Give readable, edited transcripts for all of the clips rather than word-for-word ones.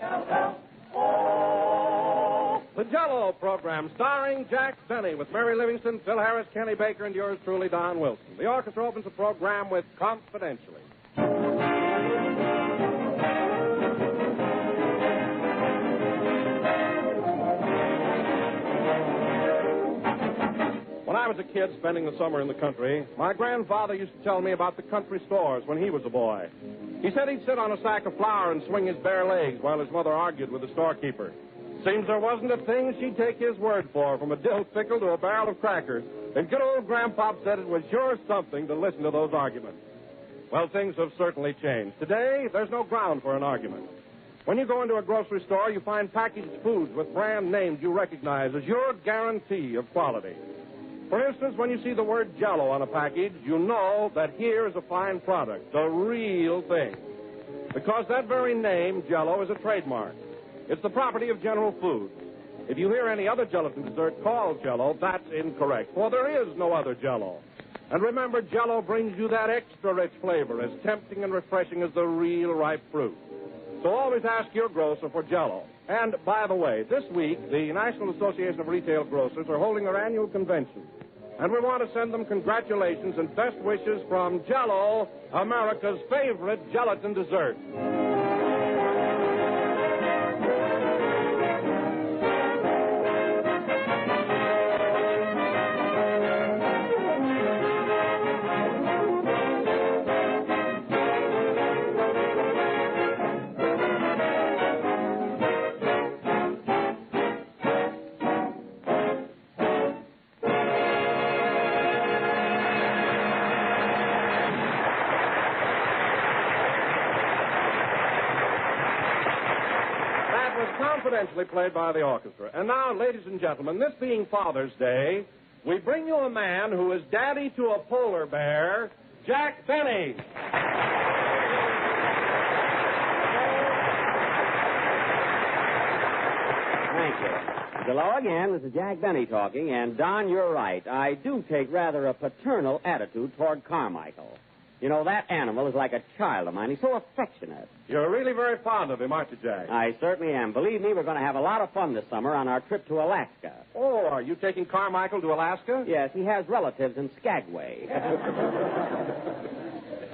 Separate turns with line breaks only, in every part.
Jell-O. The Jell-O program, starring Jack Benny, with Mary Livingston, Phil Harris, Kenny Baker, and yours truly, Don Wilson. The orchestra opens the program with Confidentially. When I was a kid spending the summer in the country, my grandfather used to tell me about the country stores when he was a boy. He said he'd sit on a sack of flour and swing his bare legs while his mother argued with the storekeeper. Seems there wasn't a thing she'd take his word for, from a dill pickle to a barrel of crackers. And good old Grandpop said it was sure something to listen to those arguments. Well, things have certainly changed. Today, there's no ground for an argument. When you go into a grocery store, you find packaged foods with brand names you recognize as your guarantee of quality. For instance, when you see the word Jell-O on a package, you know that here is a fine product, the real thing. Because that very name, Jell-O, is a trademark. It's the property of General Foods. If you hear any other gelatin dessert called Jell-O, that's incorrect, for there is no other Jell-O. And remember, Jell-O brings you that extra rich flavor, as tempting and refreshing as the real ripe fruit. So always ask your grocer for Jell-O. And, by the way, this week, the National Association of Retail Grocers are holding their annual convention. And we want to send them congratulations and best wishes from Jell-O, America's favorite gelatin dessert. Confidentially played by the orchestra. And now, ladies and gentlemen, this being Father's Day, we bring you a man who is daddy to a polar bear, Jack Benny.
Thank you. Hello again. This is Jack Benny talking, and Don, you're right. I do take rather a paternal attitude toward Carmichael. You know, that animal is like a child of mine. He's so affectionate.
You're really very fond of him, aren't you, Jack?
I certainly am. Believe me, we're going to have a lot of fun this summer on our trip to Alaska.
Oh, are you taking Carmichael to Alaska?
Yes, he has relatives in Skagway.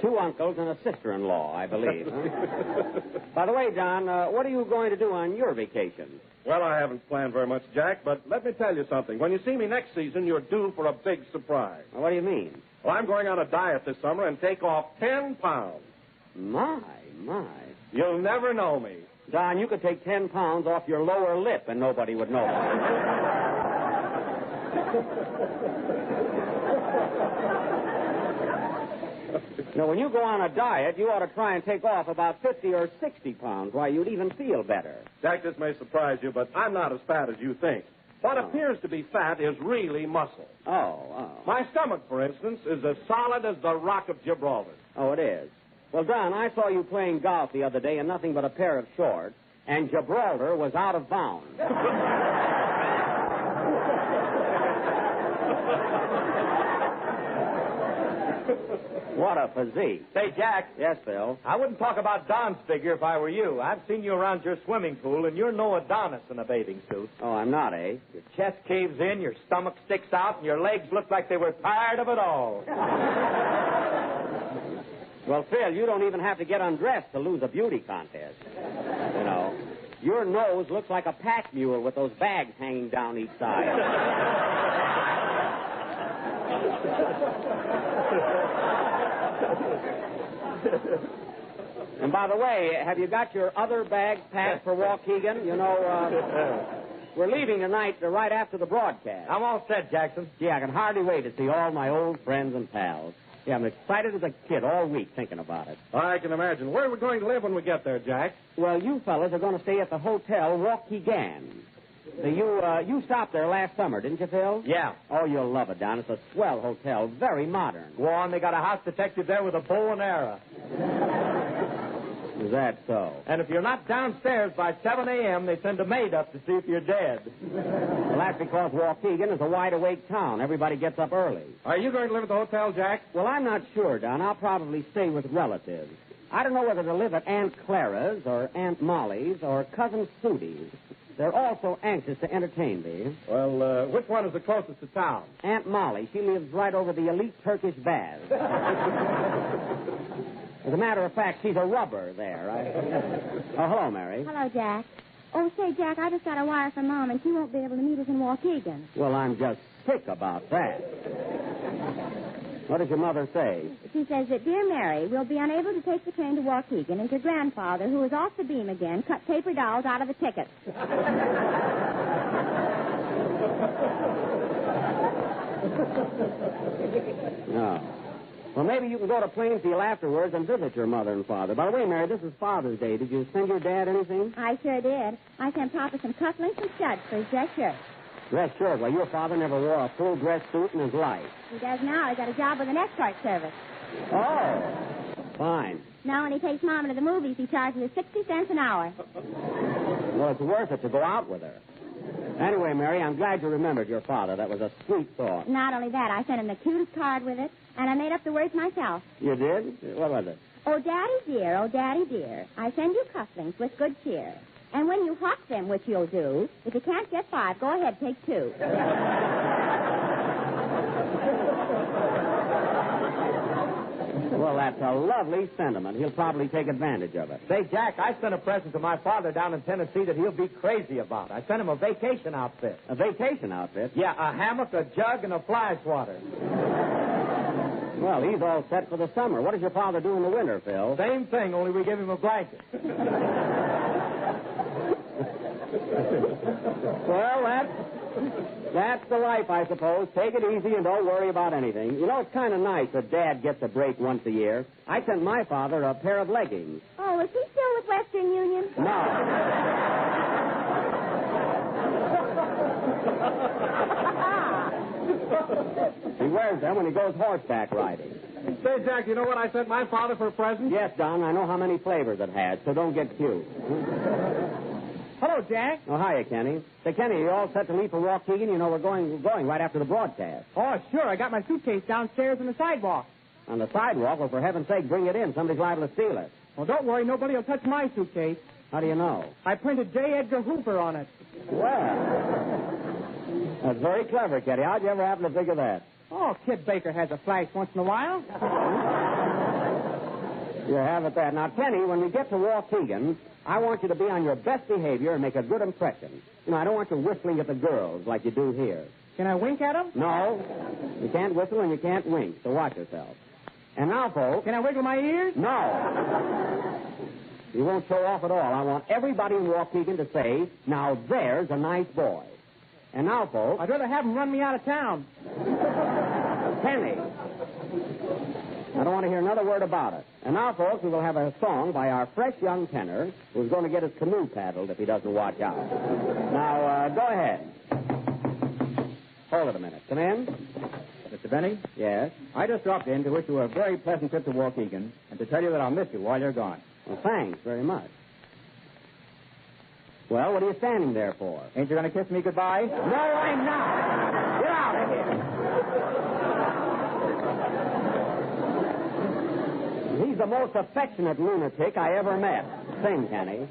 2 uncles and a sister-in-law, I believe. Huh? By the way, Don, what are you going to do on your vacation?
Well, I haven't planned very much, Jack, but let me tell you something. When you see me next season, you're due for a big surprise.
Well, what do you mean?
Well, I'm going on a diet this summer and take off 10 pounds.
My.
You'll never know me.
Don, you could take 10 pounds off your lower lip and nobody would know it. Now, when you go on a diet, you ought to try and take off about 50 or 60 pounds. Why, you'd even feel better.
Jack, this may surprise you, but I'm not as fat as you think. What appears to be fat is really muscle.
Oh.
My stomach, for instance, is as solid as the Rock of Gibraltar.
Oh, it is. Well, Don, I saw you playing golf the other day in nothing but a pair of shorts, and Gibraltar was out of bounds. What a physique.
Say, Jack.
Yes, Bill?
I wouldn't talk about Don's figure if I were you. I've seen you around your swimming pool, and you're no Adonis in a bathing suit.
Oh, I'm not, eh?
Your chest caves in, your stomach sticks out, and your legs look like they were tired of it all.
Well, Phil, you don't even have to get undressed to lose a beauty contest. You know, your nose looks like a pack mule with those bags hanging down each side. And by the way, have you got your other bags packed for Waukegan? You know, we're leaving tonight right after the broadcast.
I'm all set, Jackson.
Gee, I can hardly wait to see all my old friends and pals. Yeah, I'm excited as a kid all week thinking about it.
I can imagine. Where are we going to live when we get there, Jack?
Well, you fellas are going to stay at the Hotel Waukegan. You stopped there last summer, didn't you, Phil?
Yeah.
Oh, you'll love it, Don. It's a swell hotel, very modern.
Go on, they got a house detective there with a bow and arrow.
Is that so?
And if you're not downstairs by 7 a.m., they send a maid up to see if you're dead.
Well, that's because Waukegan is a wide-awake town. Everybody gets up early.
Are you going to live at the hotel, Jack?
Well, I'm not sure, Don. I'll probably stay with relatives. I don't know whether to live at Aunt Clara's or Aunt Molly's or Cousin Sudie's. They're all so anxious to entertain me.
Well, which one is the closest to town?
Aunt Molly. She lives right over the elite Turkish baths. As a matter of fact, she's a rubber there. Oh, hello, Mary.
Hello, Jack. Oh, say, Jack, I just got a wire from Mom, and she won't be able to meet us in Waukegan.
Well, I'm just sick about that. What does your mother say?
She says that, Dear Mary, we'll be unable to take the train to Waukegan, and your grandfather, who is off the beam again, cut paper dolls out of the tickets.
No. Well, maybe you can go to Plainfield afterwards and visit your mother and father. By the way, Mary, this is Father's Day. Did you send your dad anything?
I sure did. I sent Papa some cufflinks and studs for his dress shirt.
Dress shirt? Well, your father never wore a full dress suit in his life.
He does now. He got a job with an escort service.
Oh. Fine.
Now, when he takes Mama to the movies, he charges her 60 cents an hour.
Well, it's worth it to go out with her. Anyway, Mary, I'm glad you remembered your father. That was a sweet thought.
Not only that, I sent him the cutest card with it, and I made up the words myself.
You did? What was it?
Oh, Daddy dear, I send you cufflinks with good cheer. And when you hawk them, which you'll do, if you can't get 5, go ahead, take 2.
Well, that's a lovely sentiment. He'll probably take advantage of it.
Say, Jack, I sent a present to my father down in Tennessee that he'll be crazy about. I sent him a vacation outfit.
A vacation outfit?
Yeah, a hammock, a jug, and a fly swatter.
Well, he's all set for the summer. What does your father do in the winter, Phil?
Same thing, only we give him a blanket.
Well, that's the life, I suppose. Take it easy and don't worry about anything. You know, it's kind of nice that Dad gets a break once a year. I sent my father a pair of leggings.
Oh, is he still with Western Union?
No. He wears them when he goes horseback riding.
Say, Jack, you know what I sent my father for a present?
Yes, Don, I know how many flavors it has, so don't get cute.
Hello, Jack.
Oh, hiya, Kenny. Say, Kenny, you all set to leave for Waukegan? You know, we're going right after the broadcast.
Oh, sure. I got my suitcase downstairs on the sidewalk.
On the sidewalk? Well, for heaven's sake, bring it in. Somebody's liable to steal it.
Well, don't worry. Nobody will touch my suitcase.
How do you know?
I printed J. Edgar Hoover on it.
Well, that's very clever, Kenny. How'd you ever happen to think of that?
Oh, Kid Baker has a flash once in a while.
You have it there. Now, Kenny, when we get to Waukegan, I want you to be on your best behavior and make a good impression. You know, I don't want you whistling at the girls like you do here.
Can I wink at them?
No. You can't whistle and you can't wink, so watch yourself. And now, folks...
Can I wiggle my ears?
No. You won't show off at all. I want everybody in Waukegan to say, now there's a nice boy. And now, folks...
I'd rather have them run me out of town.
Kenny. I don't want to hear another word about it. And now, folks, we will have a song by our fresh young tenor who's going to get his canoe paddled if he doesn't watch out. Now, go ahead. Hold it a minute. Come in.
Mr. Benny?
Yes?
I just dropped in to wish you a very pleasant trip to Waukegan and to tell you that I'll miss you while you're gone.
Well, thanks very much. Well, what are you standing there for?
Ain't you going to kiss me goodbye?
No, I'm not. Get out of here. He's the most affectionate lunatic I ever met. Sing, Kenny.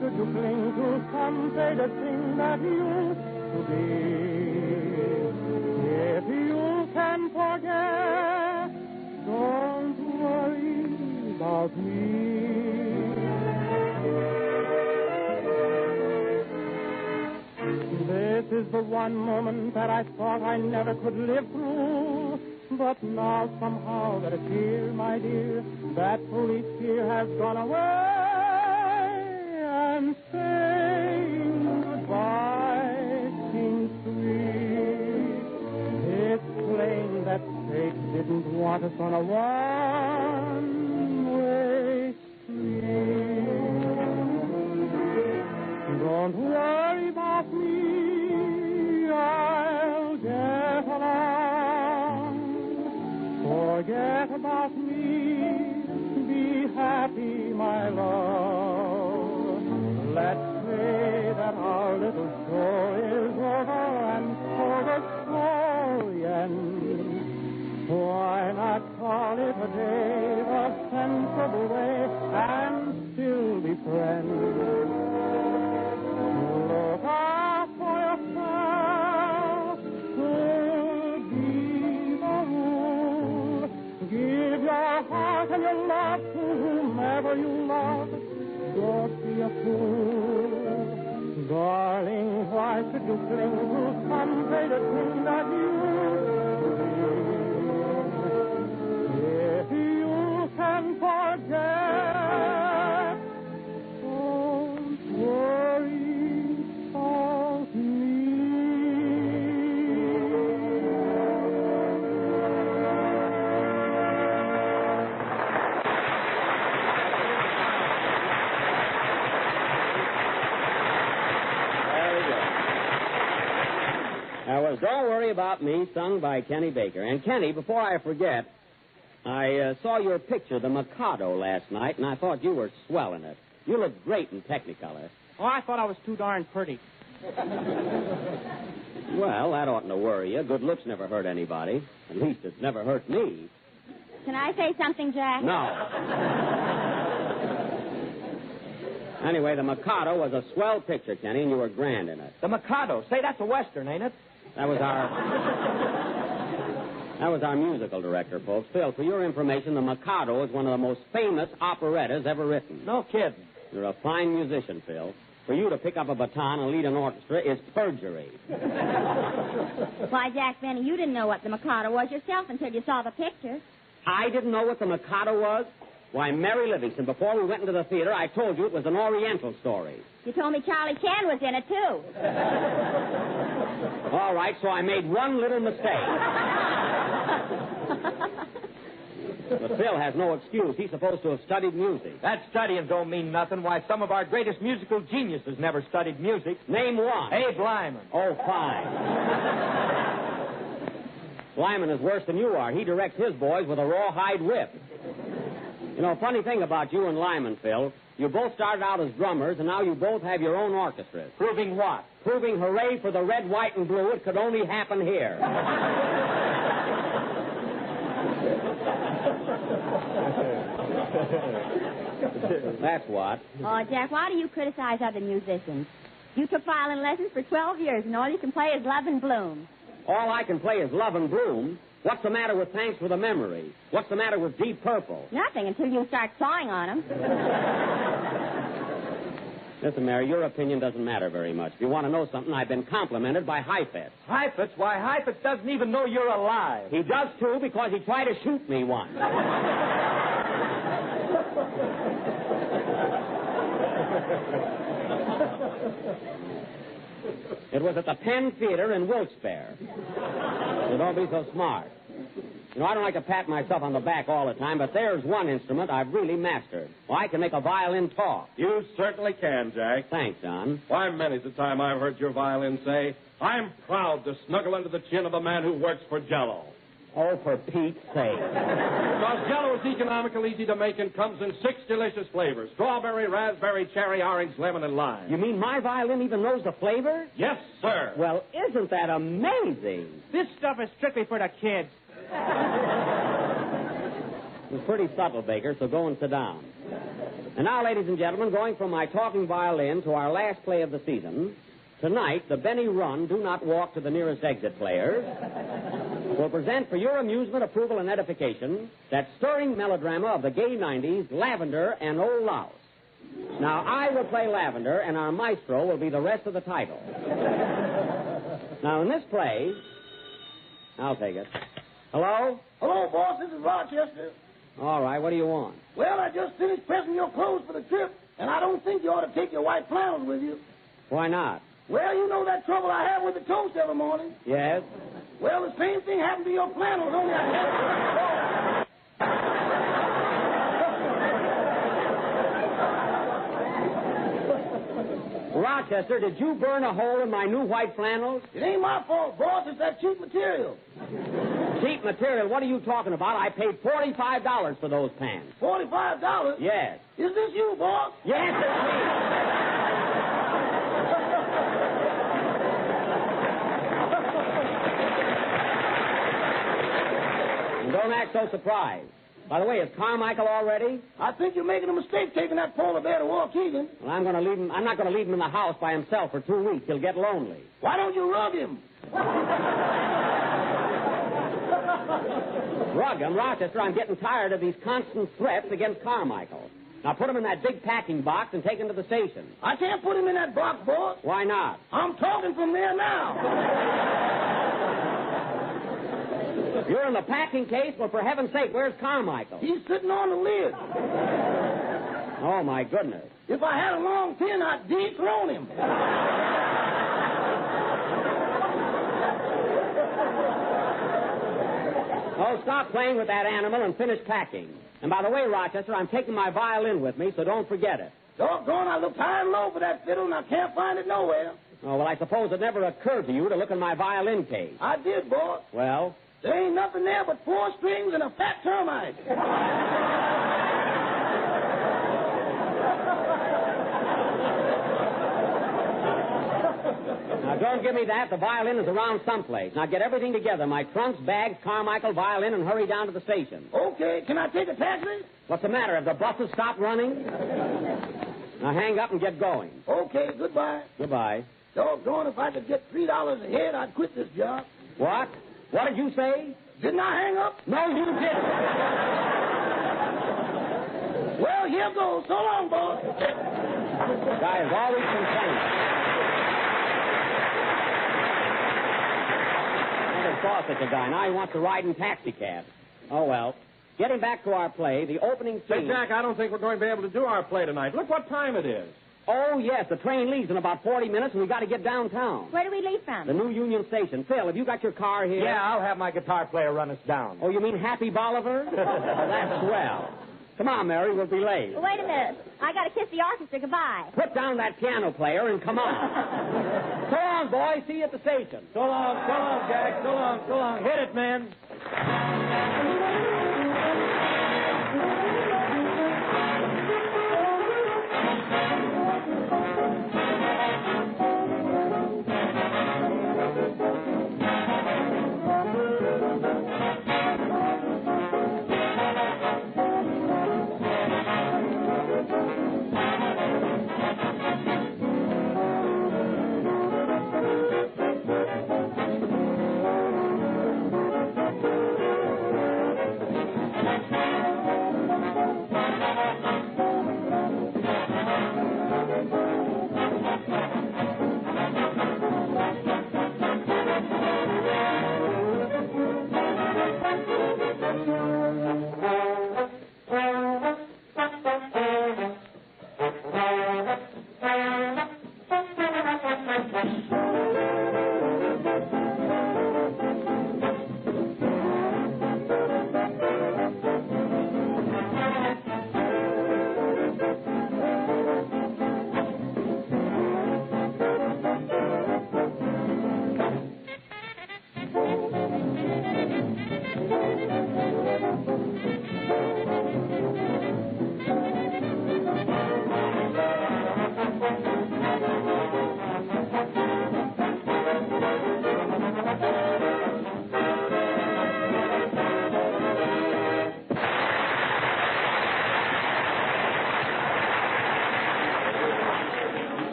Should you cling to some faded thing that used to be? If you can forget, don't worry about me. This is the one moment that I thought I never could live through. But now somehow that it's here, my dear, that foolish fear has gone away. And saying goodbye seems sweet. It's plain that fate didn't what is on a one-way street. Don't worry about me, I'll get along. Forget about me, be happy, my love. Let's say that our little show is over, and so the story ends. Why not call it a day the sensible way and still be friends? Look out for yourself, should be the rule. Give your heart and your love to whomever you love. Don't be a fool. Darling, why should you cling to some faded thing that you if you can forget, don't worry about me.
That was Don't Worry About Me, sung by Kenny Baker. And, Kenny, before I forget, I saw your picture, the Mikado, last night, and I thought you were swell in it. You look great in Technicolor.
Oh, I thought I was too darn pretty.
Well, that oughtn't to worry you. Good looks never hurt anybody. At least it's never hurt me.
Can I say something, Jack?
No. Anyway, the Mikado was a swell picture, Kenny, and you were grand in it.
The Mikado. Say, that's a Western, ain't it?
That was our musical director, folks. Phil, for your information, the Mikado is one of the most famous operettas ever written.
No kidding.
You're a fine musician, Phil. For you to pick up a baton and lead an orchestra is perjury.
Why, Jack Benny, you didn't know what the Mikado was yourself until you saw the picture.
I didn't know what the Mikado was? Why, Mary Livingston, before we went into the theater, I told you it was an Oriental story.
You told me Charlie Chan was in it, too.
All right, so I made one little mistake. But Phil has no excuse. He's supposed to have studied music.
That studying don't mean nothing. Why, some of our greatest musical geniuses never studied music.
Name one.
Abe Lyman.
Oh, fine. Lyman is worse than you are. He directs his boys with a rawhide whip. You know, funny thing about you and Lyman, Phil, you both started out as drummers, and now you both have your own orchestras.
Proving what?
Proving hooray for the red, white, and blue. It could only happen here. That's what.
Oh, Jack, why do you criticize other musicians? You took violin lessons for 12 years, and all you can play is Love and Bloom.
All I can play is Love and Bloom. What's the matter with Thanks for the Memory? What's the matter with Deep Purple?
Nothing until you start sawing on them.
Listen, Mary, your opinion doesn't matter very much. If you want to know something, I've been complimented by Heifetz.
Heifetz? Why, Heifetz doesn't even know you're alive.
He does, too, because he tried to shoot me once. It was at the Penn Theater in Wilkes-Barre. So don't be so smart. You know, I don't like to pat myself on the back all the time, but there's one instrument I've really mastered. Well, I can make a violin talk.
You certainly can, Jack.
Thanks, John.
Why, many's the time I've heard your violin say, I'm proud to snuggle under the chin of a man who works for Jell-O.
Oh, for Pete's sake.
Because Jell-O is economical, easy to make, and comes in 6 delicious flavors. Strawberry, raspberry, cherry, orange, lemon, and lime.
You mean my violin even knows the flavor?
Yes, sir.
Well, isn't that amazing?
This stuff is strictly for the kids.
It was pretty subtle, Baker, so go and sit down. And now, ladies and gentlemen, going from my talking violin to our last play of the season, tonight, the Benny Run Do Not Walk to the Nearest Exit players will present for your amusement, approval, and edification that stirring melodrama of the gay 90s, Lavender and Old Louse. Now, I will play Lavender, and our maestro will be the rest of the title. Now, in this play, I'll take it. Hello?
Hello, boss. This is Rochester.
All right, what do you want?
Well, I just finished pressing your clothes for the trip, and I don't think you ought to take your white flannels with you.
Why not?
Well, you know that trouble I have with the toast every morning.
Yes?
Well, the same thing happened to your flannels, only I had
Rochester, did you burn a hole in my new white flannels?
It ain't my fault, boss. It's that cheap material.
Cheap material? What are you talking about? I paid $45 for those pants.
$45?
Yes.
Is this you, boss?
Yes, it's me. And don't act so surprised. By the way, is Carmichael all ready?
I think you're making a mistake taking that polar bear to Waukegan.
Well, I'm not going to leave him in the house by himself for 2 weeks. He'll get lonely.
Why don't you rug him?
Rug him, Rochester. I'm getting tired of these constant threats against Carmichael. Now put him in that big packing box and take him to the station.
I can't put him in that box, boss.
Why not?
I'm talking from there now.
You're in the packing case? Well, for heaven's sake, where's Carmichael?
He's sitting on the lid.
Oh, my goodness.
If I had a long pin, I'd dethrone him.
Oh, stop playing with that animal and finish packing. And by the way, Rochester, I'm taking my violin with me, so don't forget it.
Doggone, I looked high and low for that fiddle, and I can't find it nowhere.
Oh, well, I suppose it never occurred to you to look in my violin case.
I did, boss.
Well?
There ain't nothing there but 4 strings and a fat termite.
Now, don't give me that. The violin is around someplace. Now, get everything together. My trunks, bags, Carmichael, violin, and hurry down to the station.
Okay. Can I take a taxi?
What's the matter? Have the buses stopped running? Now, hang up and get going.
Okay. Goodbye.
Goodbye.
Doggone, if I could get $3 a head, I'd quit this job.
What? What did you say?
Didn't I hang up?
No, you didn't.
Well, here goes. So long, boss.
The guy is always complaining. Never saw such a guy. Now he wants to ride in taxicab. Oh, well. Getting back to our play, the opening scene...
Say, Jack, I don't think we're going to be able to do our play tonight. Look what time it is.
Oh, yes, the train leaves in about 40 minutes, and we've got to get downtown.
Where do we leave from?
The new Union Station. Phil, have you got your car here?
Yeah, I'll have my guitar player run us down.
Oh, you mean Happy Bolivar? Oh, that's swell. Come on, Mary, we'll be late.
Well, wait a minute. I got to kiss the orchestra goodbye.
Put down that piano player and come on. So long, boys. See you at the station.
So long, Jack. So long. Hit it, man.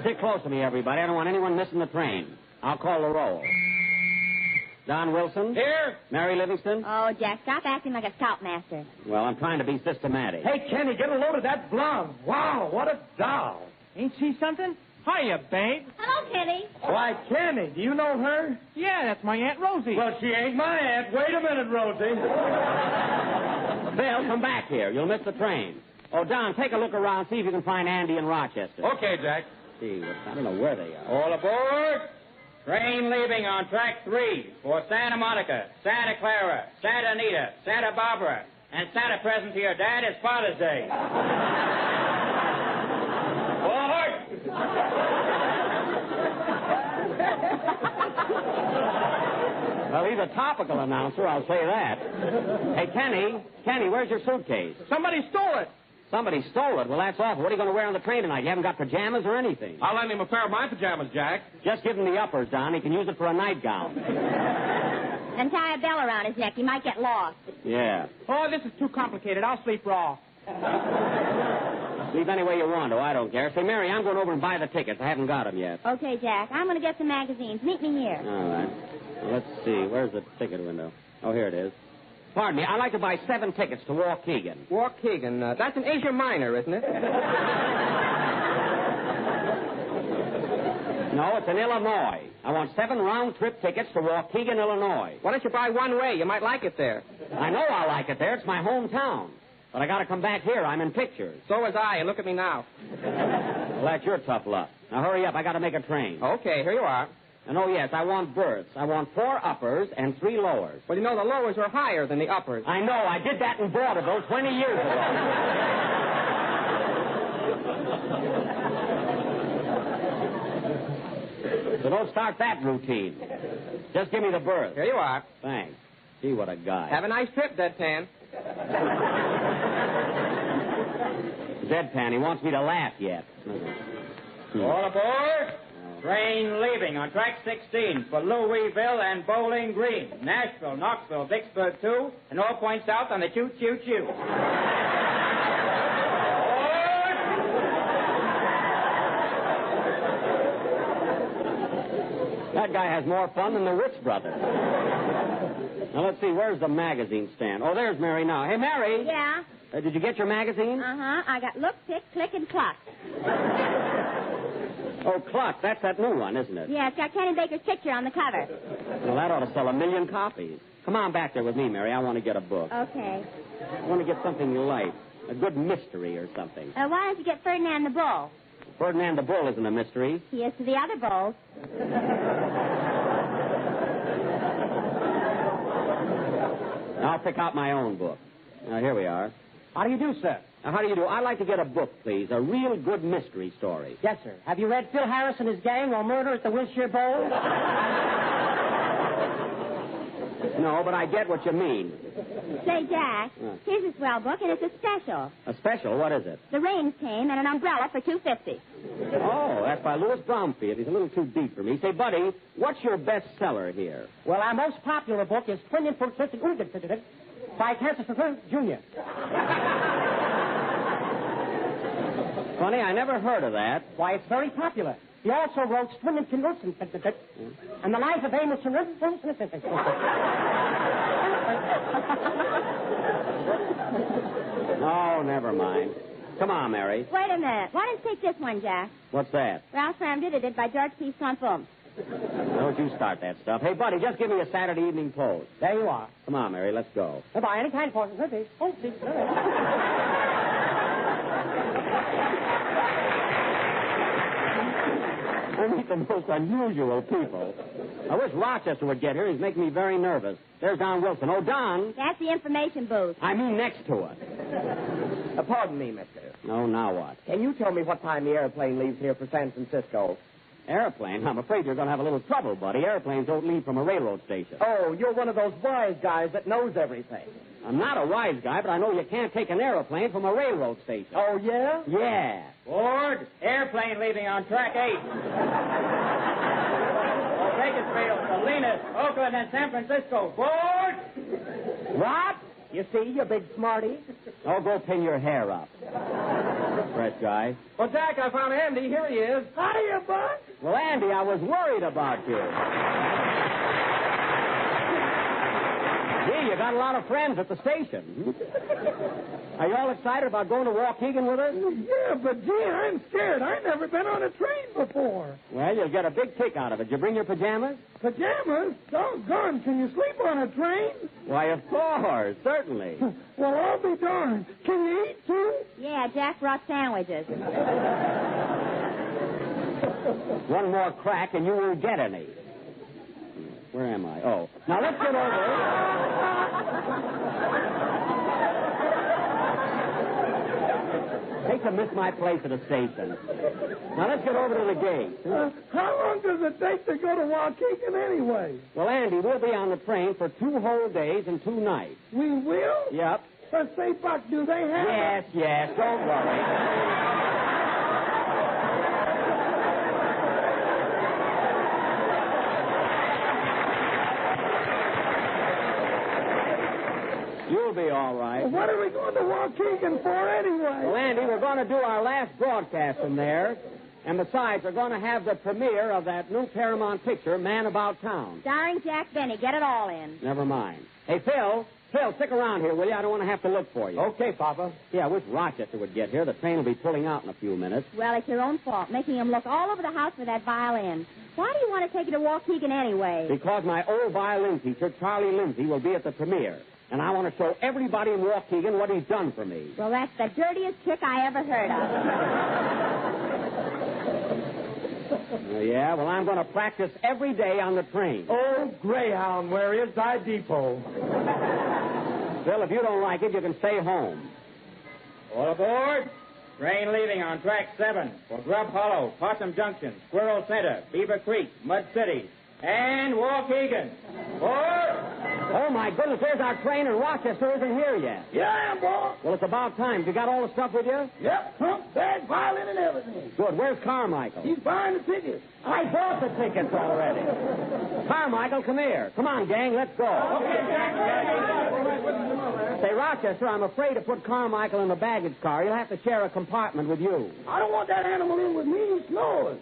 Stick close to me, everybody. I don't want anyone missing the train. I'll call the roll. Don Wilson?
Here.
Mary Livingston?
Oh, Jack, stop acting like a scoutmaster.
Well, I'm trying to be systematic.
Hey, Kenny, get a load of that blonde. Wow, what a doll.
Ain't she something? Hiya, babe.
Hello, Kitty.
Why, Kenny, do you know her?
Yeah, that's my Aunt Rosie.
Well, she ain't my aunt. Wait a minute, Rosie.
Bill, come back here. You'll miss the train. Oh, Don, take a look around, see if you can find Andy in Rochester.
Okay, Jack.
see. I don't know where they are.
All aboard. Train leaving on track 3 for Santa Monica, Santa Clara, Santa Anita, Santa Barbara, and Santa present to your dad is Father's Day. Forward!
Well, he's a topical announcer, I'll say that. Hey, Kenny, where's your suitcase?
Somebody stole it.
Somebody stole it. Well, that's awful. What are you going to wear on the train tonight? You haven't got pajamas or anything.
I'll lend him a pair of my pajamas, Jack.
Just give him the uppers, Don. He can use it for a nightgown.
And tie a bell around his neck. He might get lost.
Yeah.
Oh, this is too complicated. I'll sleep raw.
Sleep any way you want to. I don't care. Say, Mary, I'm going over and buy the tickets. I haven't got them yet.
Okay, Jack. I'm going to get some magazines. Meet me here.
All right. Well, let's see. Where's the ticket window? Oh, here it is. Pardon me. I'd like to buy 7 tickets to Waukegan.
Waukegan. That's in Asia Minor, isn't it?
No, it's in Illinois. I want 7 round-trip tickets to Waukegan, Illinois.
Why don't you buy one way? You might like it there.
I know I like it there. It's my hometown. But I got to come back here. I'm in pictures.
So was I, and look at me now.
Well, that's your tough luck. Now, hurry up. I got to make a train.
Okay, here you are.
And, oh, yes, I want berths. I want 4 uppers and 3 lowers.
Well, you know, the lowers are higher than the uppers.
I know. I did that in vaudeville 20 years ago. So don't start that routine. Just give me the berth.
Here you are.
Thanks. Gee, what a guy.
Have a nice trip, Deadpan.
Deadpan, he wants me to laugh yet.
All aboard. Train leaving on track 16 for Louisville and Bowling Green, Nashville, Knoxville, Vicksburg 2, and all points south on the choo-choo-choo.
That guy has more fun than the Ritz brothers. Now, let's see. Where's the magazine stand? Oh, there's Mary now. Hey, Mary.
Yeah?
Did you get your magazine?
Uh-huh. I got Look, Tick, Click, and Cluck.
Oh, Cluck. That's that new one, isn't it?
Yeah, it's got Kenny Baker's picture on the cover.
Well, that ought to sell 1 million copies. Come on back there with me, Mary. I want to get a book.
Okay.
I want to get something light. A good mystery or something.
Why don't you get Ferdinand the Bull?
Ferdinand the Bull isn't a mystery.
He is to the other bulls.
I'll pick out my own book. Now, here we are.
How do you do, sir?
Now, how do you do? I'd like to get a book, please. A real good mystery story.
Yes, sir. Have you read Phil Harris and his gang or Murder at the Wilshire Bowl?
No, but I get what you mean.
Say, Jack, here's a swell book, and it's a special.
A special? What is it?
The rains came and an umbrella for $2.50.
Oh, that's by Louis Bromfield. He's a little too deep for me. Say, Buddy, what's your best seller here?
Well, our most popular book is Twin Infiltrated Ungefittted by Chesterton Jr.
Funny, I never heard of that.
Why, it's very popular. He also wrote Twin Infiltrated and The Life of Amos and
Oh, never mind. Come on, Mary.
Wait a minute. Why don't you take this one, Jack?
What's that?
Ralph Ram did it by George P. Slump-Bum.
Don't you start that stuff. Hey, Buddy, just give me a Saturday Evening Post.
There you are.
Come on, Mary, let's go.
Goodbye. Any kind for it. Oh, see.
I meet the most unusual people. I wish Rochester would get here. He's making me very nervous. There's Don Wilson. Oh, Don.
That's the information booth.
I mean next to it.
Pardon me, mister.
No, now what?
Can you tell me what time the airplane leaves here for San Francisco?
Airplane? I'm afraid you're going to have a little trouble, buddy. Airplanes don't leave from a railroad station.
Oh, you're one of those wise guys that knows everything.
I'm not a wise guy, but I know you can't take an airplane from a railroad station.
Oh, yeah?
Yeah.
Board, airplane leaving on track 8. Bakersfield, Salinas, Oakland, and San Francisco. Board!
What?
You see, you big smarty.
Oh, go pin your hair up. Fresh guy.
Well, Jack, I found Andy. Here he is. Hiya, Buck.
Well, Andy, I was worried about you. Gee, you got a lot of friends at the station. Are you all excited about going to Waukegan with us?
Yeah, but gee, I'm scared. I've never been on a train before.
Well, you'll get a big kick out of it. Did you bring your pajamas?
Pajamas? Doggone, can you sleep on a train?
Why, of course, certainly.
Well, I'll be darned. Can you eat, too?
Yeah, Jack brought sandwiches.
One more crack and you won't get any. Where am I? Oh. Now, let's get over it. Hate to miss my place at the station. Now, let's get over to the gate.
How long does it take to go to Waukegan anyway?
Well, Andy, we'll be on the train for 2 whole days and 2 nights.
We will?
Yep.
But say, Buck, do they have...
Yes, don't worry. You'll be all right.
Well, what are we going to Waukegan for anyway?
Well, Andy, we're going to do our last broadcast from there. And besides, we're going to have the premiere of that new Paramount picture, Man About Town.
Starring Jack Benny. Get it all in.
Never mind. Hey, Phil, stick around here, will you? I don't want to have to look for you.
Okay, Papa.
Yeah, I wish Rochester would get here. The train will be pulling out in a few minutes.
Well, it's your own fault, making him look all over the house for that violin. Why do you want to take it to Waukegan anyway?
Because my old violin teacher, Charlie Lindsay, will be at the premiere. And I want to show everybody in Waukegan what he's done for me.
Well, that's the dirtiest trick I ever heard of.
Yeah, well, I'm going to practice every day on the train.
Oh, Greyhound, where is thy depot?
Phil, if you don't like it, you can stay home.
All aboard. Train leaving on track 7 for Grub Hollow, Possum Junction, Squirrel Center, Beaver Creek, Mud City, and Waukegan. Board!
Oh, my goodness, there's our train, and Rochester isn't here yet.
Yeah, I am, boss.
Well, it's about time. You got all the stuff with you?
Yep, trunk, bag, violin, and everything.
Good. Where's Carmichael?
He's buying the tickets.
I bought the tickets already. Carmichael, come here. Come on, gang, let's go. Say, Rochester, I'm afraid to put Carmichael in the baggage car. He'll have to share a compartment with you.
I don't want that animal in with me. He snores.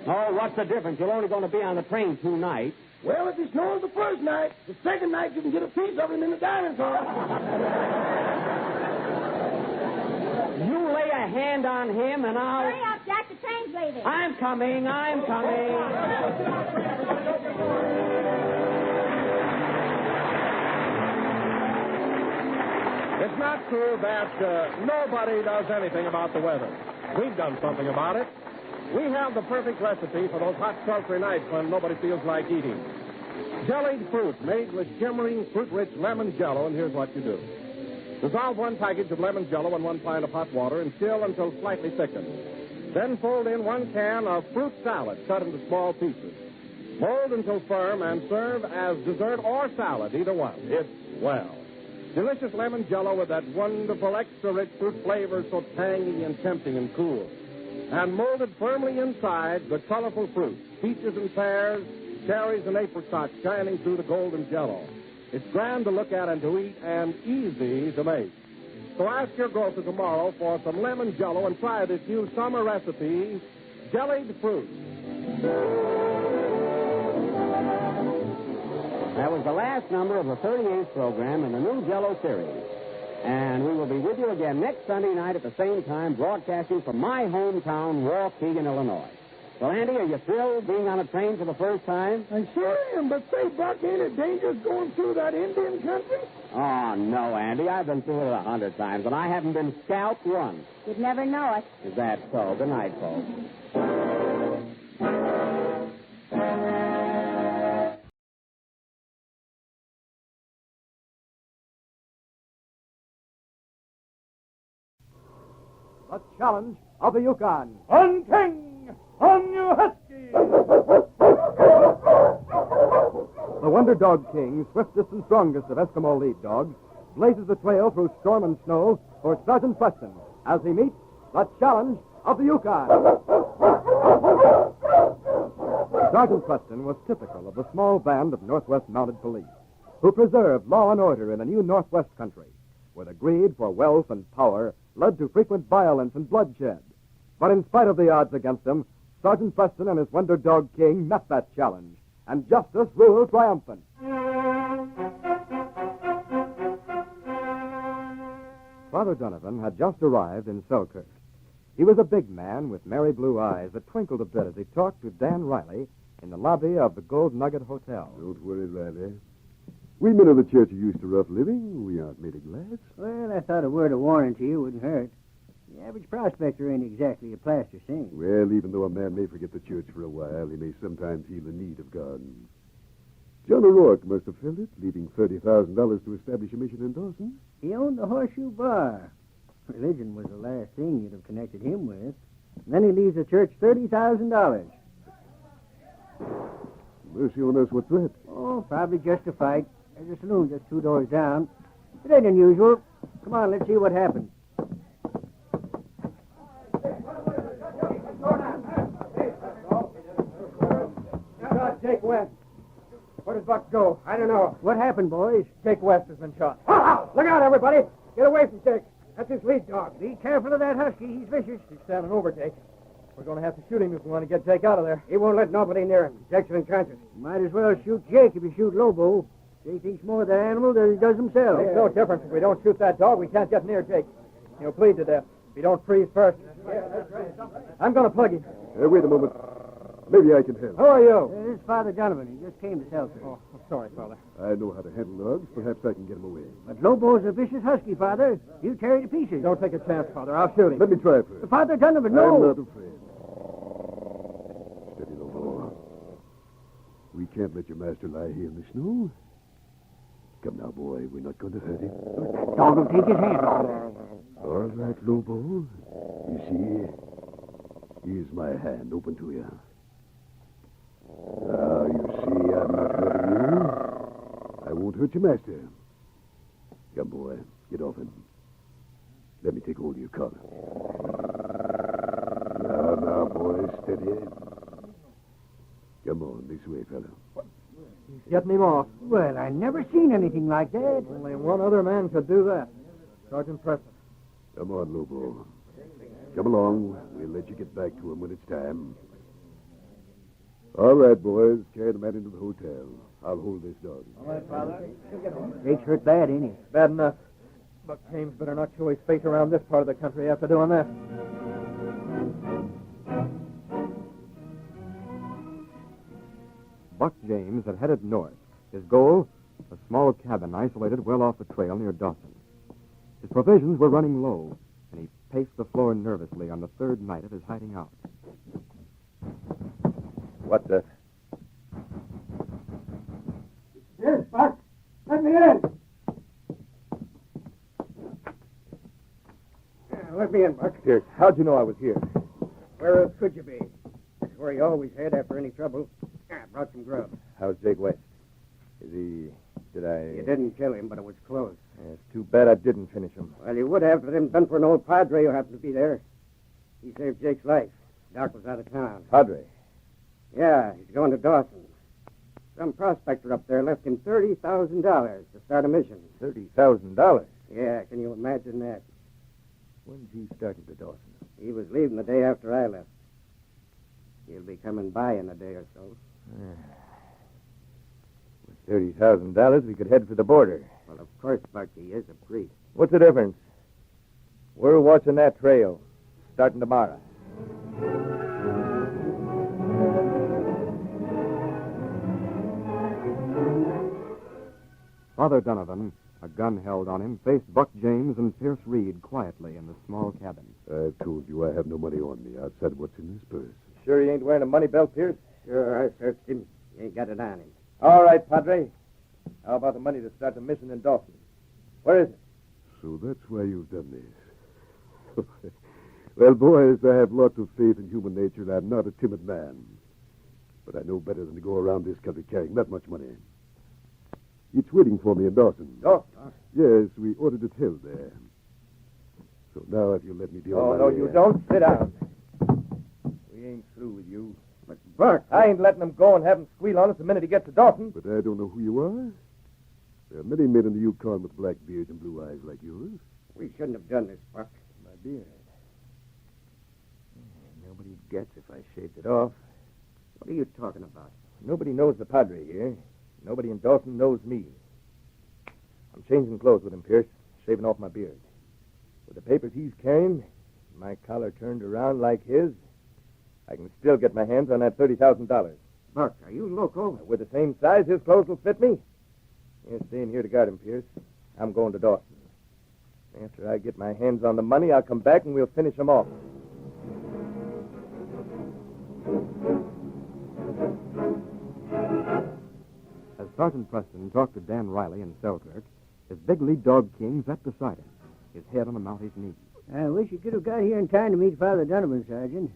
Oh, what's the difference? You're only going to be on the train 2 nights.
Well, if he snores the first night, the second night you can get a piece of him in the dining car.
You lay a hand on him and I'll...
Hurry up, Jack. The train's leaving.
I'm coming.
It's not true that nobody does anything about the weather. We've done something about it. We have the perfect recipe for those hot, sultry nights when nobody feels like eating. Jellied fruit made with shimmering, fruit-rich lemon Jell-O, and here's what you do. Dissolve 1 package of lemon Jell-O in 1 pint of hot water and chill until slightly thickened. Then fold in 1 can of fruit salad cut into small pieces. Mold until firm and serve as dessert or salad, either one. It's swell. Delicious lemon Jell-O with that wonderful extra-rich fruit flavor so tangy and tempting and cool. And molded firmly inside the colorful fruit, peaches and pears, cherries and apricots shining through the golden Jell-O. It's grand to look at and to eat and easy to make. So ask your grocer tomorrow for some lemon Jell-O and try this new summer recipe, jellied fruit.
That was the last number of the 38th program in the new Jell-O series. And we will be with you again next Sunday night at the same time, broadcasting from my hometown, Waukegan, Illinois. Well, Andy, are you thrilled being on a train for the first time?
I sure am, but say, Buck, ain't it dangerous going through that Indian country?
Oh, no, Andy. I've been through it 100 times, and I haven't been scalped once.
You'd never know it.
Is that so? Good night, folks.
The challenge of the Yukon.
On King, on you husky.
The Wonder Dog King, swiftest and strongest of Eskimo lead dogs, blazes the trail through storm and snow for Sergeant Preston as he meets the challenge of the Yukon. Sergeant Preston was typical of the small band of Northwest Mounted Police who preserved law and order in the new Northwest country, where the greed for wealth and power led to frequent violence and bloodshed. But in spite of the odds against him, Sergeant Preston and his Wonder Dog King met that challenge, and justice ruled triumphant. Father Donovan had just arrived in Selkirk. He was a big man with merry blue eyes that twinkled a bit as he talked to Dan Riley in the lobby of the Gold Nugget Hotel.
Don't worry, Riley. We men of the church are used to rough living. We aren't made of glass.
Well, I thought a word of warning to you wouldn't hurt. The average prospector ain't exactly a plaster saint.
Well, even though a man may forget the church for a while, he may sometimes feel the need of God. John O'Rourke must have felt it, leaving $30,000 to establish a mission in Dawson.
He owned the Horseshoe Bar. Religion was the last thing you'd have connected him with. And then he leaves the church $30,000.
Mercy on us, what's that?
Oh, probably just a fight. There's a saloon just 2 doors down. It ain't unusual. Come on, let's see what happened.
Shot Jake West. Where does Buck go? I don't know.
What happened, boys?
Jake West has been shot. Look out, everybody. Get away from Jake. That's his lead dog.
Be careful of that husky. He's vicious.
He's standing over Jake. We're going to have to shoot him if we want to get Jake out of there.
He won't let nobody near him. Jake's unconscious. Might as well shoot Jake if you shoot Lobo. Jake thinks more of the animal than he does himself.
Makes no difference. If we don't shoot that dog, we can't get near Jake. He'll bleed to death if he don't freeze first. Yeah, that's right. I'm going to plug him.
Wait a moment. Maybe I can help.
Who are you?
This is Father Donovan. He just came to Seltzer.
Oh, I'm sorry, Father.
I know how to handle dogs. Perhaps I can get him away.
But Lobo's a vicious husky, Father. You carry to pieces.
Don't take a chance, Father. I'll shoot him.
Let me try first.
Father Donovan, no.
I'm not afraid. Steady, Lobo. We can't let your master lie here in the snow. Come now, boy. We're not going to hurt him.
Dog will take his hand off.
All right, Lobo. You see, here's my hand open to you. Now, you see, I'm not hurting you. I won't hurt your master. Come, boy. Get off him. Let me take hold of your collar. Now, boy. Steady. Come on, this way, fella.
He's getting him off.
Well, I never seen anything like that.
Only one other man could do that. Sergeant Preston.
Come on, Lobo. Come along. We'll let you get back to him when it's time. All right, boys. Carry the man into the hotel. I'll hold this dog.
All right, Father.
Jake's hurt bad, ain't he?
Bad enough. Buck James better not show his face around this part of the country after doing that.
Buck James had headed north. His goal, a small cabin isolated well off the trail near Dawson. His provisions were running low, and he paced the floor nervously on the 3rd night of his hiding out.
What the...
Yes, Buck. Let me in. Let me in, Buck.
Pierce, how'd you know I was here?
Where else could you be? That's where you always head after any trouble. I brought some grub.
How's Jake West? Is he... Did I...
You didn't kill him, but it was close.
Yeah, it's too bad I didn't finish him.
Well, you would have if it hadn't been for an old padre who happened to be there. He saved Jake's life. Doc was out of town.
Padre?
Yeah, he's going to Dawson. Some prospector up there left him $30,000 to start a mission.
$30,000?
Yeah, can you imagine that?
When's he starting to Dawson?
He was leaving the day after I left. He'll be coming by in a day or so.
With $30,000, we could head for the border.
Well, of course, Buck, he is a priest.
What's the difference? We're watching that trail, starting tomorrow.
Father Donovan, a gun held on him, faced Buck James and Pierce Reed quietly in the small cabin.
I've told you I have no money on me outside what's in this purse.
Sure he ain't wearing a money belt, Pierce?
Sure, I searched him. He ain't got it on him.
All right, Padre. How about the money to start the mission in Dawson? Where is it?
So that's why you've done this. Well, boys, I have lots of faith in human nature, and I'm not a timid man. But I know better than to go around this country carrying that much money. It's waiting for me in Dawson.
Dawson?
Yes, we ordered it held there. So now if you let me be on
no, you don't. Sit down. We ain't through with you.
But, Buck...
I ain't letting him go and have him squeal on us the minute he gets to Dawson.
But I don't know who you are. There are many men in the Yukon with black beards and blue eyes like yours.
We shouldn't have done this, Buck.
My beard. Nobody gets if I shaved it off.
What are you talking about?
Nobody knows the Padre here. Nobody in Dawson knows me. I'm changing clothes with him, Pierce, shaving off my beard. With the papers he's carrying, my collar turned around like his, I can still get my hands on that $30,000.
Buck, are you loco?
With the same size, his clothes will fit me. You're staying here to guard him, Pierce. I'm going to Dawson. After I get my hands on the money, I'll come back and we'll finish them off.
As Sergeant Preston talked to Dan Riley and Selkirk, his big lead dog King sat beside him, his head on the Mounties' knee.
I wish you could have got here in time to meet Father Donovan, Sergeant.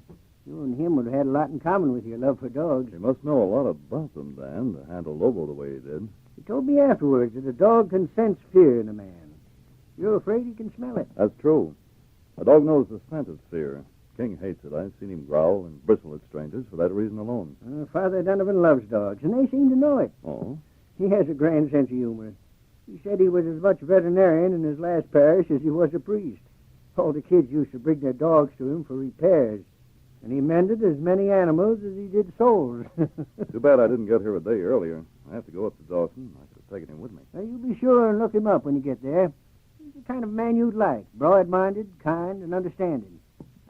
You and him would have had a lot in common with your love for dogs.
You must know a lot about them, Dan, to handle Lobo the way he did.
He told me afterwards that a dog can sense fear in a man. You're afraid he can smell it.
That's true. A dog knows the scent of fear. King hates it. I've seen him growl and bristle at strangers for that reason alone.
Father Donovan loves dogs, and they seem to know it.
Oh?
He has a grand sense of humor. He said he was as much veterinarian in his last parish as he was a priest. All the kids used to bring their dogs to him for repairs, and he mended as many animals as he did souls.
Too bad I didn't get here a day earlier. I have to go up to Dawson. I could have taken him with me.
Now, you be sure and look him up when you get there. He's the kind of man you'd like, broad-minded, kind, and understanding.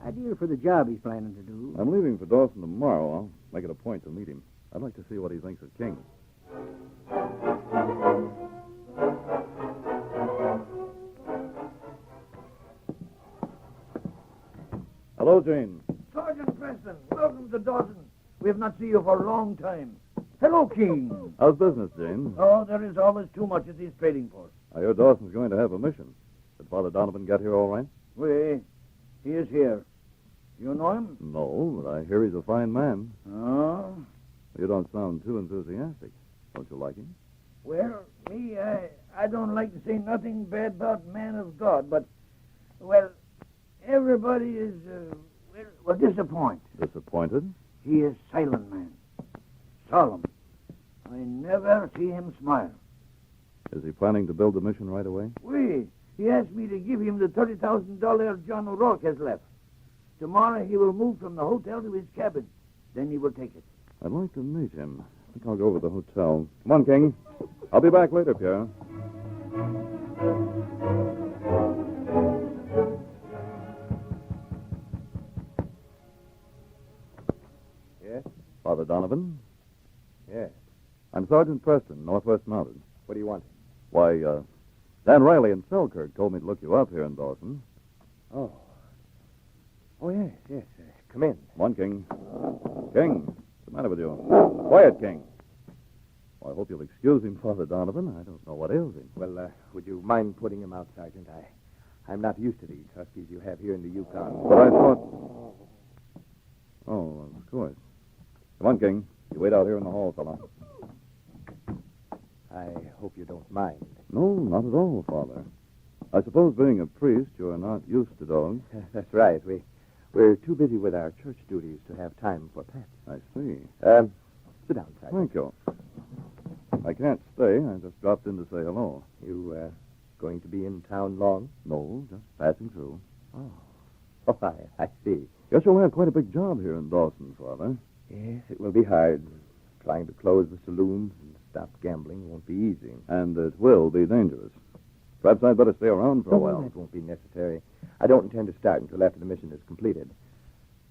Ideal for the job he's planning to do.
I'm leaving for Dawson tomorrow. I'll make it a point to meet him. I'd like to see what he thinks of King. Hello, Jane.
Sergeant Preston, welcome to Dawson. We have not seen you for a long time. Hello, King.
How's business, Jane?
Oh, there is always too much at these trading posts.
I hear Dawson's going to have a mission. Did Father Donovan get here all right?
He is here. You know him?
No, but I hear he's a fine man.
Oh?
You don't sound too enthusiastic. Don't you like him?
Well, me, I don't like to say nothing bad about man of God, but, well, everybody is, disappointed.
Disappointed?
He is silent man. Solemn. I never see him smile.
Is he planning to build the mission right away?
He asked me to give him the $30,000 John O'Rourke has left. Tomorrow he will move from the hotel to his cabin. Then he will take it.
I'd like to meet him. I think I'll go over to the hotel. Come on, King. I'll be back later, Pierre.
Yes?
Father Donovan?
Yes.
I'm Sergeant Preston, Northwest Mounted.
What do you want?
Why, Dan Riley and Selkirk told me to look you up here in Dawson.
Oh. Oh, yes. Come in.
Come on, King. King, what's the matter with you? Quiet, King. Well, I hope you'll excuse him, Father Donovan. I don't know what ails him.
Well, would you mind putting him out, Sergeant? I'm not used to these huskies you have here in the Yukon.
But I thought... Oh, of course. Come on, King. You wait out here in the hall, fella.
I hope you don't mind.
No, not at all, Father. I suppose being a priest, you're not used to dogs.
That's right. We're too busy with our church duties to have time for pets.
I see.
Sit down, Sergeant.
Thank you. I can't stay. I just dropped in to say hello.
You, going to be in town long?
No, just passing through.
Oh, I see.
Guess you'll have quite a big job here in Dawson, Father.
Yes, it will be hard. Trying to close the saloons and stop gambling won't be easy.
And it will be dangerous. Perhaps I'd better stay around for a while.
That won't be necessary. I don't intend to start until after the mission is completed.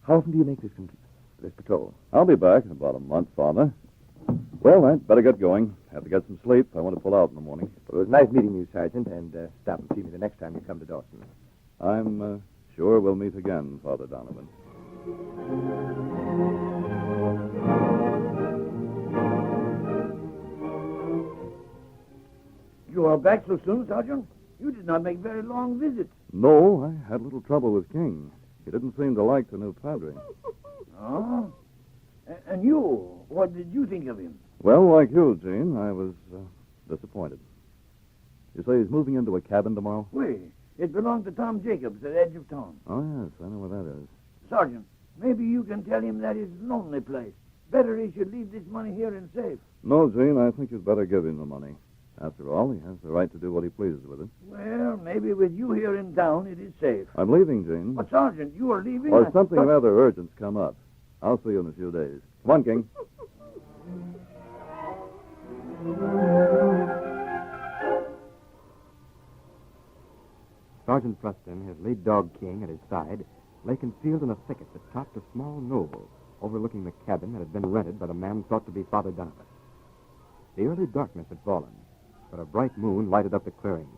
How often do you make this patrol?
I'll be back in about a month, Father. Well, I'd better get going. Have to get some sleep. I want to pull out in the morning.
Well, it was nice meeting you, Sergeant, and stop and see me the next time you come to Dawson.
I'm sure we'll meet again, Father Donovan.
You are back so soon, Sergeant? You did not make very long visits.
No, I had a little trouble with King. He didn't seem to like the new padre.
Oh? And you, what did you think of him?
Well, like you, Gene, I was disappointed. You say he's moving into a cabin tomorrow?
It belonged to Tom Jacobs at edge of town.
Oh, yes, I know where that is.
Sergeant, maybe you can tell him that is a lonely place. Better he should leave this money here and safe.
No, Gene, I think you'd better give him the money. After all, he has the right to do what he pleases with it.
Well, maybe with you here in town, it is safe.
I'm leaving, Gene.
But, Sergeant, you are leaving?
Well, something rather urgent's come up. I'll see you in a few days. Come on, King.
Sergeant Preston, his lead dog King at his side, lay concealed in a thicket that topped a small knoll overlooking the cabin that had been rented by the man thought to be Father Donovan. The early darkness had fallen, but a bright moon lighted up the clearing.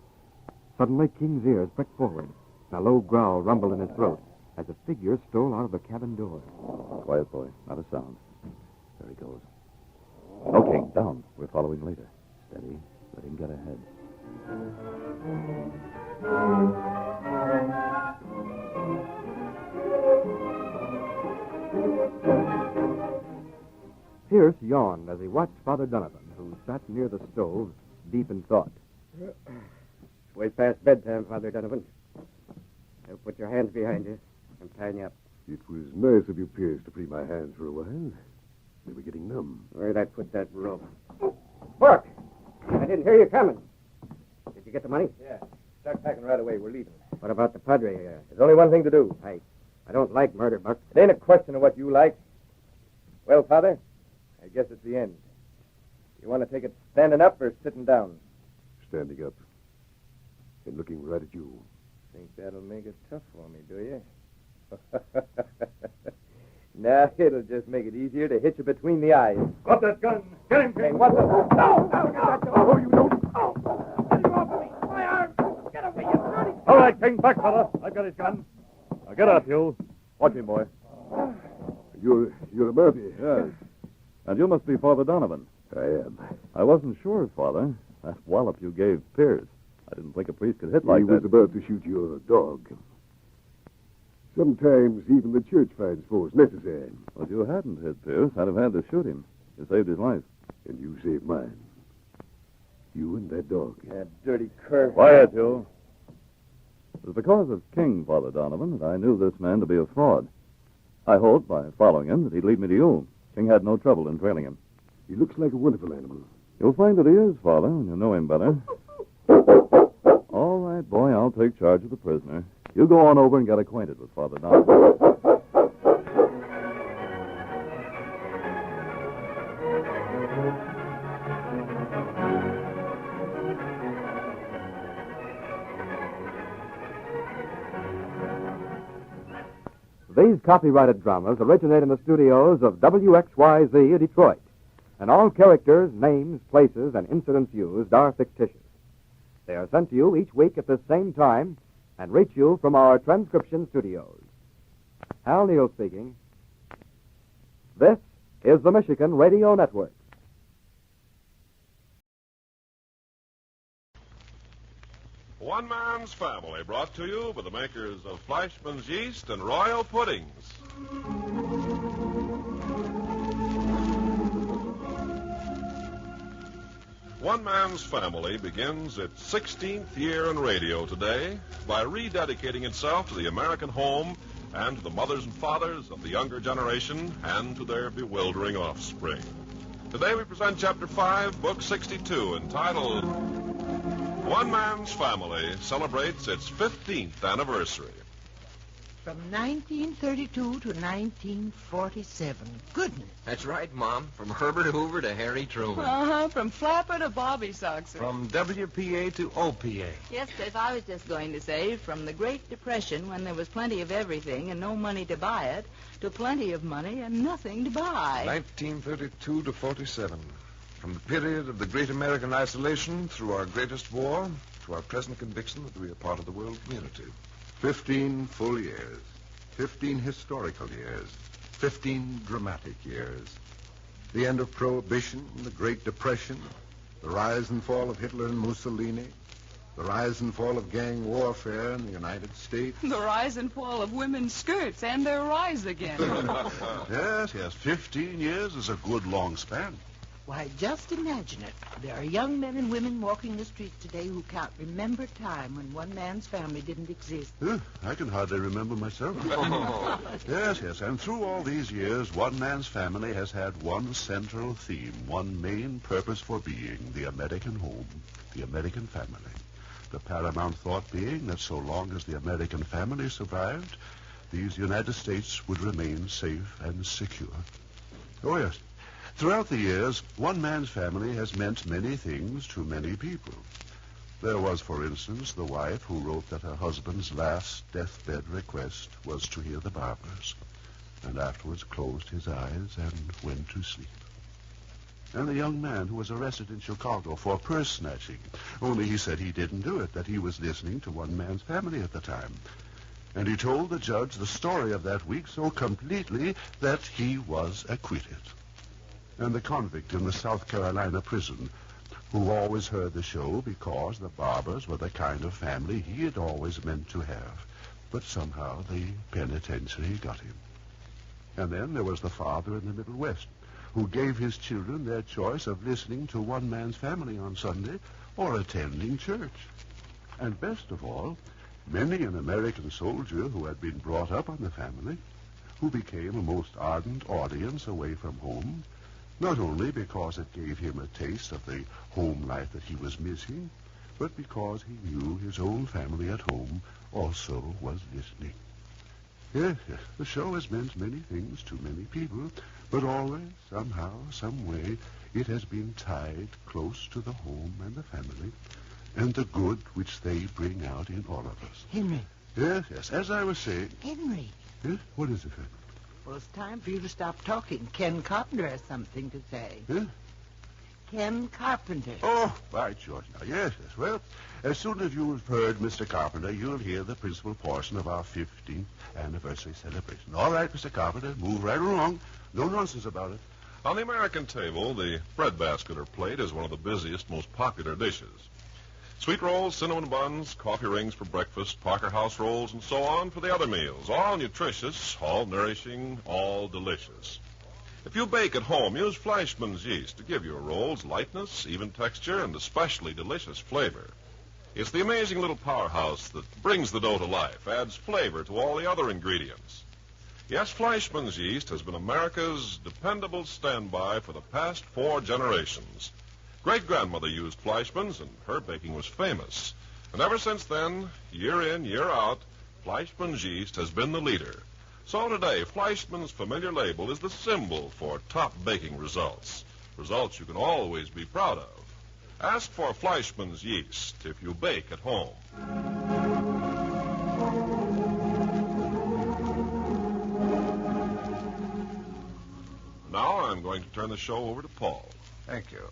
Suddenly, King's ears pricked forward, and a low growl rumbled in his throat as a figure stole out of the cabin door.
Quiet, boy. Not a sound. There he goes. No, King. Down. We're following later. Steady. Let him get ahead.
Pierce yawned as he watched Father Donovan, who sat near the stove, deep in thought.
It's way past bedtime, Father Donovan. Now put your hands behind you and pan you up.
It was nice of you, Pierce, to free my hands for a while. They were getting numb.
Where'd I put that rope? Pork! I didn't hear you coming. Did you get the money?
Yeah. Start packing right away. We're leaving.
What about the Padre?
There's only one thing to do.
I don't like murder, Buck.
It ain't a question of what you like. Well, Father, I guess it's the end. You want to take it standing up or sitting down?
Standing up. And looking right at you.
Think that'll make it tough for me, do you? Nah, it'll just make it easier to hit you between the eyes.
Got that gun. Get him,
Hey, what the...
No! Get that gun. Oh, you don't. Oh! Get him off of me. My arm. Get away, you dirty...
All right, King. Back, fella. I've got his gun. Now get up, you. Watch him, boy.
You're a Murphy.
Yes. And you must be Father Donovan.
I am.
I wasn't sure, Father. That wallop you gave Pierce. I didn't think a priest could hit like
He
that.
was about to shoot your dog. Sometimes even the church finds force necessary.
Well, if you hadn't hit Pierce, I'd have had to shoot him. You saved his life.
And you saved mine. You and that dog.
That dirty cur.
Quiet, you. It was because of King, Father Donovan, that I knew this man to be a fraud. I hoped, by following him, that he'd lead me to you. King had no trouble in trailing him.
He looks like a wonderful animal.
You'll find that he is, Father, when you know him better. All right, boy, I'll take charge of the prisoner. You go on over and get acquainted with Father Donovan.
These copyrighted dramas originate in the studios of WXYZ Detroit, and all characters, names, places, and incidents used are fictitious. They are sent to you each week at the same time and reach you from our transcription studios. Hal Neal speaking. This is the Michigan Radio Network.
One Man's Family, brought to you by the makers of Fleischmann's Yeast and Royal Puddings. One Man's Family begins its 16th year in radio today by rededicating itself to the American home and to the mothers and fathers of the younger generation and to their bewildering offspring. Today we present Chapter 5, Book 62, entitled One Man's Family Celebrates its 15th Anniversary.
From 1932 to 1947. Goodness.
That's right, Mom. From Herbert Hoover to Harry Truman.
From Flapper to Bobby Soxer.
From WPA to OPA.
Yes, Cliff, I was just going to say, from the Great Depression, when there was plenty of everything and no money to buy it, to plenty of money and nothing to buy.
1932 to 47. From the period of the great American isolation through our greatest war to our present conviction that we are part of the world community.
15 full years, 15 historical years, 15 dramatic years. The end of Prohibition, the Great Depression, the rise and fall of Hitler and Mussolini, the rise and fall of gang warfare in the United States.
The rise and fall of women's skirts and their rise again.
Yes, 15 years is a good long span.
Why, just imagine it. There are young men and women walking the streets today who can't remember time when one man's family didn't exist.
I can hardly remember myself. Yes, and through all these years, one man's family has had one central theme, one main purpose for being, the American home, the American family. The paramount thought being that so long as the American family survived, these United States would remain safe and secure. Oh, yes. Throughout the years, one man's family has meant many things to many people. There was, for instance, the wife who wrote that her husband's last deathbed request was to hear the Barbers, and afterwards closed his eyes and went to sleep. and the young man who was arrested in Chicago for purse snatching. Only he said he didn't do it, that he was listening to one man's family at the time. And he told the judge the story of that week so completely that he was acquitted. And the convict in the South Carolina prison, who always heard the show because the Barbers were the kind of family he had always meant to have. But somehow the penitentiary got him. And then there was the father in the Middle West, who gave his children their choice of listening to one man's family on Sunday or attending church. And best of all, many an American soldier who had been brought up on the family, who became a most ardent audience away from home, not only because it gave him a taste of the home life that he was missing, but because he knew his own family at home also was listening. Yes, the show has meant many things to many people, but always, somehow, some way, it has been tied close to the home and the family, and the good which they bring out in all of us.
Henry.
Yes, as I was saying...
Henry.
Yes, what is it?
Well, it's time for you to stop talking. Ken Carpenter has something to say.
Huh?
Ken Carpenter.
Oh, by George, now, yes. Well, as soon as you've heard Mr. Carpenter, you'll hear the principal portion of our 15th anniversary celebration. All right, Mr. Carpenter, move right along. No nonsense about it.
On the American table, the breadbasket or plate is one of the busiest, most popular dishes. Sweet rolls, cinnamon buns, coffee rings for breakfast, Parker House rolls, and so on for the other meals. All nutritious, all nourishing, all delicious. If you bake at home, use Fleischmann's yeast to give your rolls lightness, even texture, and especially delicious flavor. It's the amazing little powerhouse that brings the dough to life, adds flavor to all the other ingredients. Yes, Fleischmann's yeast has been America's dependable standby for the past 4 generations. Great-grandmother used Fleischmann's, and her baking was famous. And ever since then, year in, year out, Fleischmann's yeast has been the leader. So today, Fleischmann's familiar label is the symbol for top baking results. Results you can always be proud of. Ask for Fleischmann's yeast if you bake at home. Now I'm going to turn the show over to Paul.
Thank you.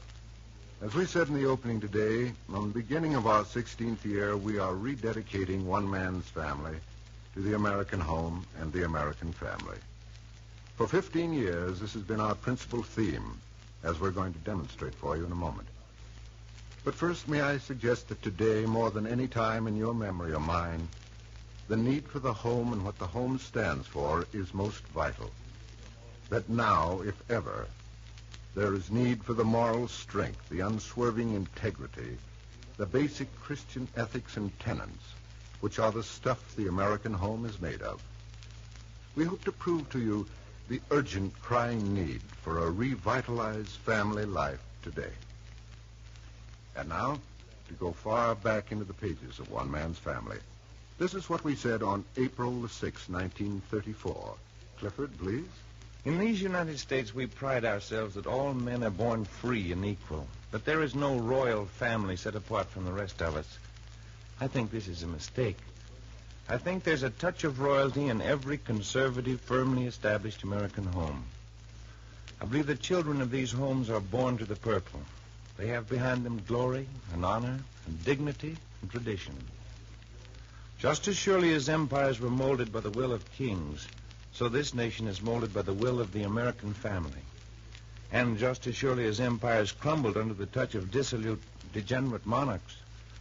As we said in the opening today, on the beginning of our 16th year, we are rededicating one man's family to the American home and the American family. For 15 years, this has been our principal theme, as we're going to demonstrate for you in a moment. But first, may I suggest that today, more than any time in your memory or mine, the need for the home and what the home stands for is most vital. That now, if ever, there is need for the moral strength, the unswerving integrity, the basic Christian ethics and tenets, which are the stuff the American home is made of. We hope to prove to you the urgent, crying need for a revitalized family life today. And now, to go far back into the pages of one man's family. This is what we said on April the 6th, 1934. Clifford, please.
In these United States, we pride ourselves that all men are born free and equal, that there is no royal family set apart from the rest of us. I think this is a mistake. I think there's a touch of royalty in every conservative, firmly established American home. I believe the children of these homes are born to the purple. They have behind them glory and honor and dignity and tradition. Just as surely as empires were molded by the will of kings, so this nation is molded by the will of the American family. And just as surely as empires crumbled under the touch of dissolute, degenerate monarchs,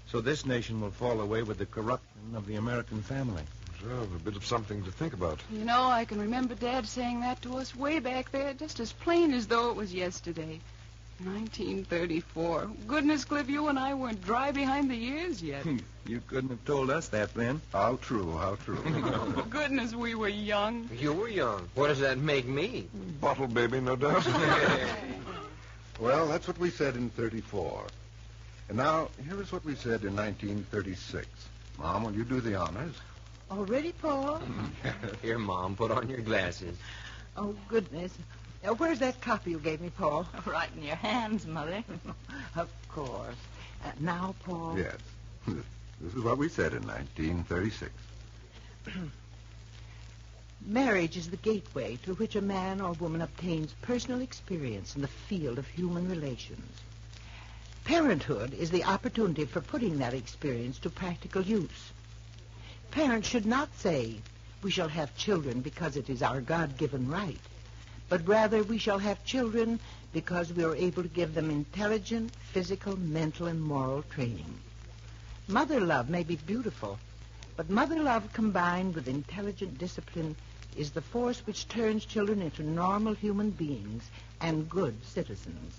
so this nation will fall away with the corruption of the American family.
Well, a bit of something to think about.
You know, I can remember Dad saying that to us way back there, just as plain as though it was yesterday. 1934. Goodness, Cliff, you and I weren't dry behind the ears yet.
You couldn't have told us that then.
How true, how true.
Goodness, we were young.
You were young. What does that make me?
Bottle baby, no doubt.
Well, that's what we said in 34. And now, here is what we said in 1936. Mom, will you do the honors?
Already, Paul?
Here, Mom, put on your glasses.
Oh, goodness. Where's that copy you gave me, Paul?
Right in your hands, Mother.
Of course. Now, Paul.
Yes. This is what we said in 1936.
Marriage is the gateway through which a man or woman obtains personal experience in the field of human relations. Parenthood is the opportunity for putting that experience to practical use. Parents should not say, we shall have children because it is our God-given right, but rather we shall have children because we are able to give them intelligent, physical, mental, and moral training. Mother love may be beautiful, but mother love combined with intelligent discipline is the force which turns children into normal human beings and good citizens.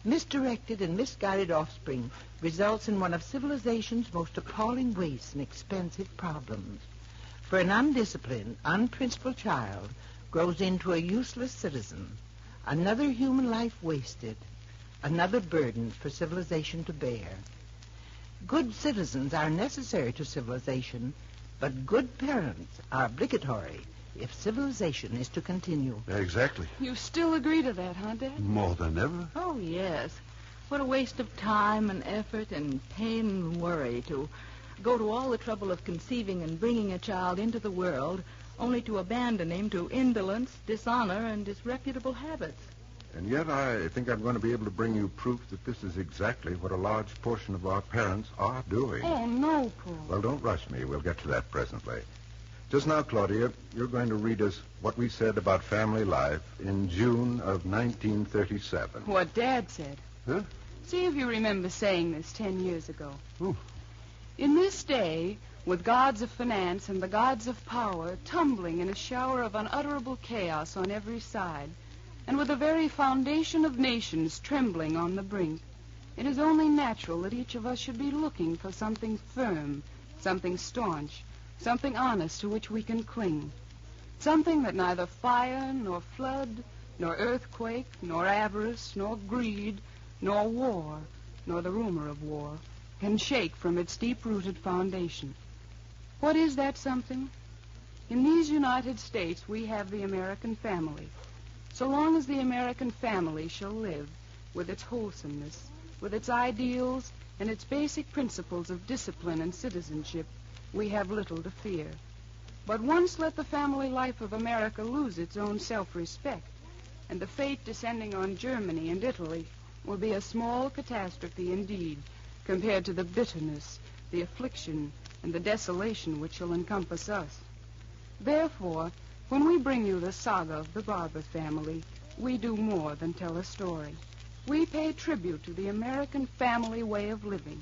Misdirected and misguided offspring results in one of civilization's most appalling wastes and expensive problems. For an undisciplined, unprincipled child grows into a useless citizen, another human life wasted, another burden for civilization to bear. Good citizens are necessary to civilization, but good parents are obligatory if civilization is to continue.
Exactly.
You still agree to that, huh, Dad?
More than ever.
Oh, yes. What a waste of time and effort and pain and worry to go to all the trouble of conceiving and bringing a child into the world only to abandon him to indolence, dishonor, and disreputable habits.
And yet I think I'm going to be able to bring you proof that this is exactly what a large portion of our parents are doing.
Oh, no, Paul.
Well, don't rush me. We'll get to that presently. Just now, Claudia, you're going to read us what we said about family life in June of 1937.
What Dad said.
Huh?
See if you remember saying this 10 years ago.
Ooh.
In this day, with gods of finance and the gods of power tumbling in a shower of unutterable chaos on every side, and with the very foundation of nations trembling on the brink, it is only natural that each of us should be looking for something firm, something staunch, something honest to which we can cling. Something that neither fire, nor flood, nor earthquake, nor avarice, nor greed, nor war, nor the rumor of war, can shake from its deep-rooted foundation. What is that something? In these United States, we have the American family. So long as the American family shall live, with its wholesomeness, with its ideals, and its basic principles of discipline and citizenship, we have little to fear. But once let the family life of America lose its own self-respect, and the fate descending on Germany and Italy will be a small catastrophe indeed compared to the bitterness, the affliction, and the desolation which shall encompass us. Therefore, when we bring you the saga of the Barber family, we do more than tell a story. We pay tribute to the American family way of living,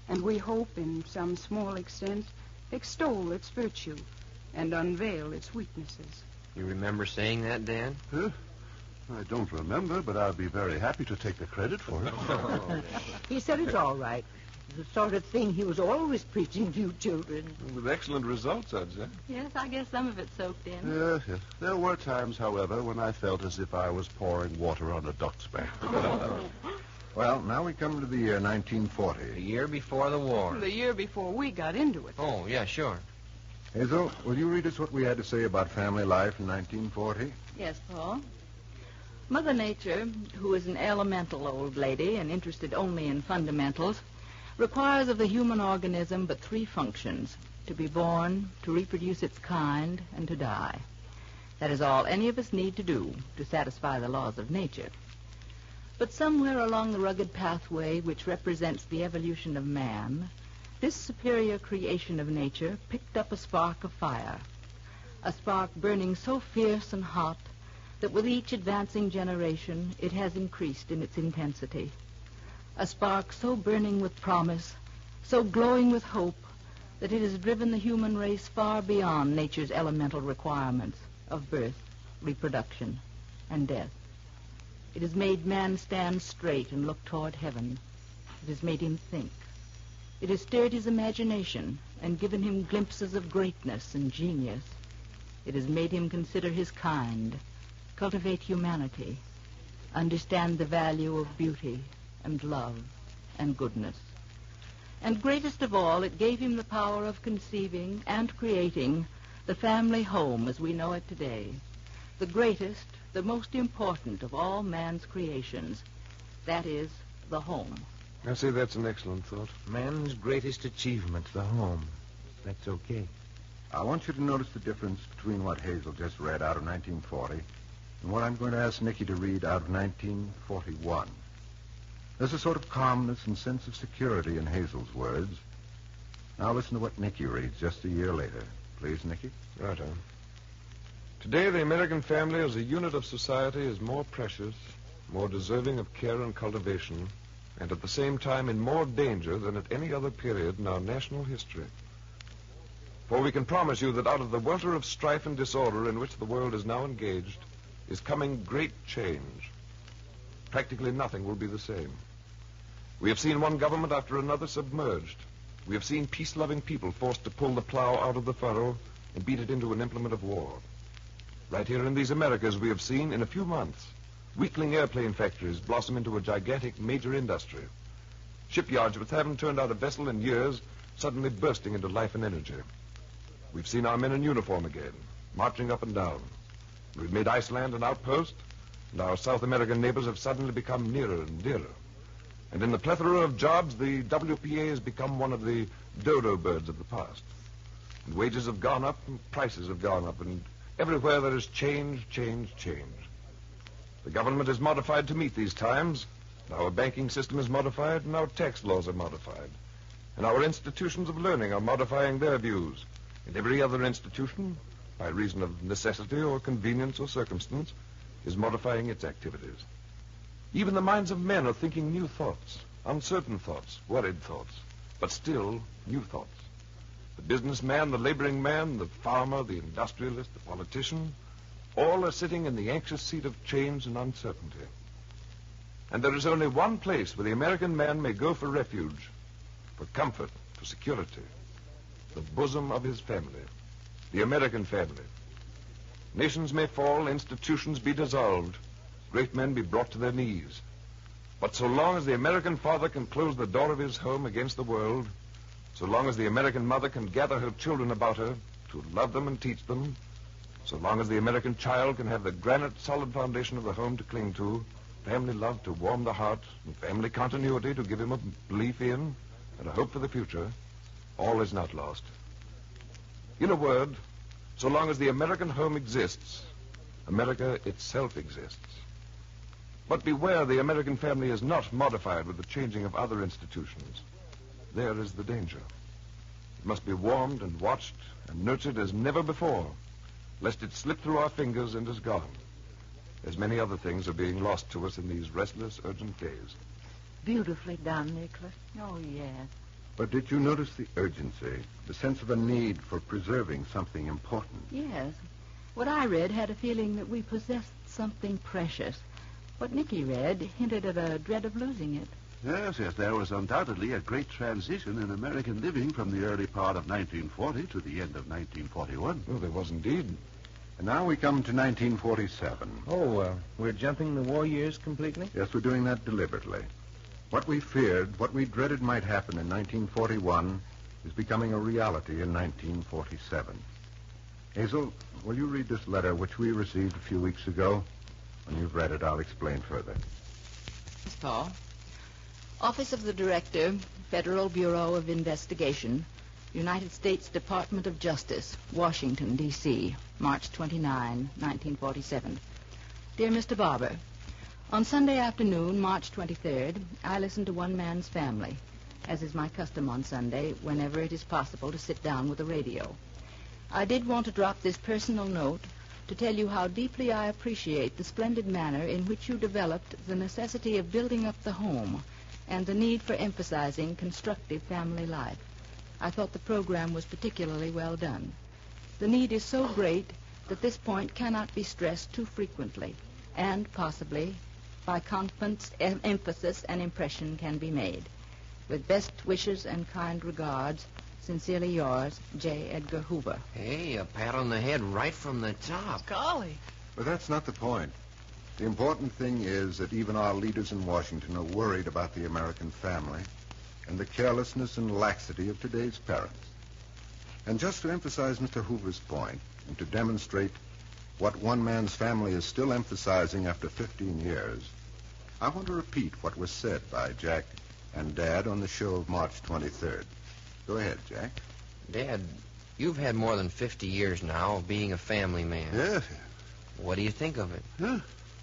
and we hope, in some small extent, extol its virtue and unveil its weaknesses.
You remember saying that, Dan?
Huh? I don't remember, but I'll be very happy to take the credit for it.
He said it's all right. The sort of thing he was always preaching to you children.
With excellent results, I'd say.
Yes, I guess some of it soaked in.
Yes, yes. There were times, however, when I felt as if I was pouring water on a duck's back.
Well, now we come to the year 1940.
The year before the war.
The year before we got into it.
Oh, yeah, sure.
Hazel, will you read us what we had to say about family life in 1940?
Yes, Paul. Mother Nature, who is an elemental old lady and interested only in fundamentals, requires of the human organism but three functions: to be born, to reproduce its kind, and to die. That is all any of us need to do to satisfy the laws of nature. But somewhere along the rugged pathway which represents the evolution of man, this superior creation of nature picked up a spark of fire, a spark burning so fierce and hot that with each advancing generation it has increased in its intensity. A spark so burning with promise, so glowing with hope, that it has driven the human race far beyond nature's elemental requirements of birth, reproduction, and death. It has made man stand straight and look toward heaven. It has made him think. It has stirred his imagination and given him glimpses of greatness and genius. It has made him consider his kind, cultivate humanity, understand the value of beauty and love and goodness. And greatest of all, it gave him the power of conceiving and creating the family home as we know it today, the greatest, the most important of all man's creations. That is, the home.
I say that's an excellent thought.
Man's greatest achievement, the home. That's okay.
I want you to notice the difference between what Hazel just read out of 1940 and what I'm going to ask Nicky to read out of 1941. There's a sort of calmness and sense of security in Hazel's words. Now listen to what Nicky reads just a year later. Please, Nicky.
Right on. Today, the American family as a unit of society is more precious, more deserving of care and cultivation, and at the same time in more danger than at any other period in our national history. For we can promise you that out of the welter of strife and disorder in which the world is now engaged is coming great change. Practically nothing will be the same. We have seen one government after another submerged. We have seen peace-loving people forced to pull the plow out of the furrow and beat it into an implement of war. Right here in these Americas, we have seen, in a few months, weakling airplane factories blossom into a gigantic major industry. Shipyards which haven't turned out a vessel in years suddenly bursting into life and energy. We've seen our men in uniform again, marching up and down. We've made Iceland an outpost, and our South American neighbors have suddenly become nearer and dearer. And in the plethora of jobs, the WPA has become one of the dodo birds of the past. And wages have gone up, and prices have gone up, and everywhere there is change, change, change. The government is modified to meet these times. Our banking system is modified, and our tax laws are modified. And our institutions of learning are modifying their views. And every other institution, by reason of necessity or convenience or circumstance, is modifying its activities. Even the minds of men are thinking new thoughts, uncertain thoughts, worried thoughts, but still new thoughts. The businessman, the laboring man, the farmer, the industrialist, the politician, all are sitting in the anxious seat of change and uncertainty. And there is only one place where the American man may go for refuge, for comfort, for security. The bosom of his family, the American family. Nations may fall, institutions be dissolved, great men be brought to their knees. But so long as the American father can close the door of his home against the world, so long as the American mother can gather her children about her to love them and teach them, so long as the American child can have the granite solid foundation of the home to cling to, family love to warm the heart, and family continuity to give him a belief in and a hope for the future, all is not lost. In a word, so long as the American home exists, America itself exists. But beware, the American family is not modified with the changing of other institutions. There is the danger. It must be warmed and watched and nurtured as never before, lest it slip through our fingers and is gone, as many other things are being lost to us in these restless, urgent days.
Beautifully done, Nicholas. Oh, yes.
But did you notice the urgency, the sense of a need for preserving something important?
Yes. What I read had a feeling that we possessed something precious. What Nicky read hinted at a dread of losing it.
Yes, there was undoubtedly a great transition in American living from the early part of 1940 to the end of 1941.
Oh, there was indeed.
And now we come to 1947.
Oh, we're jumping the war years completely?
Yes, we're doing that deliberately. What we feared, what we dreaded might happen in 1941 is becoming a reality in 1947. Hazel, will you read this letter which we received a few weeks ago? When you've read it, I'll explain further.
Yes, Paul. Office of the Director, Federal Bureau of Investigation, United States Department of Justice, Washington, D.C., March 29, 1947. Dear Mr. Barber, on Sunday afternoon, March 23rd, I listened to One Man's Family, as is my custom on Sunday, whenever it is possible to sit down with a radio. I did want to drop this personal note to tell you how deeply I appreciate the splendid manner in which you developed the necessity of building up the home and the need for emphasizing constructive family life. I thought the program was particularly well done. The need is so great that this point cannot be stressed too frequently, and possibly by constant emphasis an impression can be made. With best wishes and kind regards, sincerely yours, J. Edgar Hoover.
Hey, a pat on the head right from the top.
Golly.
But that's not the point. The important thing is that even our leaders in Washington are worried about the American family and the carelessness and laxity of today's parents. And just to emphasize Mr. Hoover's point and to demonstrate what One Man's Family is still emphasizing after 15 years, I want to repeat what was said by Jack and Dad on the show of March 23rd. Go ahead, Jack.
Dad, You've had more than 50 years now of being a family man.
Yes.
What do you think of it?
Huh?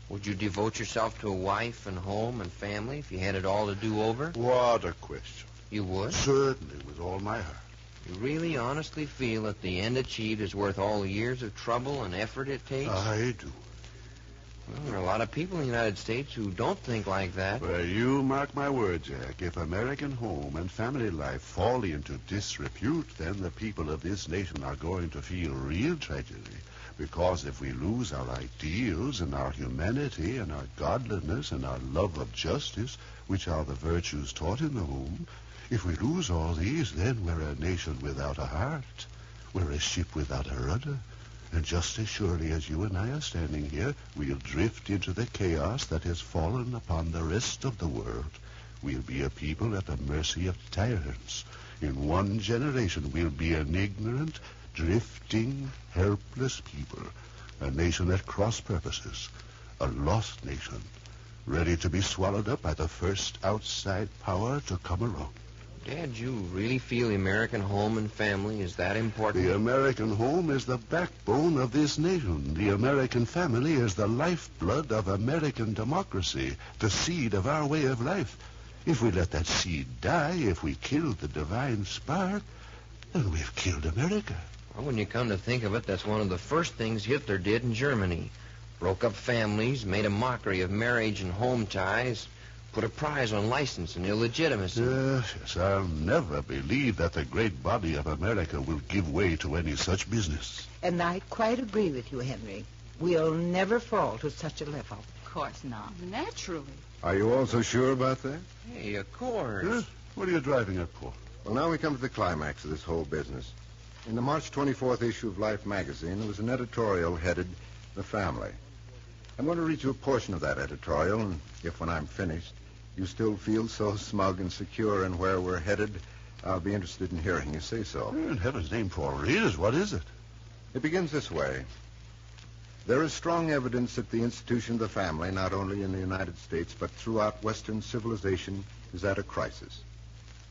Would you devote yourself to a wife and home and family if you had it all to do over?
What a question.
You would?
Certainly, with all my heart.
You really honestly feel that the end achieved is worth all the years of trouble and effort it takes?
I do.
Well, there are a lot of people in the United States who don't think like that.
Well, you mark my word, Jack. If American home and family life fall into disrepute, then the people of this nation are going to feel real tragedy. Because if we lose our ideals and our humanity and our godliness and our love of justice, which are the virtues taught in the home, if we lose all these, then we're a nation without a heart. We're a ship without a rudder. And just as surely as you and I are standing here, we'll drift into the chaos that has fallen upon the rest of the world. We'll be a people at the mercy of tyrants. In one generation, we'll be an ignorant, drifting, helpless people. A nation at cross purposes. A lost nation, ready to be swallowed up by the first outside power to come along.
Dad, you really feel the American home and family is that important?
The American home is the backbone of this nation. The American family is the lifeblood of American democracy, the seed of our way of life. If we let that seed die, if we kill the divine spark, then we've killed America.
Well, when you come to think of it, that's one of the first things Hitler did in Germany. Broke up families, made a mockery of marriage and home ties, put a prize on license and illegitimacy.
Yes, I'll never believe that the great body of America will give way to any such business.
And I quite agree with you, Henry. We'll never fall to such a level.
Of course not.
Naturally.
Are you also sure about that?
Hey, of course.
Huh? What are you driving at, Paul?
Well, now we come to the climax of this whole business. In the March 24th issue of Life magazine, there was an editorial headed The Family. I'm going to read you a portion of that editorial, and if when I'm finished, you still feel so smug and secure in where we're headed, I'll be interested in hearing you say so.
In heaven's name, Paul, read us. What is it?
It begins this way. There is strong evidence that the institution of the family, not only in the United States, but throughout Western civilization, is at a crisis.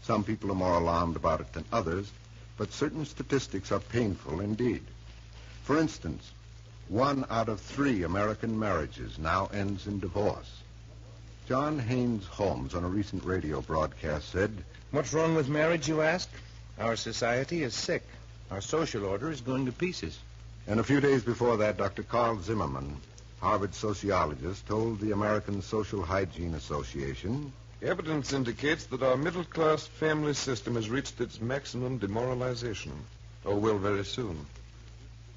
Some people are more alarmed about it than others, but certain statistics are painful indeed. For instance, 1 out of 3 American marriages now ends in divorce. John Haynes Holmes, on a recent radio broadcast, said,
"What's wrong with marriage, you ask? Our society is sick. Our social order is going to pieces."
And a few days before that, Dr. Carl Zimmerman, Harvard sociologist, told the American Social Hygiene Association,
Evidence indicates that our middle-class family system has reached its maximum demoralization, or will very soon.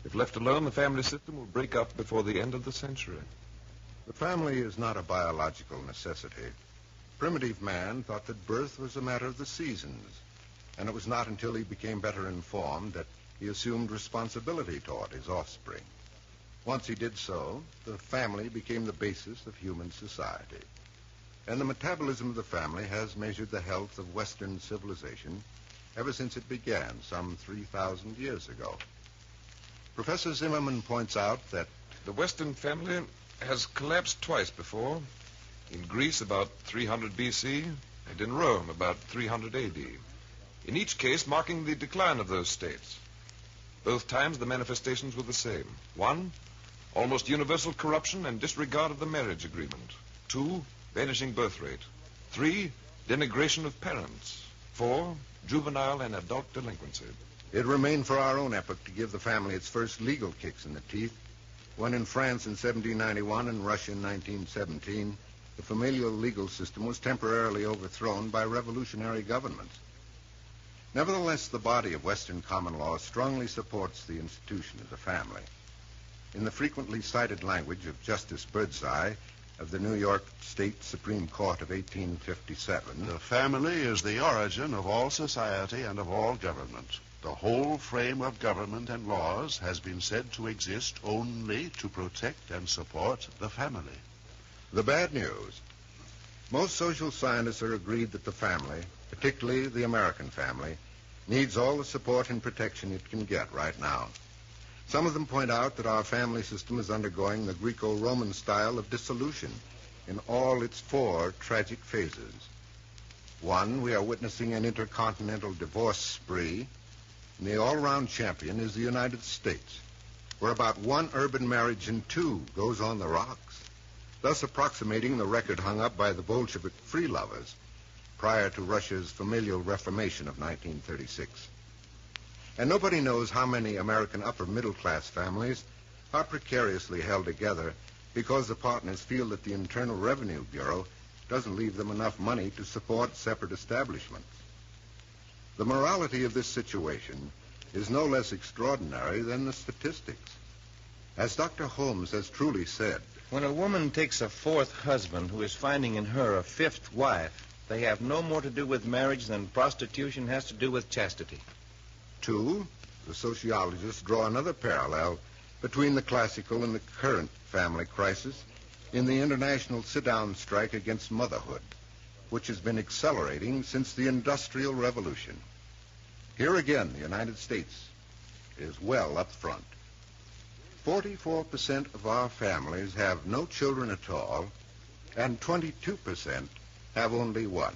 If left alone, the family system will break up before the end of the century.
The family is not a biological necessity. Primitive man thought that birth was a matter of the seasons, and it was not until he became better informed that he assumed responsibility toward his offspring. Once he did so, the family became the basis of human society. And the metabolism of the family has measured the health of Western civilization ever since it began some 3,000 years ago. Professor Zimmerman points out that
the Western family has collapsed twice before, in Greece about 300 B.C. and in Rome about 300 A.D., in each case marking the decline of those states. Both times the manifestations were the same. 1, almost universal corruption and disregard of the marriage agreement. 2, vanishing birth rate. 3, denigration of parents. 4, juvenile and adult delinquency.
it remained for our own epoch to give the family its first legal kicks in the teeth, when in France in 1791 and Russia in 1917, the familial legal system was temporarily overthrown by revolutionary governments. Nevertheless, the body of Western common law strongly supports the institution of the family. In the frequently cited language of Justice Birdseye of the New York State Supreme Court of 1857,
the family is the origin of all society and of all government. The whole frame of government and laws has been said to exist only to protect and support the family.
The bad news. Most social scientists are agreed that the family, particularly the American family, needs all the support and protection it can get right now. Some of them point out that our family system is undergoing the Greco-Roman style of dissolution in all its 4 tragic phases. 1, we are witnessing an intercontinental divorce spree. And the all-round champion is the United States, where about 1 urban marriage in 2 goes on the rocks, thus approximating the record hung up by the Bolshevik free lovers prior to Russia's familial reformation of 1936. And nobody knows how many American upper-middle-class families are precariously held together because the partners feel that the Internal Revenue Bureau doesn't leave them enough money to support separate establishments. The morality of this situation is no less extraordinary than the statistics. As Dr. Holmes has truly said,
when a woman takes a 4th husband who is finding in her a 5th wife, they have no more to do with marriage than prostitution has to do with chastity.
2, the sociologists draw another parallel between the classical and the current family crisis in the international sit-down strike against motherhood, which has been accelerating since the Industrial Revolution. Here again, the United States is well up front. 44% of our families have no children at all, and 22% have only one.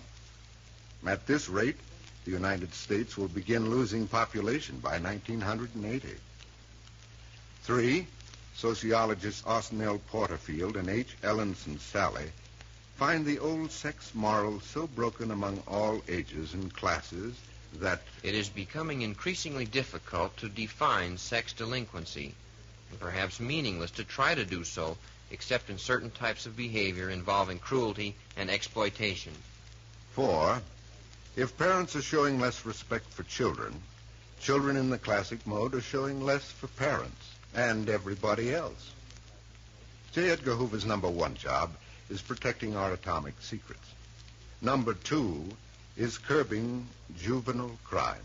At this rate, the United States will begin losing population by 1980. 3, sociologists Austin L. Porterfield and H. Ellenson Sally find the old sex moral so broken among all ages and classes that
it is becoming increasingly difficult to define sex delinquency, and perhaps meaningless to try to do so, except in certain types of behavior involving cruelty and exploitation.
4, if parents are showing less respect for children, children in the classic mode are showing less for parents and everybody else. J. Edgar Hoover's number 1 job is protecting our atomic secrets. Number 2 is curbing juvenile crime.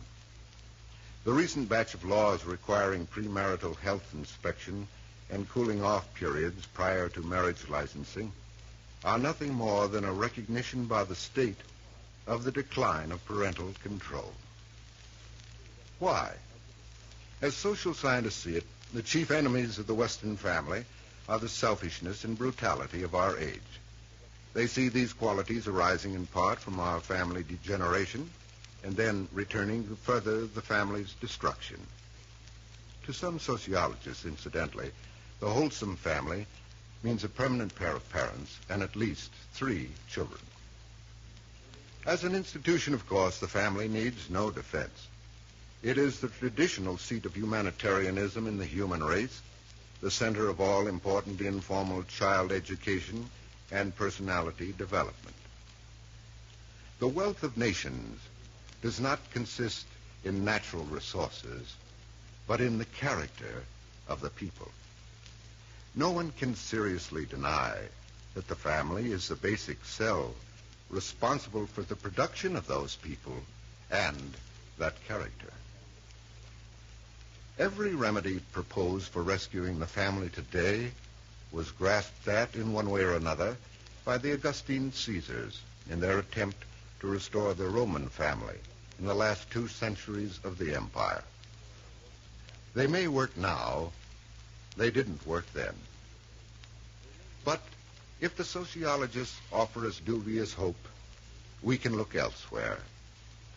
The recent batch of laws requiring premarital health inspection and cooling off periods prior to marriage licensing are nothing more than a recognition by the state of the decline of parental control. Why? As social scientists see it, the chief enemies of the Western family are the selfishness and brutality of our age. They see these qualities arising in part from our family degeneration and then returning to further the family's destruction. To some sociologists, incidentally, the wholesome family means a permanent pair of parents and at least 3 children. As an institution, of course, the family needs no defense. It is the traditional seat of humanitarianism in the human race, the center of all important informal child education and personality development. The wealth of nations does not consist in natural resources, but in the character of the people. No one can seriously deny that the family is the basic cell responsible for the production of those people and that character. Every remedy proposed for rescuing the family today was grasped at in one way or another by the Augustine Caesars in their attempt to restore the Roman family in the last 2 centuries of the empire. They may work now, they didn't work then. But if the sociologists offer us dubious hope, we can look elsewhere.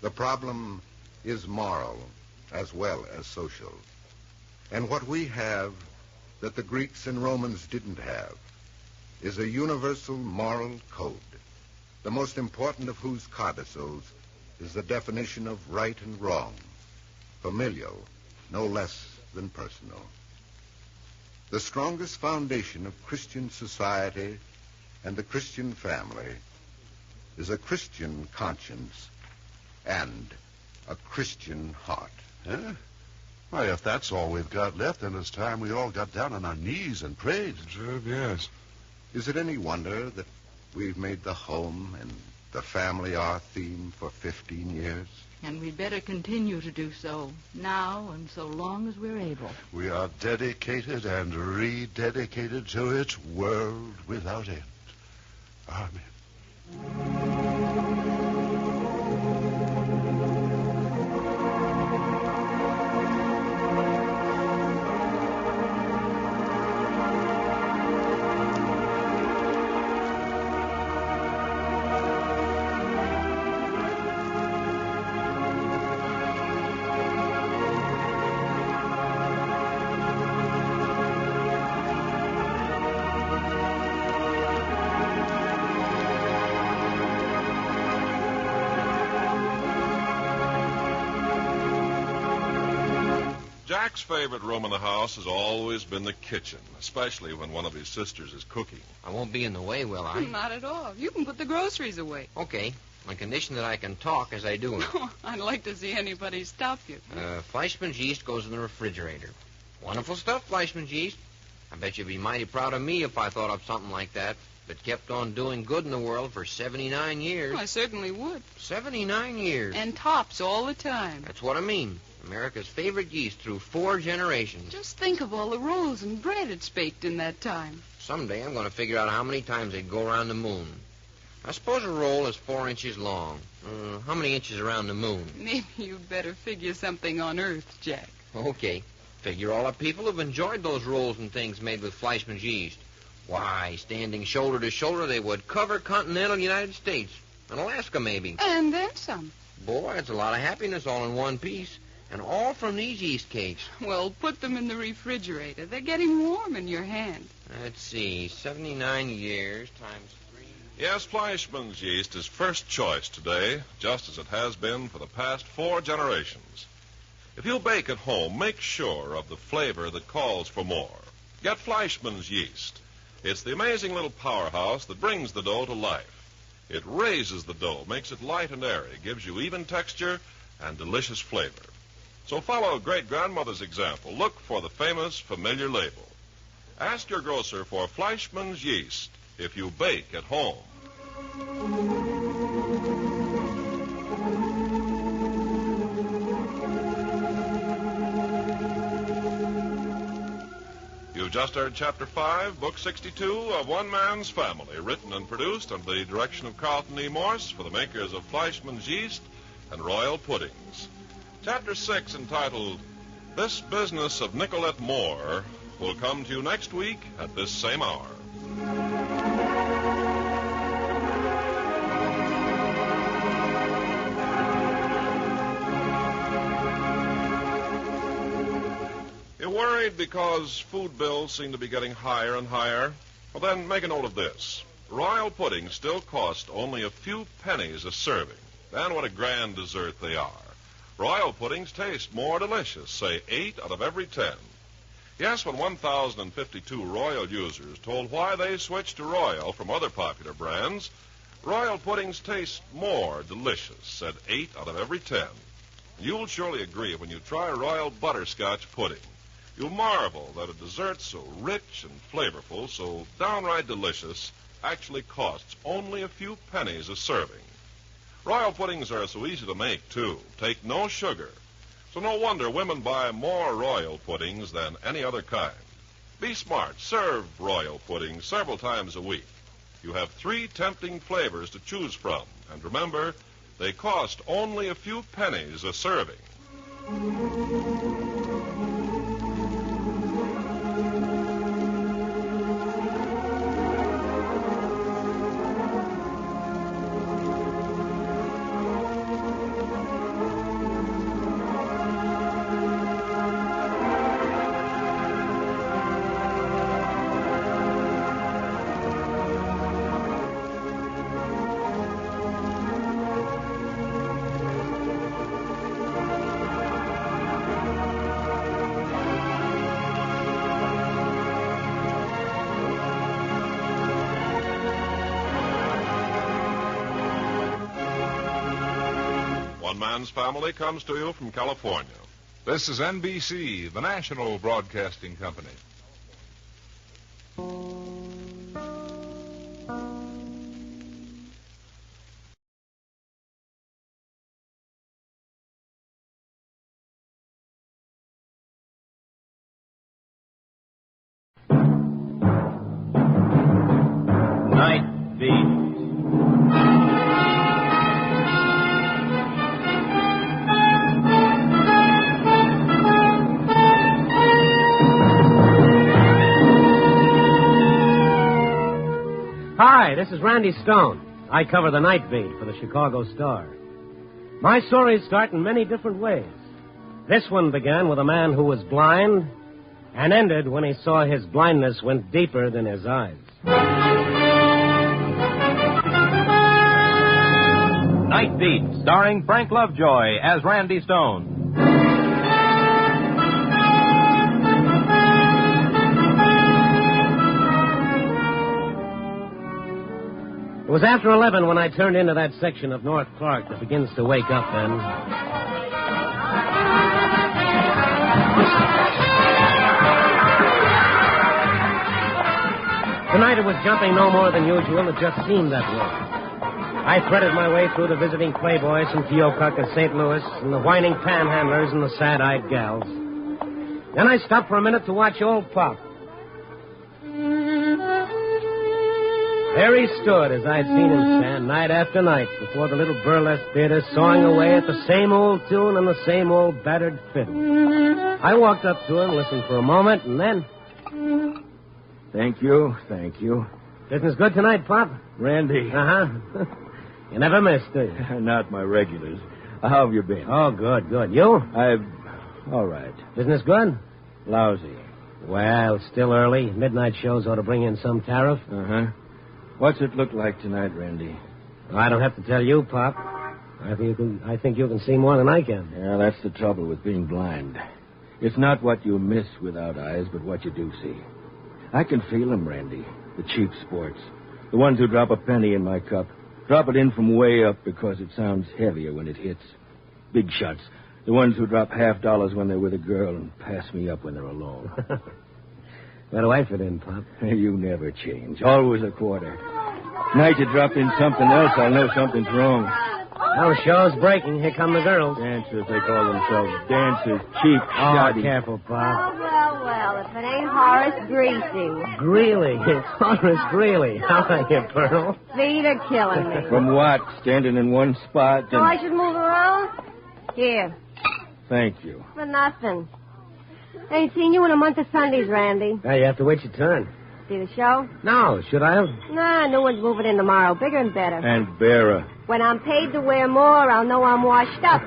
The problem is moral as well as social. And what we have that the Greeks and Romans didn't have is a universal moral code, the most important of whose codicils is the definition of right and wrong, familial, no less than personal. The strongest foundation of Christian society and the Christian family is a Christian conscience and a Christian heart.
Huh? Why, if that's all we've got left, then it's time we all got down on our knees and prayed.
Sure, yes.
Is it any wonder that we've made the home and the family our theme for 15 years?
And we'd better continue to do so, now and so long as we're able.
We are dedicated and rededicated to its world without end. Amen.
Jack's favorite room in the house has always been the kitchen, especially when one of his sisters is cooking.
I won't be in the way, will I?
Not at all. You can put the groceries away.
Okay, on condition that I can talk as I do it.
I'd like to see anybody stop you.
Fleischmann's yeast goes in the refrigerator. Wonderful stuff, Fleischmann's yeast. I bet you'd be mighty proud of me if I thought up something like that. But kept on doing good in the world for 79 years.
I certainly would.
79 years.
And tops all the time.
That's what I mean. America's favorite yeast through 4 generations.
Just think of all the rolls and bread it's baked in that time.
Someday I'm going to figure out how many times they'd go around the moon. I suppose a roll is 4 inches long. How many inches around the moon?
Maybe you'd better figure something on Earth, Jack.
Okay. Figure all the people who've enjoyed those rolls and things made with Fleischmann's yeast. Why, standing shoulder to shoulder, they would cover continental United States. And Alaska, maybe.
And then some.
Boy, it's a lot of happiness all in one piece. And all from these yeast cakes.
Well, put them in the refrigerator. They're getting warm in your hand.
Let's see, 79 years times 3.
Yes, Fleischmann's yeast is first choice today, just as it has been for the past 4 generations. If you bake at home, make sure of the flavor that calls for more. Get Fleischmann's yeast. It's the amazing little powerhouse that brings the dough to life. It raises the dough, makes it light and airy, gives you even texture and delicious flavor. So follow great-grandmother's example. Look for the famous, familiar label. Ask your grocer for Fleischmann's yeast if you bake at home. You've just heard Chapter 5, Book 62 of One Man's Family, written and produced under the direction of Carlton E. Morse for the makers of Fleischmann's Yeast and Royal Puddings. Chapter 6, entitled This Business of Nicolette Moore, will come to you next week at this same hour. You're worried because food bills seem to be getting higher and higher? Well, then make a note of this. Royal puddings still cost only a few pennies a serving. And what a grand dessert they are. Royal puddings taste more delicious, say 8 out of every 10. Yes, when 1,052 Royal users told why they switched to Royal from other popular brands, Royal puddings taste more delicious, said 8 out of every 10. You'll surely agree when you try Royal butterscotch pudding. You'll marvel that a dessert so rich and flavorful, so downright delicious, actually costs only a few pennies a serving. Royal puddings are so easy to make, too. Take no sugar. So no wonder women buy more Royal puddings than any other kind. Be smart. Serve Royal puddings several times a week. You have 3 tempting flavors to choose from. And remember, they cost only a few pennies a serving. One Man's Family comes to you from California.
This is NBC, the national broadcasting company.
Night Beat.
Hi, this is Randy Stone. I cover the night beat for the Chicago Star. My stories start in many different ways. This one began with a man who was blind and ended when he saw his blindness went deeper than his eyes.
Night Beat, starring Frank Lovejoy as Randy Stone.
was after 11 when I turned into that section of North Clark that begins to wake up then. Tonight it was jumping no more than usual. It just seemed that way. I threaded my way through the visiting playboys from Keokuk and St. Louis and the whining panhandlers and the sad-eyed gals. Then I stopped for a minute to watch old Pop. There he stood as I'd seen him stand night after night before the little burlesque theater, sawing away at the same old tune and the same old battered fiddle. I walked up to him, listened for a moment, and then...
Thank you.
Business good tonight, Pop?
Randy.
Uh-huh. You never miss, do you?
Not my regulars. How have you been?
Oh, good. You?
All right.
Business good?
Lousy.
Well, it's still early. Midnight shows ought to bring in some tariff.
Uh-huh. What's it look like tonight, Randy?
I don't have to tell you, Pop. I think you can see more than I can.
Yeah, that's the trouble with being blind. It's not what you miss without eyes, but what you do see. I can feel them, Randy. The cheap sports. The ones who drop a penny in my cup. Drop it in from way up because it sounds heavier when it hits. Big shots. The ones who drop $50 when they're with a girl and pass me up when they're alone.
Where do I fit in, Pop?
You never change. Always a quarter. Night you drop in something else, I'll know something's wrong.
Well, the show's breaking. Here come the girls.
Dancers, they call themselves. Dancers, cheap, shoddy.
Oh, careful, Pop.
Well, if it ain't Horace Greasy.
Greeley. It's Horace Greeley. How are you, Pearl?
Feet are killing me.
From what? Standing in one spot and...
So I should move around? Here.
Thank you.
For nothing. Ain't seen you in a month of Sundays, Randy.
Now, you have to wait your turn.
See the show?
No, should I have?
Nah, new one's moving in tomorrow. Bigger and better.
And bearer.
When I'm paid to wear more, I'll know I'm washed up.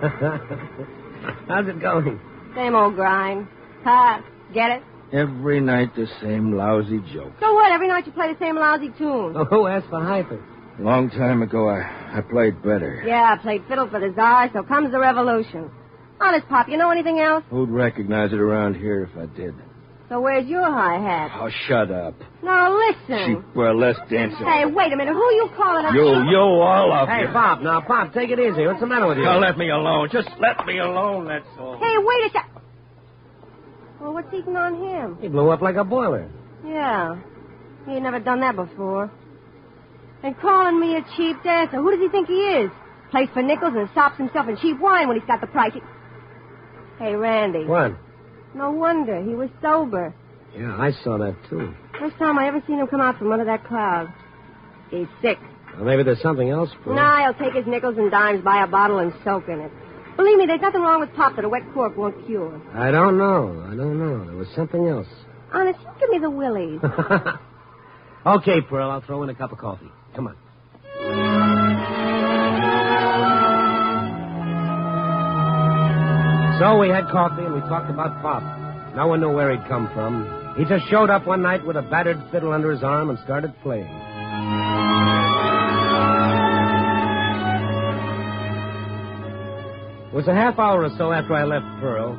How's it going?
Same old grind. Ha, get it?
Every night the same lousy joke.
So what? Every night you play the same lousy tune.
Oh, who asked for hyper?
A long time ago, I played better.
Yeah, I played fiddle for the Tsar, so comes the revolution. Honest, Pop, you know anything else?
Who'd recognize it around here if I did?
So where's your hi-hat?
Oh, shut up.
Now, listen.
Cheap burlesque dancer.
Hey, wait a minute. Who you calling a...
You, all of you.
Hey, Pop, take it easy. What's the matter with you?
Now, let me alone. Just let me alone, that's all.
Hey, wait a sec. Well, what's eating on him?
He blew up like a boiler.
Yeah. He ain't never done that before. And calling me a cheap dancer. Who does he think he is? Plays for nickels and sops himself in cheap wine when he's got the price. Hey, Randy.
What?
No wonder. He was sober.
Yeah, I saw that, too.
First time I ever seen him come out from under that cloud. He's sick.
Well, maybe there's something else for him.
Nah, he'll take his nickels and dimes, buy a bottle, and soak in it. Believe me, there's nothing wrong with Pop that a wet cork won't cure.
I don't know. There was something else.
Honest, you give me the willies.
Okay, Pearl, I'll throw in a cup of coffee. Come on. So we had coffee and we talked about Pop. No one knew where he'd come from. He just showed up one night with a battered fiddle under his arm and started playing. It was a half hour or so after I left Pearl.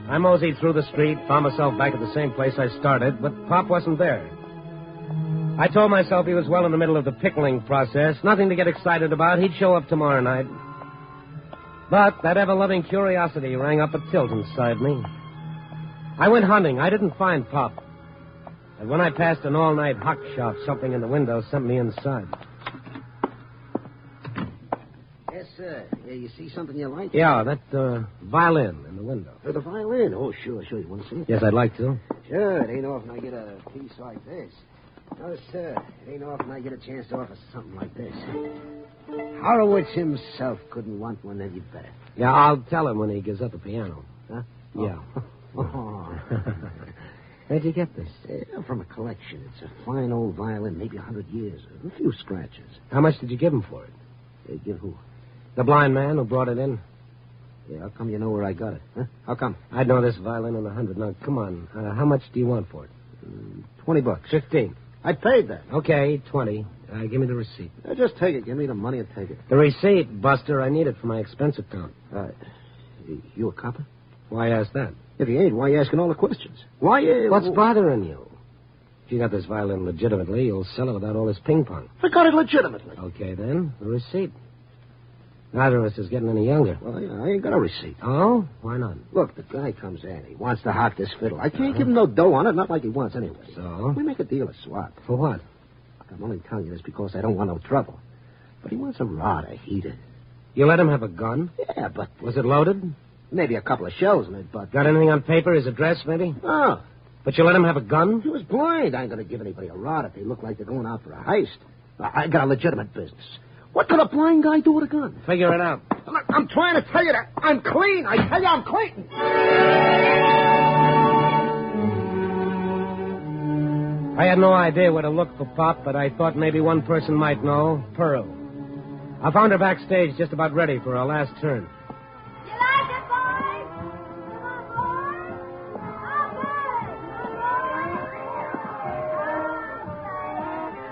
I moseyed through the street, found myself back at the same place I started, but Pop wasn't there. I told myself he was well in the middle of the pickling process. Nothing to get excited about. He'd show up tomorrow night. But that ever-loving curiosity rang up a tilt inside me. I went hunting. I didn't find Pop. And when I passed an all-night hock shop, something in the window sent me inside.
Yes, sir. Yeah, you see something you like?
Yeah, that violin in the window.
The violin? Oh, sure. You want to see it?
Yes, I'd like to.
Sure. It ain't often I get a piece like this. No, sir. It ain't often I get a chance to offer something like this. Horowitz himself couldn't want one any better.
Yeah, I'll tell him when he gives up the piano.
Huh?
Yeah.
Oh.
Where'd you get this?
From a collection. It's a fine old violin, maybe 100 years. A few scratches.
How much did you give him for it?
Give who?
The blind man who brought it in.
Yeah, how come you know where I got it? Huh? How come?
I'd know this violin in 100. Now, come on. How much do you want for it?
$20.
15.
I paid that.
Okay, 20. Give me the receipt.
Just take it. Give me the money and take it.
The receipt, Buster. I need it for my expense account.
You a copper?
Why ask that?
If you ain't, why are you asking all the questions? Why?
What's bothering you? If you got this violin legitimately, you'll sell it without all this ping-pong.
I got it legitimately.
Okay, then. The receipt. Neither of us is getting any younger.
Well, I ain't got a receipt.
Oh? Why not?
Look, the guy comes in. He wants to hock this fiddle. I can't give him no dough on it, not like he wants anyway.
So?
We make a deal of swap.
For what?
I'm only telling you this because I don't want no trouble. But he wants a rod, a heater.
You let him have a gun?
Yeah, but...
Was it loaded?
Maybe a couple of shells in it, but...
Got anything on paper? His address, maybe?
No.
But you let him have a gun?
He was blind. I ain't going to give anybody a rod if they look like they're going out for a heist. I got a legitimate business. What could a blind guy do with a gun?
Figure it out.
Look, I'm trying to tell you that I'm clean. I tell you I'm clean.
I had no idea where to look for Pop, but I thought maybe one person might know. Pearl. I found her backstage just about ready for her last turn.
You like it, boys? Come on, boys.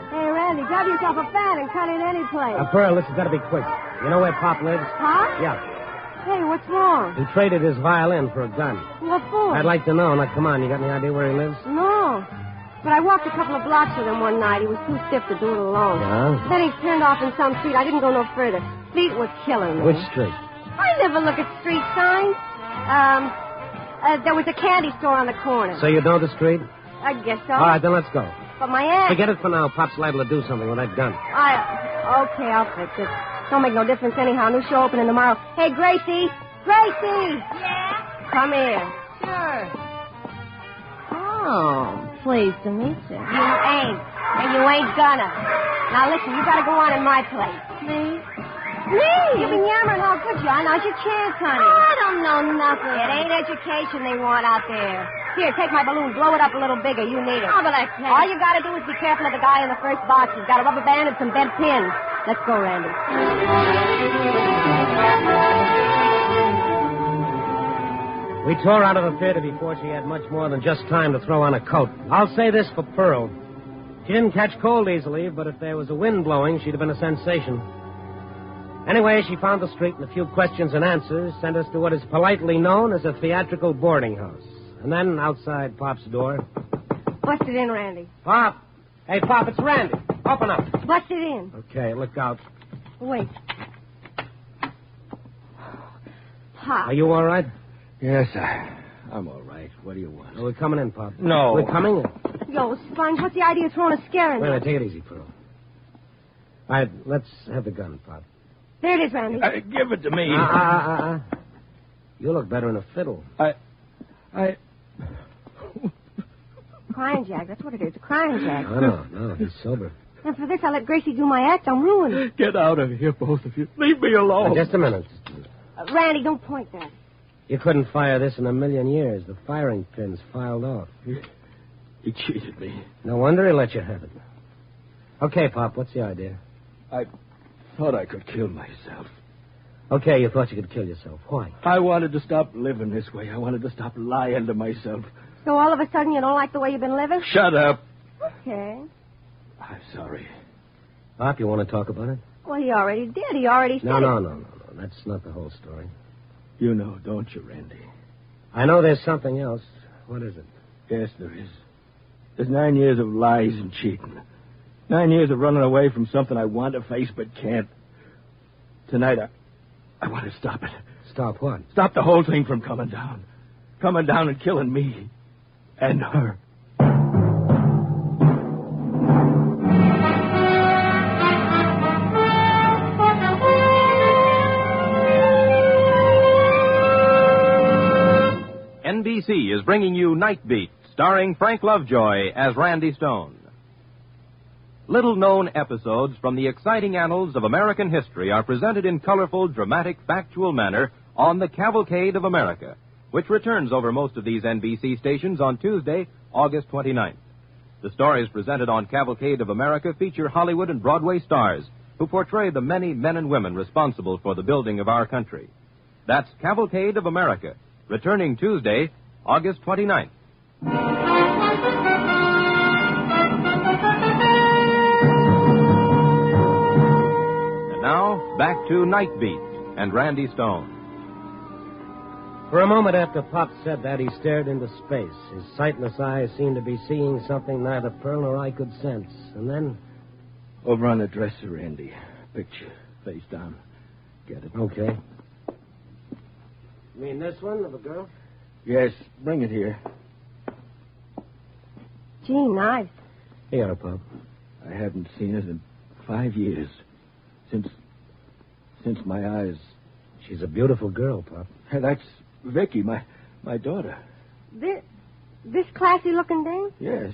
Hey, Randy, grab yourself a fan and cut in any place.
Pearl, this has got to be quick. You know where Pop lives?
Pop?
Yeah.
Hey, what's wrong?
He traded his violin for a gun.
What for?
I'd like to know. Now, come on, you got any idea where he lives?
No. But I walked a couple of blocks with him one night. He was too stiff to do it alone.
Yeah?
Then he turned off in some street. I didn't go no further. Feet were killing me.
Which street?
I never look at street signs. There was a candy store on the corner.
So you know the street?
I guess so.
All right, then let's go.
But my aunt...
Forget it for now. Pop's liable to do something with that gun.
Okay, I'll fix it. Don't make no difference anyhow. New show opening tomorrow. Hey, Gracie! Gracie!
Yeah?
Come here.
Sure.
Oh, pleased to meet you. You ain't. And you ain't gonna. Now, listen, you gotta go on in my place.
Me?
Me? You've been yammering how good you are. Now's your chance, honey.
I don't know nothing.
It ain't education they want out there. Here, take my balloon. Blow it up a little bigger. You need it.
Oh, but I can't.
All you gotta do is be careful of the guy in the first box. He's got a rubber band and some bent pins. Let's go, Randy.
We tore out of the theater before she had much more than just time to throw on a coat. I'll say this for Pearl. She didn't catch cold easily, but if there was a wind blowing, she'd have been a sensation. Anyway, she found the street and a few questions and answers sent us to what is politely known as a theatrical boarding house. And then outside Pop's door...
Bust it in, Randy.
Pop! Hey, Pop, it's Randy. Open up.
Bust it in.
Okay, look out.
Wait. Pop.
Are you all right?
Yes, I'm all right. What do you want?
We're coming in, Pop.
No.
We're coming in.
Yo, Sponge, what's the idea of throwing a scare in
Wait a
there?
minute, take it easy, Pearl. All right, let's have the gun, Pop.
There it is, Randy.
Give it to me.
You look better in a fiddle.
Crying Jack, that's what it is, a crying Jack.
No, he's sober.
And for this, I let Gracie do my act. I'm ruined.
Get out of here, both of you. Leave me alone.
Just a minute.
Randy, don't point that.
You couldn't fire this in a million years. The firing pin's filed off.
He cheated me.
No wonder he let you have it. Okay, Pop, what's the idea?
I thought I could kill myself.
Okay, you thought you could kill yourself. Why?
I wanted to stop living this way. I wanted to stop lying to myself.
So all of a sudden you don't like the way you've been living?
Shut up.
Okay.
I'm sorry.
Pop, you want to talk about it?
Well, he already did. He already said
No. That's not the whole story.
You know, don't you, Randy?
I know there's something else. What is it?
Yes, there is. There's 9 years of lies and cheating. 9 years of running away from something I want to face but can't. Tonight, I want to stop it.
Stop what?
Stop the whole thing from coming down. Coming down and killing me. And her.
NBC is bringing you Night Beat, starring Frank Lovejoy as Randy Stone. Little-known episodes from the exciting annals of American history are presented in colorful, dramatic, factual manner on The Cavalcade of America, which returns over most of these NBC stations on Tuesday, August 29th. The stories presented on Cavalcade of America feature Hollywood and Broadway stars who portray the many men and women responsible for the building of our country. That's Cavalcade of America, returning Tuesday, August 29th. And now, back to Night Beat and Randy Stone.
For a moment after Pop said that, he stared into space. His sightless eyes seemed to be seeing something neither Pearl nor I could sense. And then...
Over on the dresser, Randy. Picture, face down. Get it?
Okay. You mean this one of a girl?
Yes, bring it here.
Gee, nice.
Here, Pop.
I haven't seen it in 5 years. Since my eyes...
She's a beautiful girl, Pop.
Hey, that's Vicky, my daughter.
This classy-looking dame?
Yes.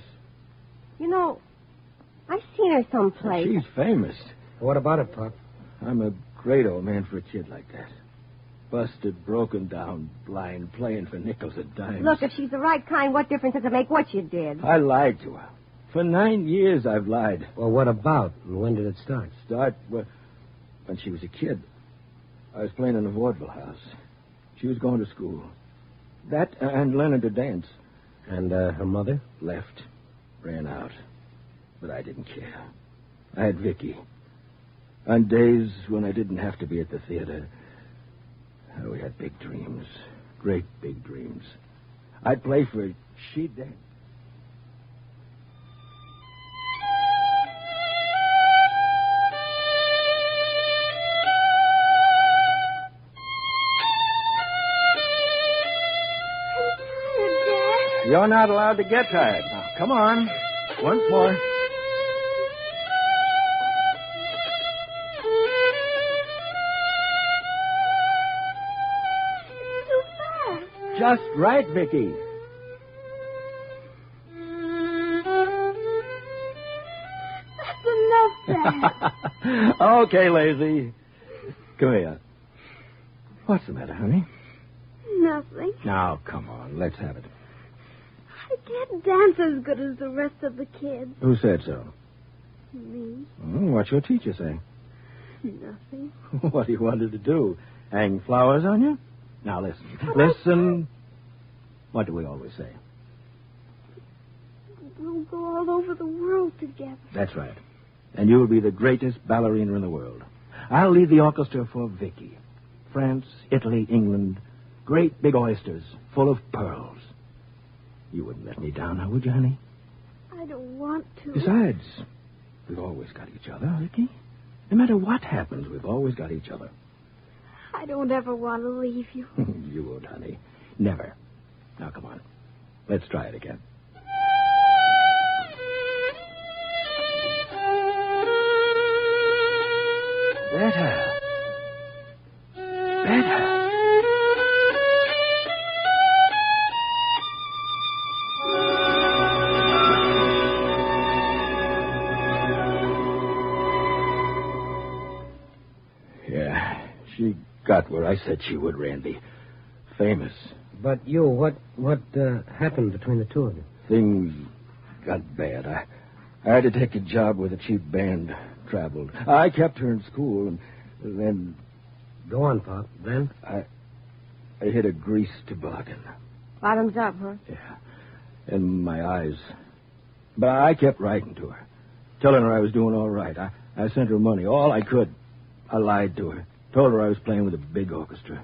You know, I've seen her someplace.
She's famous.
What about it, Pop?
I'm a great old man for a kid like that. Busted, broken down, blind, playing for nickels and dimes.
Look, if she's the right kind, what difference does it make what you did?
I lied to her. For 9 years, I've lied.
Well, what about? And when did it start?
Well, when she was a kid. I was playing in a vaudeville house. She was going to school. That and learning to dance.
And her mother?
Left. Ran out. But I didn't care. I had Vicky. On days when I didn't have to be at the theater, we had big dreams. Great big dreams. I'd play for her. She'd dance. You're not allowed to get tired. Now, come on. Once more.
Too fast.
Just right, Vicky.
That's enough, Dad.
Okay, lazy. Come here. What's the matter, honey?
Nothing.
Now, come on. Let's have it.
I can't dance as good as the rest of the kids.
Who said so?
Me.
What's your teacher say?
Nothing.
What do you want her to do? Hang flowers on you? Now, listen. Listen. What do we always say?
We'll go all over the world together.
That's right. And you'll be the greatest ballerina in the world. I'll lead the orchestra for Vicky. France, Italy, England. Great big oysters full of pearls. You wouldn't let me down now, would you, honey?
I don't want to.
Besides, we've always got each other, Vicky. No matter what happens, we've always got each other.
I don't ever want to leave you.
You won't, honey. Never. Now, come on. Let's try it again. Better. Better. She got where I said she would, Randy. Famous.
But you, what happened between the two of you?
Things got bad. I had to take a job with a cheap band. Traveled. I kept her in school, and then...
Go on, Pop. Then?
I hit a grease toboggan.
Bottoms up, huh?
Yeah. And my eyes. But I kept writing to her, telling her I was doing all right. I sent her money, all I could. I lied to her. Told her I was playing with a big orchestra.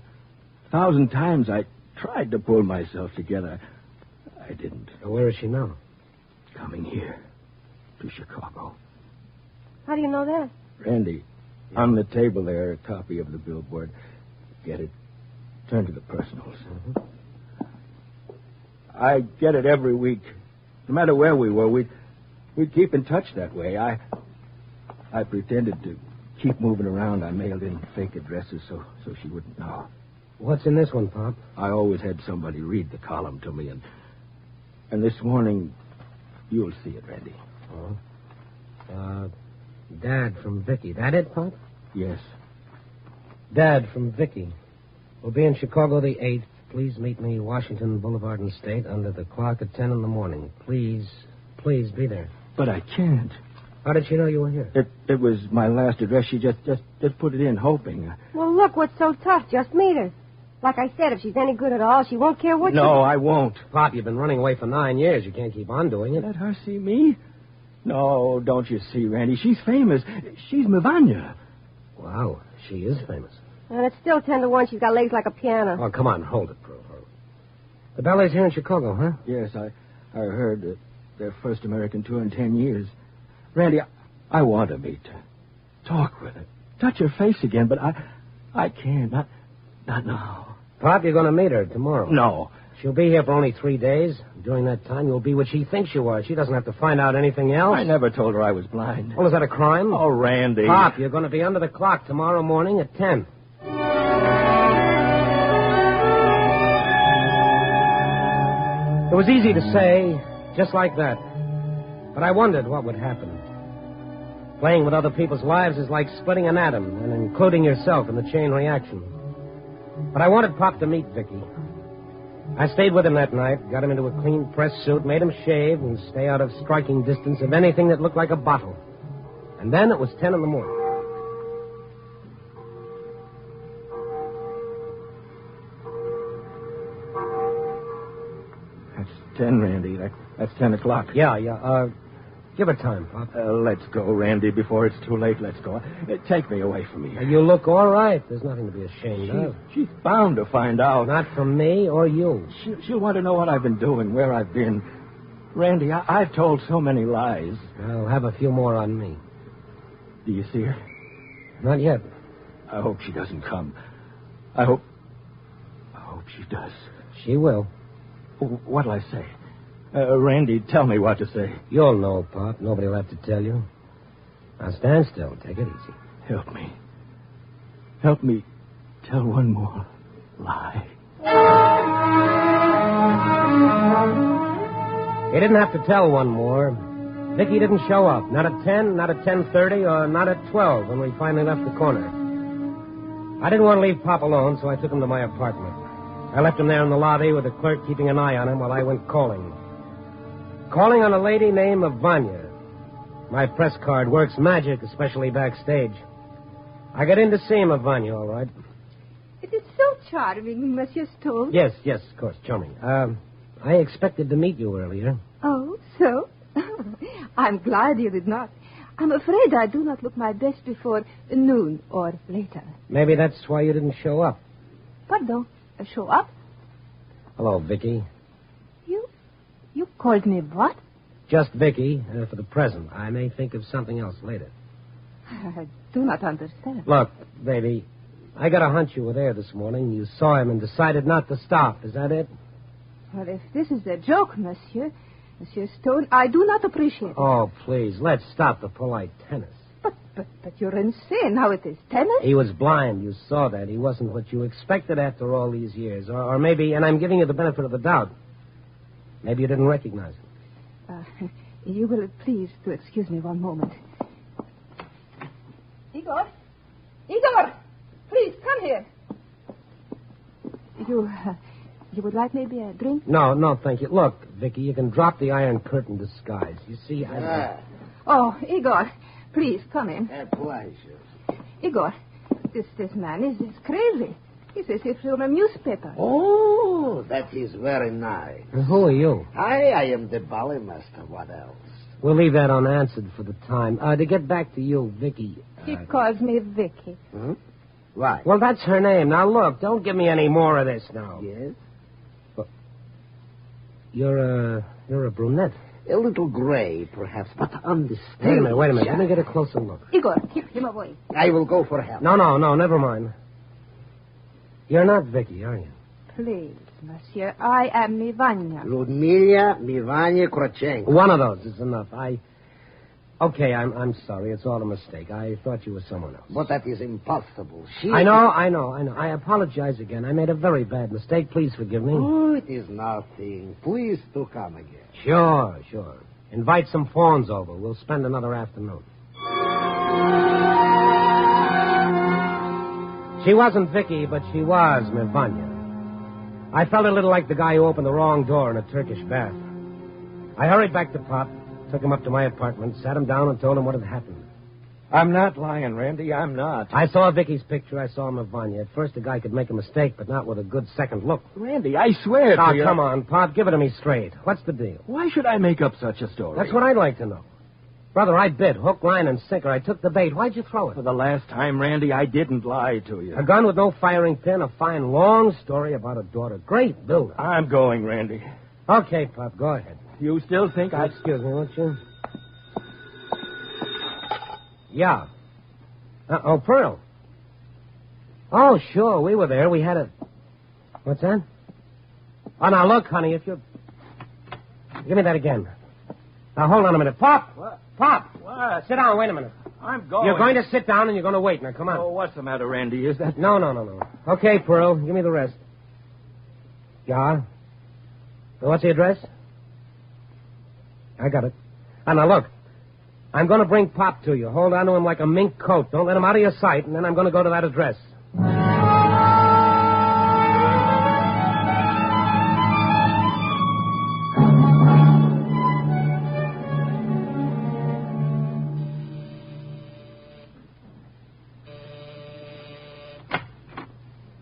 1,000 times I tried to pull myself together. I didn't.
Where is she now?
Coming here. To Chicago.
How do you know that?
Randy, on the table there, a copy of the billboard. Get it? Turn to the personals.
Mm-hmm.
I get it every week. No matter where we were, we'd keep in touch that way. I pretended to keep moving around. I mailed in fake addresses so she wouldn't know.
What's in this one, Pop?
I always had somebody read the column to me, and this morning, you'll see it, Randy.
Oh? Dad from Vicky. That it, Pop?
Yes.
Dad from Vicky. We'll be in Chicago the 8th. Please meet me Washington Boulevard and State under the clock at 10 in the morning. Please be there.
But I can't.
How did she know you were here?
It was my last address. She just put it in, hoping.
Well, look, what's so tough? Just meet her. Like I said, if she's any good at all, she won't care what
No, I won't.
Pop, you've been running away for 9 years. You can't keep on doing it.
Let her see me? No, don't you see, Randy? She's famous. She's Mivanya.
Wow, she is famous.
And it's still 10 to 1. She's got legs like a piano.
Oh, come on, hold it, Prue. The ballet's here in Chicago, huh?
Yes, I heard their first American tour in 10 years. Randy, I want to meet her. Talk with her. Touch her face again, but I can't. Not now.
Pop, you're going to meet her tomorrow.
No.
She'll be here for only 3 days. During that time, you'll be what she thinks you are. She doesn't have to find out anything else.
I never told her I was blind.
Well, is that a crime?
Oh, Randy.
Pop, you're going to be under the clock tomorrow morning at 10. It was easy to say, just like that. But I wondered what would happen. Playing with other people's lives is like splitting an atom and including yourself in the chain reaction. But I wanted Pop to meet Vicky. I stayed with him that night, got him into a clean press suit, made him shave and stay out of striking distance of anything that looked like a bottle. And then it was 10 in the morning.
That's 10, Randy. That's 10 o'clock.
Yeah. Give her time, Pop.
Let's go, Randy, before it's too late. Let's go. Take me away from here.
You look all right. There's nothing to be ashamed of.
She's bound to find out.
Not from me or you.
She'll want to know what I've been doing, where I've been. Randy, I've told so many lies.
I'll have a few more on me.
Do you see her?
Not yet.
I hope she doesn't come. I hope she does.
She will.
What'll I say? Randy, tell me what to say.
You'll know, Pop. Nobody will have to tell you. Now stand still. Take it easy.
Help me. Help me tell one more lie.
He didn't have to tell one more. Vicky didn't show up. Not at 10, not at 10:30, or not at 12 when we finally left the corner. I didn't want to leave Pop alone, so I took him to my apartment. I left him there in the lobby with the clerk keeping an eye on him while I went calling. Calling on a lady named Vanya. My press card works magic, especially backstage. I got in to see him, Vanya, all right.
It is so charming, Monsieur Stone.
Yes, of course, charming. I expected to meet you earlier.
Oh, so? I'm glad you did not. I'm afraid I do not look my best before noon or later.
Maybe that's why you didn't show up.
Pardon? Show up?
Hello, Vicky.
You called me what?
Just Vicky, for the present. I may think of something else later.
I do not understand.
Look, baby, I got a hunch you were there this morning. You saw him and decided not to stop. Is that it?
Well, if this is a joke, Monsieur Stone, I do not appreciate it.
Oh, please, let's stop the polite tennis.
But you're insane. How it is tennis?
He was blind. You saw that. He wasn't what you expected after all these years. Or maybe, and I'm giving you the benefit of the doubt, maybe you didn't recognize him.
You will please to excuse me one moment. Igor, please come here. You would like maybe a drink?
No, thank you. Look, Vicky, you can drop the Iron Curtain disguise. You see,
Oh, Igor, please come in.
A pleasure.
Igor, this man is crazy. He says he's from a newspaper.
Oh, that is very nice.
And who are you?
I am the ballet master. What else?
We'll leave that unanswered for the time. To get back to you, Vicky.
He calls me Vicky.
Hmm? Why?
Well, that's her name. Now, look, don't give me any more of this now.
Yes?
Well, you're a brunette.
A little gray, perhaps, but understand.
Wait a minute. Let me get a closer look.
Igor, keep him away.
I will go for help.
No, never mind. You're not Vicky, are you?
Please, Monsieur, I am Mivanya.
Ludmila Mivanya Krochenko.
One of those is enough. Okay, I'm sorry. It's all a mistake. I thought you were someone else.
But that is impossible.
I know. I apologize again. I made a very bad mistake. Please forgive me.
Oh, it is nothing. Please do come again.
Sure. Invite some fawns over. We'll spend another afternoon. She wasn't Vicky, but she was Mivanya. I felt a little like the guy who opened the wrong door in a Turkish bath. I hurried back to Pop, took him up to my apartment, sat him down, and told him what had happened.
I'm not lying, Randy. I'm not.
I saw Vicky's picture. I saw Mivanya. At first, a guy could make a mistake, but not with a good second look.
Randy, I swear to you.
Come on, Pop. Give it to me straight. What's the deal?
Why should I make up such a story?
That's what I'd like to know. Brother, I bit. Hook, line, and sinker. I took the bait. Why'd you throw it?
For the last time, Randy, I didn't lie to you.
A gun with no firing pin, a fine long story about a daughter. Great builder.
I'm going, Randy.
Okay, Pop, go ahead.
You still think I...
Excuse me, won't you? Yeah. Oh, Pearl. Oh, sure, we were there. We had a... What's that? Oh, now, look, honey, if you... Give me that again. Now, hold on a minute. Pop!
What?
Pop!
What?
Sit down, wait a minute.
I'm going.
You're going to sit down and you're going to wait. Now, come on.
Oh, what's the matter, Randy? Is that...
No. Okay, Pearl, give me the rest. Yeah? What's the address? I got it. Now, look. I'm going to bring Pop to you. Hold on to him like a mink coat. Don't let him out of your sight, and then I'm going to go to that address.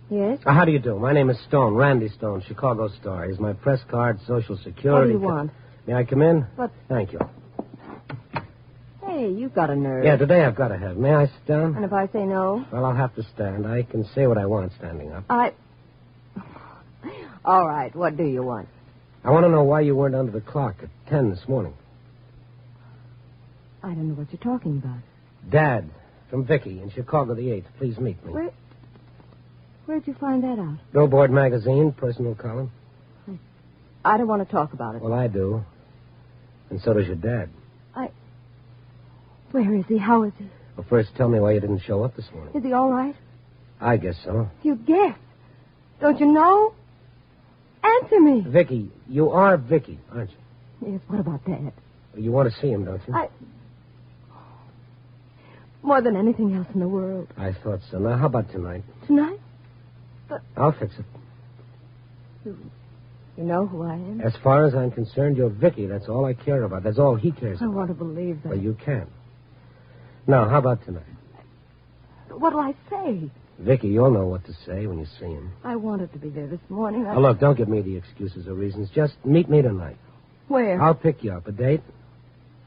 Yes?
How do you do? My name is Stone, Randy Stone, Chicago Star. Here's my press card, Social Security.
What do you want?
May I come in?
What?
Thank you.
Hey, you got a nerve.
Yeah, today I've got to have. May I sit down?
And if I say no?
Well, I'll have to stand. I can say what I want standing up.
All right, what do you want?
I want to know why you weren't under the clock at 10 this morning.
I don't know what you're talking about.
Dad, from Vicky, in Chicago the 8th. Please meet me.
Where'd you find that out?
Billboard magazine, personal column.
I don't want to talk about it.
Well, I do. And so does your dad.
Where is he? How is he?
Well, first tell me why you didn't show up this morning.
Is he all right?
I guess so.
You guess. Don't you know? Answer me.
Vicky, you are Vicky, aren't you?
Yes, what about Dad?
You want to see him, don't you?
More than anything else in the world.
I thought so. Now, how about tonight?
Tonight? But...
I'll fix it.
You know who I am?
As far as I'm concerned, you're Vicky. That's all I care about. That's all he cares about.
I want to believe that.
Well, you can. Now, how about tonight?
What'll I say?
Vicky, you'll know what to say when you see him.
I wanted to be there this morning.
Now, look, don't give me the excuses or reasons. Just meet me tonight.
Where?
I'll pick you up. A date?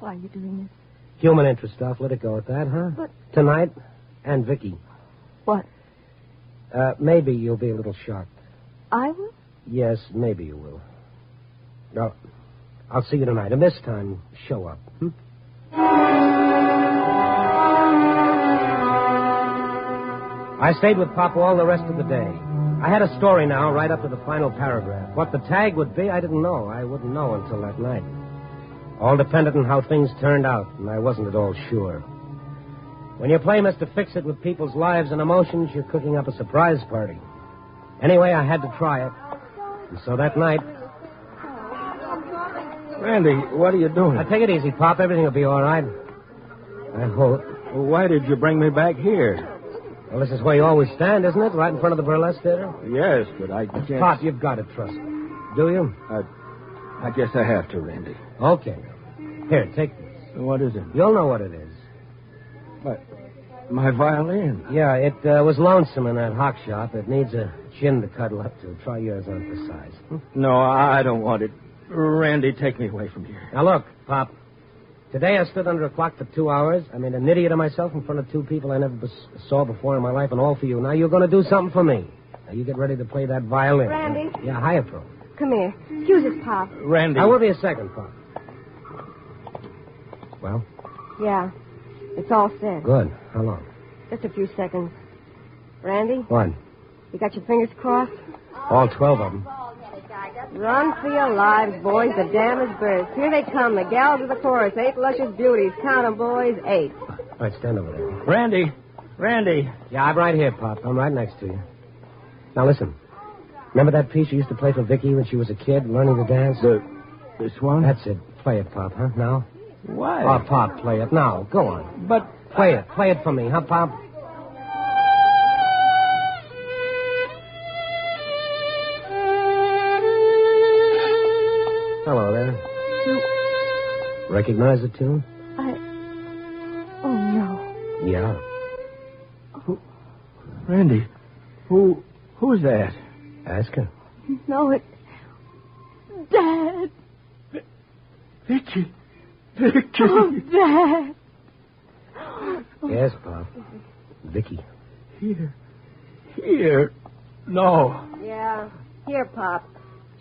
Why are you doing this?
Human interest stuff. Let it go at that, huh?
But...
Tonight, and Vicky.
What?
Maybe you'll be a little shocked.
I will?
Yes, maybe you will. Well, I'll see you tonight. And this time, show up. I stayed with Pop all the rest of the day. I had a story now, right up to the final paragraph. What the tag would be, I didn't know. I wouldn't know until that night. All depended on how things turned out, and I wasn't at all sure. When you play Mr. Fix-It with people's lives and emotions, you're cooking up a surprise party. Anyway, I had to try it. And so that night...
Randy, what are you doing?
Now, take it easy, Pop. Everything will be all right. I hope.
Well, why did you bring me back here?
Well, this is where you always stand, isn't it? Right in front of the burlesque theater?
Yes, but I can't...
Pop, you've got to trust me. Do you?
I guess I have to, Randy.
Okay. Here, take this.
What is it?
You'll know what it is.
My violin.
Yeah, it was lonesome in that hock shop. It needs a chin to cuddle up to. Try yours on for size.
No, I don't want it. Randy, take me away from here.
Now, look, Pop. Today I stood under a clock for 2 hours. I made an idiot of myself in front of two people I never saw before in my life, and all for you. Now you're going to do something for me. Now you get ready to play that violin.
Randy?
Yeah, hiya, Pro.
Come here. Excuse us, Pop.
Randy.
I will be a second, Pop. Well?
Yeah. It's all set.
Good. How long?
Just a few seconds. Randy?
What?
You got your fingers crossed?
All 12 of them.
Run for your lives, boys. The dam is burst. Here they come. The gals of the chorus. 8 luscious beauties. Count 'em, boys. 8.
All right, stand over there.
Randy.
Yeah, I'm right here, Pop. I'm right next to you. Now, listen. Remember that piece you used to play for Vicky when she was a kid, learning to dance?
This one?
That's it. Play it, Pop, huh? Now?
Why?
Oh, Pop, play it. Now, go on.
But...
Play it. Play it for me, huh, Pop? Hello there.
You...
Recognize the tune?
Oh, no.
Yeah.
Randy, who's that?
Ask her.
No, it's... Dad!
Vicky. Vicky.
Oh, Dad.
Yes, Pop. Vicky.
Here. No.
Yeah. Here, Pop.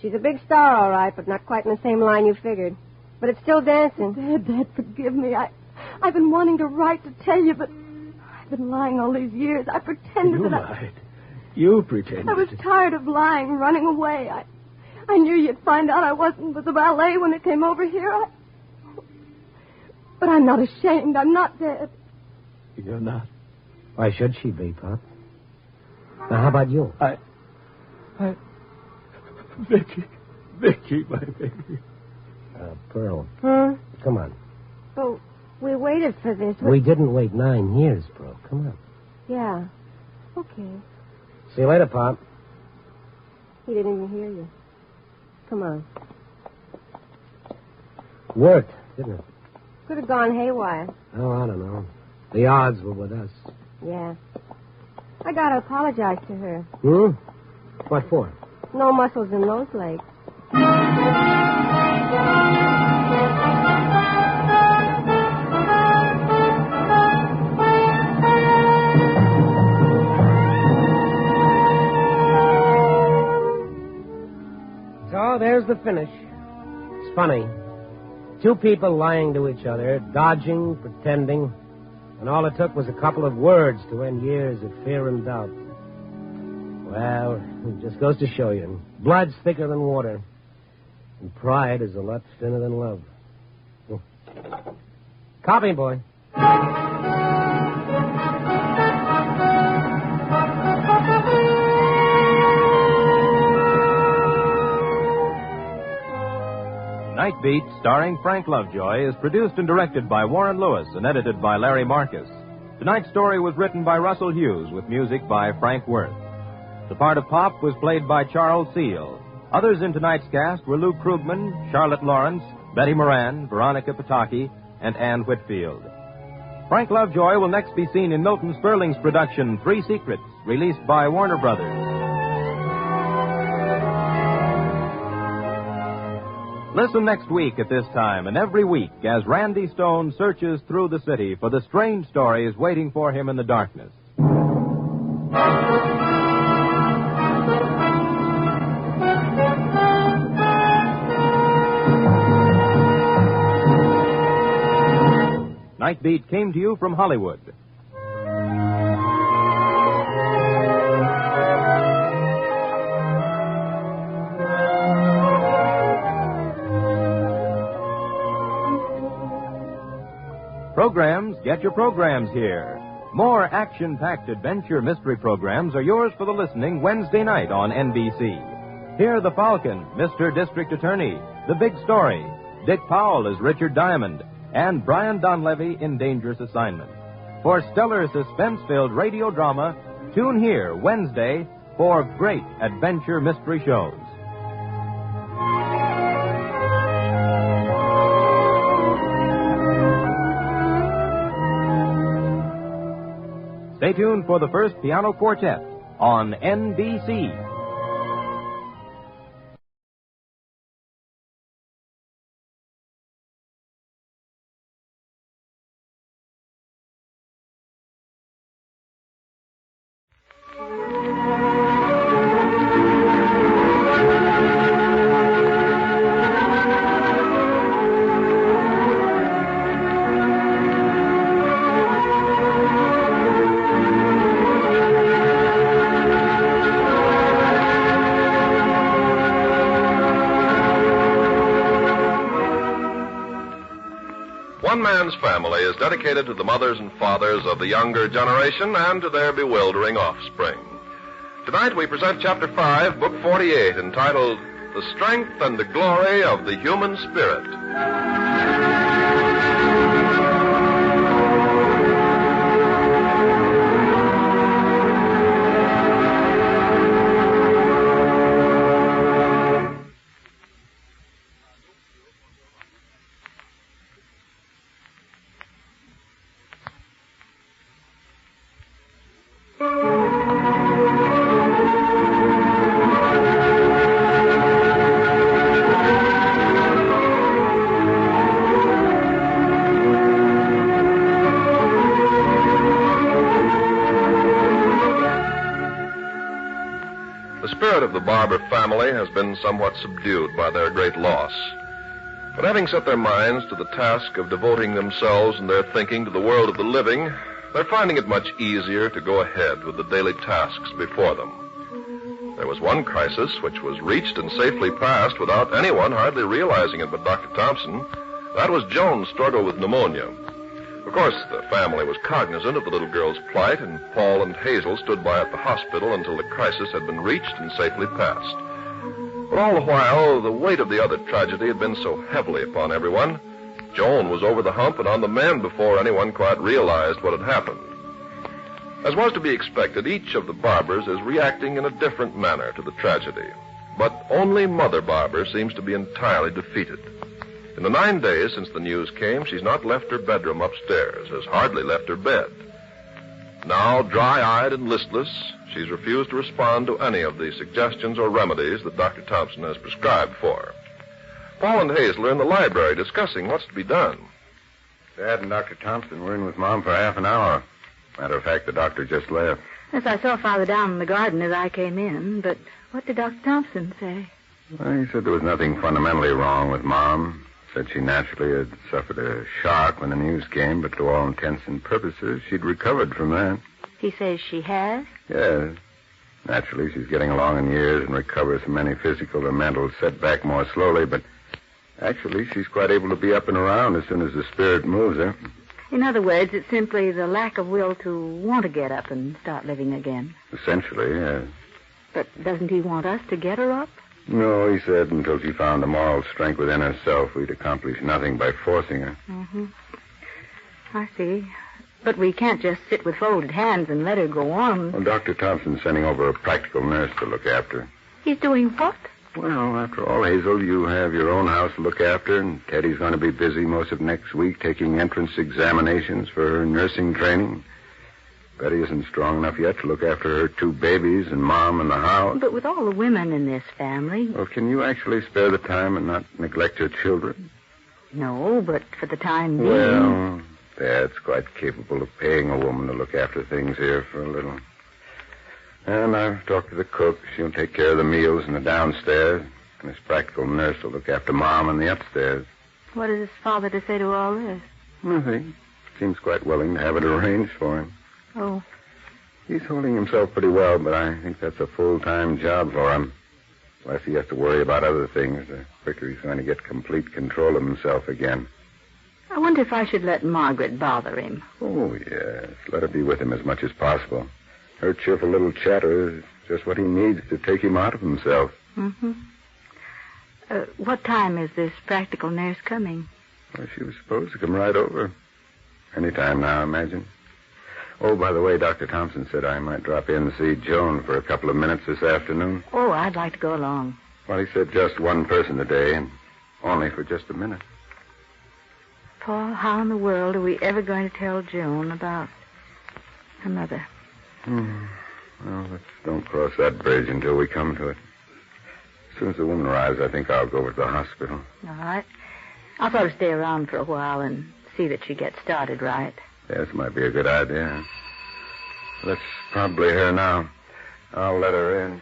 She's a big star, all right, but not quite in the same line you figured. But it's still dancing.
Dad, forgive me. I've been wanting to write to tell you, but I've been lying all these years. I pretended
You
that
lied. You pretended.
I was tired of lying, running away. I knew you'd find out I wasn't with the ballet when it came over here. But I'm not ashamed. I'm not dead.
You're not.
Why should she be, Pop? Now, how about you?
Vicky, my baby.
Pearl.
Huh?
Come on.
Oh, we waited for this.
We didn't wait 9 years, Pearl. Come on.
Yeah. Okay.
See you later, Pop.
He didn't even hear you. Come on.
Worked, didn't it?
Could have gone haywire.
Oh, I don't know. The odds were with us.
Yeah. I gotta apologize to her.
Hmm? What for?
No muscles in those legs.
So there's the finish. It's funny. 2 people lying to each other, dodging, pretending, and all it took was a couple of words to end years of fear and doubt. Well, it just goes to show you. Blood's thicker than water, and pride is a lot thinner than love. Copy, boy.
Night Beat, starring Frank Lovejoy, is produced and directed by Warren Lewis and edited by Larry Marcus. Tonight's story was written by Russell Hughes with music by Frank Worth. The part of Pop was played by Charles Seal. Others in tonight's cast were Lou Krugman, Charlotte Lawrence, Betty Moran, Veronica Pataki, and Ann Whitfield. Frank Lovejoy will next be seen in Milton Sperling's production, 3 Secrets, released by Warner Brothers. Listen next week at this time and every week as Randy Stone searches through the city for the strange stories waiting for him in the darkness. Night Beat came to you from Hollywood. Programs, get your programs here. More action-packed adventure mystery programs are yours for the listening Wednesday night on NBC. Hear The Falcon, Mr. District Attorney, The Big Story, Dick Powell as Richard Diamond, and Brian Donlevy in Dangerous Assignment. For stellar suspense-filled radio drama, tune here Wednesday for great adventure mystery shows. Stay tuned for the first piano quartet on NBC.
One Man's Family is dedicated to the mothers and fathers of the younger generation and to their bewildering offspring. Tonight we present Chapter 5, Book 48, entitled The Strength and the Glory of the Human Spirit.
spirit of the Barber family has been somewhat subdued by their great loss. But having set their minds to the task of devoting themselves and their thinking to the world of the living, they're finding it much easier to go ahead with the daily tasks before them. There was one crisis which was reached and safely passed without anyone hardly realizing it but Dr. Thompson. That was Joan's struggle with pneumonia. Of course, the family was cognizant of the little girl's plight, and Paul and Hazel stood by at the hospital until the crisis had been reached and safely passed. But all the while, the weight of the other tragedy had been so heavily upon everyone, Joan was over the hump and on the mend before anyone quite realized what had happened. As was to be expected, each of the Barbers is reacting in a different manner to the tragedy. But only Mother Barber seems to be entirely defeated. In the 9 days since the news came, she's not left her bedroom upstairs, has hardly left her bed. Now, dry-eyed and listless, she's refused to respond to any of the suggestions or remedies that Dr. Thompson has prescribed for her. Paul and Hazel are in the library discussing what's to be done.
Dad and Dr. Thompson were in with Mom for half an hour. Matter of fact, the doctor just left.
Yes, I saw Father down in the garden as I came in, but what did Dr. Thompson say?
Well, he said there was nothing fundamentally wrong with Mom. Said she naturally had suffered a shock when the news came, but to all intents and purposes, she'd recovered from that.
He says she has?
Yes. Naturally, she's getting along in years and recovers from any physical or mental setback more slowly, but actually, she's quite able to be up and around as soon as the spirit moves her.
In other words, it's simply the lack of will to want to get up and start living again.
Essentially, yes.
But doesn't he want us to get her up?
No, he said until she found the moral strength within herself, we'd accomplish nothing by forcing her.
Mm-hmm. I see. But we can't just sit with folded hands and let her go on.
Well, Dr. Thompson's sending over a practical nurse to look after her.
He's doing what?
Well, after all, Hazel, you have your own house to look after, and Teddy's going to be busy most of next week taking entrance examinations for her nursing training. Betty isn't strong enough yet to look after her 2 babies and Mom in the house.
But with all the women in this family...
Well, can you actually spare the time and not neglect your children?
No, but for the time being...
Well, Dad's quite capable of paying a woman to look after things here for a little. And I've talked to the cook. She'll take care of the meals in the downstairs. And this practical nurse will look after Mom in the upstairs.
What is his father to say to all this?
Nothing. Seems quite willing to have it arranged for him.
Oh.
He's holding himself pretty well, but I think that's a full-time job for him. Unless he has to worry about other things, the quicker he's going to get complete control of himself again.
I wonder if I should let Margaret bother him.
Oh, yes. Let her be with him as much as possible. Her cheerful little chatter is just what he needs to take him out of himself.
Mm-hmm. What time is this practical nurse coming?
Well, she was supposed to come right over. Any time now, I imagine. Oh, by the way, Dr. Thompson said I might drop in and see Joan for a couple of minutes this afternoon.
Oh, I'd like to go along.
Well, he said just one person today, and only for just a minute.
Paul, how in the world are we ever going to tell Joan about her mother?
Well, let's don't cross that bridge until we come to it. As soon as the woman arrives, I think I'll go over to the hospital.
All right. I'll sort of stay around for a while and see that she gets started right.
Yes, might be a good idea. That's probably her now. I'll let her in.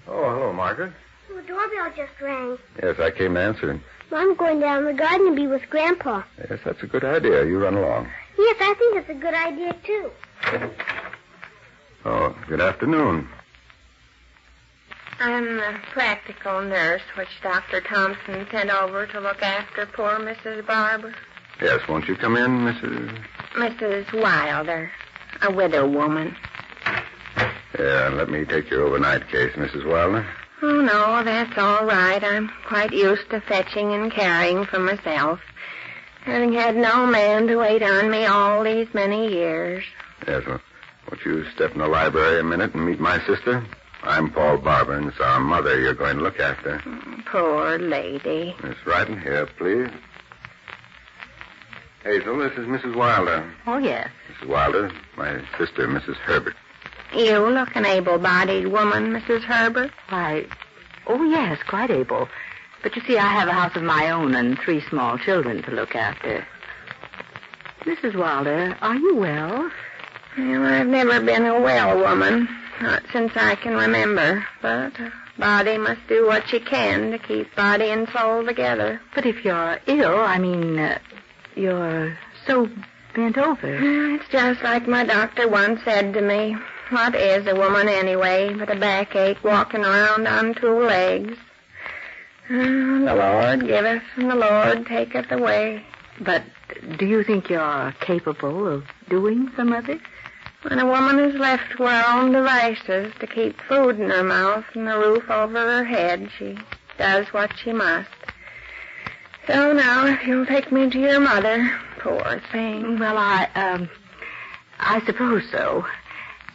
Oh, hello, Margaret.
The doorbell just rang.
Yes, I came to answer it.
I'm going down the garden to be with Grandpa.
Yes, that's a good idea. You run along.
Yes, I think it's a good idea, too.
Oh, good afternoon.
I'm the practical nurse which Dr. Thompson sent over to look after poor Mrs. Barber.
Yes, won't you come in,
Mrs. Wilder, a widow woman.
Yeah, let me take your overnight case, Mrs. Wilder.
Oh, no, that's all right. I'm quite used to fetching and carrying for myself, having had no man to wait on me all these many years.
Yes, well, won't you step in the library a minute and meet my sister? I'm Paul Barber, and it's our mother you're going to look after.
Poor lady.
Miss right in here, please. Hazel, this is Mrs. Wilder.
Oh, yes.
Mrs. Wilder, my sister, Mrs. Herbert.
You look an able-bodied woman, Mrs. Herbert.
Why, oh, yes, quite able. But you see, I have a house of my own and 3 small children to look after. Mrs. Wilder, are you well?
Well, I've never been a well woman. Not since I can remember. But a body must do what she can to keep body and soul together.
But if you're ill, you're so bent over.
It's just like my doctor once said to me. What is a woman anyway but a backache walking around on two legs? The Lord giveth and the Lord taketh away.
But do you think you're capable of doing some of it?
When a woman is left to her own devices to keep food in her mouth and a roof over her head, she does what she must. So now, if you'll take me to your mother, poor thing.
Well, I suppose so.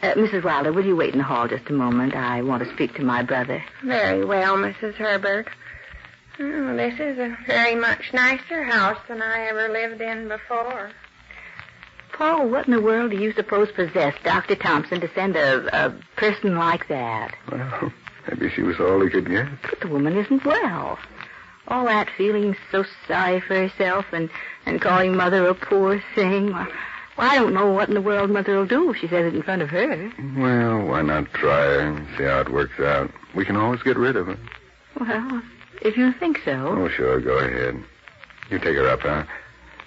Mrs. Wilder, will you wait in the hall just a moment? I want to speak to my brother.
Very well, Mrs. Herbert. Oh, this is a very much nicer house than I ever lived in before.
Paul, what in the world do you suppose possessed Dr. Thompson to send a person like that?
Well, maybe she was all he could get.
But the woman isn't well. All that feeling so sorry for herself and calling Mother a poor thing. Well, I don't know what in the world Mother will do if she says it in front of her.
Well, why not try and see how it works out? We can always get rid of her.
Well, if you think so.
Oh, sure, go ahead. You take her up, huh?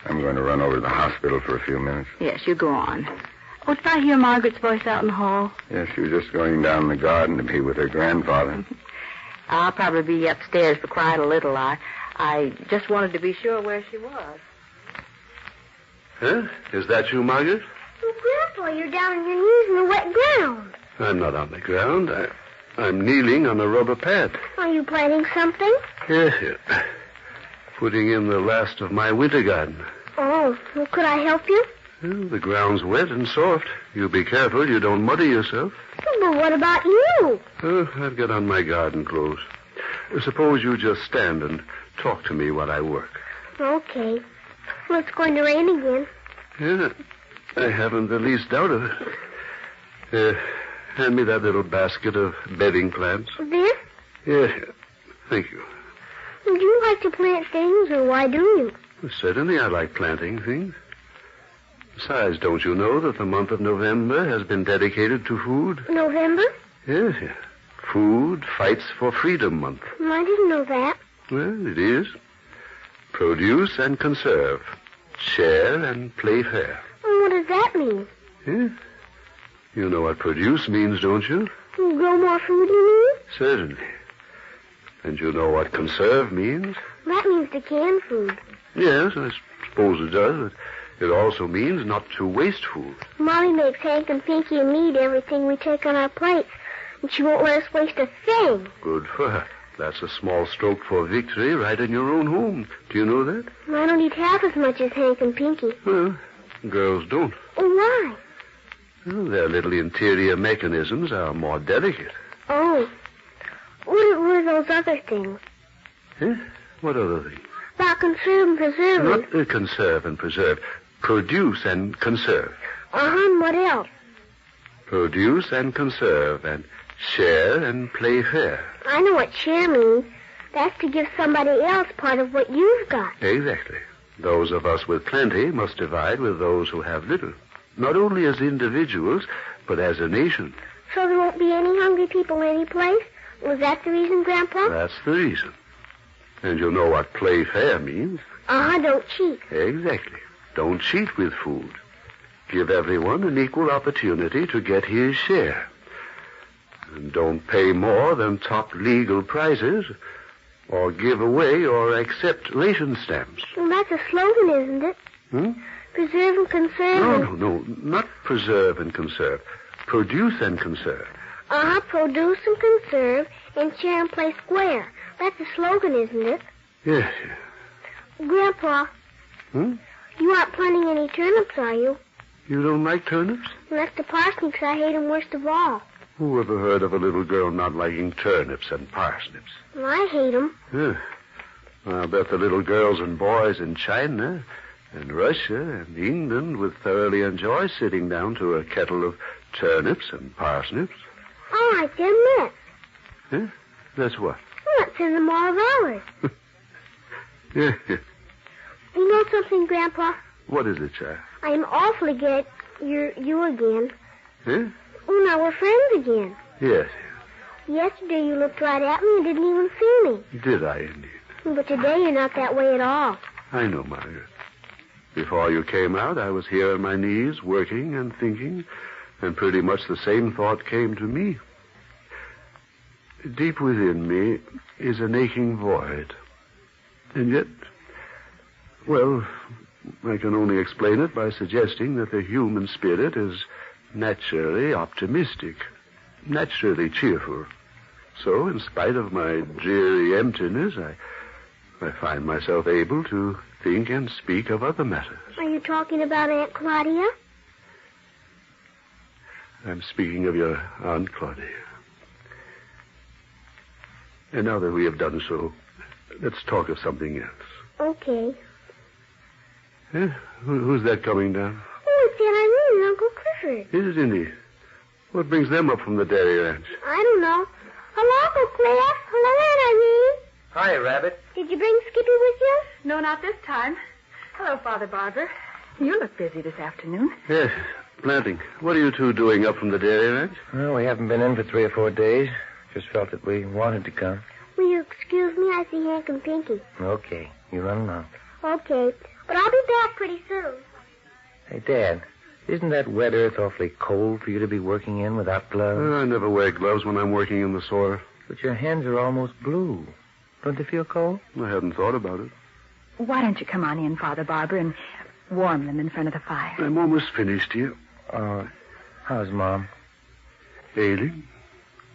I'm going to run over to the hospital for a few minutes.
Yes, you go on. Oh, did I hear Margaret's voice out in the hall?
Yes, she was just going down in the garden to be with her grandfather.
I'll probably be upstairs for quite a little. I just wanted to be sure where she was.
Huh? Is that you, Margaret?
Oh, Grandpa, you're down on your knees in the wet ground.
I'm not on the ground. I'm kneeling on a rubber pad.
Are you planting something?
Yes, yes. Putting in the last of my winter garden.
Oh, well, could I help you?
Well, the ground's wet and soft. You be careful you don't muddy yourself.
But what about you?
Oh, I've got on my garden clothes. Suppose you just stand and talk to me while I work.
Okay. Well, it's going to rain again.
Yeah, I haven't the least doubt of it. Hand me that little basket of bedding plants.
This?
Yeah, thank you.
Do you like to plant things, or why do you?
Well, certainly I like planting things. Besides, don't you know that the month of November has been dedicated to food?
November?
Yes, yes. Food Fights for Freedom Month.
I didn't know that.
Well, it is. Produce and conserve. Share and play fair.
What does that mean?
Yeah. You know what produce means, don't you?
Grow more food, you mean?
Certainly. And you know what conserve means?
That means to can food.
Yes, I suppose it does. But it also means not to waste food.
Mommy makes Hank and Pinky and me eat everything we take on our plates. And she won't let us waste a thing.
Good for her. That's a small stroke for victory right in your own home. Do you know that?
I don't eat half as much as Hank and Pinky.
Well, girls don't.
Why?
Well, their little interior mechanisms are more delicate.
Oh. What are those other things?
Eh? What other things?
About conserve and preserve.
Not conserve and preserve. Produce and conserve.
And what else?
Produce and conserve and share and play fair.
I know what share means. That's to give somebody else part of what you've got.
Exactly. Those of us with plenty must divide with those who have little. Not only as individuals, but as a nation.
So there won't be any hungry people any place? Was that the reason, Grandpa?
That's the reason. And you know what play fair means.
Don't cheat.
Exactly. Don't cheat with food. Give everyone an equal opportunity to get his share. And don't pay more than top legal prices, or give away or accept ration stamps.
Well, that's a slogan, isn't it? Preserve and conserve.
No, not preserve and conserve. Produce and conserve.
Produce and conserve and share and play square. That's a slogan, isn't it?
Yes.
Grandpa. You aren't planting any turnips, are you?
You don't like turnips?
Well, that's the parsnips. I hate them worst of all.
Who ever heard of a little girl not liking turnips and parsnips?
Well, I hate them.
Yeah. I'll bet the little girls and boys in China and Russia and England would thoroughly enjoy sitting down to a kettle of turnips and parsnips.
I like them nuts.
Huh? That's what?
Nuts in the more of ours.
Yeah.
You know something, Grandpa?
What is it, child?
I'm awfully glad you're you again.
Huh?
Oh, now we're friends again.
Yes.
Yesterday you looked right at me and didn't even see me.
Did I, indeed?
But today you're not that way at all.
I know, Margaret. Before you came out, I was here on my knees, working and thinking, and pretty much the same thought came to me. Deep within me is an aching void. And yet, well, I can only explain it by suggesting that the human spirit is naturally optimistic, naturally cheerful. So, in spite of my dreary emptiness, I find myself able to think and speak of other matters.
Are you talking about Aunt Claudia?
I'm speaking of your Aunt Claudia. And now that we have done so, let's talk of something else.
Okay.
Who's that coming down?
Oh, it's Aunt Irene and Uncle Clifford.
Is it indeed? What brings them up from the dairy ranch?
I don't know. Hello, Uncle Cliff. Hello, Aunt Irene.
Hi, Rabbit.
Did you bring Skippy with you?
No, not this time. Hello, Father Barber. You look busy this afternoon.
Yes, planting. What are you two doing up from the dairy ranch?
Well, we haven't been in for 3 or 4 days. Just felt that we wanted to come.
Will you excuse me? I see Hank and Pinky.
Okay, you run along.
Okay, but I'll be back pretty soon.
Hey, Dad, isn't that wet earth awfully cold for you to be working in without gloves?
I never wear gloves when I'm working in the soil.
But your hands are almost blue. Don't they feel cold?
I hadn't thought about it.
Why don't you come on in, Father Barber, and warm them in front of the fire?
I'm almost finished here.
How's Mom?
Ailing?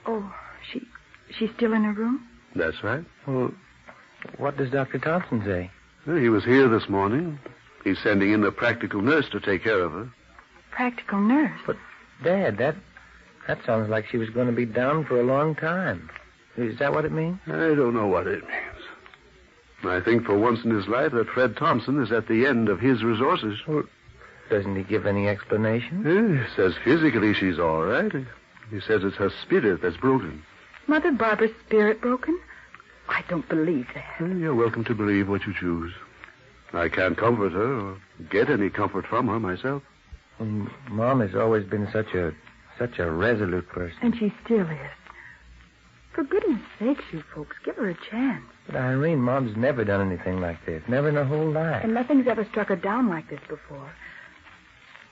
Oh, she's still in her room?
That's right.
Well, what does Dr. Thompson say?
Well, he was here this morning. He's sending in a practical nurse to take care of her.
Practical nurse?
But, Dad, that sounds like she was going to be down for a long time. Is that what it means?
I don't know what it means. I think for once in his life that Fred Thompson is at the end of his resources.
Well, doesn't he give any explanation?
He says physically she's all right. He says it's her spirit that's broken.
Mother Barbara's spirit broken? I don't believe that.
Well, you're welcome to believe what you choose. I can't comfort her or get any comfort from her myself.
Mom has always been such a resolute person.
And she still is. For goodness sakes, you folks, give her a chance.
But Irene, Mom's never done anything like this. Never in her whole life.
And nothing's ever struck her down like this before.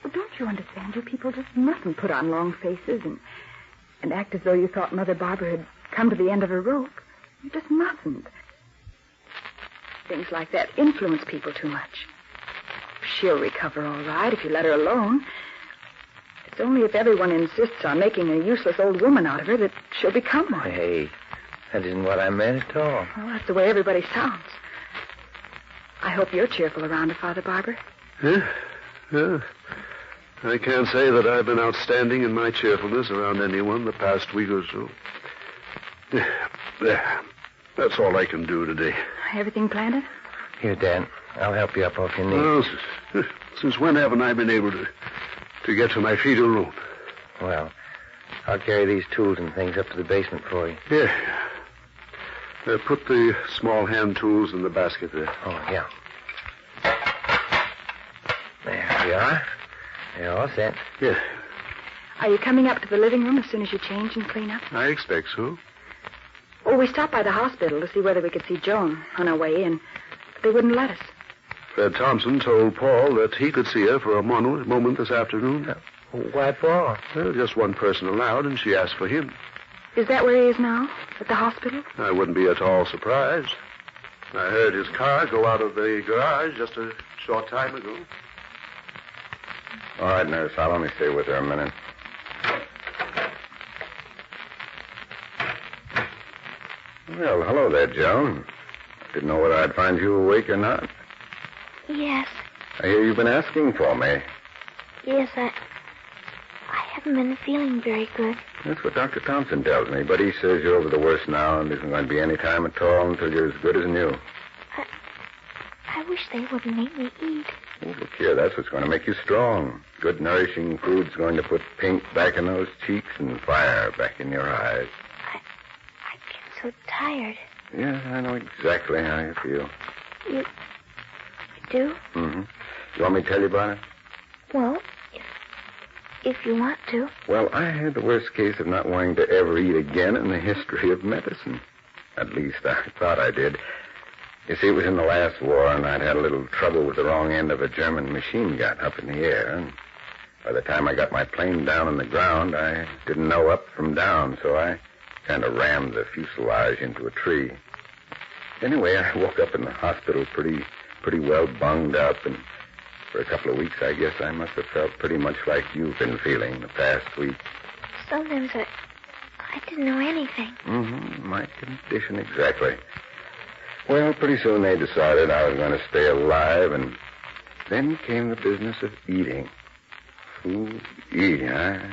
Well, don't you understand? You people just mustn't put on long faces and act as though you thought Mother Barbara had come to the end of her rope. You just mustn't. Things like that influence people too much. She'll recover all right if you let her alone. It's only if everyone insists on making a useless old woman out of her that she'll become one.
Hey, that isn't what I meant at all.
Well, that's the way everybody sounds. I hope you're cheerful around her, Father Barber.
Yeah. I can't say that I've been outstanding in my cheerfulness around anyone the past week or so. There. That's all I can do today.
Everything planted?
Here, Dad. I'll help you up off your knees.
Well, since when haven't I been able to get to my feet alone?
Well, I'll carry these tools and things up to the basement for you.
Yeah. Put the small hand tools in the basket there.
Oh, yeah. There we are. They're all set.
Yeah.
Are you coming up to the living room as soon as you change and clean up?
I expect so.
Oh, we stopped by the hospital to see whether we could see Joan on our way in. But they wouldn't let us.
Fred Thompson told Paul that he could see her for a moment this afternoon.
Why, Paul?
Well, just one person allowed, and she asked for him.
Is that where he is now? At the hospital?
I wouldn't be at all surprised. I heard his car go out of the garage just a short time ago.
All right, nurse. I'll only stay with her a minute. Well, hello there, Joan. Didn't know whether I'd find you awake or not.
Yes.
I hear you've been asking for me.
Yes, I haven't been feeling very good.
That's what Dr. Thompson tells me, but he says you're over the worst now and isn't going to be any time at all until you're as good as new.
I wish they wouldn't make me eat.
Well, look here, that's what's going to make you strong. Good, nourishing food's going to put pink back in those cheeks and fire back in your eyes.
I get so tired.
Yeah, I know exactly how you feel.
You do?
Mm-hmm. You want me to tell you about it?
Well, if you want to.
Well, I had the worst case of not wanting to ever eat again in the history of medicine. At least I thought I did. You see, it was in the last war, and I'd had a little trouble with the wrong end of a German machine gun up in the air. And by the time I got my plane down on the ground, I didn't know up from down, so I kind of rammed the fuselage into a tree. Anyway, I woke up in the hospital pretty well bunged up, and for a couple of weeks, I guess I must have felt pretty much like you've been feeling the past week.
Sometimes I didn't know anything.
Mm-hmm. My condition exactly. Well, pretty soon they decided I was going to stay alive, and then came the business of eating. Food, eating. I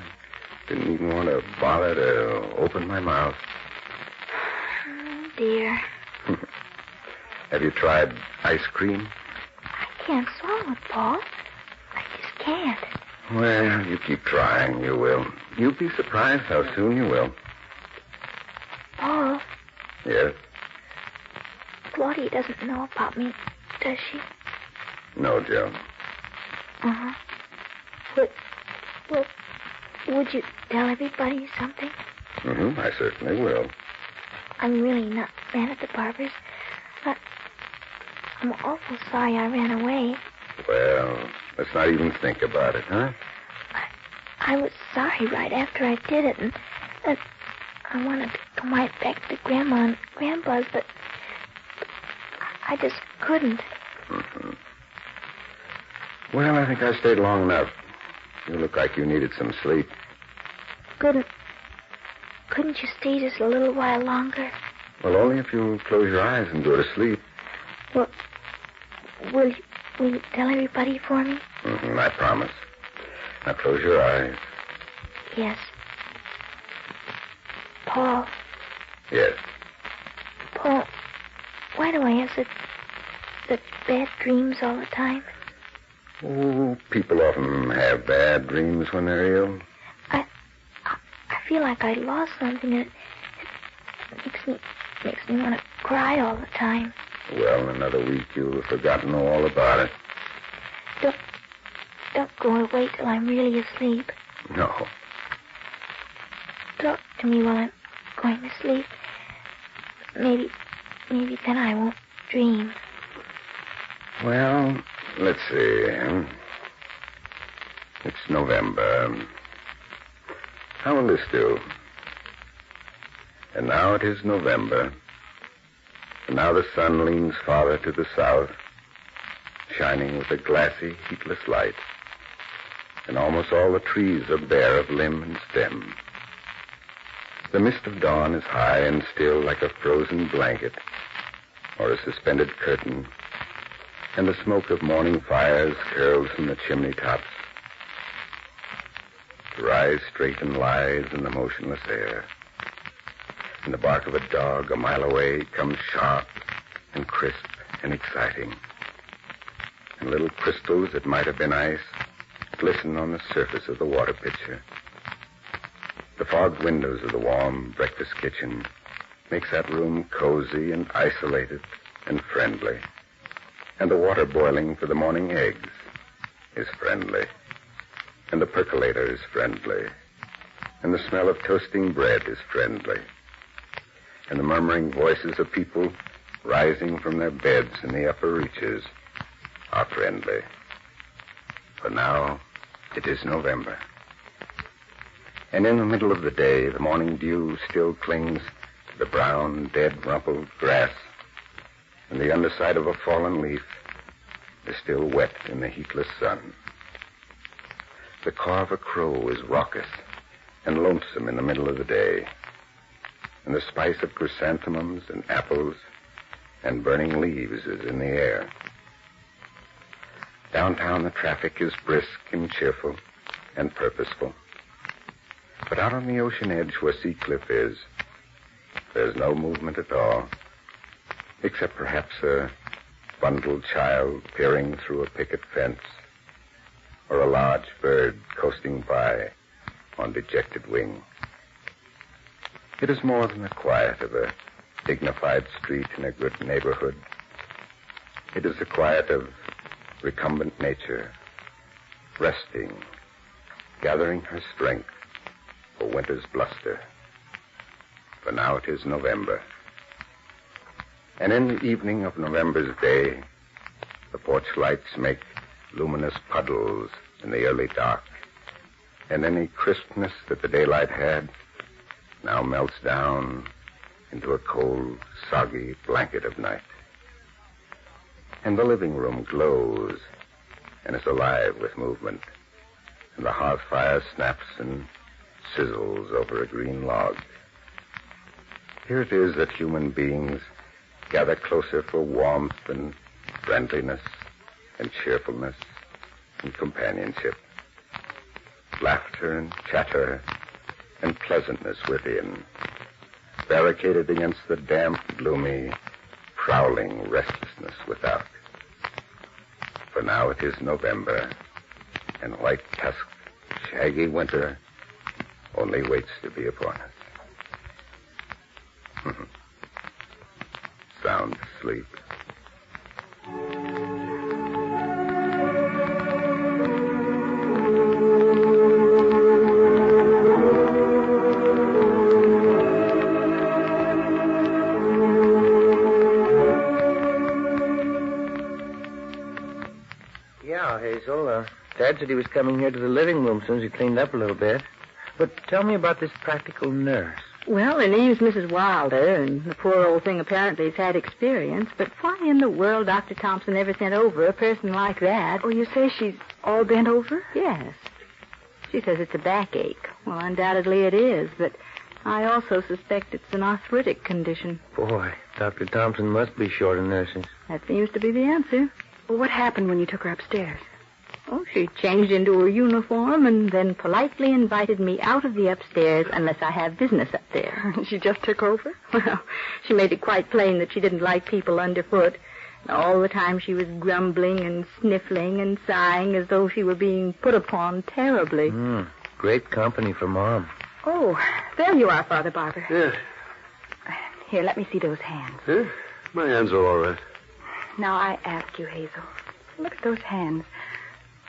didn't even want to bother to open my mouth.
Oh, dear.
Have you tried ice cream?
I can't swallow it, Paul. I just can't.
Well, you keep trying, you will. You'll be surprised how soon you will.
Paul?
Yes?
Claudia doesn't know about me, does she?
No, Joe.
Uh-huh. Well, would you tell everybody something?
Mm-hmm, I certainly will.
I'm really not mad at the Barbers. I'm awful sorry I ran away.
Well, let's not even think about it, huh?
I was sorry right after I did it, and I wanted to come right back to Grandma and Grandpa's, but I just couldn't.
Mm-hmm. Well, I think I stayed long enough. You look like you needed some sleep.
Couldn't you stay just a little while longer?
Well, only if you close your eyes and go to sleep.
Well, will you tell everybody for me?
Mm-hmm, I promise. Now close your eyes.
Yes. Paul.
Yes.
Paul, why do I have such bad dreams all the time?
Oh, people often have bad dreams when they're ill.
I feel like I lost something, and it makes me want to cry all the time.
Well, in another week you'll have forgotten all about it.
Don't go away till I'm really asleep.
No.
Talk to me while I'm going to sleep. Maybe then I won't dream.
Well, let's see. It's November. How will this do? And now it is November. And now the sun leans farther to the south, shining with a glassy, heatless light. And almost all the trees are bare of limb and stem. The mist of dawn is high and still like a frozen blanket or a suspended curtain, and the smoke of morning fires curls from the chimney tops to rise straight and lithe in the motionless air. And the bark of a dog a mile away comes sharp and crisp and exciting. And little crystals that might have been ice glisten on the surface of the water pitcher. The fogged windows of the warm breakfast kitchen makes that room cozy and isolated and friendly. And the water boiling for the morning eggs is friendly. And the percolator is friendly. And the smell of toasting bread is friendly. And the murmuring voices of people rising from their beds in the upper reaches are friendly. For now, it is November. And in the middle of the day, the morning dew still clings to the brown, dead, rumpled grass, and the underside of a fallen leaf is still wet in the heatless sun. The caw of a crow is raucous and lonesome in the middle of the day, and the spice of chrysanthemums and apples and burning leaves is in the air. Downtown, the traffic is brisk and cheerful and purposeful. But out on the ocean edge where Sea Cliff is, there's no movement at all, except perhaps a bundled child peering through a picket fence, or a large bird coasting by on dejected wing. It is more than the quiet of a dignified street in a good neighborhood. It is the quiet of recumbent nature, resting gathering her strength for winter's bluster. For now it is November. And in the evening of November's day, the porch lights make luminous puddles in the early dark, and any crispness that the daylight had now melts down into a cold, soggy blanket of night. And the living room glows and is alive with movement, and the hearth fire snaps and sizzles over a green log. Here it is that human beings gather closer for warmth and friendliness and cheerfulness and companionship. Laughter and chatter and pleasantness within, barricaded against the damp, gloomy, prowling restlessness without. For now it is November, and white-tusked, shaggy winter only waits to be upon us. Sound asleep.
Yeah, Hazel. Dad said he was coming here to the living room as soon as he cleaned up a little bit. But tell me about this practical nurse.
Well, her name's Mrs. Wilder, and the poor old thing apparently has had experience, but why in the world Dr. Thompson ever sent over a person like that?
Oh, you say she's all bent over?
Yes. She says it's a backache. Well, undoubtedly it is, but I also suspect it's an arthritic condition.
Boy, Dr. Thompson must be short of nurses.
That seems to be the answer.
Well, what happened when you took her upstairs?
Oh, she changed into her uniform and then politely invited me out of the upstairs unless I have business up there.
She just took over?
Well, she made it quite plain that she didn't like people underfoot. And all the time she was grumbling and sniffling and sighing as though she were being put upon terribly.
Great company for Mom.
Oh, there you are, Father Barber.
Yes.
Here, let me see those hands.
Huh? My hands are all right.
Now, I ask you, Hazel, look at those hands.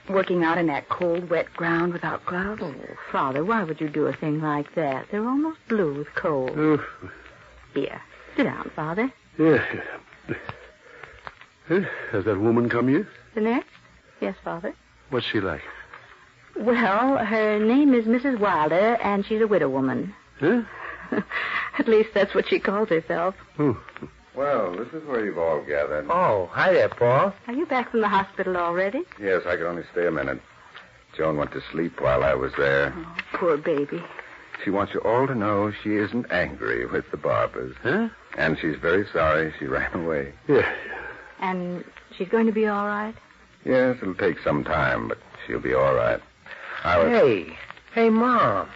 Working out in that cold, wet ground without gloves?
Oh, Father, why would you do a thing like that? They're almost blue with cold. Here, sit down, Father.
Yeah. Has that woman come yet?
The nurse? Yes, Father.
What's she like?
Well, her name is Mrs. Wilder, and she's a widow woman.
Huh?
At least that's what she calls herself.
Well, this is where you've all gathered.
Oh, hi there, Paul.
Are you back from the hospital already?
Yes, I could only stay a minute. Joan went to sleep while I was there.
Oh, poor baby.
She wants you all to know she isn't angry with the Barbers.
Huh?
And she's very sorry she ran away.
Yeah.
And she's going to be all right?
Yes, it'll take some time, but she'll be all right.
Hey, Mom.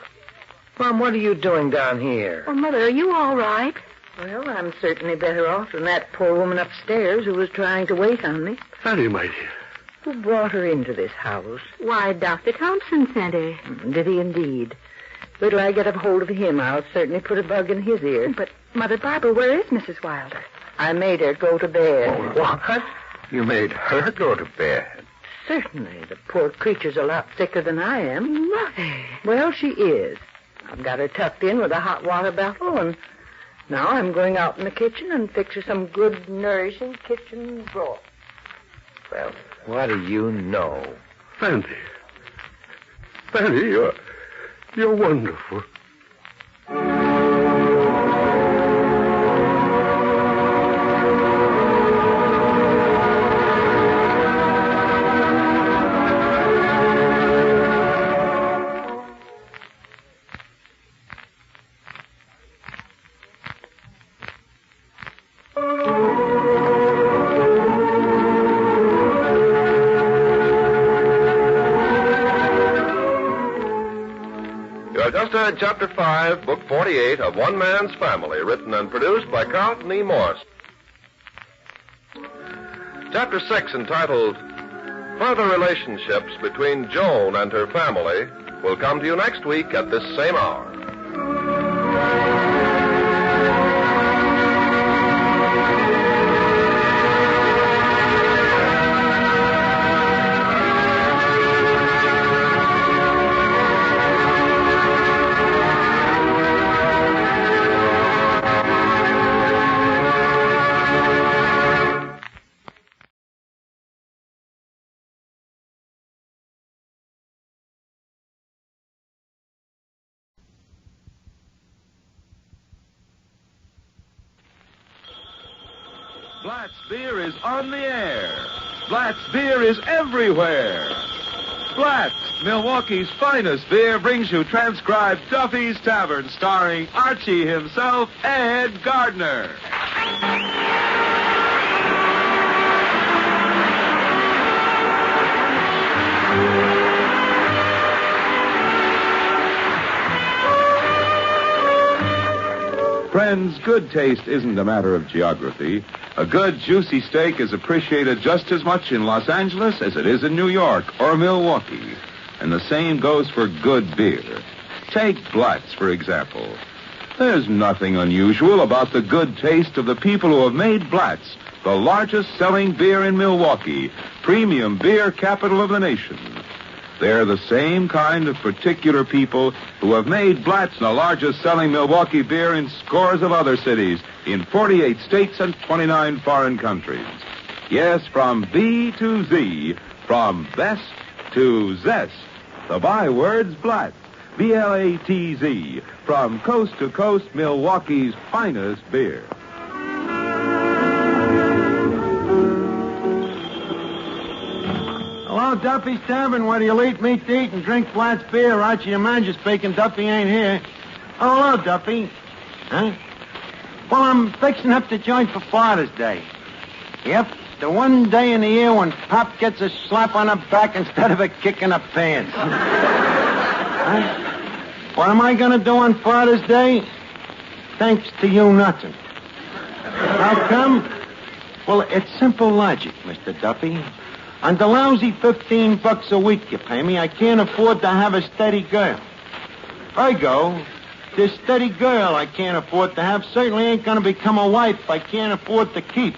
Mom, what are you doing down here?
Oh, Mother, are you all right?
Well, I'm certainly better off than that poor woman upstairs who was trying to wait on me.
Fanny, my dear.
Who brought her into this house?
Why, Dr. Thompson sent her.
Did he indeed? Wait till I get a hold of him. I'll certainly put a bug in his ear.
But, Mother Barbara, where is Mrs. Wilder?
I made her go to bed.
Oh, what? You made her go to bed?
Certainly. The poor creature's a lot sicker than I am.
Mother.
Well, she is. I've got her tucked in with a hot water bottle, and now I'm going out in the kitchen and fix her some good, nourishing kitchen broth.
Well, what do you know?
Fanny. Fanny, you're wonderful.
Just heard Chapter 5, Book 48 of One Man's Family, written and produced by Carlton E. Morse. Chapter 6, entitled Further Relationships Between Joan and Her Family, will come to you next week at this same hour.
Blatz Beer is on the air. Blatz Beer is everywhere. Blatz, Milwaukee's finest beer, brings you transcribed Duffy's Tavern, starring Archie himself, Ed Gardner. Friends, good taste isn't a matter of geography. A good, juicy steak is appreciated just as much in Los Angeles as it is in New York or Milwaukee. And the same goes for good beer. Take Blatz, for example. There's nothing unusual about the good taste of the people who have made Blatz the largest selling beer in Milwaukee, premium beer capital of the nation. They're the same kind of particular people who have made Blatz the largest selling Milwaukee beer in scores of other cities in 48 states and 29 foreign countries. Yes, from B to Z, from best to zest. The byword's Blatz, B-L-A-T-Z, from coast to coast, Milwaukee's finest beer.
Hello, Duffy's Tavern, where you'll eat meat to eat and drink Blatz Beer. Archie, your manager's speaking. Duffy ain't here. Oh, hello, Duffy. Huh? Well, I'm fixing up the joint for Father's Day. Yep, the one day in the year when Pop gets a slap on the back instead of a kick in the pants. Huh? What am I going to do on Father's Day? Thanks to you, nothing. How come? Well, it's simple logic, Mr. Duffy. On the lousy $15 a week you pay me, I can't afford to have a steady girl. Ergo, this steady girl I can't afford to have certainly ain't going to become a wife I can't afford to keep.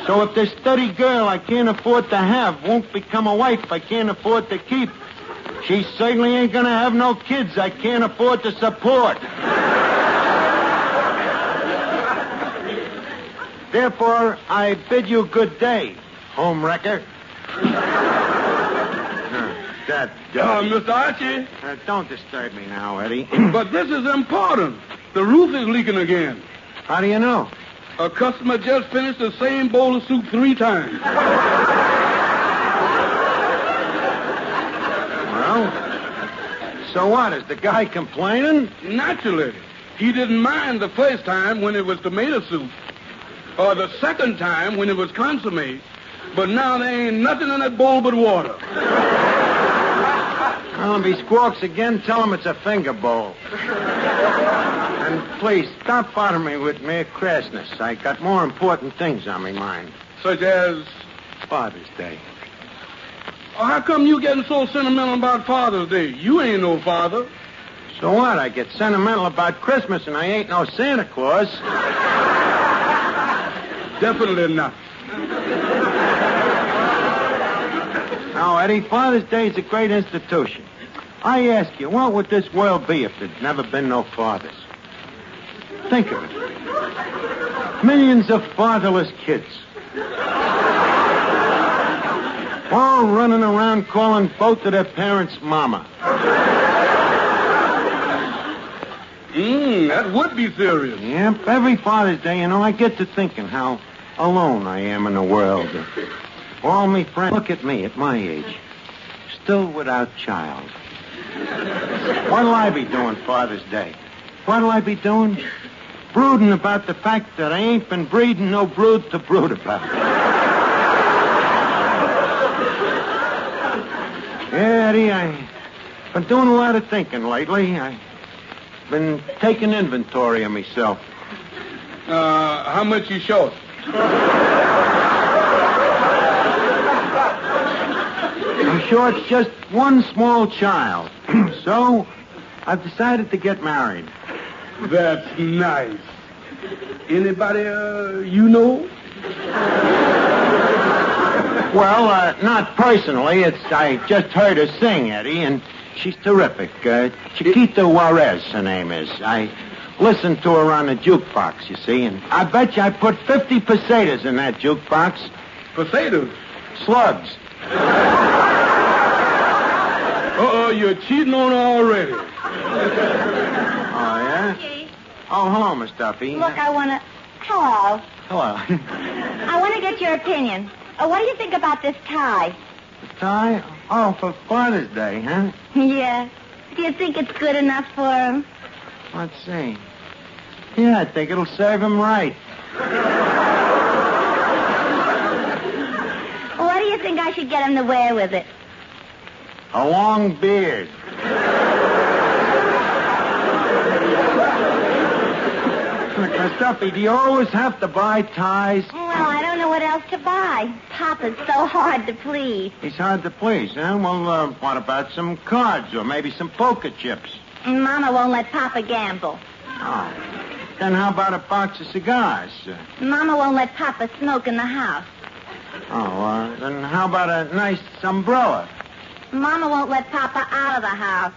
So if this steady girl I can't afford to have won't become a wife I can't afford to keep, she certainly ain't going to have no kids I can't afford to support. Therefore, I bid you good day, home wrecker.
Mr. Archie.
Don't disturb me now, Eddie.
But this is important. The roof is leaking again.
How do you know?
A customer just finished the same bowl of soup 3 times.
Well, so what? Is the guy complaining?
Naturally. He didn't mind the first time when it was tomato soup. Or the second time when it was consomme. But now there ain't nothing in that bowl but water.
Well, if he squawks again, tell him it's a finger bowl. And please, stop bothering me with mere crassness. I got more important things on my mind.
Such as?
Father's Day.
Oh, how come you getting so sentimental about Father's Day? You ain't no father.
So what? I get sentimental about Christmas and I ain't no Santa Claus.
Definitely not.
Now, Eddie, Father's Day is a great institution. I ask you, what would this world be if there'd never been no fathers? Think of it. Millions of fatherless kids. All running around calling both of their parents Mama.
That would be serious.
Yep, every Father's Day, I get to thinking how alone I am in the world. All me friends, look at me at my age, still without child. What'll I be doing Father's Day? What'll I be doing? Brooding about the fact that I ain't been breeding no brood to brood about. Yeah, Eddie, I've been doing a lot of thinking lately. I've been taking inventory of myself.
How much you short?
I'm short just one small child. So, I've decided to get married.
That's nice. Anybody, you know?
Well, not personally. I just heard her sing, Eddie, and she's terrific. Chiquita Juarez, her name is. I listened to her on the jukebox, you see, and I bet you I put 50 pesetas in that jukebox.
Pesetas?
Slugs.
Uh-oh, you're cheating on her already.
Oh, yeah? Oh, hello, Miss Duffy.
Look, I want to... Hello.
Hello.
I want to get your opinion. What do you think about this tie?
The tie? Oh, for Father's Day, huh?
Yeah. Do you think it's good enough for him?
Let's see. Yeah, I think it'll serve him right.
What do you think I should get him to wear with it?
A long beard. Miss Duffy, do you always have to buy ties?
Well, I don't know what else to buy. Papa's so hard to please.
He's hard to please, huh? Well, what about some cards or maybe some poker chips?
Mama won't let Papa gamble.
Oh. Then how about a box of cigars?
Mama won't let Papa smoke in the house.
Oh, then how about a nice umbrella?
Mama won't let Papa out of the house.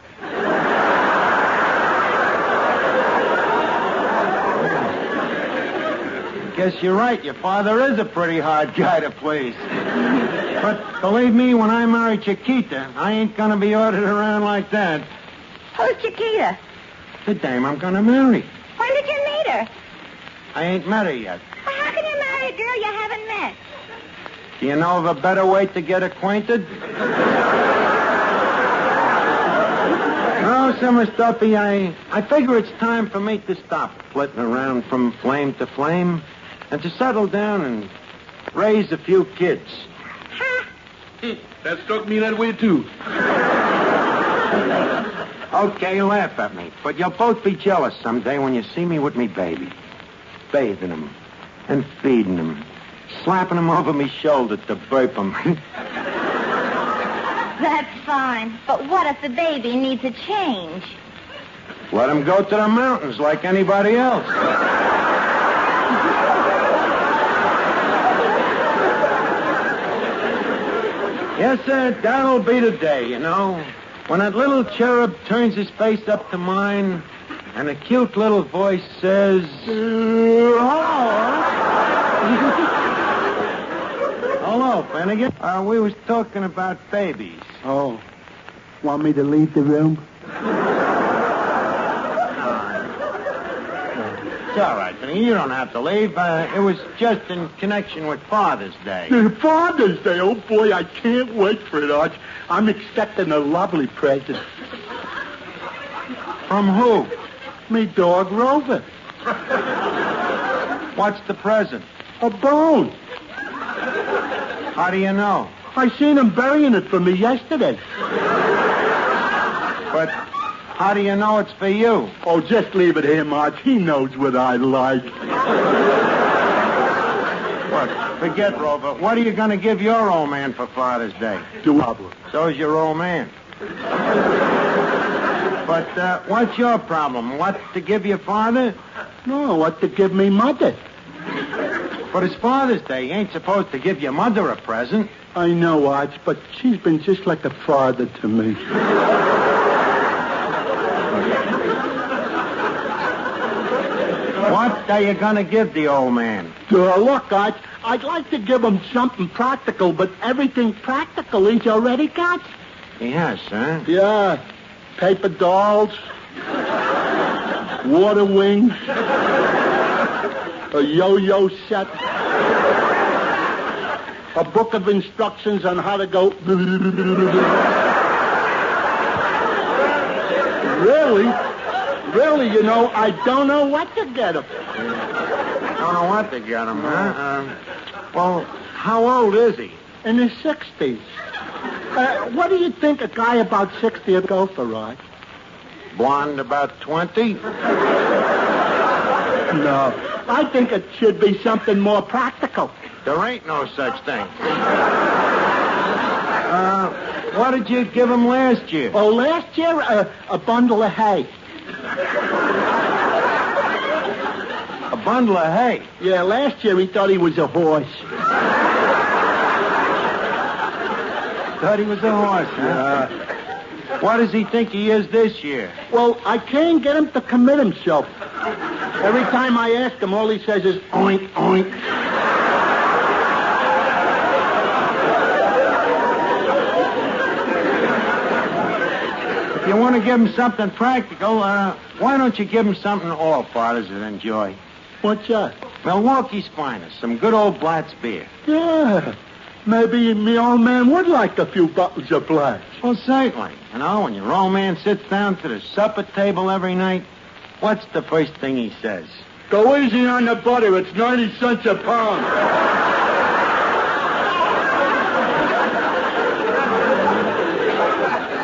Guess you're right. Your father is a pretty hard guy to please. But believe me, when I marry Chiquita, I ain't gonna be ordered around like that.
Who's Chiquita?
The dame I'm gonna marry.
When did you meet her?
I ain't met her yet.
Well, how can you marry a girl you haven't met?
Do you know of a better way to get acquainted? No, Miss Duffy, I figure it's time for me to stop flitting around from flame to flame and to settle down and raise a few kids.
That struck me that way, too.
Okay, laugh at me, but you'll both be jealous someday when you see me with me baby. Bathing him and feeding him, slapping him over me shoulder to burp him.
That's fine, but what if the baby needs a change?
Let him go to the mountains like anybody else. Yes, sir, that'll be the day, you know, when that little cherub turns his face up to mine and a cute little voice says, Hello, Finnegan. We was talking about babies.
Oh, want me to leave the room?
It's all right, Finnegan. You don't have to leave. It was just in connection with Father's Day.
Father's Day? Oh, boy, I can't wait for it, Arch. I'm expecting a lovely present.
From who?
Me dog, Rover.
What's the present?
A bone.
How do you know?
I seen him burying it for me yesterday.
But how do you know it's for you?
Oh, just leave it to him, Arch. He knows what I like.
What? Forget Rover. What are you going to give your old man for Father's Day?
Problem.
So's your old man. But what's your problem? What to give your father?
No, what to give me mother.
But it's Father's Day. You ain't supposed to give your mother a present.
I know, Arch, but she's been just like a father to me.
What are you going to give the old man?
Look, Arch, I'd like to give him something practical, but everything practical he's already got.
He has, huh?
Yeah. Paper dolls, water wings, a yo-yo set, a book of instructions on how to go. Really, you know, I don't know what to get him.
Don't know what to get him, huh? Well, how old is he?
In his 60s. What do you think a guy about 60 would go for, Rod?
Blonde about 20?
No. I think it should be something more practical.
There ain't no such thing. What did you give him last year?
Oh, last year, a bundle of hay.
A bundle of hay?
Yeah, last year he thought he was a horse.
Thought he was a horse, huh? What does he think he is this year?
Well, I can't get him to commit himself. Every time I ask him, all he says is, oink, oink.
If you want to give him something practical, why don't you give him something all fathers would enjoy?
What's that?
Milwaukee's finest. Some good old Blatz beer.
Yeah. Maybe me old man would like a few bottles of Blatz.
Well, certainly. You know, when your old man sits down to the supper table every night, what's the first thing he says?
Go easy on the butter. It's 90 cents a pound.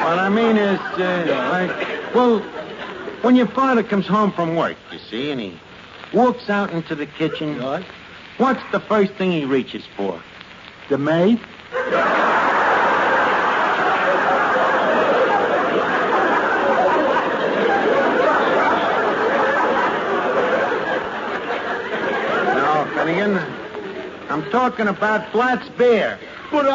What I mean is, when your father comes home from work, you see, and he walks out into the kitchen, what's the first thing he reaches for?
The maid?
No, Finnegan. I'm talking about Blatz beer.
But,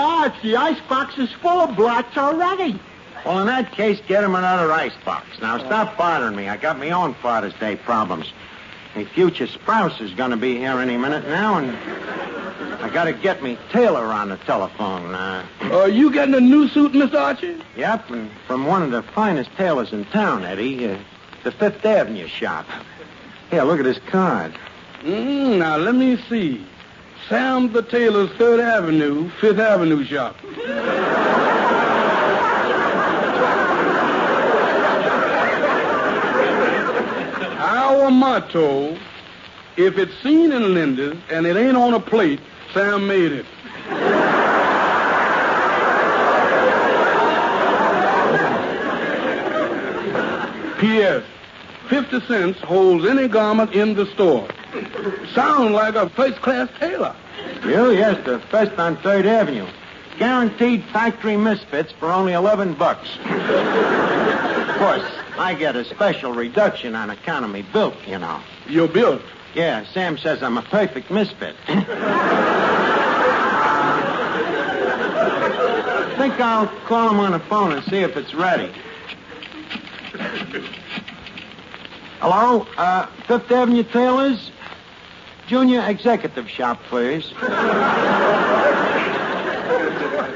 the icebox is full of Blatz already.
Well, in that case, get him another icebox. Now, stop bothering me. I got my own Father's Day problems. My future spouse is going to be here any minute now, and I got to get me tailor on the telephone.
You getting a new suit, Mr. Archie?
Yep, and from one of the finest tailors in town, Eddie. The Fifth Avenue shop. Here, look at this card.
Now, let me see. Sam the Tailor's 3rd Avenue, 5th Avenue shop. Our motto, if it's seen in Linda's and it ain't on a plate, Sam made it. P.S. 50 cents holds any garment in the store. Sound like a first-class tailor.
Yes, the best on 3rd Avenue. Guaranteed factory misfits for only $11. Of course, I get a special reduction on account of me built, you know.
You're built?
Yeah, Sam says I'm a perfect misfit. I think I'll call him on the phone and see if it's ready. Hello? 5th Avenue Tailors? Junior Executive Shop, please.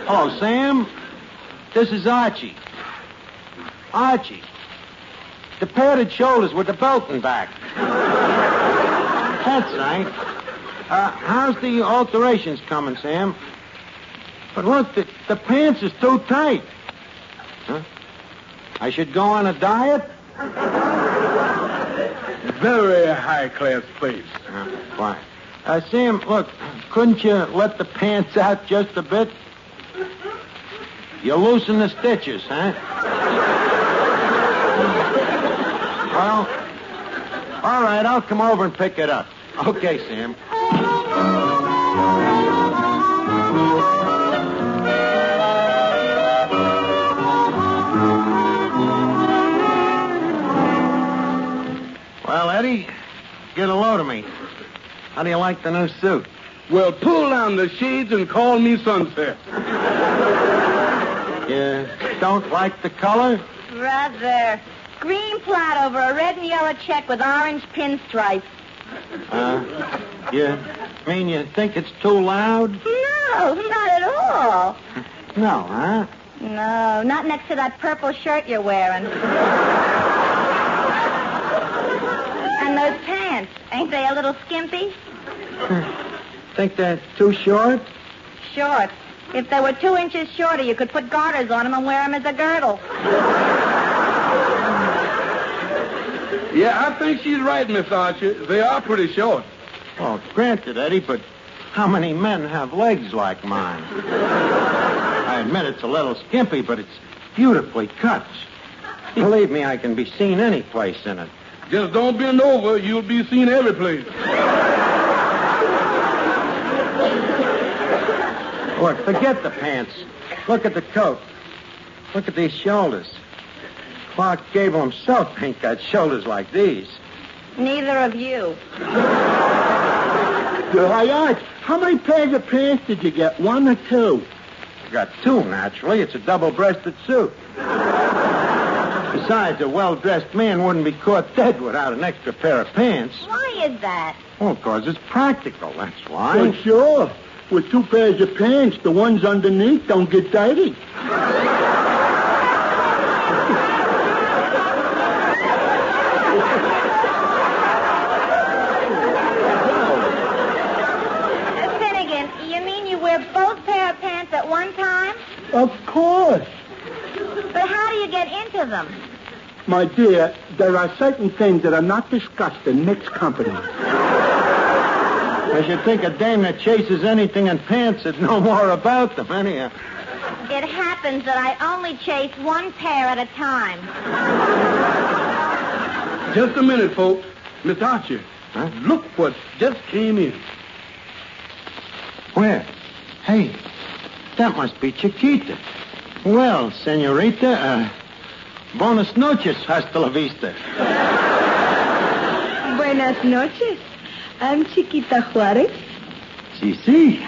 Hello, Sam. This is Archie. Archie. The padded shoulders with the belt and back. That's right. How's the alterations coming, Sam? But look, the pants is too tight. Huh? I should go on a diet?
Very high-class place.
Why? Sam, look, couldn't you let the pants out just a bit? You loosen the stitches, huh? Well, all right, I'll come over and pick it up. Okay, Sam. Well, Eddie, get a load of me. How do you like the new suit?
Well, pull down the shades and call me Sunset.
You don't like the color?
Brother. Green plot over a red and yellow check with orange pinstripes.
You mean you think it's too loud?
No, not at all.
No, huh?
No, not next to that purple shirt you're wearing. And those pants, ain't they a little skimpy?
Think they're too short?
Short. If they were 2 inches shorter, you could put garters on them and wear them as a girdle.
Yeah, I think she's right, Miss Archer. They are pretty short.
Well, granted, Eddie, but how many men have legs like mine? I admit it's a little skimpy, but it's beautifully cut. Believe me, I can be seen any place in it.
Just don't bend over. You'll be seen every place.
Look, forget the pants. Look at the coat. Look at these shoulders. Clark Gable himself ain't got shoulders like these.
Neither of you.
How many pairs of pants did you get? 1 or 2?
I got 2, naturally. It's a double-breasted suit. Besides, a well-dressed man wouldn't be caught dead without an extra pair of pants.
Why is that?
Well, because it's practical, that's why.
Well, sure. With 2 pairs of pants, the ones underneath don't get dirty. Of course.
But how do you get into them?
My dear, there are certain things that are not discussed in mixed company.
I should think a dame that chases anything in pants would know more about them, anyhow.
It happens that I only chase one pair at a time.
Just a minute, folks. Miss Archer, look what just came in.
Where? Hey, that must be Chiquita. Well, senorita, buenas noches, hasta la vista.
Buenas noches. I'm Chiquita Juarez.
Si.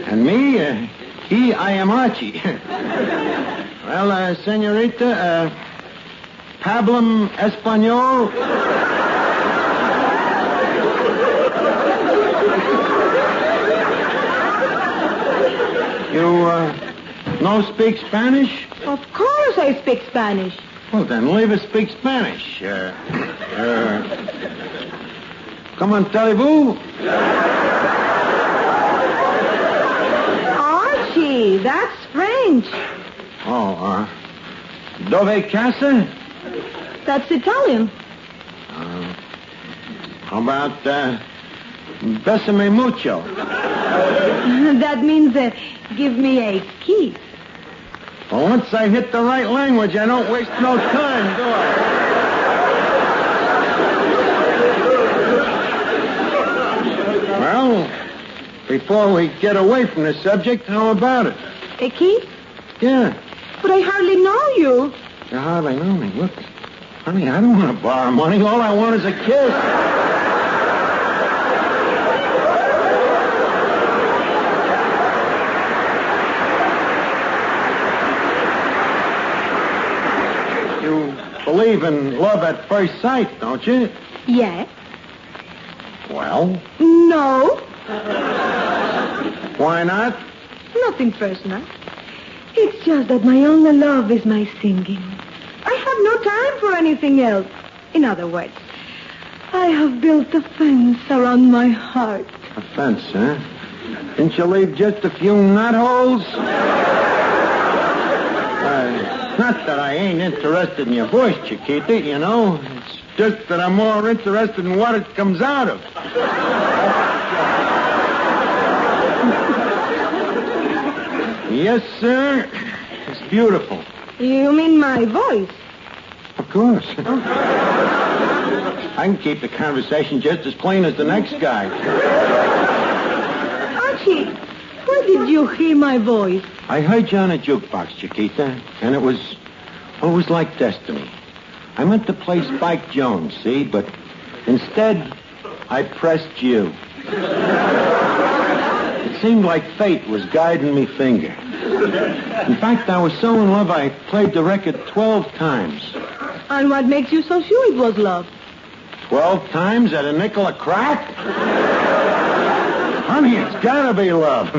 And me, I am Archie. Well, senorita, hablam español? You, no speak Spanish?
Of course I speak Spanish.
Well, then leave us speak Spanish. Comment allez-vous?
Archie, that's French.
Oh, dove casa?
That's Italian.
How about, besame mucho?
That means, give me a kiss.
Well, once I hit the right language, I don't waste no time, do I? Well, before we get away from the subject, how about it?
A kiss?
Yeah.
But I hardly know you.
You hardly know me. Look, honey, I don't want to borrow money. All I want is a kiss. You believe in love at first sight, don't you?
Yes.
Well?
No.
Why not?
Nothing personal. It's just that my only love is my singing. I have no time for anything else. In other words, I have built a fence around my heart.
A fence, huh? Didn't you leave just a few knot holes? Not that I ain't interested in your voice, Chiquita, you know. It's just that I'm more interested in what it comes out of. Yes, sir. It's beautiful.
You mean my voice?
Of course. I can keep the conversation just as plain as the next guy.
Archie, where did you hear my voice?
I heard you on a jukebox, Chiquita, and it was like destiny. I meant to play Spike Jones, see, but instead I pressed you. It seemed like fate was guiding me finger. In fact, I was so in love I played the record 12 times.
And what makes you so sure it was love?
12 times at a nickel a crack? Honey, it's gotta be love.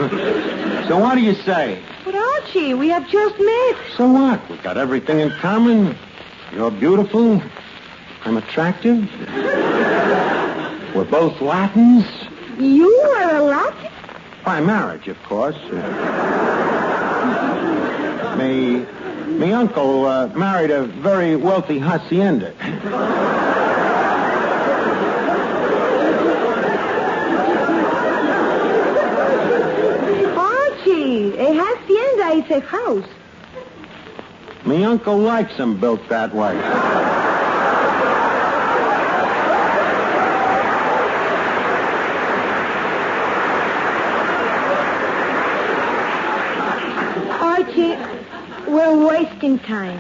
So what do you say?
But Archie, we have just met.
So what? We got everything in common. You're beautiful. I'm attractive. We're both Latins.
You are a Latin?
By marriage, of course. Me uncle married a very wealthy hacienda.
Archie, a hacienda is a house.
Me uncle likes them built that way.
Archie, we're wasting time.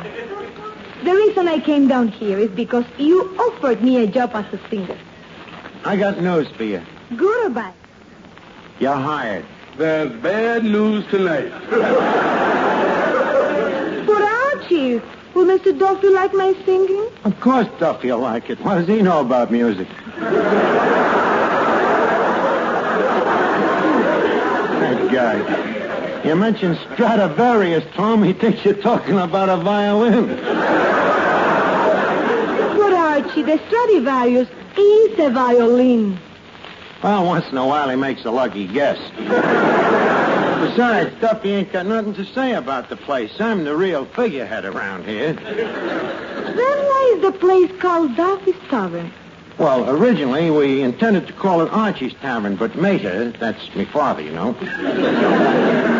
The reason I came down here is because you offered me a job as a singer.
I got news for you.
Good or bad?
You're hired.
There's bad news tonight.
But Archie, will Mr. Duffy like my singing?
Of course Duffy will like it. What does he know about music? That guy. You mentioned Stradivarius to him, he thinks you're talking about a violin.
But Archie, the Stradivarius is a violin.
Well, once in a while he makes a lucky guess. Besides, Duffy ain't got nothing to say about the place. I'm the real figurehead around here.
Then why is the place called Duffy's Tavern?
Well, originally we intended to call it Archie's Tavern, but Mater, that's me father, you know,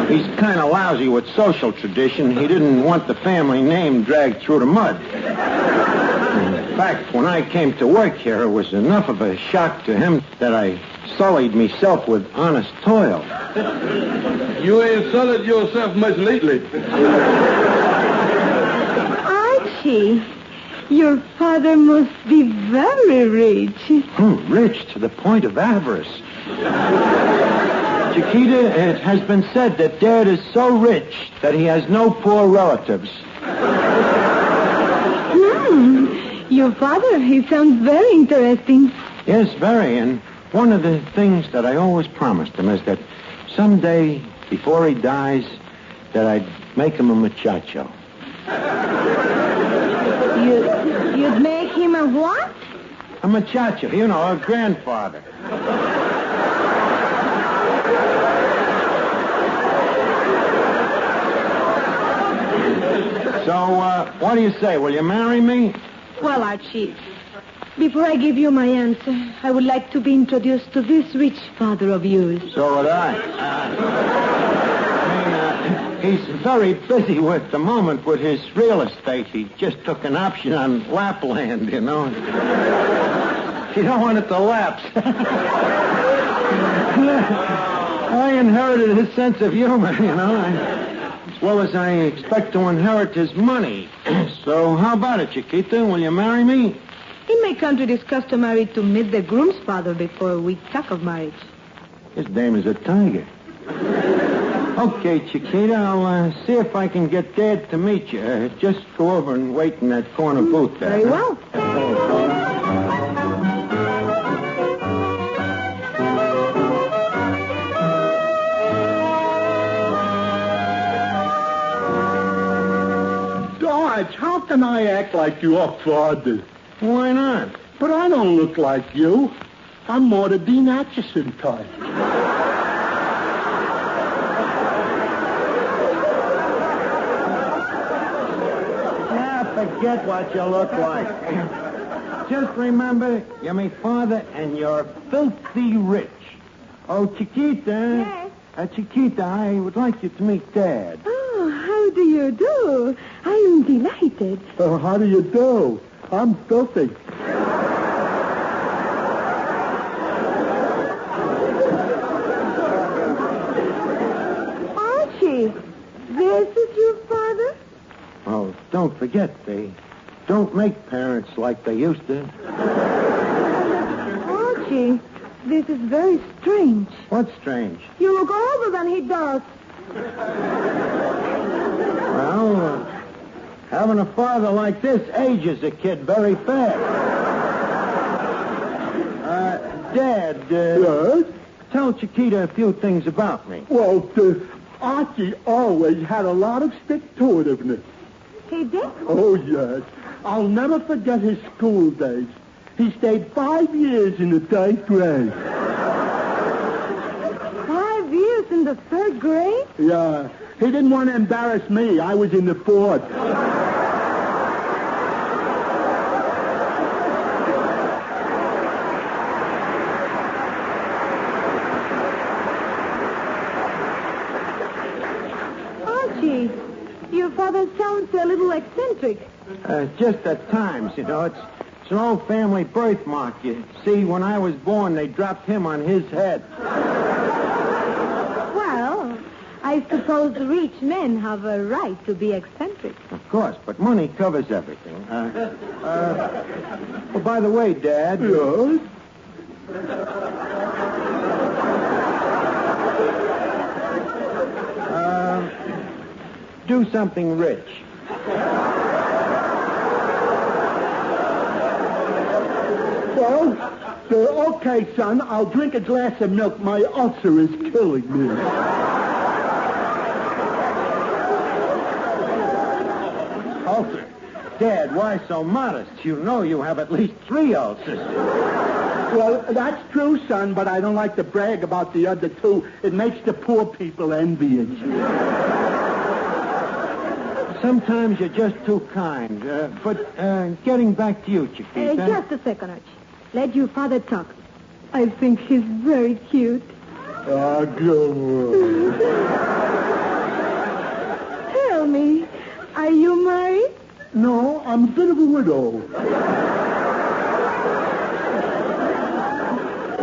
he's kind of lousy with social tradition. He didn't want the family name dragged through the mud. In fact, when I came to work here, it was enough of a shock to him that I sullied myself with honest toil.
You ain't sullied yourself much lately.
Archie, your father must be very rich.
Rich to the point of avarice. Chiquita, it has been said that Dad is so rich that he has no poor relatives.
Your father, he sounds very interesting.
Yes, very. And one of the things that I always promised him is that someday, before he dies, that I'd make him a muchacho.
You'd make him a what?
A muchacho, you know, a grandfather. So, what do you say? Will you marry me?
Well, Archie, before I give you my answer, I would like to be introduced to this rich father of yours.
So would I. He's very busy with the moment with his real estate. He just took an option on Lapland, you know. You don't want it to lapse. I inherited his sense of humor, you know. As well as I expect to inherit his money. So how about it, Chiquita? Will you marry me?
In my country, it is customary to meet the groom's father before we talk of marriage.
His name is a tiger. Okay, Chiquita, I'll see if I can get Dad to meet you. Just go over and wait in that corner booth there.
Very well.
Dodge, how can I act like your father?
Why not?
But I don't look like you. I'm more the Dean Acheson type.
Forget what you look like. Just remember, you're my father and you're filthy rich. Oh, Chiquita.
Yes?
Chiquita, I would like you to meet Dad.
Oh, how do you do? I am delighted.
Oh, how do you do? I'm filthy.
Archie, this is your father?
Oh, don't forget, they don't make parents like they used to.
Archie, this is very strange.
What's strange?
You look older than he does.
Well, having a father like this ages a kid very fast. Dad,
Yes?
Tell Chiquita a few things about me.
Well, Archie always had a lot of stick-to-itiveness.
He did?
Oh, yes. I'll never forget his school days. He stayed 5 years in the 3rd grade.
5 years in the 3rd grade?
Yeah. He didn't want to embarrass me. I was in the 4th.
Archie, your father sounds a little eccentric.
Just at times, you know. It's an old family birthmark. You see, when I was born, they dropped him on his head.
Well, I suppose rich men have a right to be eccentric.
Of course, but money covers everything. Oh, by the way, Dad.
Yes?
Do something rich.
Well, okay, son. I'll drink a glass of milk. My ulcer is killing me.
Ulcer? Dad, why so modest? You know you have at least 3 ulcers.
Well, that's true, son, but I don't like to brag about the other two. It makes the poor people envious.
Sometimes you're just too kind. But getting back to you, Chiquita.
Just a second, Archie. Let your father talk. I think he's very cute.
Ah, go on.
Tell me, are you married?
No, I'm a bit of a widow.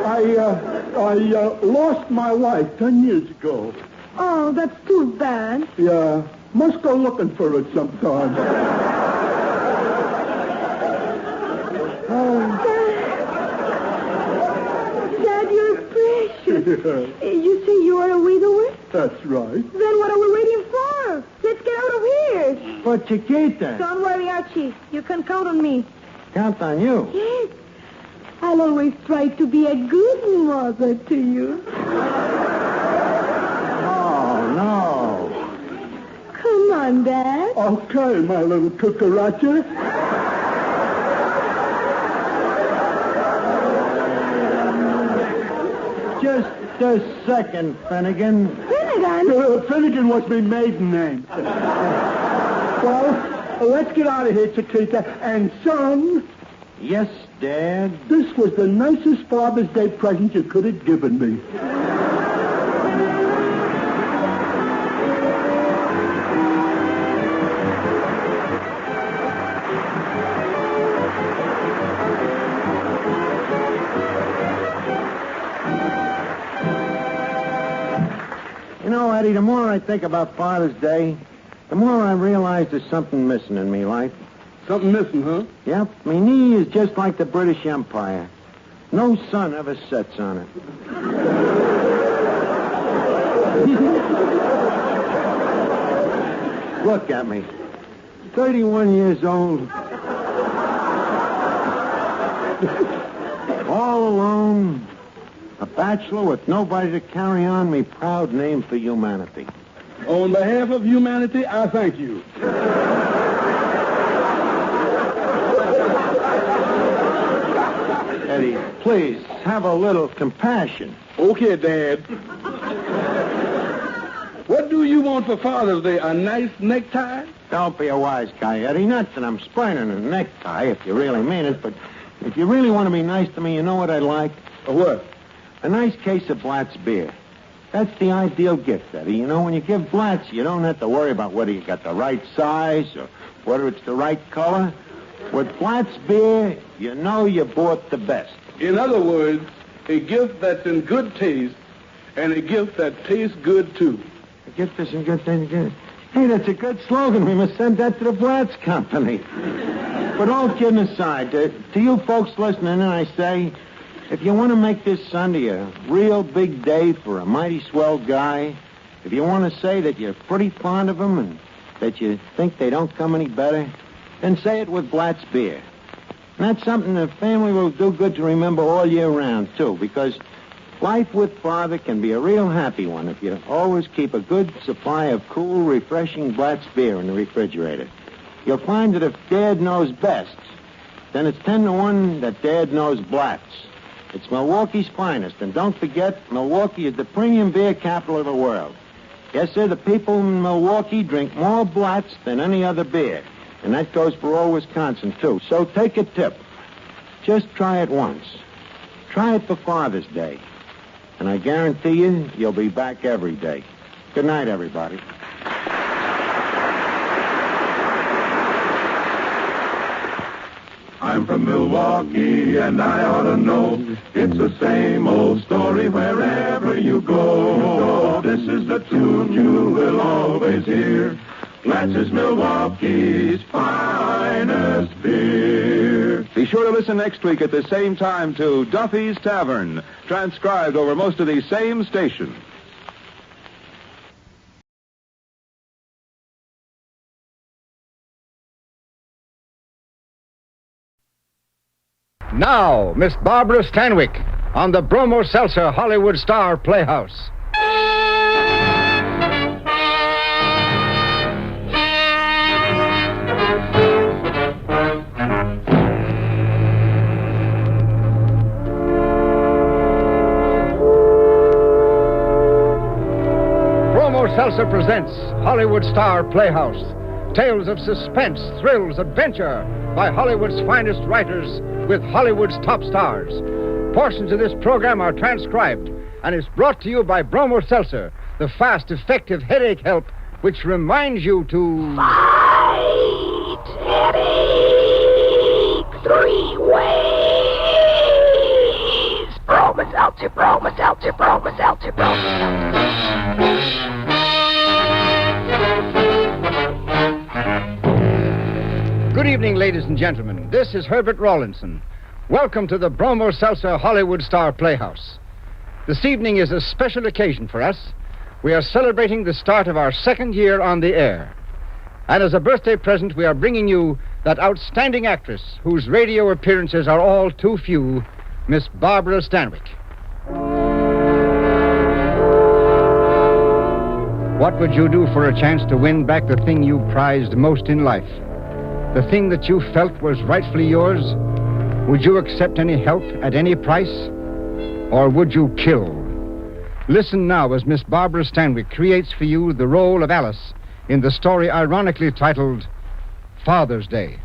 I lost my wife 10 years ago.
Oh, that's too bad.
Yeah, must go looking for it sometime.
Dad, you're precious. You say you are a widower?
That's right.
Then what are we waiting for? Let's get out of here.
But Chiquita.
Don't worry, Archie. You can count on me.
Count on you.
Yes. I'll always try to be a good mother to you.
Oh, no.
Come on, Dad.
Okay, my little cucaracha.
Just a second, Finnegan.
Finnegan?
Finnegan was my maiden name. Well, let's get out of here, Chiquita. And, son...
Yes, Dad?
This was the nicest Father's Day present you could have given me.
You know, Eddie, the more I think about Father's Day, the more I realize there's something missing in me life.
Something missing, huh?
Yep. My knee is just like the British Empire. No sun ever sets on it. Look at me. 31 years old. All alone. A bachelor with nobody to carry on me proud name for humanity.
On behalf of humanity, I thank you.
Eddie, please, have a little compassion.
Okay, Dad. What do you want for Father's Day? A nice necktie?
Don't be a wise guy, Eddie. Not that I'm spoiling a necktie, if you really mean it, but if you really want to be nice to me, you know what I'd like?
A what?
A nice case of Blatz Beer. That's the ideal gift, Eddie. You know, when you give Blatz, you don't have to worry about whether you got the right size or whether it's the right color. With Blatz Beer, you know you bought the best.
In other words, a gift that's in good taste and a gift that tastes good, too.
A gift that's in good taste. Hey, that's a good slogan. We must send that to the Blatz Company. But all kidding aside, to you folks listening, I say, if you want to make this Sunday a real big day for a mighty swell guy, if you want to say that you're pretty fond of him and that you think they don't come any better, then say it with Blatz Beer. And that's something the family will do good to remember all year round, too, because life with Father can be a real happy one if you always keep a good supply of cool, refreshing Blatz Beer in the refrigerator. You'll find that if Dad knows best, then it's 10 to 1 that Dad knows Blatz. It's Milwaukee's finest, and don't forget, Milwaukee is the premium beer capital of the world. Yes, sir, the people in Milwaukee drink more Blatz than any other beer. And that goes for all Wisconsin, too. So take a tip. Just try it once. Try it for Father's Day. And I guarantee you, you'll be back every day. Good night, everybody.
I'm from Milwaukee, and I ought to know. It's the same old story wherever you go. This is the tune you will always hear. Blatz is Milwaukee's finest beer.
Be sure to listen next week at the same time to Duffy's Tavern, transcribed over most of these same stations.
Now, Miss Barbara Stanwyck on the Bromo Seltzer Hollywood Star Playhouse. Seltzer presents Hollywood Star Playhouse. Tales of suspense, thrills, adventure by Hollywood's finest writers with Hollywood's top stars. Portions of this program are transcribed and is brought to you by Bromo Seltzer, the fast, effective headache help which reminds you to...
Fight headache 3 ways. Bromo Seltzer, Bromo Seltzer, Bromo Seltzer, Bromo Seltzer.
Good evening, ladies and gentlemen. This is Herbert Rawlinson. Welcome to the Bromo Seltzer Hollywood Star Playhouse. This evening is a special occasion for us. We are celebrating the start of our 2nd year on the air. And as a birthday present, we are bringing you that outstanding actress whose radio appearances are all too few, Miss Barbara Stanwyck. What would you do for a chance to win back the thing you prized most in life? The thing that you felt was rightfully yours? Would you accept any help at any price? Or would you kill? Listen now as Miss Barbara Stanwyck creates for you the role of Alice in the story ironically titled Father's Day.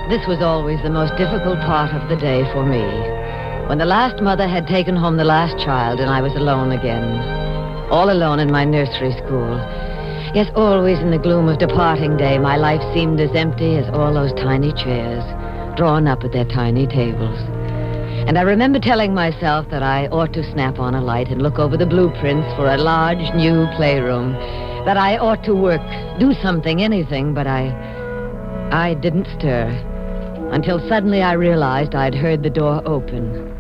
This was always the most difficult part of the day for me. When the last mother had taken home the last child and I was alone again. All alone in my nursery school. Yes, always in the gloom of departing day, my life seemed as empty as all those tiny chairs, drawn up at their tiny tables. And I remember telling myself that I ought to snap on a light and look over the blueprints for a large new playroom, that I ought to work, do something, anything, but I didn't stir. Until suddenly I realized I'd heard the door open.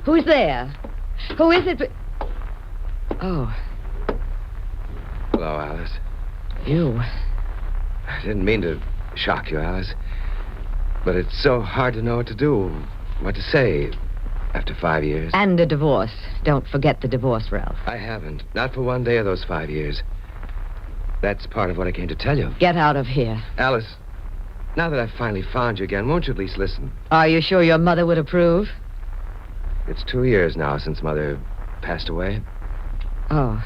Who's there? Who is it? Oh.
Hello, Alice.
You.
I didn't mean to shock you, Alice. But it's so hard to know what to do, what to say after 5 years.
And a divorce. Don't forget the divorce, Ralph.
I haven't. Not for one day of those 5 years. That's part of what I came to tell you.
Get out of here.
Alice, now that I've finally found you again, won't you at least listen?
Are you sure your mother would approve?
It's 2 years now since Mother passed away.
Oh.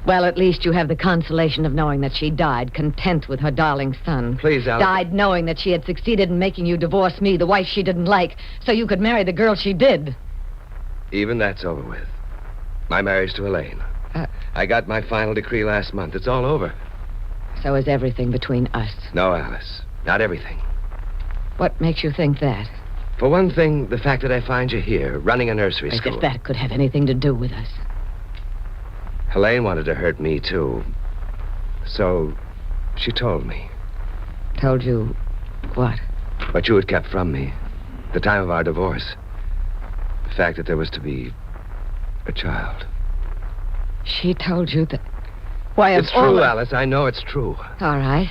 Well, at least you have the consolation of knowing that she died content with her darling son.
Please, Alice.
Died knowing that she had succeeded in making you divorce me, the wife she didn't like, so you could marry the girl she did.
Even that's over with. My marriage to Elaine. I got my final decree last month. It's all over.
So is everything between us.
No, Alice. Not everything.
What makes you think that?
For one thing, the fact that I find you here, running a nursery
As
school.
if that could have anything to do with us.
Helene wanted to hurt me, too. So, she told me.
Told you what?
What you had kept from me. The time of our divorce. The fact that there was to be a child.
She told you that... Why,
it's true, Alice. I know it's true.
All right.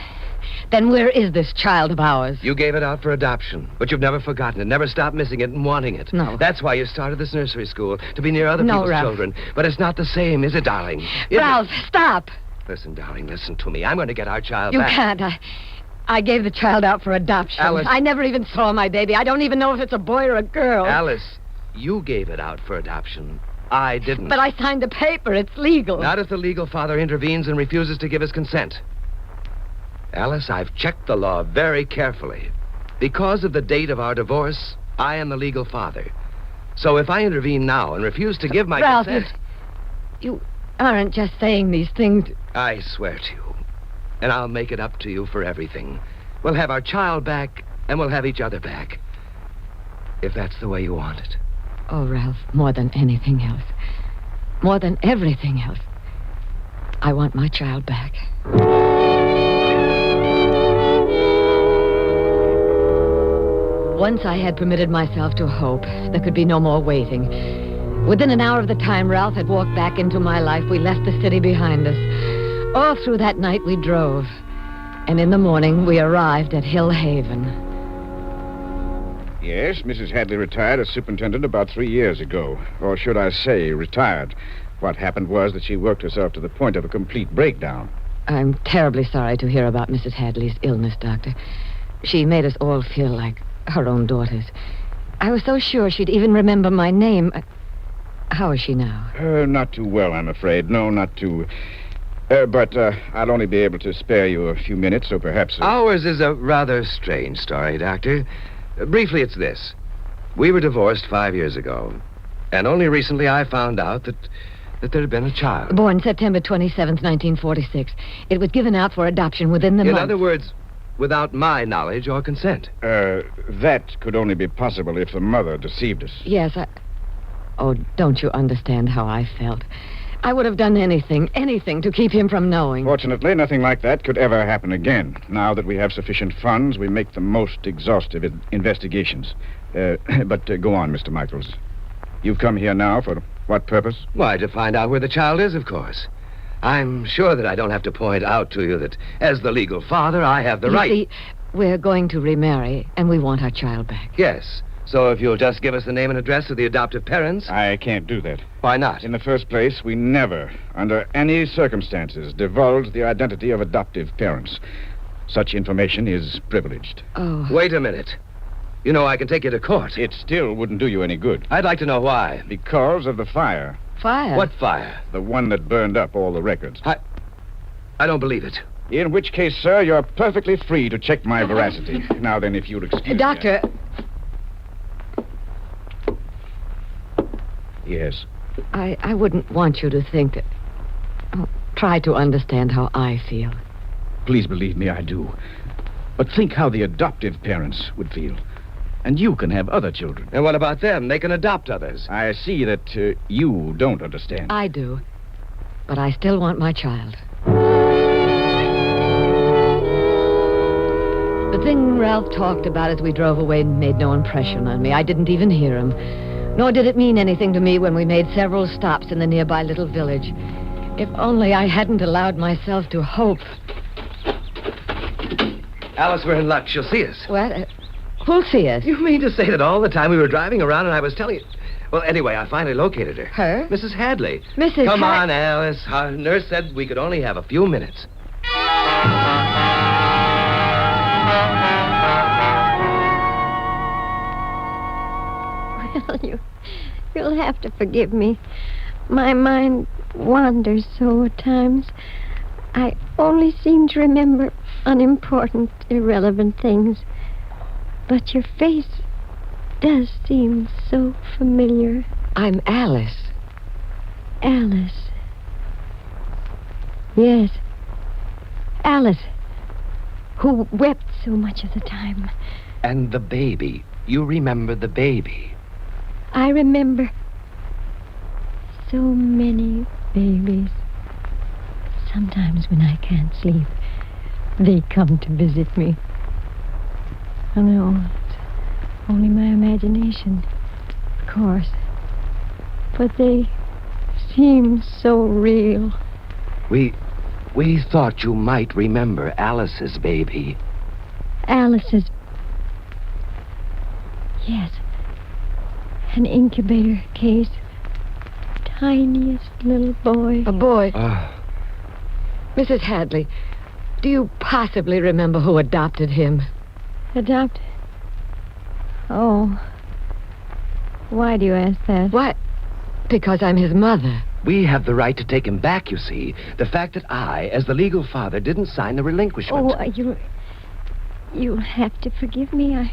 Then where is this child of ours?
You gave it out for adoption, but you've never forgotten it, never stopped missing it and wanting it.
No.
That's why you started this nursery school, to be near other people's
Ralph.
children. But it's not the same, is it, darling? Is
Ralph, stop.
Listen, darling, listen to me. I'm going to get our child
You
back.
can't. I gave the child out for adoption.
Alice.
I never even saw my baby. I don't even know if it's a boy or a girl.
Alice, you gave it out for adoption. I didn't.
But I signed a paper. It's legal.
Not if the legal father intervenes and refuses to give his consent. Alice, I've checked the law very carefully. Because of the date of our divorce, I am the legal father. So if I intervene now and refuse to give my
Ralph,
consent...
you aren't just saying these things.
I swear to you. And I'll make it up to you for everything. We'll have our child back, and we'll have each other back. If that's the way you want it.
Oh, Ralph, more than anything else. More than everything else. I want my child back. Once I had permitted myself to hope, there could be no more waiting. Within an hour of the time Ralph had walked back into my life, we left the city behind us. All through that night we drove. And in the morning we arrived at Hill Haven.
Yes, Mrs. Hadley retired as superintendent about 3 years ago. Or should I say, retired. What happened was that she worked herself to the point of a complete breakdown.
I'm terribly sorry to hear about Mrs. Hadley's illness, Doctor. She made us all feel like her own daughters. I was so sure she'd even remember my name. How is she now?
Not too well, I'm afraid. No, not too... But I'll only be able to spare you a few minutes, so perhaps...
Ours is a rather strange story, Doctor. Briefly, it's this. We were divorced 5 years ago, and only recently I found out that there had been a child.
Born September 27th, 1946. It was given out for adoption within the month.
In other words, without my knowledge or consent.
That could only be possible if the mother deceived us.
Yes, Oh, don't you understand how I felt? I would have done anything to keep him from knowing.
Fortunately, nothing like that could ever happen again. Now that we have sufficient funds, we make the most exhaustive investigations. But go on, Mr. Michaels. You've come here now for what purpose?
Why, to find out where the child is, of course. I'm sure that I don't have to point out to you that, as the legal father, I have the right...
You see, we're going to remarry, and we want our child back.
Yes. So if you'll just give us the name and address of the adoptive parents...
I can't do that.
Why not?
In the first place, we never, under any circumstances, divulge the identity of adoptive parents. Such information is privileged.
Oh.
Wait a minute. You know, I can take you to court.
It still wouldn't do you any good.
I'd like to know why.
Because of the fire.
Fire?
What fire?
The one that burned up all the records.
I don't believe it.
In which case, sir, you're perfectly free to check my veracity. Now then, if you'll excuse
Doctor...
me... Yes?
I wouldn't want you to think that... Oh, try to understand how I feel.
Please believe me, I do. But think how the adoptive parents would feel. And you can have other children.
And what about them? They can adopt others.
I see that you don't understand.
I do. But I still want my child. The thing Ralph talked about as we drove away made no impression on me. I didn't even hear him. Nor did it mean anything to me when we made several stops in the nearby little village. If only I hadn't allowed myself to hope.
Alice, we're in luck. She'll see us.
What? Who'll see us?
You mean to say that all the time we were driving around and I was telling you... Well, anyway, I finally located her.
Her?
Mrs. Hadley.
Mrs.
Come on, Alice. Our nurse said we could only have a few minutes.
Well, you'll have to forgive me. My mind wanders so at times. I only seem to remember unimportant, irrelevant things. But your face does seem so familiar.
I'm Alice.
Alice. Yes. Alice, who wept so much of the time.
And the baby. You remember the baby.
I remember so many babies. Sometimes when I can't sleep, they come to visit me. I know, it's only my imagination, of course. But they seem so real.
We thought you might remember Alice's baby.
Alice's... Yes. An incubator case. Tiniest little boy.
A boy? Mrs. Hadley, do you possibly remember who adopted him?
Adopt? Oh. Why do you ask that?
Why? Because I'm his mother.
We have the right to take him back, you see. The fact that I, as the legal father, didn't sign the relinquishment.
Oh, you'll have to forgive me.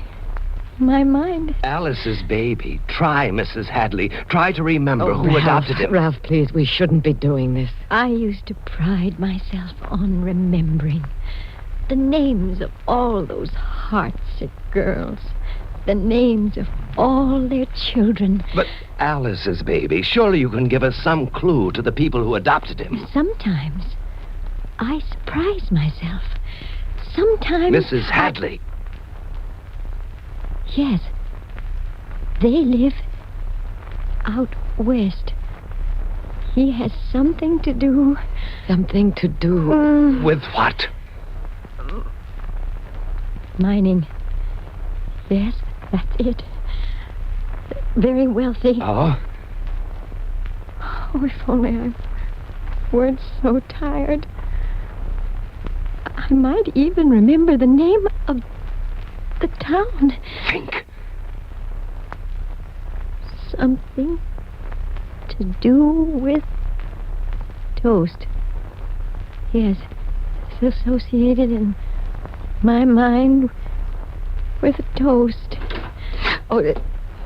My mind...
Alice's baby. Try, Mrs. Hadley. Try to remember who adopted him.
Ralph, please, we shouldn't be doing this.
I used to pride myself on remembering the names of all those heartsick girls. The names of all their children.
But Alice's baby, surely you can give us some clue to the people who adopted him.
Sometimes I surprise myself. Sometimes...
Mrs. Hadley.
Yes. They live out west. He has something to do.
Something to do?
With what?
Mining. Yes, that's it. Very wealthy.
Oh?
Oh, if only I weren't so tired. I might even remember the name of the town.
Think.
Something to do with toast. Yes, it's associated in my mind with toast.
Oh,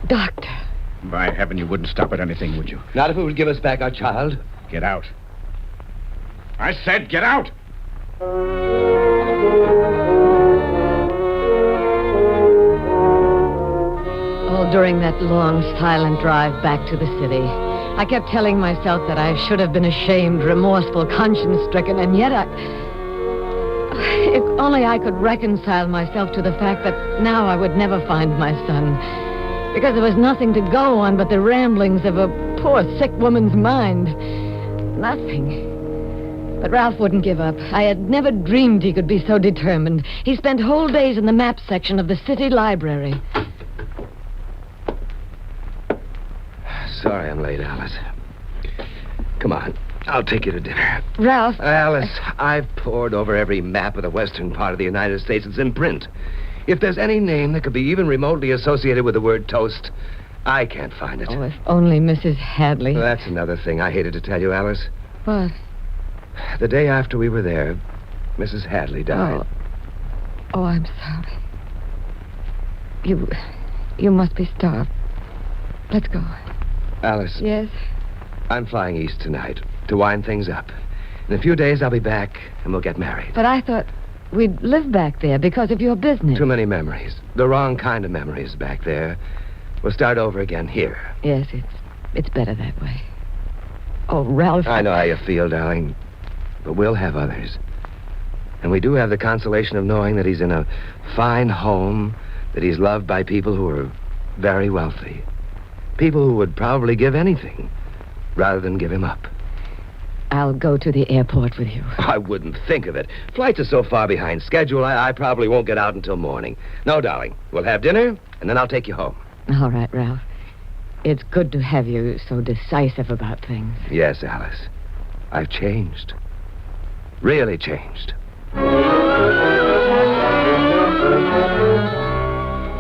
Doctor.
By heaven, you wouldn't stop at anything, would you?
Not if it would give us back our child.
Get out. I said get out!
All during that long, silent drive back to the city, I kept telling myself that I should have been ashamed, remorseful, conscience-stricken, and yet if only I could reconcile myself to the fact that now I would never find my son, because there was nothing to go on but the ramblings of a poor, sick woman's mind. Nothing. But Ralph wouldn't give up. I had never dreamed he could be so determined. He spent whole days in the map section of the city library.
Sorry I'm late, Alice. Come on. I'll take you to dinner.
Ralph.
Alice, I've pored over every map of the western part of the United States. It's in print. If there's any name that could be even remotely associated with the word toast, I can't find it.
Oh, if only Mrs. Hadley.
Well, that's another thing I hated to tell you, Alice.
What?
The day after we were there, Mrs. Hadley died.
Oh, I'm sorry. You must be starved. Let's go.
Alice.
Yes?
I'm flying east tonight to wind things up. In a few days, I'll be back, and we'll get married.
But I thought we'd live back there because of your business.
Too many memories. The wrong kind of memories back there. We'll start over again here.
Yes, it's better that way. Oh, Ralph.
I know how you feel, darling. But we'll have others. And we do have the consolation of knowing that he's in a fine home, that he's loved by people who are very wealthy. People who would probably give anything rather than give him up.
I'll go to the airport with you.
I wouldn't think of it. Flights are so far behind schedule, I probably won't get out until morning. No, darling. We'll have dinner, and then I'll take you home.
All right, Ralph. It's good to have you so decisive about things.
Yes, Alice. I've changed. Really changed.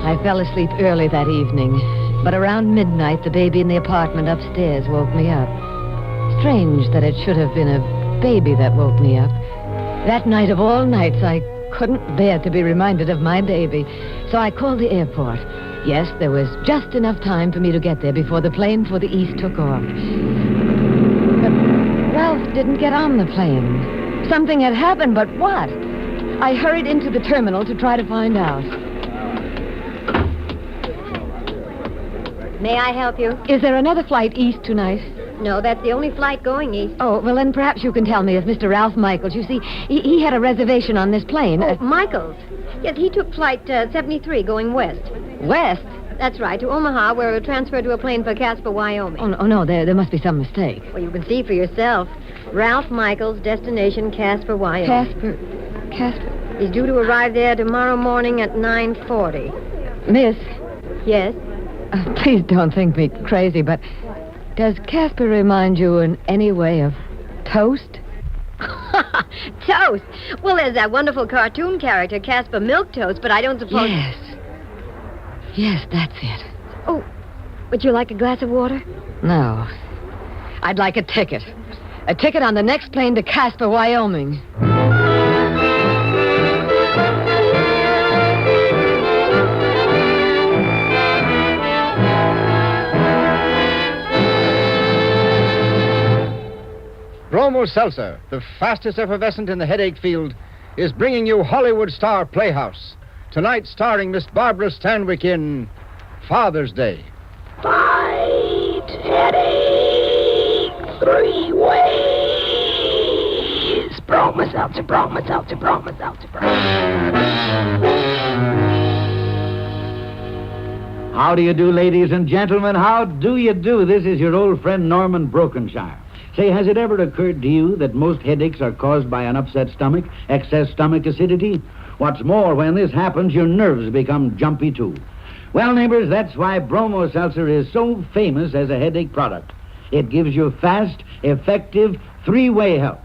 I fell asleep early that evening, but around midnight, the baby in the apartment upstairs woke me up. Strange that it should have been a baby that woke me up. That night of all nights, I couldn't bear to be reminded of my baby, so I called the airport. Yes, there was just enough time for me to get there before the plane for the east took off. But Ralph didn't get on the plane. Something had happened, but what? I hurried into the terminal to try to find out.
May I help you?
Is there another flight east tonight?
No, that's the only flight going east.
Oh, well, then perhaps you can tell me if Mr. Ralph Michaels. You see, he had a reservation on this plane.
Oh, Michaels? Yes, he took flight 73 going west.
West?
That's right, to Omaha, where we'll transfer to a plane for Casper, Wyoming.
Oh, no, there must be some mistake.
Well, you can see for yourself. Ralph Michaels, destination Casper, Wyoming.
Casper?
He's due to arrive there tomorrow morning at 9:40.
Miss?
Yes?
Please don't think me crazy, but does Casper remind you in any way of toast?
Toast? Well, there's that wonderful cartoon character, Casper Milquetoast, but I don't suppose...
Yes, that's it.
Oh, would you like a glass of water?
No. I'd like a ticket. A ticket on the next plane to Casper, Wyoming.
Bromo Seltzer, the fastest effervescent in the headache field, is bringing you Hollywood Star Playhouse. Tonight starring Miss Barbara Stanwyck in Father's Day.
Fight headache 3 ways. Bromo Seltzer, Bromo Seltzer, Bromo Seltzer,
How do you do, ladies and gentlemen? How do you do? This is your old friend Norman Brokenshire. Say, has it ever occurred to you that most headaches are caused by an upset stomach, excess stomach acidity? What's more, when this happens, your nerves become jumpy, too. Well, neighbors, that's why Bromo Seltzer is so famous as a headache product. It gives you fast, effective, 3-way help.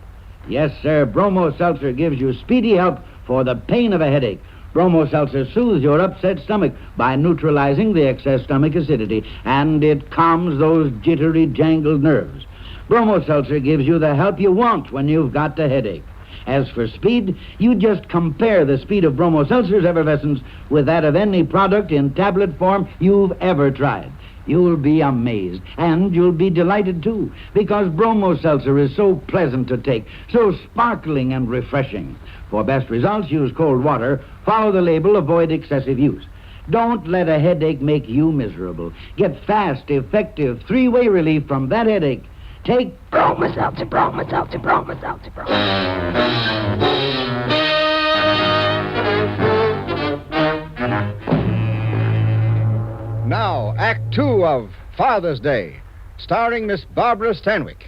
Yes, sir, Bromo Seltzer gives you speedy help for the pain of a headache. Bromo Seltzer soothes your upset stomach by neutralizing the excess stomach acidity, and it calms those jittery, jangled nerves. Bromo Seltzer gives you the help you want when you've got a headache. As for speed, you just compare the speed of Bromo Seltzer's effervescence with that of any product in tablet form you've ever tried. You'll be amazed, and you'll be delighted, too, because Bromo Seltzer is so pleasant to take, so sparkling and refreshing. For best results, use cold water, follow the label, avoid excessive use. Don't let a headache make you miserable. Get fast, effective, three-way relief from that headache. Take
Bromo Seltzer, Bromo Seltzer, Bromo Seltzer, Bromo.
Now, Act 2 of Father's Day, starring Miss Barbara Stanwyck.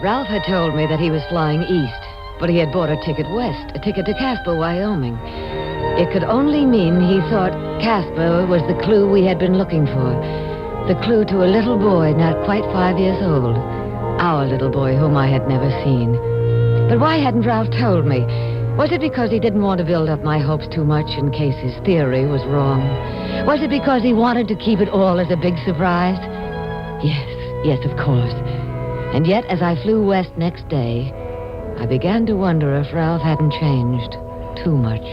Ralph had told me that he was flying east, but he had bought a ticket west, a ticket to Casper, Wyoming. It could only mean he thought Casper was the clue we had been looking for. The clue to a little boy not quite 5 years old. Our little boy whom I had never seen. But why hadn't Ralph told me? Was it because he didn't want to build up my hopes too much in case his theory was wrong? Was it because he wanted to keep it all as a big surprise? Yes, of course. And yet, as I flew west next day, I began to wonder if Ralph hadn't changed too much.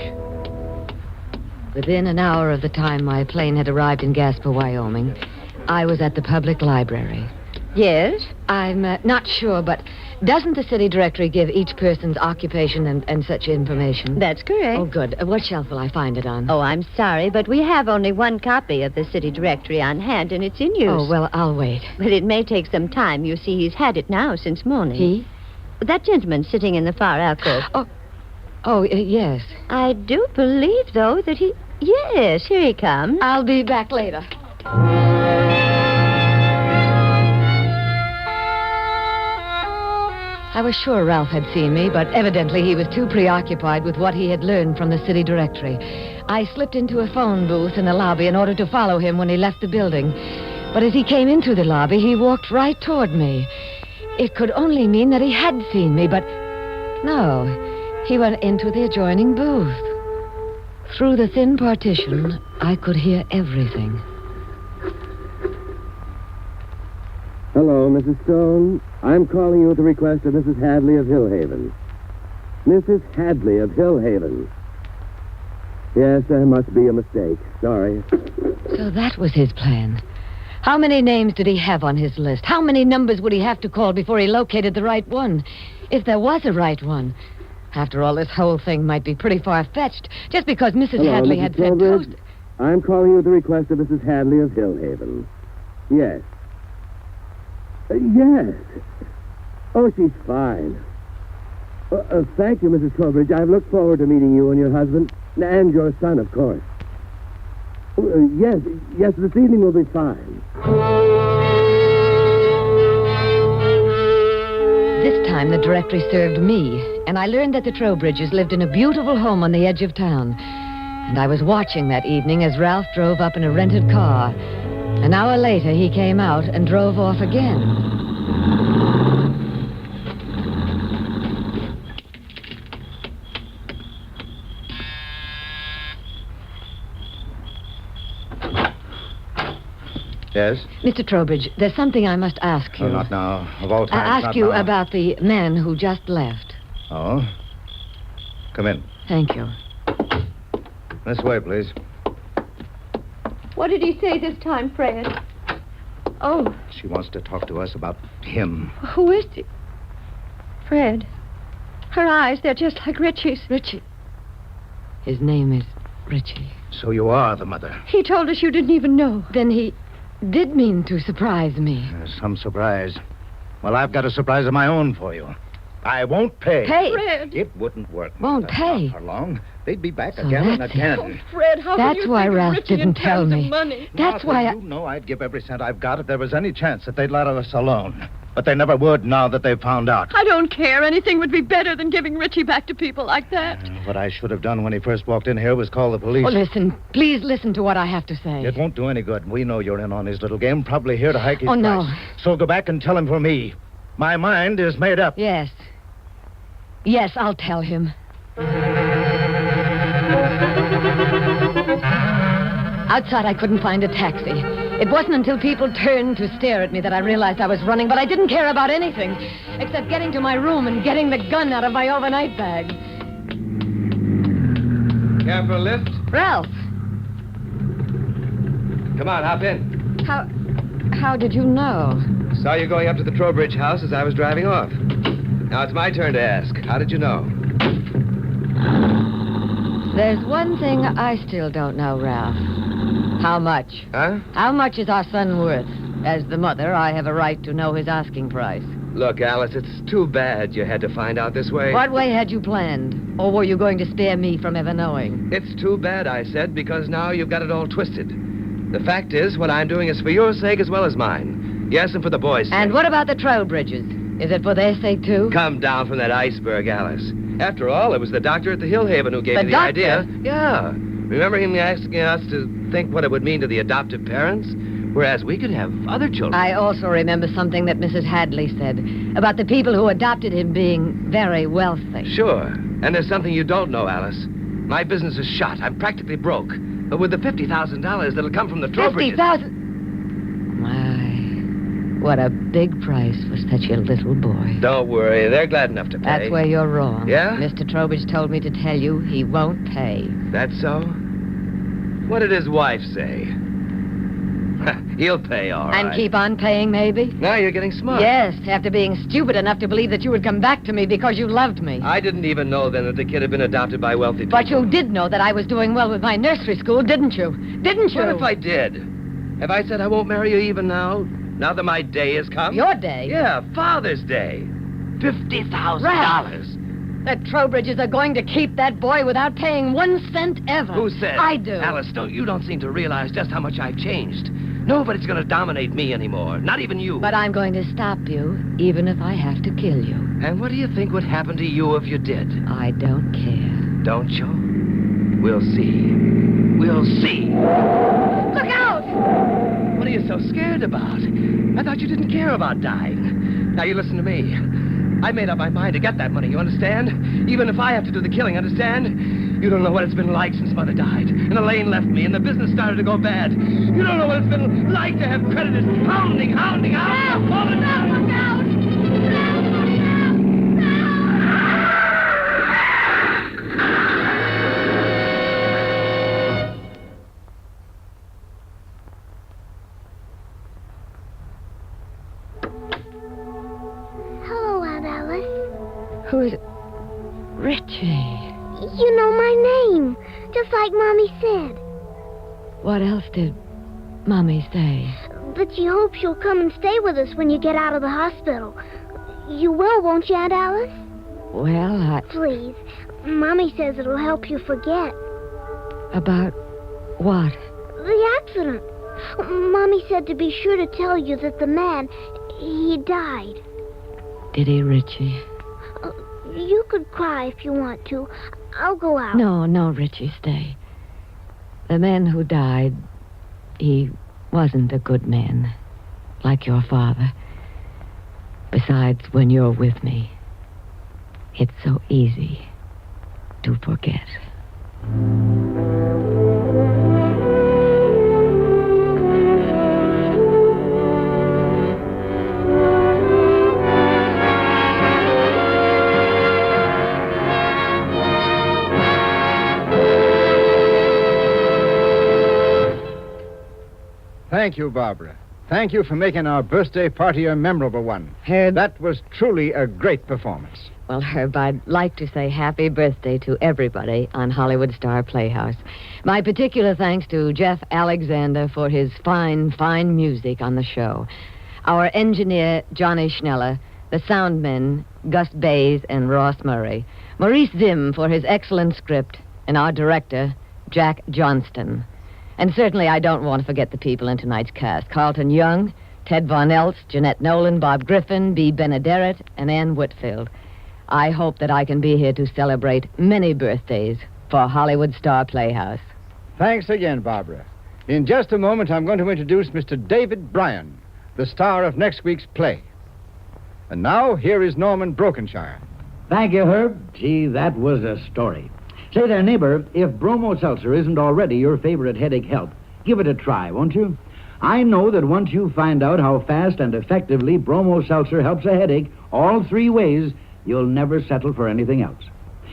Within an hour of the time my plane had arrived in Casper, Wyoming, I was at the public library.
Yes?
I'm not sure, but doesn't the city directory give each person's occupation and such information?
That's correct.
Oh, good. What shelf will I find it on?
Oh, I'm sorry, but we have only one copy of the city directory on hand, and it's in use.
Oh, well, I'll wait.
But it may take some time. You see, he's had it now since morning.
He?
That gentleman sitting in the far alcove.
Yes.
I do believe, though, that he... Yes, here he comes.
I'll be back later. I was sure Ralph had seen me, but evidently he was too preoccupied with what he had learned from the city directory. I slipped into a phone booth in the lobby in order to follow him when he left the building. But as he came into the lobby, he walked right toward me. It could only mean that he had seen me, but no. He went into the adjoining booth. Through the thin partition, I could hear everything.
Hello, Mrs. Stone. I'm calling you at the request of Mrs. Hadley of Hillhaven. Mrs. Hadley of Hillhaven. Yes, there must be a mistake. Sorry.
So that was his plan. How many names did he have on his list? How many numbers would he have to call before he located the right one? If there was a right one. After all, this whole thing might be pretty far-fetched, just because Mrs. Hadley had said toast...
I'm calling you at the request of Mrs. Hadley of Hillhaven. Yes. Yes. Oh, she's fine. Thank you, Mrs. Trowbridge. I've looked forward to meeting you and your husband, and your son, of course. Yes, this evening will be fine.
This time the directory served me, and I learned that the Trowbridges lived in a beautiful home on the edge of town. And I was watching that evening as Ralph drove up in a rented car. An hour later, he came out and drove off again.
Yes?
Mr. Trowbridge, there's something I must ask you.
Oh, not now. Of all times,
ask you
now.
About the man who just left.
Oh? Come in.
Thank you.
This way, please.
What did he say this time, Fred? Oh,
She wants to talk to us about him.
who is he? Fred. Her eyes, they're just like Richie's.
Richie. His name is Richie.
So you are the mother.
He told us you didn't even know.
Then he did mean to surprise me.
Some surprise. Well, I've got a surprise of my own for you. I won't pay.
Pay?
Fred.
It wouldn't work.
Won't
Not
pay?
For long. They'd be back
So
again and
that's
again.
it.
Fred, how
That's
can you
why
think of
Ralph
Richie
didn't
in
tell
terms
me.
of money?
That's
Martha,
why
you know I'd give every cent I've got if there was any chance that they'd let us alone.
But they never would now that they've found out.
I don't care. Anything would be better than giving Richie back to people like that.
What I should have done when he first walked in here was call the police.
Oh, listen. Please listen to what I have to say.
It won't do any good. We know you're in on his little game, probably here to hike his
price.
No. So go back and tell him for me. My mind is made up.
Yes. Yes, I'll tell him. Outside, I couldn't find a taxi. It wasn't until people turned to stare at me that I realized I was running, but I didn't care about anything except getting to my room and getting the gun out of my overnight bag.
Care for a lift?
Ralph!
Come on, hop in.
How did you know?
Saw you going up to the Trowbridge house as I was driving off. Now it's my turn to ask. How did you know?
There's one thing I still don't know, Ralph. How much?
Huh?
How much is our son worth? As the mother, I have a right to know his asking price.
Look, Alice, it's too bad you had to find out this way.
What way had you planned? Or were you going to spare me from ever knowing?
It's too bad, I said, because now you've got it all twisted. The fact is, what I'm doing is for your sake as well as mine. Yes, and for the boys' sake.
And what about the Trowbridges? Is it for their sake, too?
Come down from that iceberg, Alice. After all, it was the doctor at the Hillhaven who gave me the idea. Yeah. Remember him asking us to think what it would mean to the adoptive parents? Whereas we could have other children.
I also remember something that Mrs. Hadley said about the people who adopted him being very wealthy.
Sure. And there's something you don't know, Alice. My business is shot. I'm practically broke. But with the $50,000 that'll come from the Trowbridges...
$50,000? My, what a big price for such a little boy.
Don't worry. They're glad enough to pay.
That's where you're wrong.
Yeah?
Mr. Trowbridge told me to tell you he won't pay.
That's so? What did his wife say? He'll pay, all right.
And keep on paying, maybe?
Now you're getting smart.
Yes, after being stupid enough to believe that you would come back to me because you loved me.
I didn't even know then that the kid had been adopted by wealthy people.
But you did know that I was doing well with my nursery school, didn't you? Didn't you?
What if I did? Have I said I won't marry you even now? Now that my day has come?
Your day?
Yeah, Father's Day. $50,000.
The Trowbridges are going to keep that boy without paying 1 cent ever.
Who said?
I do.
Alice, you don't seem to realize just how much I've changed. Nobody's going to dominate me anymore, not even you.
But I'm going to stop you, even if I have to kill you.
And what do you think would happen to you if you did?
I don't care.
Don't you? We'll see. We'll see.
Look out!
What are you so scared about? I thought you didn't care about dying. Now you listen to me. I made up my mind to get that money, you understand? Even if I have to do the killing, understand? You don't know what it's been like since Mother died, and Elaine left me, and the business started to go bad. You don't know what it's been like to have creditors hounding out. Look out! Look out!
Hello, Aunt Alice.
Who is it? Richie.
You know my name, just like Mommy said.
What else did Mommy say?
That she hopes you'll come and stay with us when you get out of the hospital. You will, won't you, Aunt Alice?
Well,
Please. Mommy says it'll help you forget.
About what?
The accident. Mommy said to be sure to tell you that the man, he died.
Did he, Richie?
You could cry if you want to. I'll go out.
No, Richie, stay. The man who died, he wasn't a good man, like your father. Besides, when you're with me, it's so easy to forget.
Thank you, Barbara. Thank you for making our birthday party a memorable one.
Herb.
That was truly a great performance.
Well, Herb, I'd like to say happy birthday to everybody on Hollywood Star Playhouse. My particular thanks to Jeff Alexander for his fine music on the show. Our engineer, Johnny Schneller, the soundmen, Gus Bays and Ross Murray, Maurice Zim for his excellent script, and our director, Jack Johnston. And certainly I don't want to forget the people in tonight's cast. Carlton Young, Ted Von Elst, Jeanette Nolan, Bob Griffin, B. Benaderet, and Ann Whitfield. I hope that I can be here to celebrate many birthdays for Hollywood Star Playhouse.
Thanks again, Barbara. In just a moment, I'm going to introduce Mr. David Bryan, the star of next week's play. And now, here is Norman Brokenshire.
Thank you, Herb. Gee, that was a story. Say there, neighbor, if Bromo Seltzer isn't already your favorite headache help, give it a try, won't you? I know that once you find out how fast and effectively Bromo Seltzer helps a headache all 3 ways, you'll never settle for anything else.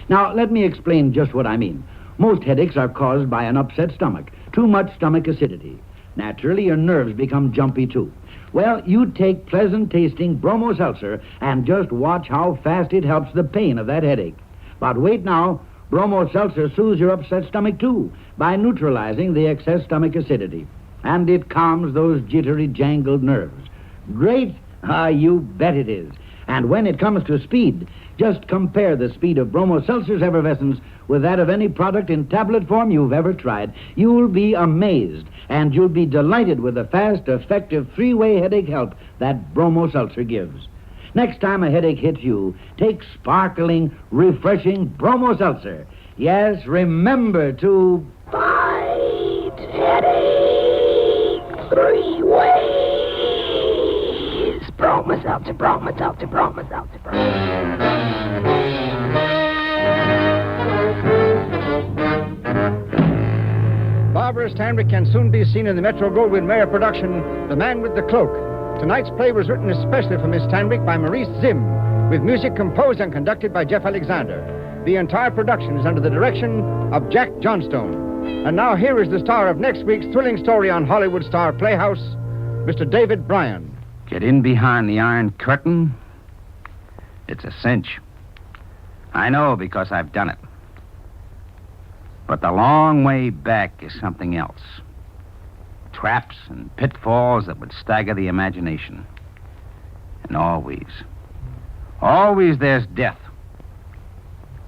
Now, let me explain just what I mean. Most headaches are caused by an upset stomach, too much stomach acidity. Naturally, your nerves become jumpy, too. Well, you take pleasant-tasting Bromo Seltzer and just watch how fast it helps the pain of that headache. But wait now, Bromo Seltzer soothes your upset stomach, too, by neutralizing the excess stomach acidity. And it calms those jittery, jangled nerves. Great? Ah, you bet it is. And when it comes to speed, just compare the speed of Bromo Seltzer's effervescence with that of any product in tablet form you've ever tried. You'll be amazed, and you'll be delighted with the fast, effective 3-way headache help that Bromo Seltzer gives. Next time a headache hits you, take sparkling, refreshing Bromo Seltzer. Yes, remember to...
Fight headache 3 ways. Bromo Seltzer, Bromo Seltzer, Bromo Seltzer,
Barbara Stanwyck can soon be seen in the Metro-Goldwyn-Mayer production, The Man with the Cloak. Tonight's play was written especially for Miss Stanwyck by Maurice Zim, with music composed and conducted by Jeff Alexander. The entire production is under the direction of Jack Johnstone. And now here is the star of next week's thrilling story on Hollywood Star Playhouse, Mr. David Bryan.
Get in behind the Iron Curtain? It's a cinch. I know because I've done it. But the long way back is something else. Traps and pitfalls that would stagger the imagination. And always there's death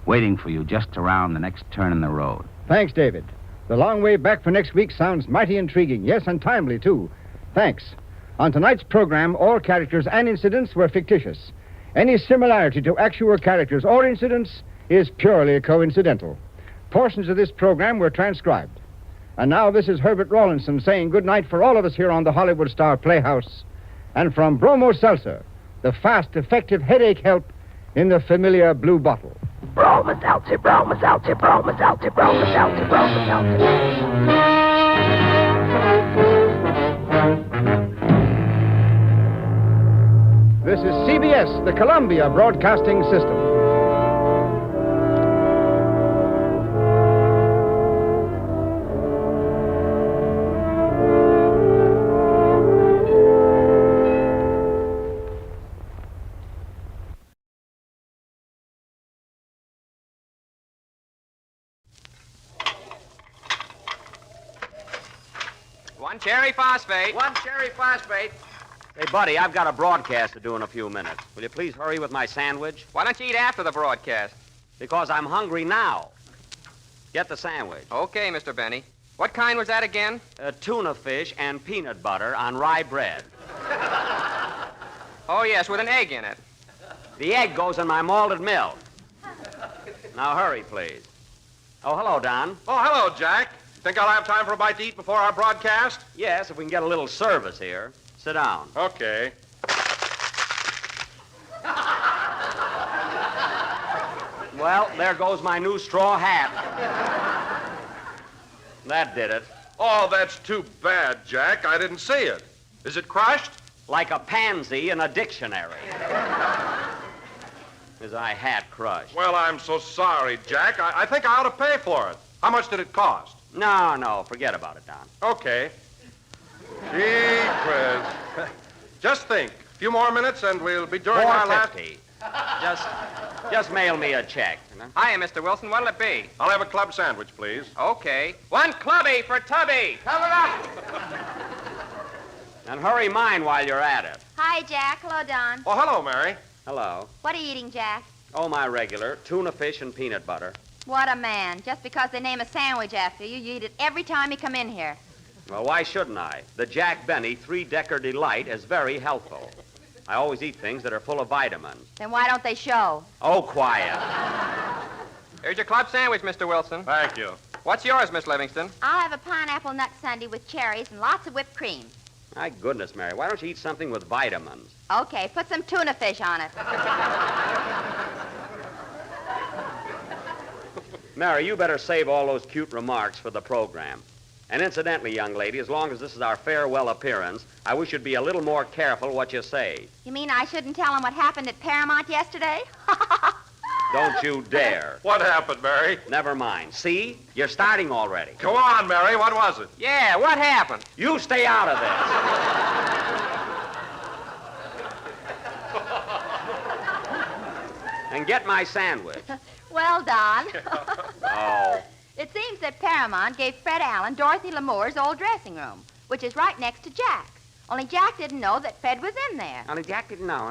waiting for you just around the next turn in the road.
Thanks, David. The long way back for next week sounds mighty intriguing. Yes, and timely, too. Thanks. On tonight's program, all characters and incidents were fictitious. Any similarity to actual characters or incidents is purely coincidental. Portions of this program were transcribed. And now this is Herbert Rawlinson saying good night for all of us here on the Hollywood Star Playhouse. And from Bromo Seltzer, the fast, effective headache help in the familiar blue bottle.
Bromo Seltzer, Bromo Seltzer, Bromo Seltzer, Bromo Seltzer, Bromo Seltzer.
This is CBS, the Columbia Broadcasting System.
One cherry phosphate.
One cherry phosphate. Hey, buddy, I've got a broadcast to do in a few minutes. Will you please hurry with my sandwich?
Why don't you eat after the broadcast?
Because I'm hungry now. Get the sandwich.
Okay, Mr. Benny. What kind was that again?
Tuna fish and peanut butter on rye bread.
Oh, yes, with an egg in it.
The egg goes in my malted milk. Now, hurry, please. Oh, hello, Don.
Oh, hello, Jack. Think I'll have time for a bite to eat before our broadcast?
Yes, if we can get a little service here. Sit down.
Okay.
Well, there goes my new straw hat. That did it.
Oh, that's too bad, Jack. I didn't see it. Is it crushed?
Like a pansy in a dictionary. Is my hat crushed?
Well, I'm so sorry, Jack. I think I ought to pay for it. How much did it cost?
No, forget about it, Don.
Okay. Gee, Chris. Just think. A few more minutes and we'll be during our last...
$4.50. Just mail me a check.
Hiya, Mr. Wilson. What'll it be?
I'll have a club sandwich, please.
Okay. One clubby for Tubby.
Fill it up. And hurry mine while you're at it.
Hi, Jack. Hello, Don.
Oh, hello, Mary.
Hello.
What are you eating, Jack?
Oh, my regular. Tuna fish and peanut butter.
What a man. Just because they name a sandwich after you, you eat it every time you come in here.
Well, why shouldn't I? The Jack Benny 3-Decker Delight is very healthful. I always eat things that are full of vitamins.
Then why don't they show?
Oh, quiet.
Here's your club sandwich, Mr. Wilson.
Thank you.
What's yours, Miss Livingston?
I'll have a pineapple nut sundae with cherries and lots of whipped cream.
My goodness, Mary, why don't you eat something with vitamins?
Okay, put some tuna fish on it.
Mary, you better save all those cute remarks for the program. And incidentally, young lady, as long as this is our farewell appearance, I wish you'd be a little more careful what you say.
You mean I shouldn't tell them what happened at Paramount yesterday?
Don't you dare.
What happened, Mary?
Never mind. See? You're starting already.
Go on, Mary. What was it?
Yeah, what happened?
You stay out of this. And get my sandwich.
Well done.
Oh.
It seems that Paramount gave Fred Allen Dorothy Lamour's old dressing room, which is right next to Jack's. Only Jack didn't know that Fred was in there.
Only Jack didn't know.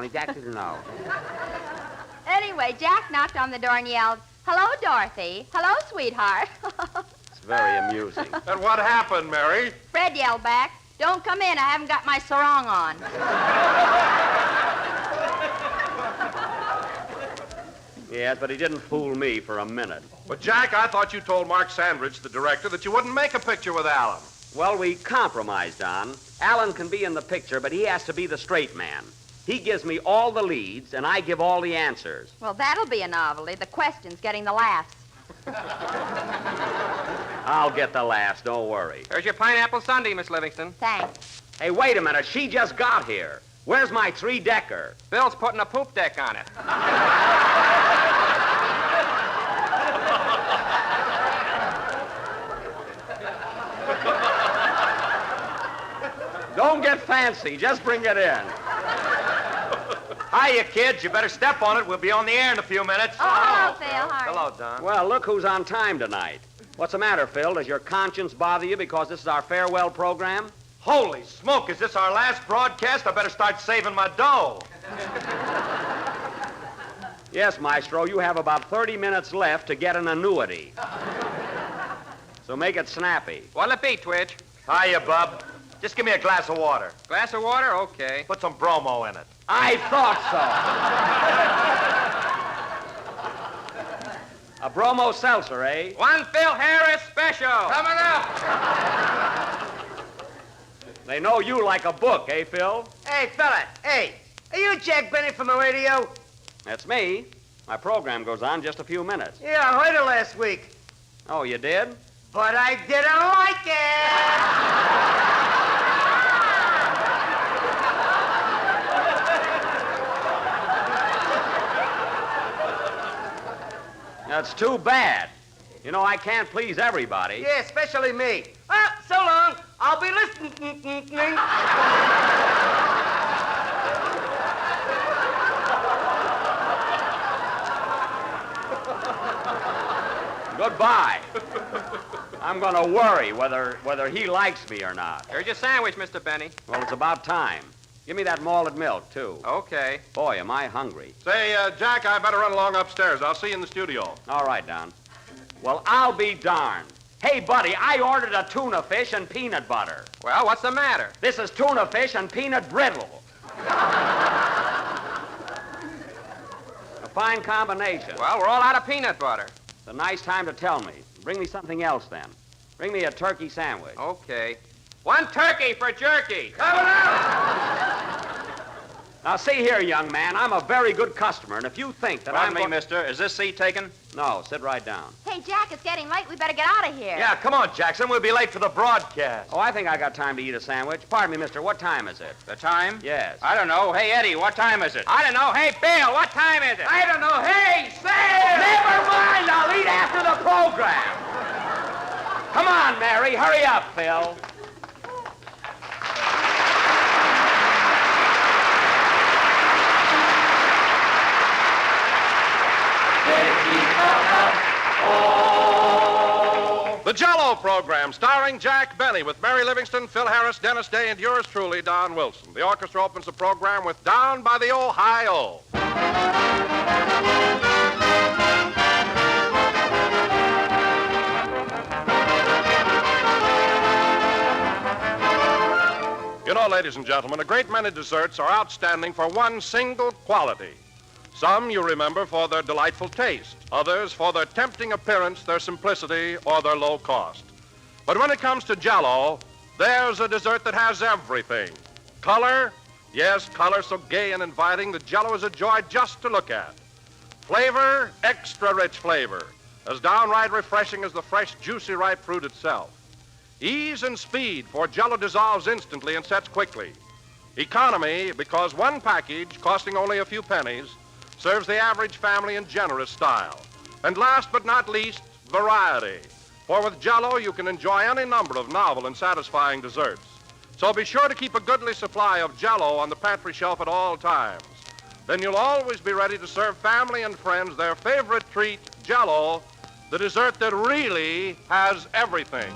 Anyway, Jack knocked on the door and yelled, "Hello, Dorothy. Hello, sweetheart."
It's very amusing.
And what happened, Mary?
Fred yelled back, "Don't come in. I haven't got my sarong on."
Yes, but he didn't fool me for a minute.
But, Jack, I thought you told Mark Sandridge, the director, that you wouldn't make a picture with Alan.
Well, we compromised, Don. Alan can be in the picture, but he has to be the straight man. He gives me all the leads, and I give all the answers.
Well, that'll be a novelty. The questions getting the laughs.
I'll get the laughs, don't worry.
Here's your pineapple sundae, Miss Livingston.
Thanks.
Hey, wait a minute. She just got here. Where's my 3-decker?
Bill's putting a poop deck on it.
Don't get fancy. Just bring it in.
Hiya, kids. You better step on it. We'll be on the air in a few minutes.
Oh, hello, Phil. How are you?
Hello, Don.
Well, look who's on time tonight. What's the matter, Phil? Does your conscience bother you because this is our farewell program?
Holy smoke, is this our last broadcast? I better start saving my dough.
Yes, Maestro, you have about 30 minutes left to get an annuity. So make it snappy.
What'll it be, Twitch?
Hiya, Bub. Just give me a glass of water.
Glass of water? Okay.
Put some bromo in it.
I thought so. A Bromo Seltzer, eh?
One Phil Harris special.
Coming up.
They know you like a book, eh, Phil?
Hey, fella. Hey, are you Jack Benny from the radio?
That's me. My program goes on just a few minutes.
Yeah, I heard it last week.
Oh, you did?
But I didn't like
it. That's too bad. You know, I can't please everybody.
Yeah, especially me. Well, so long. I'll be listening.
Goodbye. I'm going to worry whether he likes me or not.
Here's your sandwich, Mr. Benny.
Well, it's about time. Give me that malted milk, too.
Okay.
Boy, am I hungry.
Say, Jack, I better run along upstairs. I'll see you in the studio.
All right, Don. Well, I'll be darned. Hey, buddy, I ordered a tuna fish and peanut butter.
Well, what's the matter?
This is tuna fish and peanut brittle. A fine combination.
Well, we're all out of peanut butter.
It's a nice time to tell me. Bring me something else, then. Bring me a turkey sandwich.
Okay. One turkey for jerky.
Coming out!
Now, see here, young man. I'm a very good customer, and if you think that
Pardon me, mister. Is this seat taken?
No, sit right down.
Hey, Jack, it's getting late. We better get out of here.
Yeah, come on, Jackson. We'll be late for the broadcast.
Oh, I think I got time to eat a sandwich. Pardon me, mister. What time is it?
The time?
Yes.
I don't know. Hey, Eddie, what time is it? I don't know. Hey, Bill, what time is it?
I don't know. Hey, Sam!
Never mind. I'll eat after the program. Come on, Mary. Hurry up, Phil.
The Jell-O program, starring Jack Benny, with Mary Livingston, Phil Harris, Dennis Day, and yours truly, Don Wilson. The orchestra opens the program with Down by the Ohio. You know, ladies and gentlemen, a great many desserts are outstanding for one single quality. Some you remember for their delightful taste, others for their tempting appearance, their simplicity, or their low cost. But when it comes to Jell-O, there's a dessert that has everything. Color, yes, color so gay and inviting that Jell-O is a joy just to look at. Flavor, extra rich flavor, as downright refreshing as the fresh, juicy, ripe fruit itself. Ease and speed, for Jell-O dissolves instantly and sets quickly. Economy, because one package, costing only a few pennies, serves the average family in generous style. And last but not least, variety. For with Jell-O, you can enjoy any number of novel and satisfying desserts. So be sure to keep a goodly supply of Jell-O on the pantry shelf at all times. Then you'll always be ready to serve family and friends their favorite treat, Jell-O, the dessert that really has everything.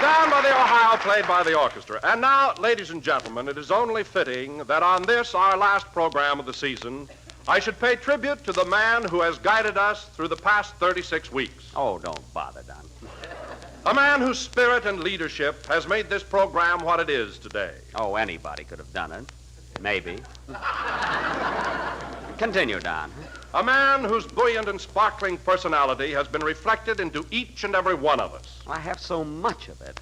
Down by the Ohio, played by the orchestra. And now, ladies and gentlemen, it is only fitting that on this, our last program of the season, I should pay tribute to the man who has guided us through the past 36 weeks.
Oh, don't bother, Don.
A man whose spirit and leadership has made this program what it is today.
Oh, anybody could have done it. Maybe. Continue, Don.
A man whose buoyant and sparkling personality has been reflected into each and every one of us.
I have so much of it.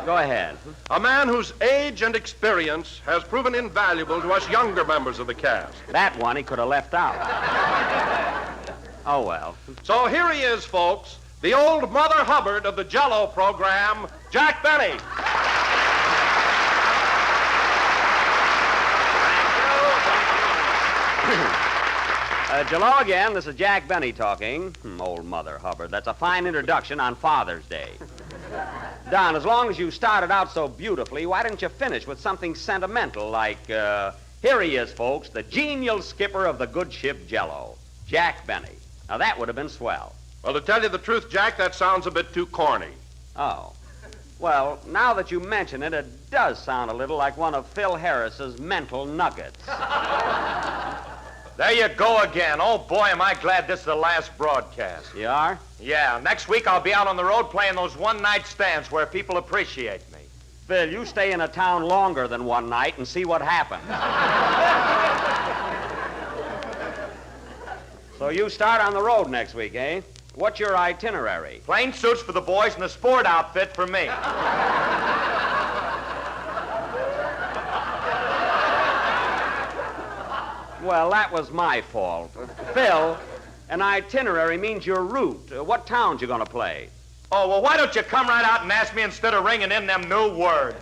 Go ahead.
A man whose age and experience has proven invaluable to us younger members of the cast.
That one he could have left out. Oh, well.
So here he is, folks, the old Mother Hubbard of the Jell-O program, Jack Benny.
Jell-O again. This is Jack Benny talking. Old Mother Hubbard. That's a fine introduction on Father's Day. Don, as long as you started out so beautifully, why didn't you finish with something sentimental like, here he is, folks, the genial skipper of the good ship Jell-O, Jack Benny. Now, that would have been swell.
Well, to tell you the truth, Jack, that sounds a bit too corny.
Oh. Well, now that you mention it, it does sound a little like one of Phil Harris's mental nuggets.
There you go again. Oh, boy, am I glad this is the last broadcast.
You are?
Yeah. Next week I'll be out on the road playing those one-night stands where people appreciate me.
Phil, you stay in a town longer than one night and see what happens. So you start on the road next week, eh? What's your itinerary?
Plain suits for the boys and a sport outfit for me.
Well, that was my fault. Phil, an itinerary means your route. What towns you going to play?
Oh, well, why don't you come right out and ask me instead of ringing in them new words?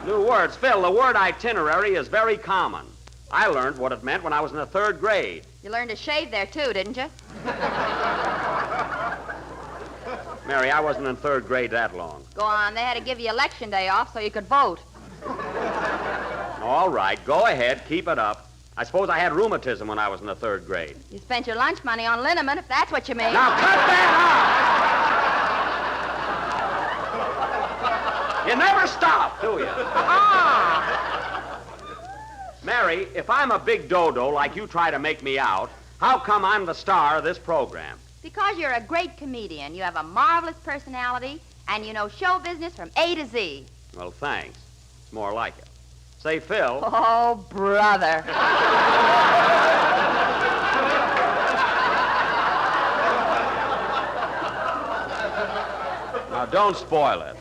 New words? Phil, the word itinerary is very common. I learned what it meant when I was in the 3rd grade.
You learned to shave there, too, didn't you?
Mary, I wasn't in 3rd grade that long.
Go on. They had to give you election day off so you could vote.
All right, go ahead. Keep it up. I suppose I had rheumatism when I was in the 3rd grade.
You spent your lunch money on liniment, if that's what you mean.
Now, cut that out! You never stop, do you? Mary, if I'm a big dodo like you try to make me out, how come I'm the star of this program?
Because you're a great comedian. You have a marvelous personality, and you know show business from A to Z.
Well, thanks. It's more like it. Say, Phil.
Oh, brother.
Now, don't spoil it.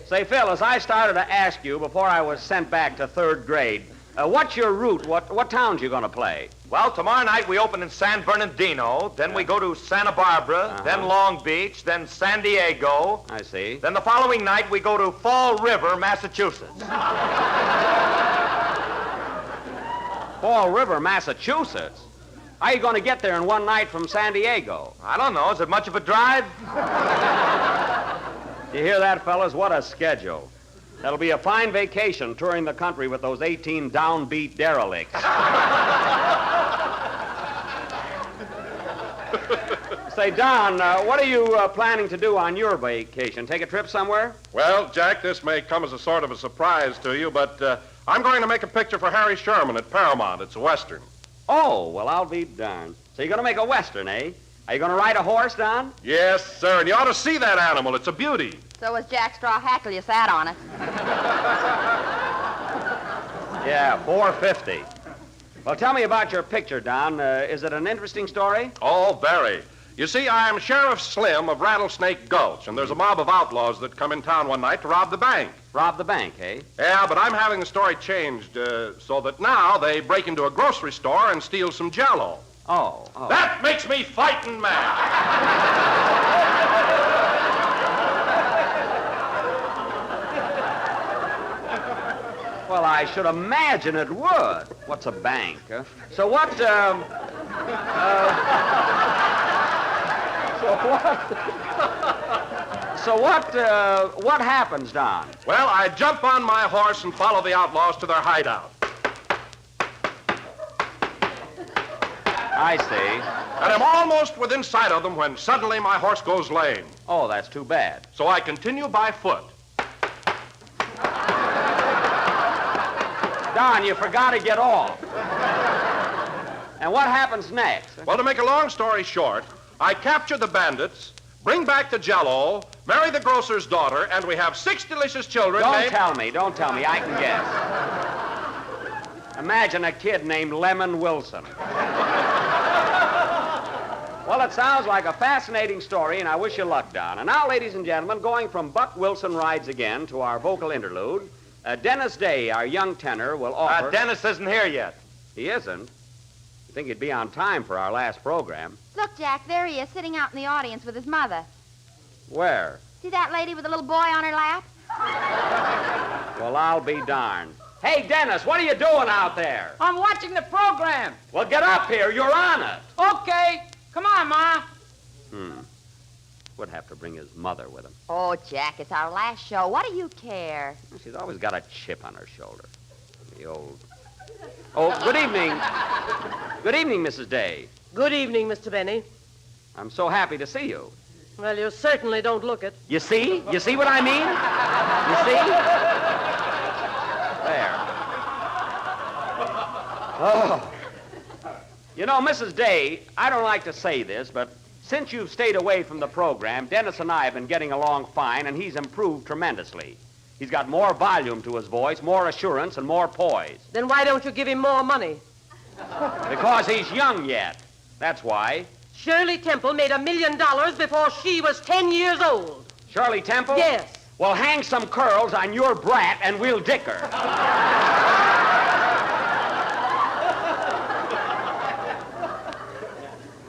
Say, Phil, as I started to ask you before I was sent back to 3rd grade, what's your route? What towns you going to play?
Well, tomorrow night we open in San Bernardino, then we go to Santa Barbara, then Long Beach, then San Diego.
I see.
Then the following night we go to Fall River, Massachusetts.
Fall River, Massachusetts? How are you going to get there in one night from San Diego?
I don't know. Is it much of a drive?
You hear that, fellas? What a schedule. That'll be a fine vacation touring the country with those 18 downbeat derelicts. Say, Don, what are you planning to do on your vacation? Take a trip somewhere?
Well, Jack, this may come as a sort of a surprise to you, but I'm going to make a picture for Harry Sherman at Paramount. It's a Western.
Oh, well, I'll be darned. So you're going to make a Western, eh? Are you going to ride a horse, Don?
Yes, sir, and you ought to see that animal. It's a beauty.
So was Jack Straw Hat till you sat on it.
Yeah, $4.50. Well, tell me about your picture, Don. Is it an interesting story?
Oh, very. You see, I am Sheriff Slim of Rattlesnake Gulch, and there's a mob of outlaws that come in town one night to rob the bank.
Rob the bank, eh?
Yeah, but I'm having the story changed so that now they break into a grocery store and steal some Jell-O.
Oh.
That makes me fighting mad.
Well, I should imagine it would. What's a bank? So what, what happens, Don?
Well, I jump on my horse and follow the outlaws to their hideout.
I see.
And I'm almost within sight of them when suddenly my horse goes lame.
Oh, that's too bad.
So I continue by foot.
Don, you forgot to get off. And what happens next?
Well, to make a long story short, I capture the bandits, bring back the Jell-O, marry the grocer's daughter, and we have 6 delicious children
Don't
named...
tell me. I can guess. Imagine a kid named Lemon Wilson. Well, it sounds like a fascinating story, and I wish you luck, Don. And now, ladies and gentlemen, going from Buck Wilson Rides Again to our vocal interlude, Dennis Day, our young tenor, will offer...
Dennis isn't here yet.
He isn't? You think he'd be on time for our last program.
Look, Jack, there he is, sitting out in the audience with his mother.
Where?
See that lady with the little boy on her lap?
Well, I'll be darned. Hey, Dennis, what are you doing out there?
I'm watching the program.
Well, get up here. You're on it.
Okay. Come on, Ma.
Would have to bring his mother with him.
Oh, Jack, it's our last show. What do you care?
She's always got a chip on her shoulder. The old... Oh, good evening. Good evening, Mrs. Day.
Good evening, Mr. Benny.
I'm so happy to see you.
Well, you certainly don't look it.
You see? You see what I mean? You see? There. Oh. You know, Mrs. Day, I don't like to say this, but since you've stayed away from the program, Dennis and I have been getting along fine, and he's improved tremendously. He's got more volume to his voice, more assurance, and more poise.
Then why don't you give him more money?
Because he's young yet. That's why.
Shirley Temple made $1 million before she was 10 years old.
Shirley Temple?
Yes.
Well, hang some curls on your brat, and we'll dick her.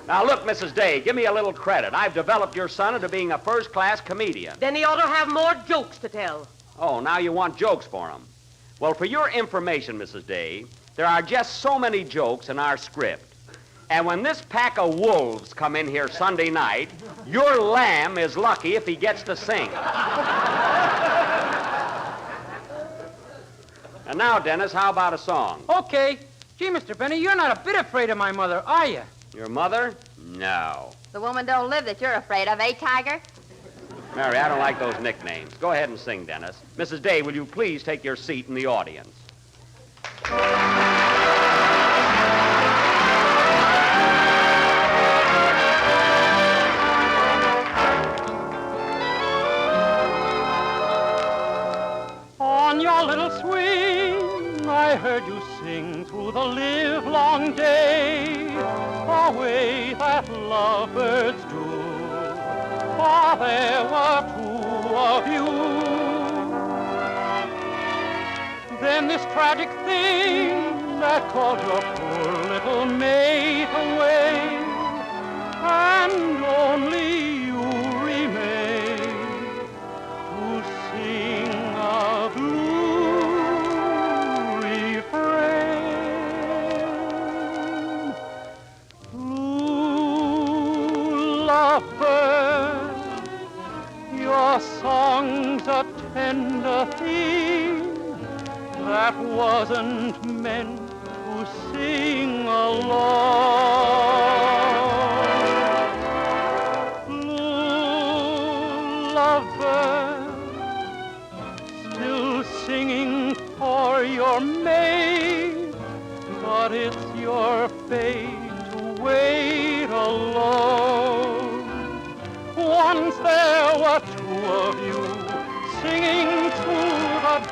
Now, look, Mrs. Day, give me a little credit. I've developed your son into being a first-class comedian.
Then he ought to have more jokes to tell.
Oh, now you want jokes for him. Well, for your information, Mrs. Day, there are just so many jokes in our script. And when this pack of wolves come in here Sunday night, your lamb is lucky if he gets to sing. And now, Dennis, how about a song?
Okay. Gee, Mr. Benny, you're not a bit afraid of my mother, are you?
Your mother? No.
The woman don't live that you're afraid of, eh, Tiger?
Mary, I don't like those nicknames. Go ahead and sing, Dennis. Mrs. Day, will you please take your seat in the audience?
On your little swing, I heard you sing through the livelong day, the way that lovebirds do, for there were 2 of you. Then this tragic thing that called your poor little mate away, and only you remain to sing a blue refrain. Blue lovebird, your song's a tender theme that wasn't meant to sing alone.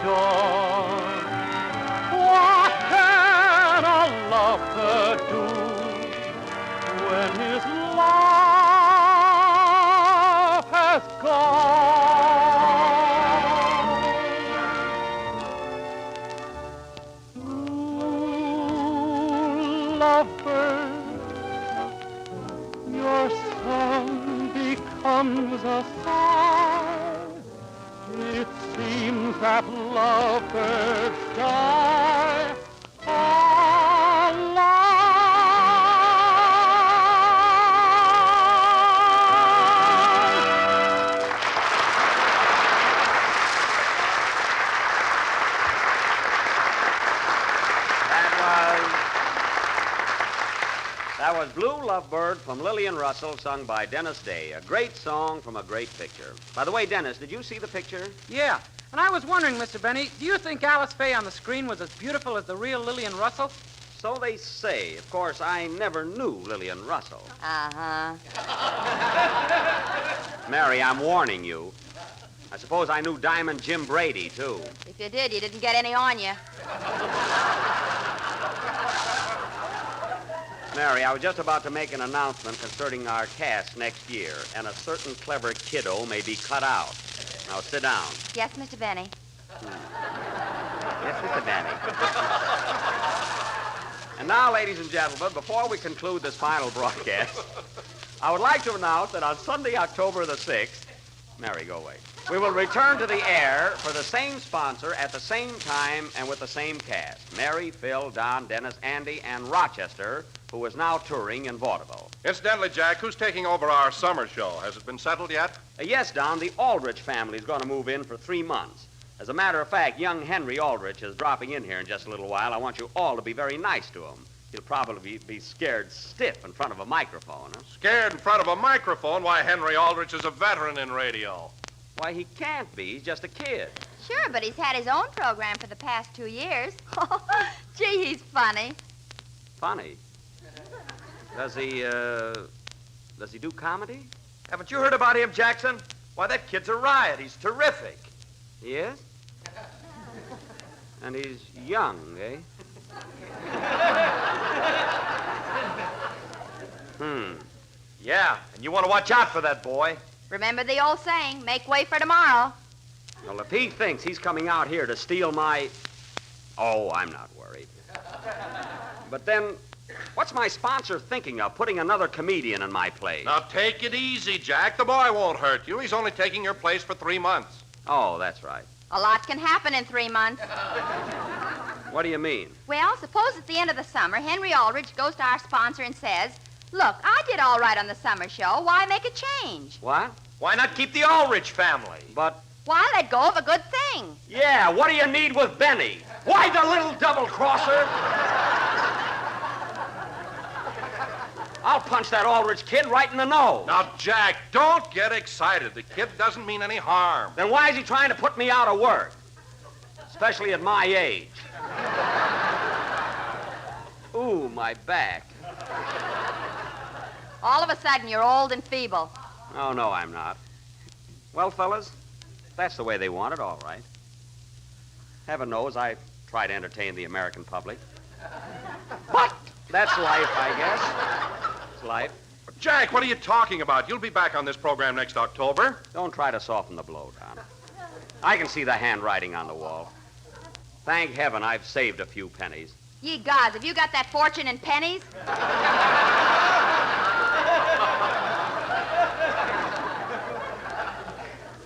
door. What can a lovebird do when his love has gone? Ooh, lovebird, your song becomes a sigh. It seems that lovebirds die
That was Blue Lovebird from Lillian Russell, sung by Dennis Day. A great song from a great picture. By the way, Dennis, did you see the picture?
Yeah. And I was wondering, Mr. Benny, do you think Alice Faye on the screen was as beautiful as the real Lillian Russell?
So they say. Of course, I never knew Lillian Russell.
Uh-huh.
Mary, I'm warning you. I suppose I knew Diamond Jim Brady, too.
If you did, you didn't get any on you.
Mary, I was just about to make an announcement concerning our cast next year, and a certain clever kiddo may be cut out. Now, sit down.
Yes, Mr. Benny.
Yes, Mr. Benny. And now, ladies and gentlemen, before we conclude this final broadcast, I would like to announce that on Sunday, October the 6th, Mary, go away. We will return to the air for the same sponsor at the same time and with the same cast. Mary, Phil, Don, Dennis, Andy, and Rochester, who is now touring in vaudeville.
Incidentally, Jack, who's taking over our summer show? Has it been settled yet?
Yes, Don, the Aldrich family is going to move in for 3 months. As a matter of fact, young Henry Aldrich is dropping in here in just a little while. I want you all to be very nice to him. He'll probably be scared stiff in front of a microphone. Huh?
Scared in front of a microphone? Why, Henry Aldrich is a veteran in radio.
Why, he can't be. He's just a kid.
Sure, but he's had his own program for the past 2 years. Gee, he's funny.
Funny? Does he do comedy?
Haven't you heard about him, Jackson? Why, that kid's a riot. He's terrific.
He is? And he's young, eh?
Yeah, and you want to watch out for that boy.
Remember the old saying, make way for tomorrow.
Well, if he thinks he's coming out here to steal my... Oh, I'm not worried. But then, what's my sponsor thinking of, putting another comedian in my place?
Now, take it easy, Jack. The boy won't hurt you. He's only taking your place for 3 months.
Oh, that's right.
A lot can happen in 3 months.
What do you mean?
Well, suppose at the end of the summer, Henry Aldrich goes to our sponsor and says, look, I did all right on the summer show. Why make a change?
What?
Why not keep the Aldrich family?
But...
Why let go of a good thing?
Yeah, what do you need with Benny? Why the little double-crosser? I'll punch that Aldrich kid right in the nose.
Now, Jack, don't get excited. The kid doesn't mean any harm.
Then why is he trying to put me out of work? Especially at my age. Ooh, my back.
All of a sudden, you're old and feeble.
Oh, no, I'm not. Well, fellas, that's the way they want it, all right. Heaven knows I try to entertain the American public. But that's life, I guess. It's life.
Jack, what are you talking about? You'll be back on this program next October.
Don't try to soften the blow, Don. I can see the handwriting on the wall. Thank heaven I've saved a few pennies.
Ye gods, have you got that fortune in pennies?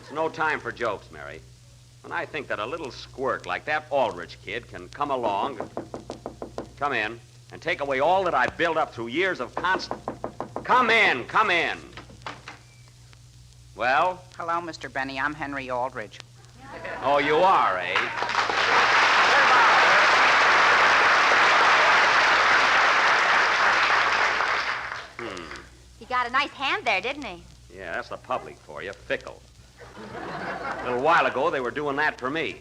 It's no time for jokes, Mary. When I think that a little squirt like that Aldrich kid can come along, come in, and take away all that I've built up through years of constant... Come in, come in. Well?
Hello, Mr. Benny. I'm Henry Aldrich.
Oh, you are, eh?
He got a nice hand there, didn't he?
Yeah, that's the public for you, fickle. A little while ago, they were doing that for me.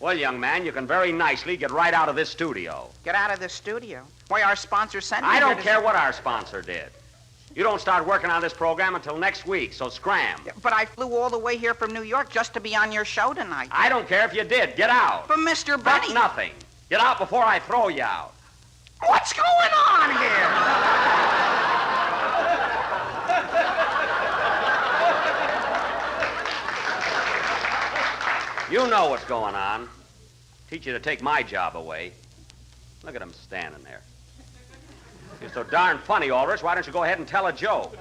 Well, young man, you can very nicely get right out of this studio.
Get out of the studio? Why, our sponsor sent me
I don't
here
care what our sponsor did. You don't start working on this program until next week, so scram.
Yeah, but I flew all the way here from New York just to be on your show tonight.
I don't care if you did. Get out.
But, Mr. Benny...
But nothing. Get out before I throw you out.
What's going on here?
You know what's going on. Teach you to take my job away. Look at him standing there. You're so darn funny, Ulrich. Why don't you go ahead and tell a joke?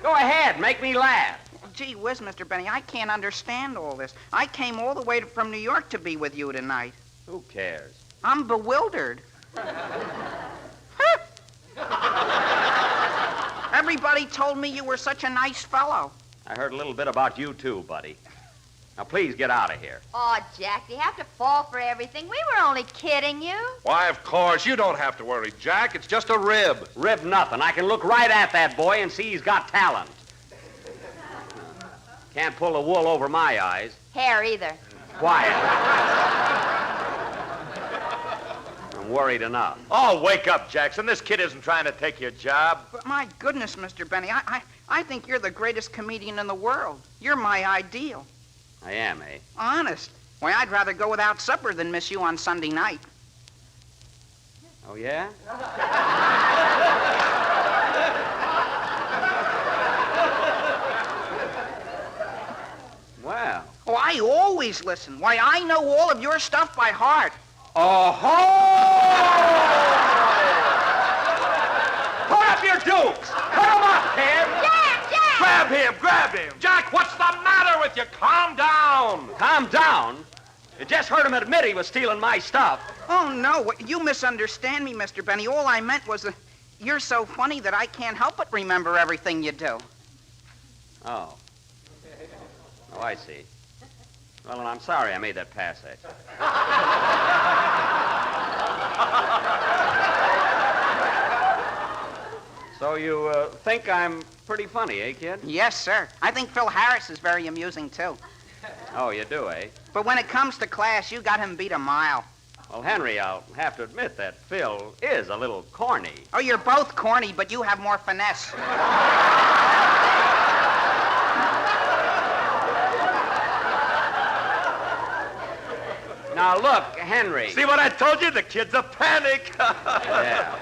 Go ahead, make me laugh.
Gee whiz, Mr. Benny, I can't understand all this. I came all the way from New York to be with you tonight.
Who cares?
I'm bewildered. Everybody told me you were such a nice fellow.
I heard a little bit about you, too, buddy. Now, please get out of here.
Oh, Jack, do you have to fall for everything? We were only kidding you.
Why, of course. You don't have to worry, Jack. It's just a rib.
Rib nothing. I can look right at that boy and see he's got talent. Can't pull the wool over my eyes.
Hair either.
Quiet. I'm worried enough.
Oh, wake up, Jackson. This kid isn't trying to take your job.
But my goodness, Mr. Benny, I think you're the greatest comedian in the world. You're my ideal.
I am, eh?
Honest. Why, I'd rather go without supper than miss you on Sunday night.
Oh, yeah? Well.
Oh, I always listen. Why, I know all of your stuff by heart.
Oh-ho! Put up your dukes! Put them up, kid!
Jack!
Grab him! Grab him!
Jack, what's the matter with you? Calm down.
Calm down? You just heard him admit he was stealing my stuff.
Oh, no. You misunderstand me, Mr. Benny. All I meant was you're so funny that I can't help but remember everything you do.
Oh. Oh, I see. Well, and I'm sorry I made that pass at you. So you think I'm pretty funny, eh, kid?
Yes, sir. I think Phil Harris is very amusing, too.
Oh, you do, eh?
But when it comes to class, you got him beat a mile.
Well, Henry, I'll have to admit that Phil is a little corny.
Oh, you're both corny, but you have more finesse.
Now, look, Henry.
See what I told you? The kid's a panic.
Yeah.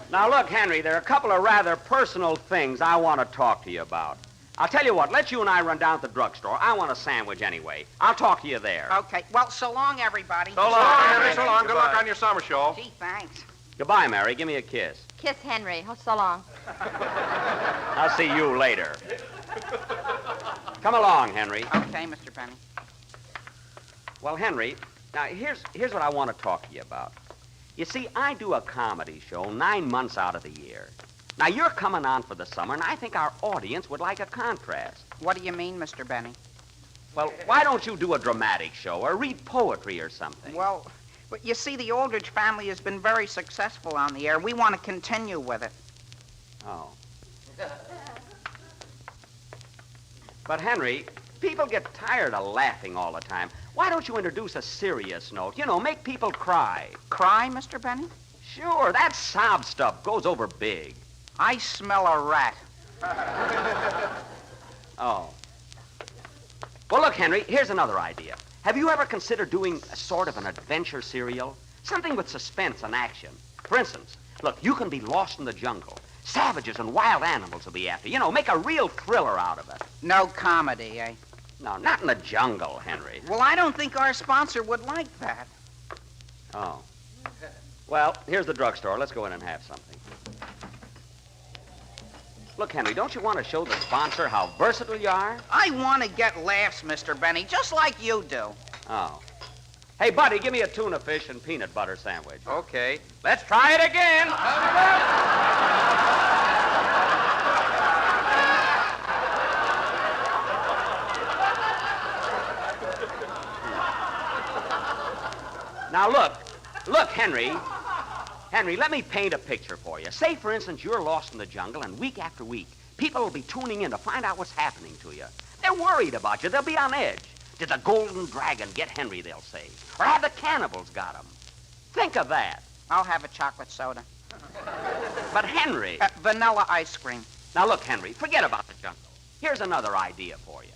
Now, look, Henry, there are a couple of rather personal things I want to talk to you about. I'll tell you what, let you and I run down to the drugstore. I want a sandwich anyway. I'll talk to you there.
Okay. Well, so long, everybody.
So long, Henry. So long. Good luck on your summer show.
Gee, thanks.
Goodbye, Mary. Give me a kiss.
Kiss Henry. Oh, so long.
I'll see you later. Come along, Henry.
Okay, Mr. Benny.
Well, Henry, now here's what I want to talk to you about. You see, I do a comedy show 9 months out of the year. Now, you're coming on for the summer, and I think our audience would like a contrast.
What do you mean, Mr. Benny?
Well, why don't you do a dramatic show or read poetry or something?
Well, but you see, the Aldrich family has been very successful on the air. We want to continue with it.
Oh. But, Henry, people get tired of laughing all the time. Why don't you introduce a serious note? You know, make people cry.
Cry, Mr. Benny?
Sure, that sob stuff goes over big.
I smell a rat.
Oh. Well, look, Henry, here's another idea. Have you ever considered doing a sort of an adventure serial? Something with suspense and action. For instance, look, you can be lost in the jungle. Savages and wild animals will be after you. You know, make a real thriller out of it.
No comedy, eh?
No, not in the jungle, Henry.
Well, I don't think our sponsor would like that.
Oh. Well, here's the drugstore. Let's go in and have something. Look, Henry, don't you want to show the sponsor how versatile you are?
I want to get laughs, Mr. Benny, just like you do.
Oh. Hey, buddy, give me a tuna fish and peanut butter sandwich.
Okay.
Let's try it again. Now, look, Henry. Henry, let me paint a picture for you. Say, for instance, you're lost in the jungle, and week after week, people will be tuning in to find out what's happening to you. They're worried about you. They'll be on edge. Did the golden dragon get Henry, they'll say? Or have the cannibals got him? Think of that.
I'll have a chocolate soda.
But, Henry...
Vanilla ice cream.
Now, look, Henry, forget about the jungle. Here's another idea for you.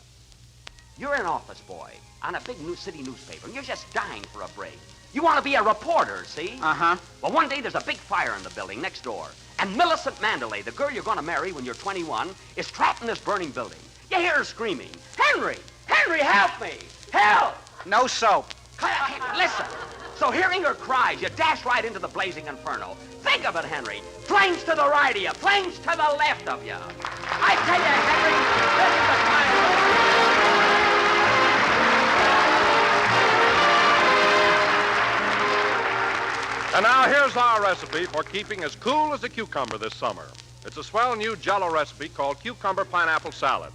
You're an office boy on a big new city newspaper, and you're just dying for a break. You want to be a reporter, see?
Uh-huh.
Well, one day there's a big fire in the building next door, and Millicent Mandalay, the girl you're going to marry when you're 21, is trapped in this burning building. You hear her screaming, "Henry! Henry, help me! Help!"
No soap.
Listen. So hearing her cries, you dash right into the blazing inferno. Think of it, Henry. Flames to the right of you, flames to the left of you. I tell you, Henry, this is the
And now here's our recipe for keeping as cool as a cucumber this summer. It's a swell new Jell-O recipe called Cucumber Pineapple Salad.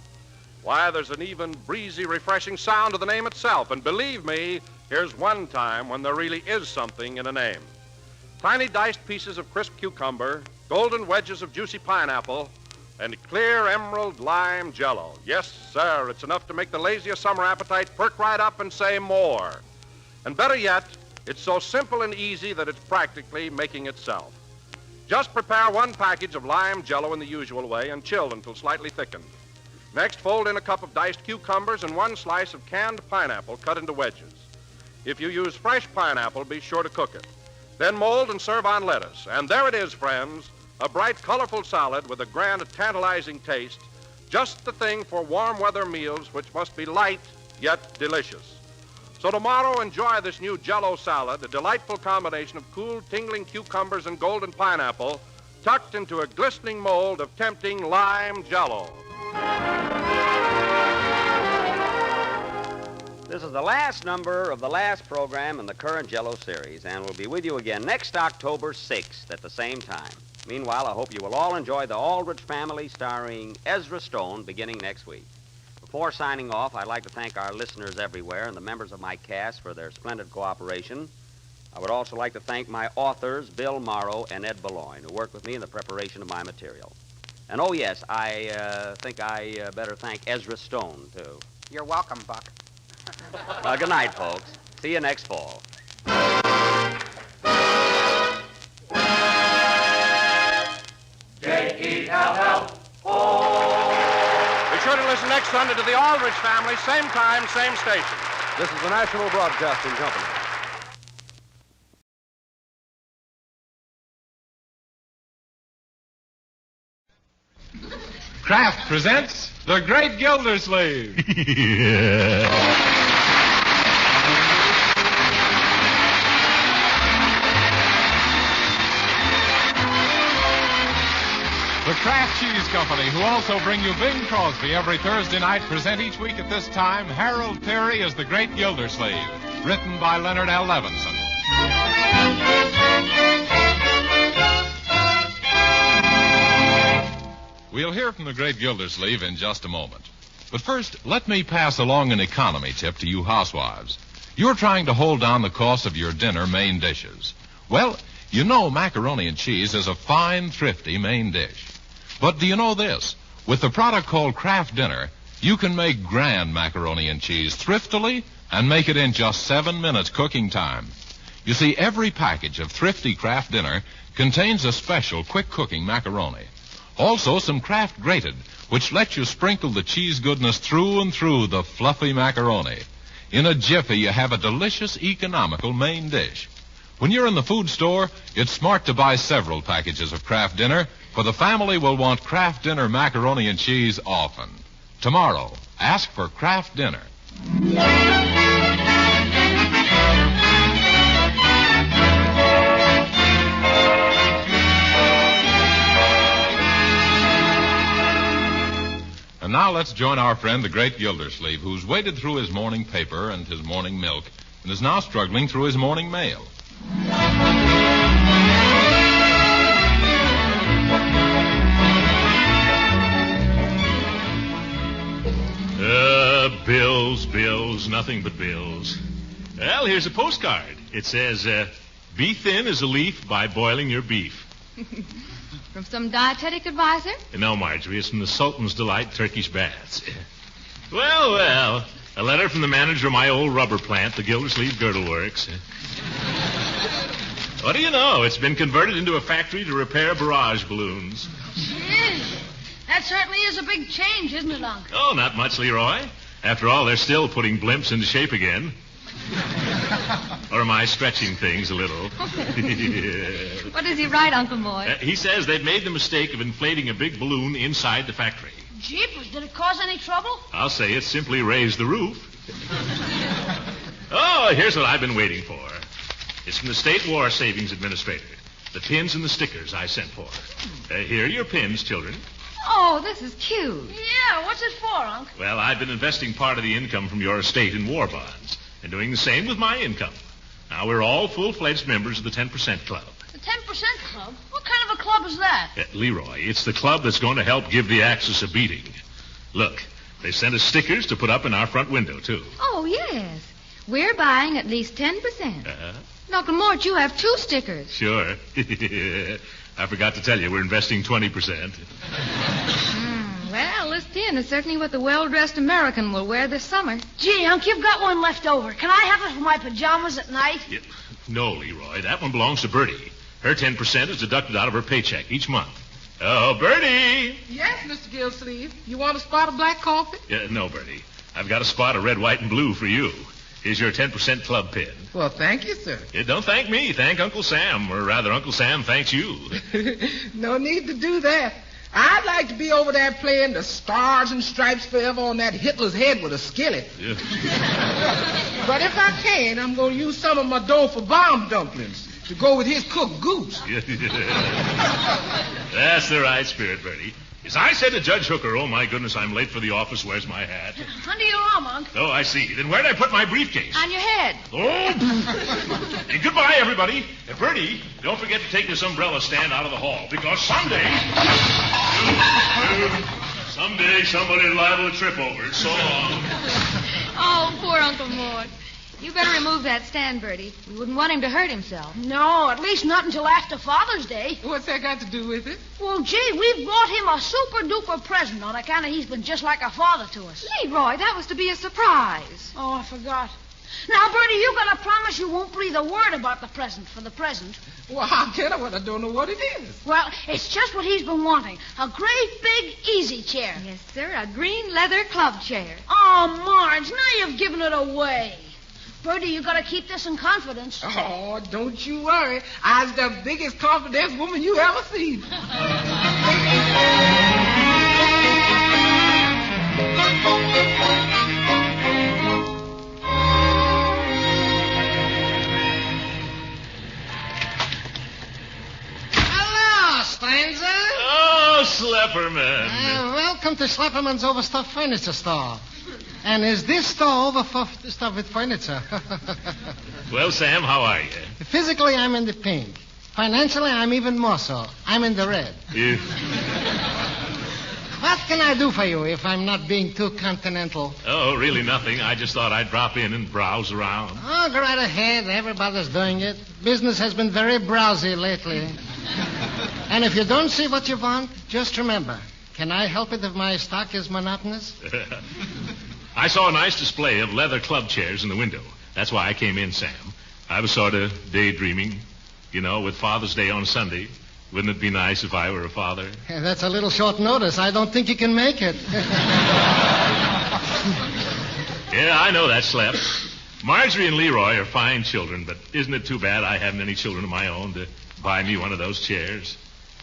Why, there's an even breezy, refreshing sound to the name itself. And believe me, here's one time when there really is something in a name. Tiny diced pieces of crisp cucumber, golden wedges of juicy pineapple, and clear emerald lime Jell-O. Yes, sir, it's enough to make the laziest summer appetite perk right up and say more. And better yet, it's so simple and easy that it's practically making itself. Just prepare one package of lime Jell-O in the usual way and chill until slightly thickened. Next, fold in a cup of diced cucumbers and one slice of canned pineapple cut into wedges. If you use fresh pineapple, be sure to cook it. Then mold and serve on lettuce. And there it is, friends, a bright, colorful salad with a grand, tantalizing taste. Just the thing for warm weather meals, which must be light yet delicious. So tomorrow, enjoy this new Jell-O salad, a delightful combination of cool, tingling cucumbers and golden pineapple, tucked into a glistening mold of tempting lime Jell-O.
This is the last number of the last program in the current Jell-O series, and we'll be with you again next October 6th at the same time. Meanwhile, I hope you will all enjoy The Aldrich Family starring Ezra Stone beginning next week. Before signing off, I'd like to thank our listeners everywhere and the members of my cast for their splendid cooperation. I would also like to thank my authors, Bill Morrow and Ed Boulogne, who worked with me in the preparation of my material. And, oh, yes, I think I better thank Ezra Stone, too.
You're welcome, Buck.
Good night, folks. See you next fall.
Be sure to listen next Sunday to the Aldrich Family, same time, same station. This is the National Broadcasting Company.
Kraft presents The Great Gildersleeve. The Kraft Cheese Company, who also bring you Bing Crosby every Thursday night, present each week at this time Harold Peary as The Great Gildersleeve, written by Leonard L. Levinson. We'll hear from The Great Gildersleeve in just a moment. But first, let me pass along an economy tip to you housewives. You're trying to hold down the cost of your dinner main dishes. Well, you know macaroni and cheese is a fine, thrifty main dish. But do you know this? With the product called Kraft Dinner, you can make grand macaroni and cheese thriftily and make it in just 7 minutes cooking time. You see, every package of thrifty Kraft Dinner contains a special quick-cooking macaroni. Also, some Kraft Grated, which lets you sprinkle the cheese goodness through and through the fluffy macaroni. In a jiffy, you have a delicious, economical main dish. When you're in the food store, it's smart to buy several packages of Kraft Dinner, for the family will want Kraft Dinner macaroni and cheese often. Tomorrow, ask for Kraft Dinner. And now let's join our friend, the Great Gildersleeve, who's waded through his morning paper and his morning milk and is now struggling through his morning mail.
Bills, nothing but bills. Well, here's a postcard. It says, be thin as a leaf by boiling your beef.
From some dietetic advisor?
No, Marjorie, it's from the Sultan's Delight Turkish Baths. Well, a letter from the manager of my old rubber plant, the Gildersleeve Girdle Works. What do you know? It's been converted into a factory to repair barrage balloons.
That That certainly is a big change, isn't it, Unc?
Oh, not much, Leroy. After all, they're still putting blimps into shape again. Or am I stretching things a little?
What does he write, Uncle Mort?
He says they've made the mistake of inflating a big balloon inside the factory.
Jeepers, did it cause any trouble?
I'll say it simply raised the roof. Oh, here's what I've been waiting for. It's from the State War Savings Administrator. The pins and the stickers I sent for. Here are your pins, children.
Oh, this is cute. Yeah, what's it for, Unc?
Well, I've been investing part of the income from your estate in war bonds and doing the same with my income. Now, we're all full-fledged members of the 10% Club.
The 10% Club? What kind of a club is that?
Leroy, it's the club that's going to help give the Axis a beating. Look, they sent us stickers to put up in our front window, too.
Oh, yes. We're buying at least 10%. Uncle Mort, you have 2 stickers.
Sure. I forgot to tell you, we're investing 20%.
Well, this tin is certainly what the well-dressed American will wear this summer.
Gee, Unc, you've got one left over. Can I have it for my pajamas at night?
Yeah. No, Leroy, that one belongs to Bertie. Her 10% is deducted out of her paycheck each month. Oh, Bertie!
Yes, Mr. Gildersleeve. You want a spot of black coffee?
No, Bertie. I've got a spot of red, white, and blue for you. Here's your 10% club pin.
Well, thank you, sir.
Don't thank me. Thank Uncle Sam. Or rather, Uncle Sam thanks you.
No need to do that. I'd like to be over there playing the Stars and Stripes Forever on that Hitler's head with a skillet.
Yeah.
But if I can, I'm going to use some of my dough for bomb dumplings to go with his cooked goose.
That's the right spirit, Bertie. As I said to Judge Hooker, oh, my goodness, I'm late for the office. Where's my hat?
Under your arm, Unc.
Oh, I see. Then where'd I put my briefcase?
On your head.
Oh! Hey, goodbye, everybody. Bertie, don't forget to take this umbrella stand out of the hall, because someday somebody's liable to trip over it. So long.
Oh, poor Uncle Mort. You better remove that stand, Bertie. We wouldn't want him to hurt himself.
No, at least not until after Father's Day.
What's that got to do with it?
Well, gee, we've bought him a super-duper present on account of he's been just like a father to us.
Leroy, that was to be a surprise.
Oh, I forgot. Now, Bertie, you got to promise you won't breathe a word about the present for the present.
Well, how can I when I don't know what it is?
Well, it's just what he's been wanting. A great big easy chair.
Yes, sir, a green leather club chair.
Oh, Marge, now you've given it away. Bertie, you got to keep this in confidence.
Oh, don't you worry. I's the biggest confidence woman you ever seen.
Hello, stranger.
Oh, Schlepperman.
Welcome to Schlepperman's Overstuffed Furniture Store. And is this store overstuffed with furniture?
Well, Sam, how are you?
Physically, I'm in the pink. Financially, I'm even more so. I'm in the red.
Yeah.
What can I do for you if I'm not being too continental?
Oh, really nothing. I just thought I'd drop in and browse around.
Oh, go right ahead. Everybody's doing it. Business has been very browsy lately. And if you don't see what you want, just remember, can I help it if my stock is monotonous?
I saw a nice display of leather club chairs in the window. That's why I came in, Sam. I was sort of daydreaming, with Father's Day on Sunday. Wouldn't it be nice if I were a father?
That's a little short notice. I don't think you can make it.
Yeah, I know that, Slep. Marjorie and Leroy are fine children, but isn't it too bad I haven't any children of my own to buy me one of those chairs?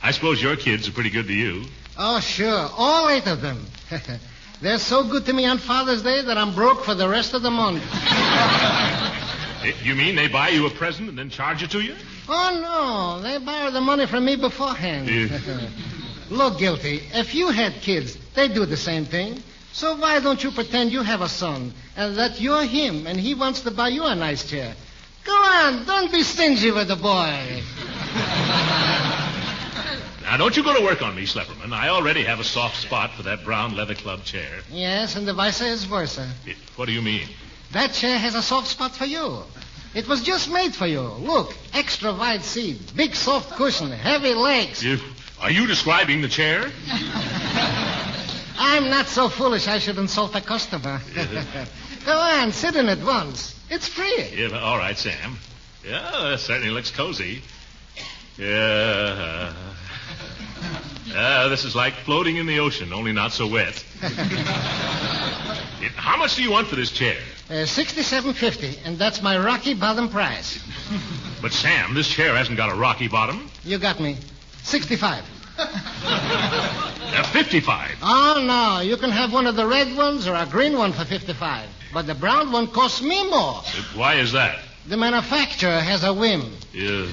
I suppose your kids are pretty good to you.
Oh, sure. All 8 of them. They're so good to me on Father's Day that I'm broke for the rest of the month.
You mean they buy you a present and then charge it to you?
Oh, no. They borrow the money from me beforehand. Look, Guilty, if you had kids, they'd do the same thing. So why don't you pretend you have a son and that you're him and he wants to buy you a nice chair? Go on, don't be stingy with the boy.
Now, don't you go to work on me, Schlepperman. I already have a soft spot for that brown leather club chair.
Yes, and the vice versa.
What do you mean?
That chair has a soft spot for you. It was just made for you. Look, extra wide seat, big soft cushion, heavy legs.
Are you describing the chair?
I'm not so foolish I should insult a customer. Go on, sit in it once. It's free.
Yeah, all right, Sam. Yeah, that certainly looks cozy. Yeah. This is like floating in the ocean, only not so wet. How much do you want for this chair?
$67.50, and that's my rocky bottom price.
But, Sam, this chair hasn't got a rocky bottom.
You got me. 65.
55.
Oh, no. You can have one of the red ones or a green one for 55. But the brown one costs me more.
Why is that?
The manufacturer has a whim.
Yes.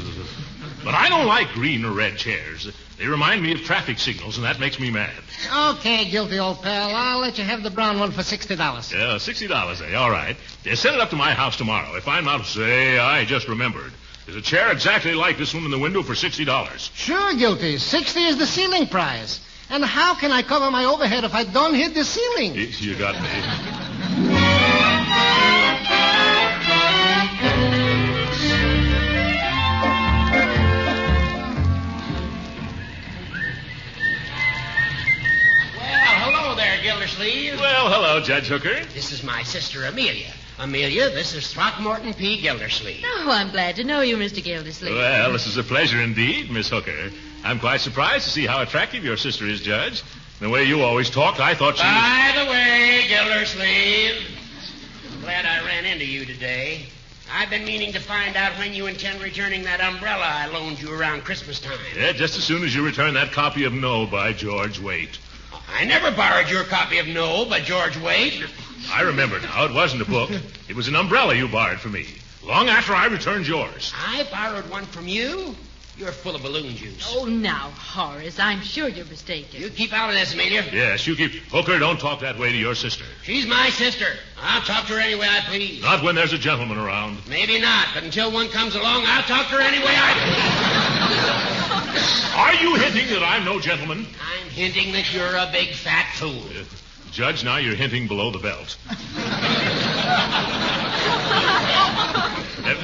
But I don't like green or red chairs. They remind me of traffic signals, and that makes me mad.
Okay, guilty old pal. I'll let you have the brown one for $60.
Yeah, $60, eh? All right. Send it up to my house tomorrow. If I'm out, say, I just remembered. There's a chair exactly like this one in the window for $60.
Sure, guilty. 60 is the ceiling price. And how can I cover my overhead if I don't hit the ceiling?
You got me.
Gildersleeve.
Well, hello, Judge Hooker.
This is my sister, Amelia. Amelia, this is Throckmorton P. Gildersleeve.
Oh, I'm glad to know you, Mr. Gildersleeve.
Well, this is a pleasure indeed, Miss Hooker. I'm quite surprised to see how attractive your sister is, Judge. The way you always talked, I thought she was...
By the way, Gildersleeve, I'm glad I ran into you today. I've been meaning to find out when you intend returning that umbrella I loaned you around Christmas time.
Yeah, just as soon as you return that copy of No by George Waite.
I never borrowed your copy of No by George Waite.
I remember now. It wasn't a book. It was an umbrella you borrowed from me, long after I returned yours.
I borrowed one from you? You're full of balloon juice.
Oh, now, Horace, I'm sure you're mistaken.
You keep out of this, Amelia.
Yes, you keep... Hooker, don't talk that way to your sister.
She's my sister. I'll talk to her any way I please.
Not when there's a gentleman around.
Maybe not, but until one comes along, I'll talk to her any way I please.
Are you hinting that I'm no gentleman?
I'm hinting that you're a big fat fool.
Judge, now you're hinting below the belt.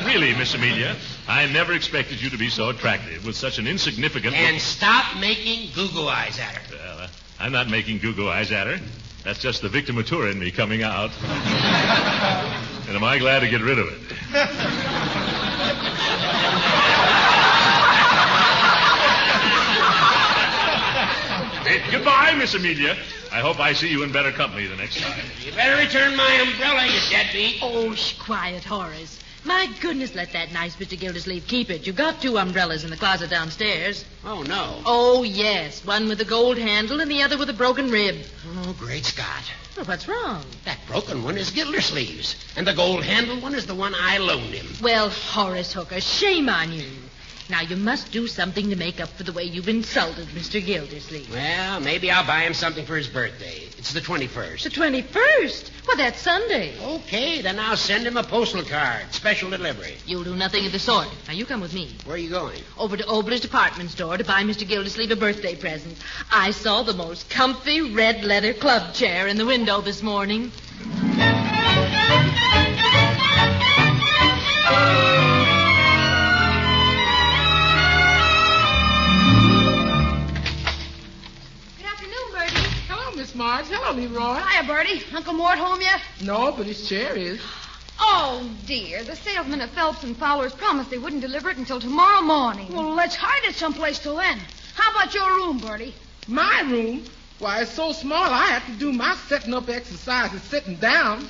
Really, Miss Amelia, I never expected you to be so attractive with such an insignificant...
And stop making goo-goo eyes at her.
Well, I'm not making goo-goo eyes at her. That's just the victimatura in me coming out. And am I glad to get rid of it? Goodbye, Miss Amelia. I hope I see you in better company the next time.
You better return my umbrella, you deadbeat.
Oh, quiet, Horace. My goodness, let that nice Mr. Gildersleeve keep it. You got 2 umbrellas in the closet downstairs.
Oh, no.
Oh, yes. One with a gold handle and the other with a broken rib.
Oh, great Scott.
Well, what's wrong?
That broken one is Gildersleeve's, and the gold handle one is the one I loaned him.
Well, Horace Hooker, shame on you. Now, you must do something to make up for the way you've insulted Mr. Gildersleeve.
Well, maybe I'll buy him something for his birthday. It's the 21st.
The 21st? Well, that's Sunday.
Okay, then I'll send him a postal card. Special delivery.
You'll do nothing of the sort. Now, you come with me.
Where are you going?
Over to Obler's department store to buy Mr. Gildersleeve a birthday present. I saw the most comfy red leather club chair in the window this morning.
Miss Marge. Hello, Leroy.
Hiya, Bertie. Uncle Mort home yet?
No, but his chair is.
Oh, dear. The salesman at Phelps and Fowler's promised they wouldn't deliver it until tomorrow morning.
Well, let's hide it someplace till then. How about your room, Bertie?
My room? Why, it's so small I have to do my setting up exercises sitting down.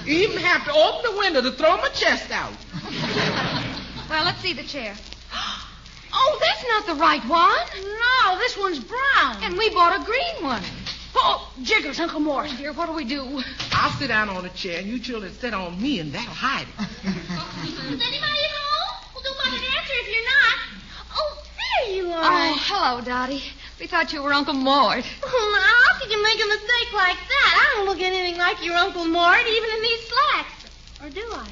Even have to open the window to throw my chest out.
Well, let's see the chair. Oh, that's not the right one.
No, this one's brown.
And we bought a green one.
Oh, jiggers, Uncle Mort.
Oh, dear, what'll we do?
I'll sit down on a chair, and you children sit on me, and that'll hide it.
Is anybody at home? Well, don't bother to answer if you're not. Oh, there you are. Oh, hello, Dottie. We thought you were Uncle Mort.
Oh, now, how could you make a mistake like that? I don't look anything like your Uncle Mort, even in these slacks. Or do I?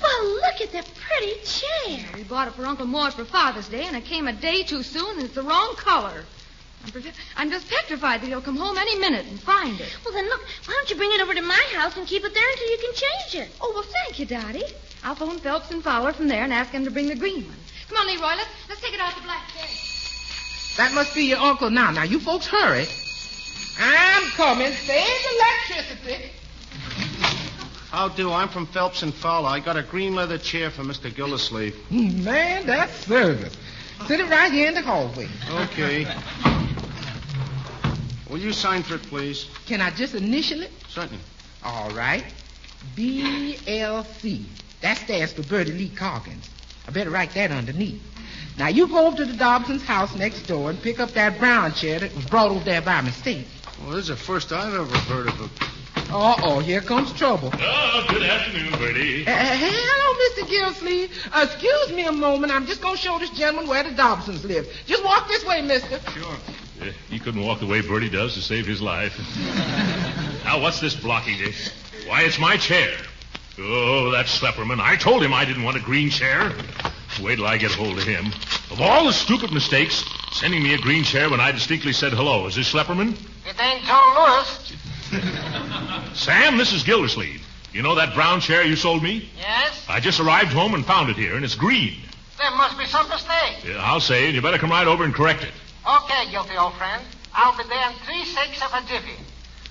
Well, look at the pretty chair.
We bought it for Uncle Mort for Father's Day, and it came a day too soon, and it's the wrong color. I'm just petrified that he'll come home any minute and find it.
Well, then, look, why don't you bring it over to my house and keep it there until you can change it?
Oh, well, thank you, Dottie. I'll phone Phelps and Fowler from there and ask them to bring the green one. Come on, Leroy, let's take it out the Blatz Beer.
That must be your uncle now. Now, you folks hurry. I'm coming. Save electricity.
How do? I'm from Phelps and Fowler. I got a green leather chair for Mr. Gildersleeve.
Man, that's service. Sit it right here in the hallway.
Okay. Will you sign for it, please?
Can I just initial it?
Certainly.
All right. BLC. That stands for Bertie Lee Coggins. I better write that underneath. Now, you go over to the Dobson's house next door and pick up that brown chair that was brought over there by mistake.
Well, this is the first I've ever heard of it.
Uh-oh, here comes trouble.
Oh, good afternoon, Bertie.
Hello, Mr. Gildersleeve. Excuse me a moment. I'm just going to show this gentleman where the Dobsons live. Just walk this way, mister.
Sure. He couldn't walk the way Bertie does to save his life. Now, what's this blocking it? Why, it's my chair. Oh, that Schlepperman. I told him I didn't want a green chair. Wait till I get hold of him. Of all the stupid mistakes, sending me a green chair when I distinctly said hello. Is this Schlepperman?
It ain't Joe Lewis.
Sam, this is Gildersleeve. You know that brown chair you sold me?
Yes?
I just arrived home and found it here, and it's green.
There must be some mistake.
Yeah, I'll say, and you better come right over and correct it.
Okay, guilty old friend. I'll be there in 3/6 of a jiffy.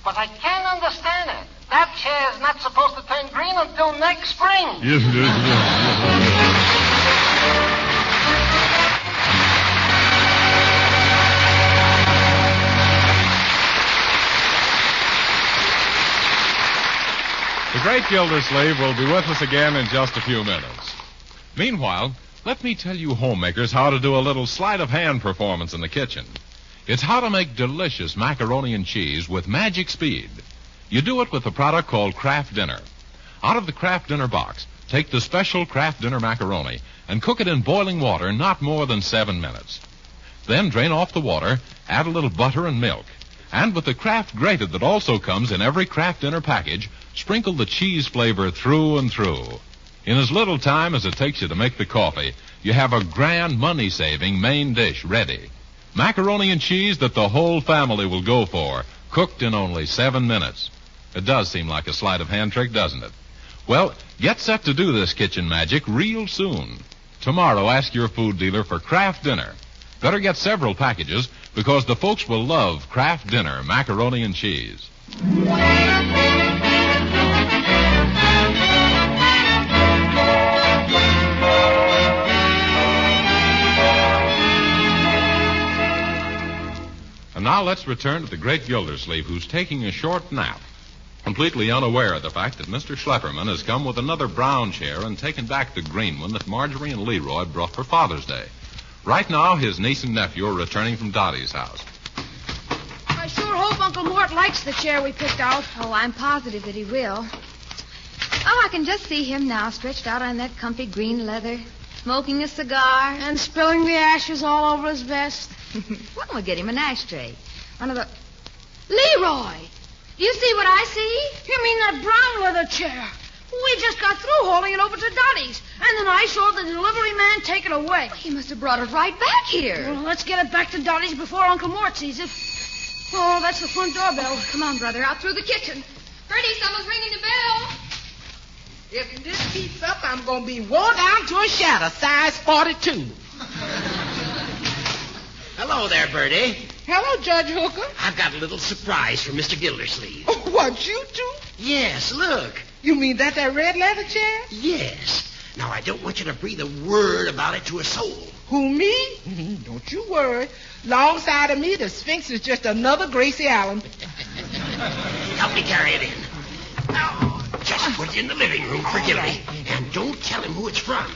But I can't understand it. That chair is not supposed to turn green until next spring.
The Great Gildersleeve will be with us again in just a few minutes. Meanwhile, let me tell you homemakers how to do a little sleight of hand performance in the kitchen. It's how to make delicious macaroni and cheese with magic speed. You do it with a product called Kraft Dinner. Out of the Kraft Dinner box, take the special Kraft Dinner macaroni and cook it in boiling water not more than 7 minutes. Then drain off the water, add a little butter and milk. And with the Kraft grated that also comes in every Kraft Dinner package, sprinkle the cheese flavor through and through. In as little time as it takes you to make the coffee, you have a grand money-saving main dish ready. Macaroni and cheese that the whole family will go for, cooked in only 7 minutes. It does seem like a sleight of hand trick, doesn't it? Well, get set to do this kitchen magic real soon. Tomorrow, ask your food dealer for Kraft Dinner. Better get several packages because the folks will love Kraft Dinner macaroni and cheese. And now let's return to the Great Gildersleeve, who's taking a short nap, completely unaware of the fact that Mr. Schlepperman has come with another brown chair and taken back the green one that Marjorie and Leroy brought for Father's Day. Right now, his niece and nephew are returning from Dottie's house.
I sure hope Uncle Mort likes the chair we picked out.
Oh, I'm positive that he will. Oh, I can just see him now, stretched out on that comfy green leather, smoking a cigar.
And spilling the ashes all over his vest.
Well, we'll get him an ashtray. One of the...
Leroy! Do you see what I see? You mean that brown leather chair? We just got through hauling it over to Dottie's. And then I saw the delivery man take it away.
He must have brought it right back here.
Well, let's get it back to Dottie's before Uncle Mort sees it. Oh, that's the front doorbell.
Come on, brother, out through the kitchen. Bertie, someone's ringing the bell.
If this keeps up, I'm going to be worn down to a shadow, size 42.
Hello there, Bertie.
Hello, Judge Hooker.
I've got a little surprise for Mr. Gildersleeve.
Oh, what, you two?
Yes, look.
You mean that red leather chair?
Yes. Now, I don't want you to breathe a word about it to a soul.
Who, me? Don't you worry. Alongside of me, the Sphinx is just another Gracie Allen.
Help me carry it in. Now, just put it in the living room for Gildy. And don't tell him who it's from.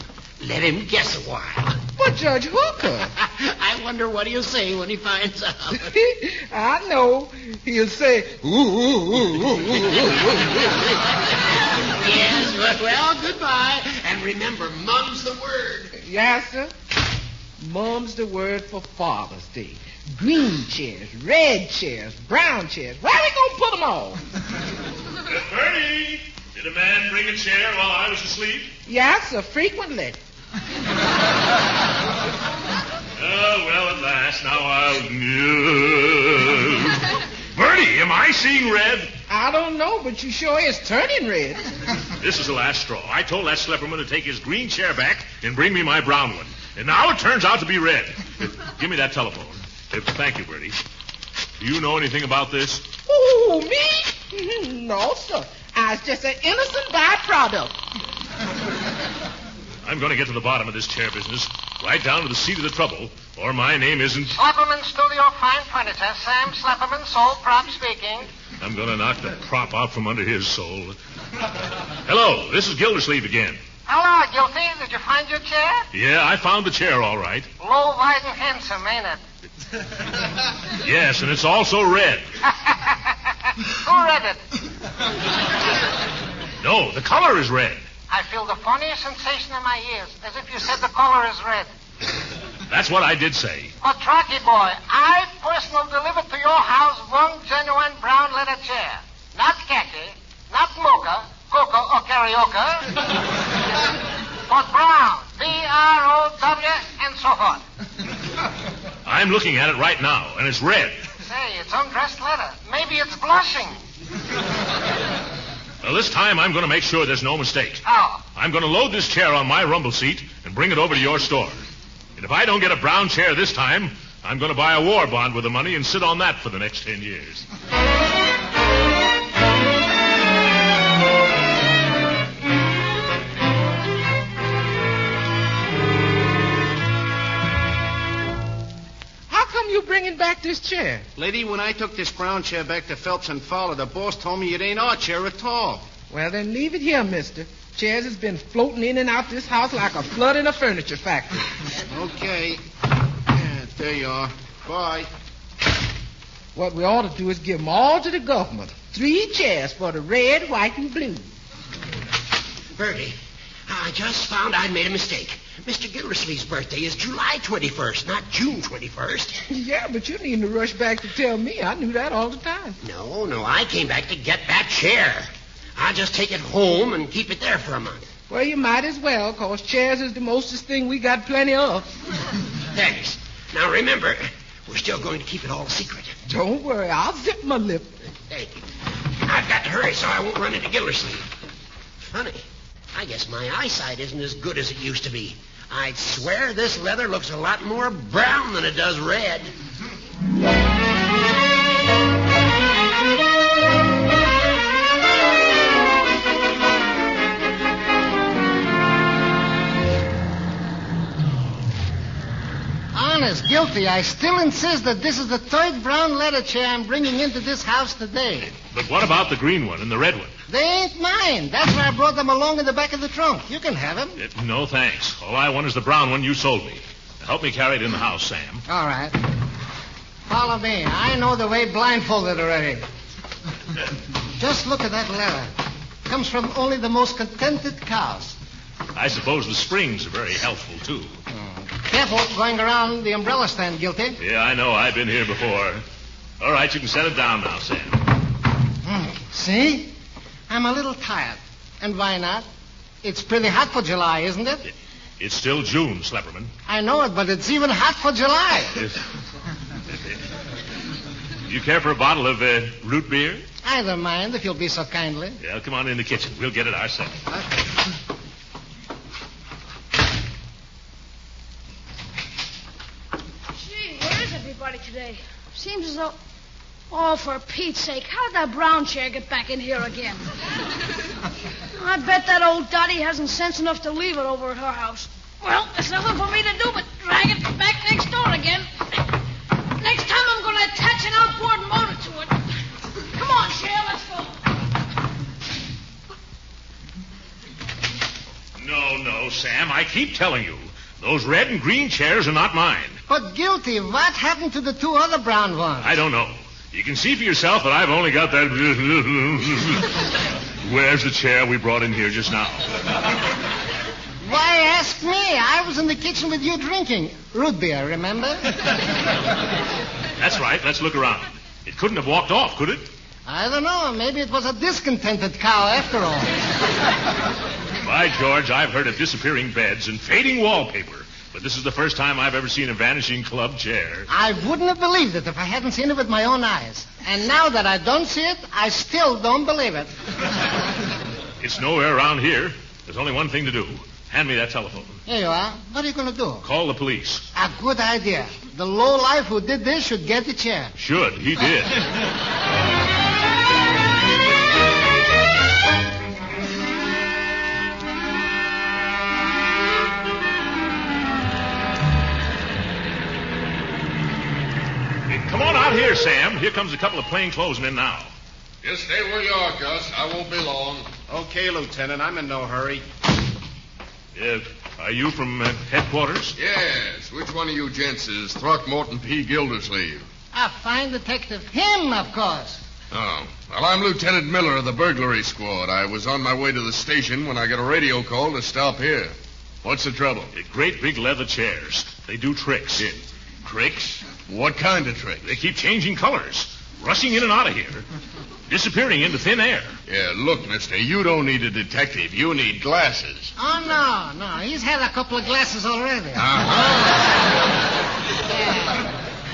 Let him guess a while.
But, Judge Hooker...
I wonder what he'll say when he finds out.
I know. He'll say, ooh, ooh, ooh, ooh, ooh, ooh.
Yes, well, goodbye. And remember, mum's the word.
Yes, sir. Mum's the word for Father's Day. Green chairs, red chairs, brown chairs. Where are we going to put them all?
Bertie, did a man bring a chair while I was asleep?
Yes, sir, frequently.
Oh, well, at last. Now I'll... Bertie, am I seeing red?
I don't know, but you sure is turning red.
This is the last straw. I told that Schlepperman to take his green chair back and bring me my brown one. And now it turns out to be red. Give me that telephone. Thank you, Bertie. Do you know anything about this?
Ooh, me? No, sir. I was just an innocent byproduct.
I'm going to get to the bottom of this chair business, right down to the seat of the trouble, or my name isn't...
Slapperman Studio Fine Furniture. Sam Slapperman, sole prop speaking.
I'm going to knock the prop out from under his soul. Hello, this is Gildersleeve again.
Hello, Guilty. Did you find your chair?
Yeah, I found the chair all right.
Low, wide, and handsome, ain't it?
Yes, and it's also red.
Who read it?
No, the color is red.
I feel the funniest sensation in my ears, as if you said the color is red.
That's what I did say.
But, Rocky boy, I personally delivered to your house one genuine brown leather chair. Not khaki, not mocha, cocoa, or karaoke, but brown. B-R-O-W, and so forth.
I'm looking at it right now, and it's red.
Say, it's undressed leather. Maybe it's blushing.
Well, this time I'm going to make sure there's no mistake.
How?
I'm going to load this chair on my rumble seat and bring it over to your store. And if I don't get a brown chair this time, I'm going to buy a war bond with the money and sit on that for the next 10 years.
How come you bringing back this chair?
Lady, when I took this brown chair back to Phelps and Fowler, the boss told me it ain't our chair at all.
Well, then leave it here, mister. Chairs has been floating in and out this house like a flood in a furniture factory.
Okay. Yeah, there you are. Bye.
What we ought to do is give them all to the government. 3 chairs for the red, white, and blue.
Bertie, I just found I'd made a mistake. Mr. Gildersleeve's birthday is July 21st, not June 21st.
Yeah, but you needn't to rush back to tell me. I knew that all the time.
No, I came back to get that chair. I'll just take it home and keep it there for a month.
Well, you might as well, 'cause chairs is the mostest thing we got plenty of.
Thanks. Now, remember, we're still going to keep it all secret.
Don't worry. I'll zip my lip.
Thank you. I've got to hurry so I won't run into Gildersleeve. Funny. I guess my eyesight isn't as good as it used to be. I'd swear this leather looks a lot more brown than it does red.
Honest, Guilty, I still insist that this is the 3rd brown leather chair I'm bringing into this house today.
But what about the green one and the red one?
They ain't mine. That's why I brought them along in the back of the trunk. You can have them.
No, thanks. All I want is the brown one you sold me. Help me carry it in the house, Sam.
All right. Follow me. I know the way blindfolded already. Just look at that leather. Comes from only the most contented cows.
I suppose the springs are very healthful, too.
Careful going around the umbrella stand, Guilty.
Yeah, I know. I've been here before. All right, you can set it down now, Sam.
See? I'm a little tired. And why not? It's pretty hot for July, isn't it?
It's still June, Slepperman.
I know it, but it's even hot for July.
You care for a bottle of root beer?
I don't mind, if you'll be so kindly.
Yeah, come on in the kitchen. We'll get it ourselves.
Okay.
Gee, where is everybody today? Seems as though... Oh, for Pete's sake, how did that brown chair get back in here again? I bet that old Dottie hasn't sense enough to leave it over at her house. Well, there's nothing for me to do but drag it back next door again. Next time I'm going to attach an outboard motor to it. Come on, Cher, let's go.
No, Sam, I keep telling you. Those red and green chairs are not mine.
But, Guilty, what happened to the 2 other brown ones?
I don't know. You can see for yourself that I've only got that... Where's the chair we brought in here just now?
Why ask me? I was in the kitchen with you drinking. Root beer, remember?
That's right. Let's look around. It couldn't have walked off, could it?
I don't know. Maybe it was a discontented cow after all.
By George, I've heard of disappearing beds and fading wallpaper. But this is the first time I've ever seen a vanishing club chair.
I wouldn't have believed it if I hadn't seen it with my own eyes. And now that I don't see it, I still don't believe it.
It's nowhere around here. There's only one thing to do. Hand me that telephone.
Here you are. What are you going to do?
Call the police.
A good idea. The lowlife who did this should get the chair.
Should. He did. Here, Sam. Here comes a couple of plainclothesmen now.
Just stay where you are, Gus. I won't be long. Okay, Lieutenant. I'm in no hurry.
Are you from headquarters?
Yes. Which one of you gents is Throckmorton P. Gildersleeve?
A fine detective. Him, of course.
Oh. Well, I'm Lieutenant Miller of the burglary squad. I was on my way to the station when I got a radio call to stop here. What's the trouble?
Great big leather chairs. They do tricks.
Yeah.
Tricks?
What kind of tricks?
They keep changing colors, rushing in and out of here, disappearing into thin air.
Yeah, look, mister, you don't need a detective. You need glasses.
Oh, no. He's had a couple of glasses already. Yeah.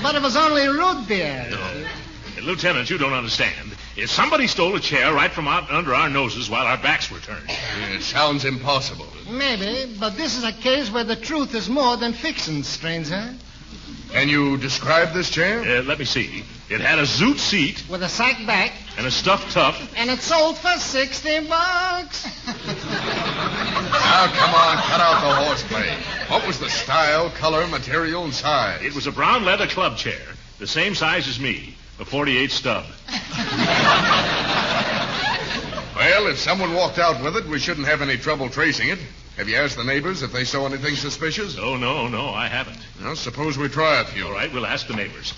But it was only root beer.
No. Lieutenant, you don't understand. If somebody stole a chair right from out under our noses while our backs were turned.
Yeah, it sounds impossible.
Maybe, but this is a case where the truth is more than fiction, stranger.
Can you describe this chair?
Let me see. It had a zoot seat.
With a sack back.
And a stuffed tuck.
And it sold for $60.
Now, come on, cut out the horseplay. What was the style, color, material, and size?
It was a brown leather club chair, the same size as me, a 48 stub.
Well, if someone walked out with it, we shouldn't have any trouble tracing it. Have you asked the neighbors if they saw anything suspicious?
Oh, no, I haven't.
Well, suppose we try a few.
All right, we'll ask the neighbors.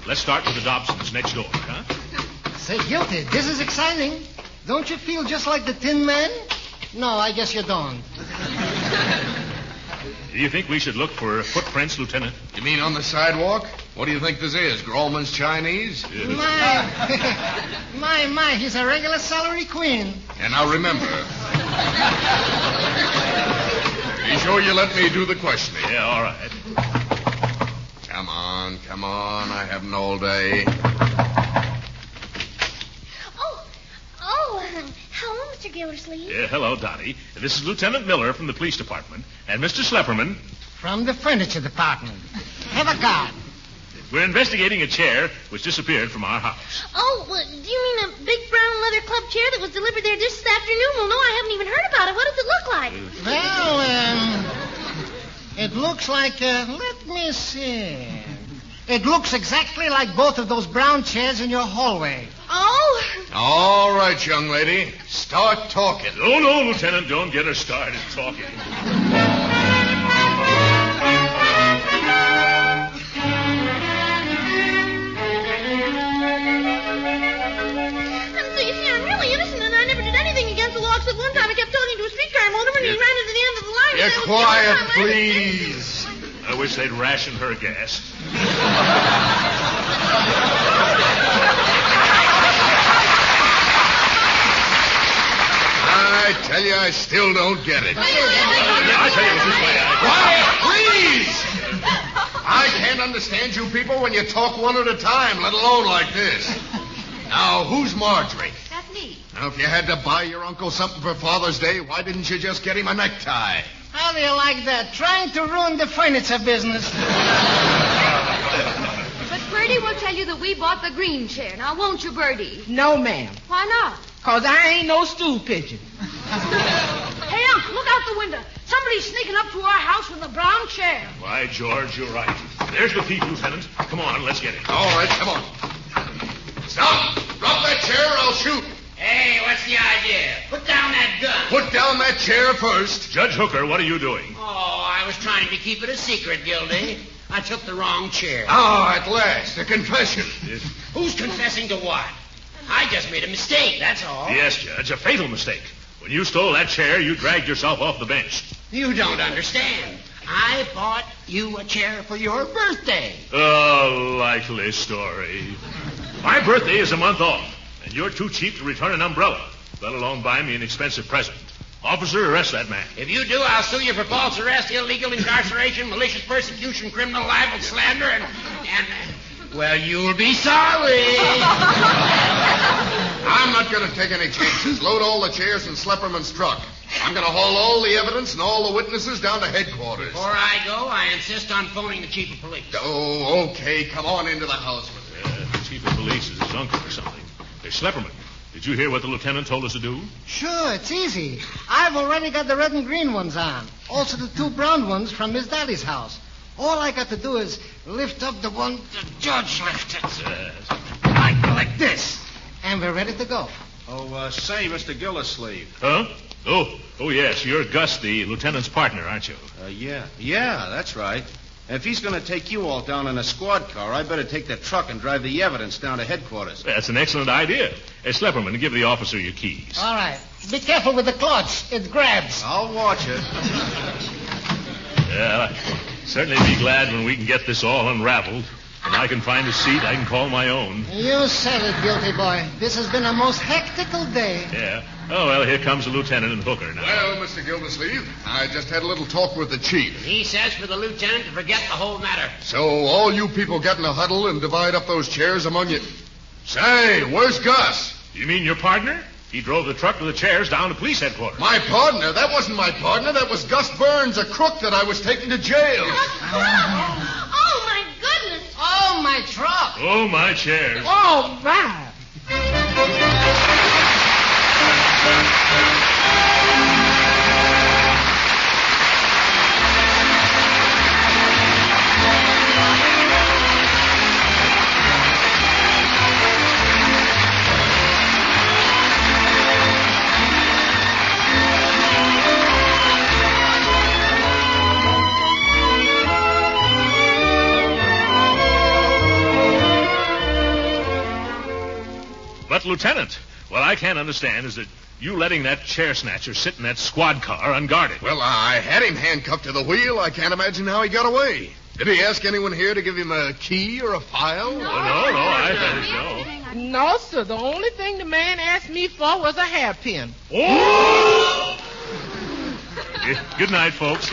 Let's start with the Dobsons next door, huh?
Say, Guilty, this is exciting. Don't you feel just like the Tin Man? No, I guess you don't.
Do you think we should look for footprints, Lieutenant?
You mean on the sidewalk? What do you think this is, Grolman's Chinese?
My, he's a regular celery queen.
And now remember, be sure you let me do the questioning.
Yeah, all right.
Come on, I haven't all day.
Hello, Mr. Gildersleeve.
Hello, Dottie. This is Lieutenant Miller from the police department, and Mr. Schlepperman.
From the furniture department. Have a guard.
We're investigating a chair which disappeared from our house.
Oh, do you mean a big brown leather club chair that was delivered there this afternoon? Well, no, I haven't even heard about it. What does it look like?
Well, it looks like, let me see. It looks exactly like both of those brown chairs in your hallway.
Oh?
All right, young lady. Start talking.
No, Lieutenant, don't get her started talking.
I'm really innocent, and I never did anything against the law except one time I kept talking to a streetcar motorman, and he ran into the end of the line.
Get quiet, please.
I wish they'd ration her gas.
I tell you, I still don't get it.
I tell you this way.
Quiet, please! I can't understand you people when you talk one at a time, let alone like this. Now, who's Marjorie?
That's me.
Now, if you had to buy your uncle something for Father's Day, why didn't you just get him a necktie?
How do you like that? Trying to ruin the furniture business.
But Bertie will tell you that we bought the green chair. Now, won't you, Bertie?
No, ma'am.
Why not?
'Cause I ain't no stool pigeon.
Hey, Unc, look out the window. Somebody's sneaking up to our house with a brown chair.
Why, George, you're right. There's the thief, Lieutenant. Come on, let's get him.
All right, come on. Stop! Drop that chair or I'll shoot.
Hey, what's the idea? Put down that gun.
Put down that chair first.
Judge Hooker, what are you doing?
Oh, I was trying to keep it a secret, Gildy. I took the wrong chair.
Oh, at last, a confession.
Who's confessing to what? I just made a mistake, that's all.
Yes, Judge, a fatal mistake. When you stole that chair, you dragged yourself off the bench.
You don't understand. I bought you a chair for your birthday.
A likely story. My birthday is a month off, and you're too cheap to return an umbrella, let alone buy me an expensive present. Officer, arrest that man.
If you do, I'll sue you for false arrest, illegal incarceration, malicious persecution, criminal libel, slander, and well, you'll be sorry.
I'm not going to take any chances. Load all the chairs in Slepperman's truck. I'm going to haul all the evidence and all the witnesses down to headquarters.
Before I go, I insist on phoning the chief of police.
Oh, okay. Come on into the house with me.
The chief of police is his uncle or something. Hey, Slepperman, did you hear what the lieutenant told us to do?
Sure, it's easy. I've already got the red and green ones on. Also the two brown ones from Miss Dolly's house. All I got to do is lift up the one the judge lifted. Like this. And we're ready to go.
Oh, say, Mr. Gildersleeve.
Huh? Oh, yes. You're Gus, the lieutenant's partner, aren't you?
Yeah, that's right. If he's going to take you all down in a squad car, I better take the truck and drive the evidence down to headquarters.
That's an excellent idea. Hey, Slepperman, give the officer your keys.
All right. Be careful with the clutch. It grabs.
I'll watch it.
Yeah, I'll certainly be glad when we can get this all unraveled. When I can find a seat I can call my own.
You said it, guilty boy. This has been a most hectical day.
Yeah. Oh, well, here comes the lieutenant and Hooker now.
Well, Mr. Gildersleeve, I just had a little talk with the chief.
He says for the lieutenant to forget the whole matter.
So all you people get in a huddle and divide up those chairs among you. Say, where's Gus?
You mean your partner? He drove the truck with the chairs down to police headquarters.
My partner? That wasn't my partner. That was Gus Burns, a crook that I was taking to jail.
Oh, my goodness.
Oh, my truck.
Oh, my chairs.
Oh, my.
But, Lieutenant, what I can't understand is that you letting that chair snatcher sit in that squad car unguarded.
Well, I had him handcuffed to the wheel. I can't imagine how he got away. Did he ask anyone here to give him a key or a file?
No, I don't know.
No, sir. The only thing the man asked me for was a hairpin.
Oh! Good night, folks.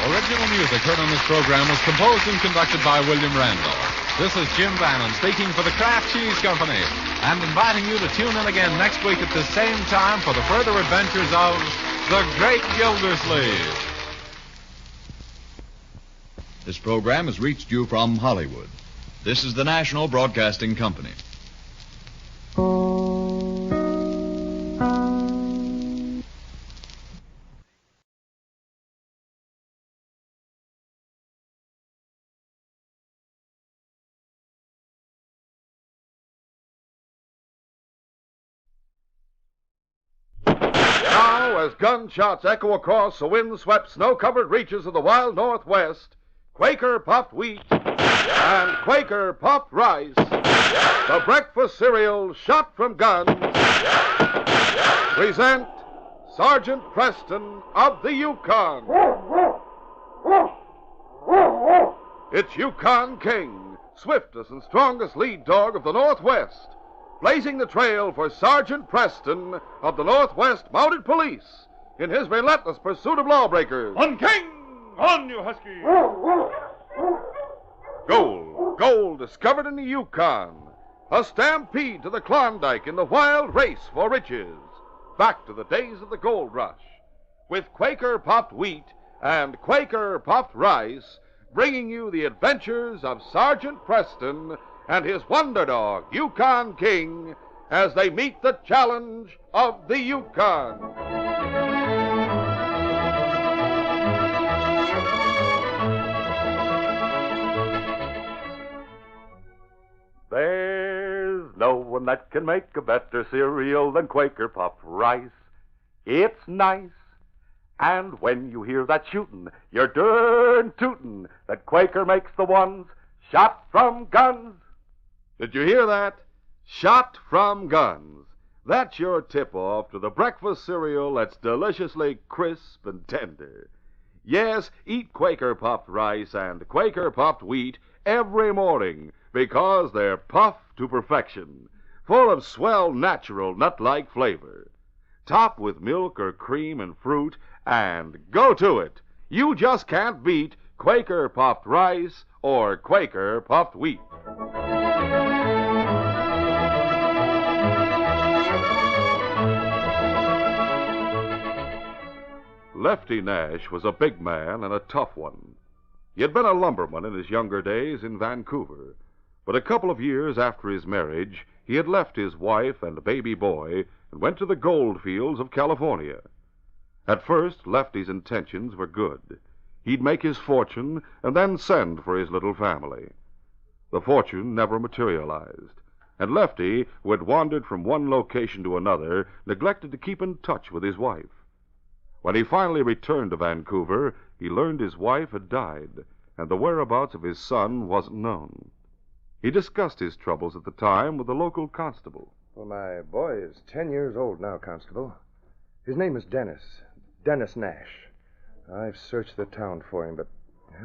Original music heard on this program was composed and conducted by William Randall. This is Jim Bannon speaking for the Kraft Cheese Company and inviting you to tune in again next week at the same time for the further adventures of the Great Gildersleeve.
This program has reached you from Hollywood. This is the National Broadcasting Company.
As gunshots echo across the wind-swept, snow-covered reaches of the wild Northwest, Quaker puffed wheat and Quaker puffed rice, the breakfast cereal shot from guns, present Sergeant Preston of the Yukon. It's Yukon King, swiftest and strongest lead dog of the Northwest, blazing the trail for Sergeant Preston of the Northwest Mounted Police in his relentless pursuit of lawbreakers.
On King! On, you husky!
Gold discovered in the Yukon. A stampede to the Klondike in the wild race for riches. Back to the days of the gold rush. With Quaker puffed wheat and Quaker puffed rice, bringing you the adventures of Sergeant Preston and his wonder dog, Yukon King, as they meet the challenge of the Yukon.
There's no one that can make a better cereal than Quaker puffed rice. It's nice. And when you hear that shootin', you're darn tootin' that Quaker makes the ones shot from guns.
Did you hear that? Shot from guns. That's your tip-off to the breakfast cereal that's deliciously crisp and tender. Yes, eat Quaker puffed rice and Quaker puffed wheat every morning because they're puffed to perfection, full of swell natural nut-like flavor. Top with milk or cream and fruit and go to it. You just can't beat Quaker puffed rice or Quaker puffed wheat. Lefty Nash was a big man and a tough one. He had been a lumberman in his younger days in Vancouver, but a couple of years after his marriage, he had left his wife and baby boy and went to the gold fields of California. At first, Lefty's intentions were good. He'd make his fortune and then send for his little family. The fortune never materialized, and Lefty, who had wandered from one location to another, neglected to keep in touch with his wife. When he finally returned to Vancouver, he learned his wife had died, and the whereabouts of his son wasn't known. He discussed his troubles at the time with the local constable.
Well, my boy is 10 years old now, Constable. His name is Dennis Nash. I've searched the town for him, but I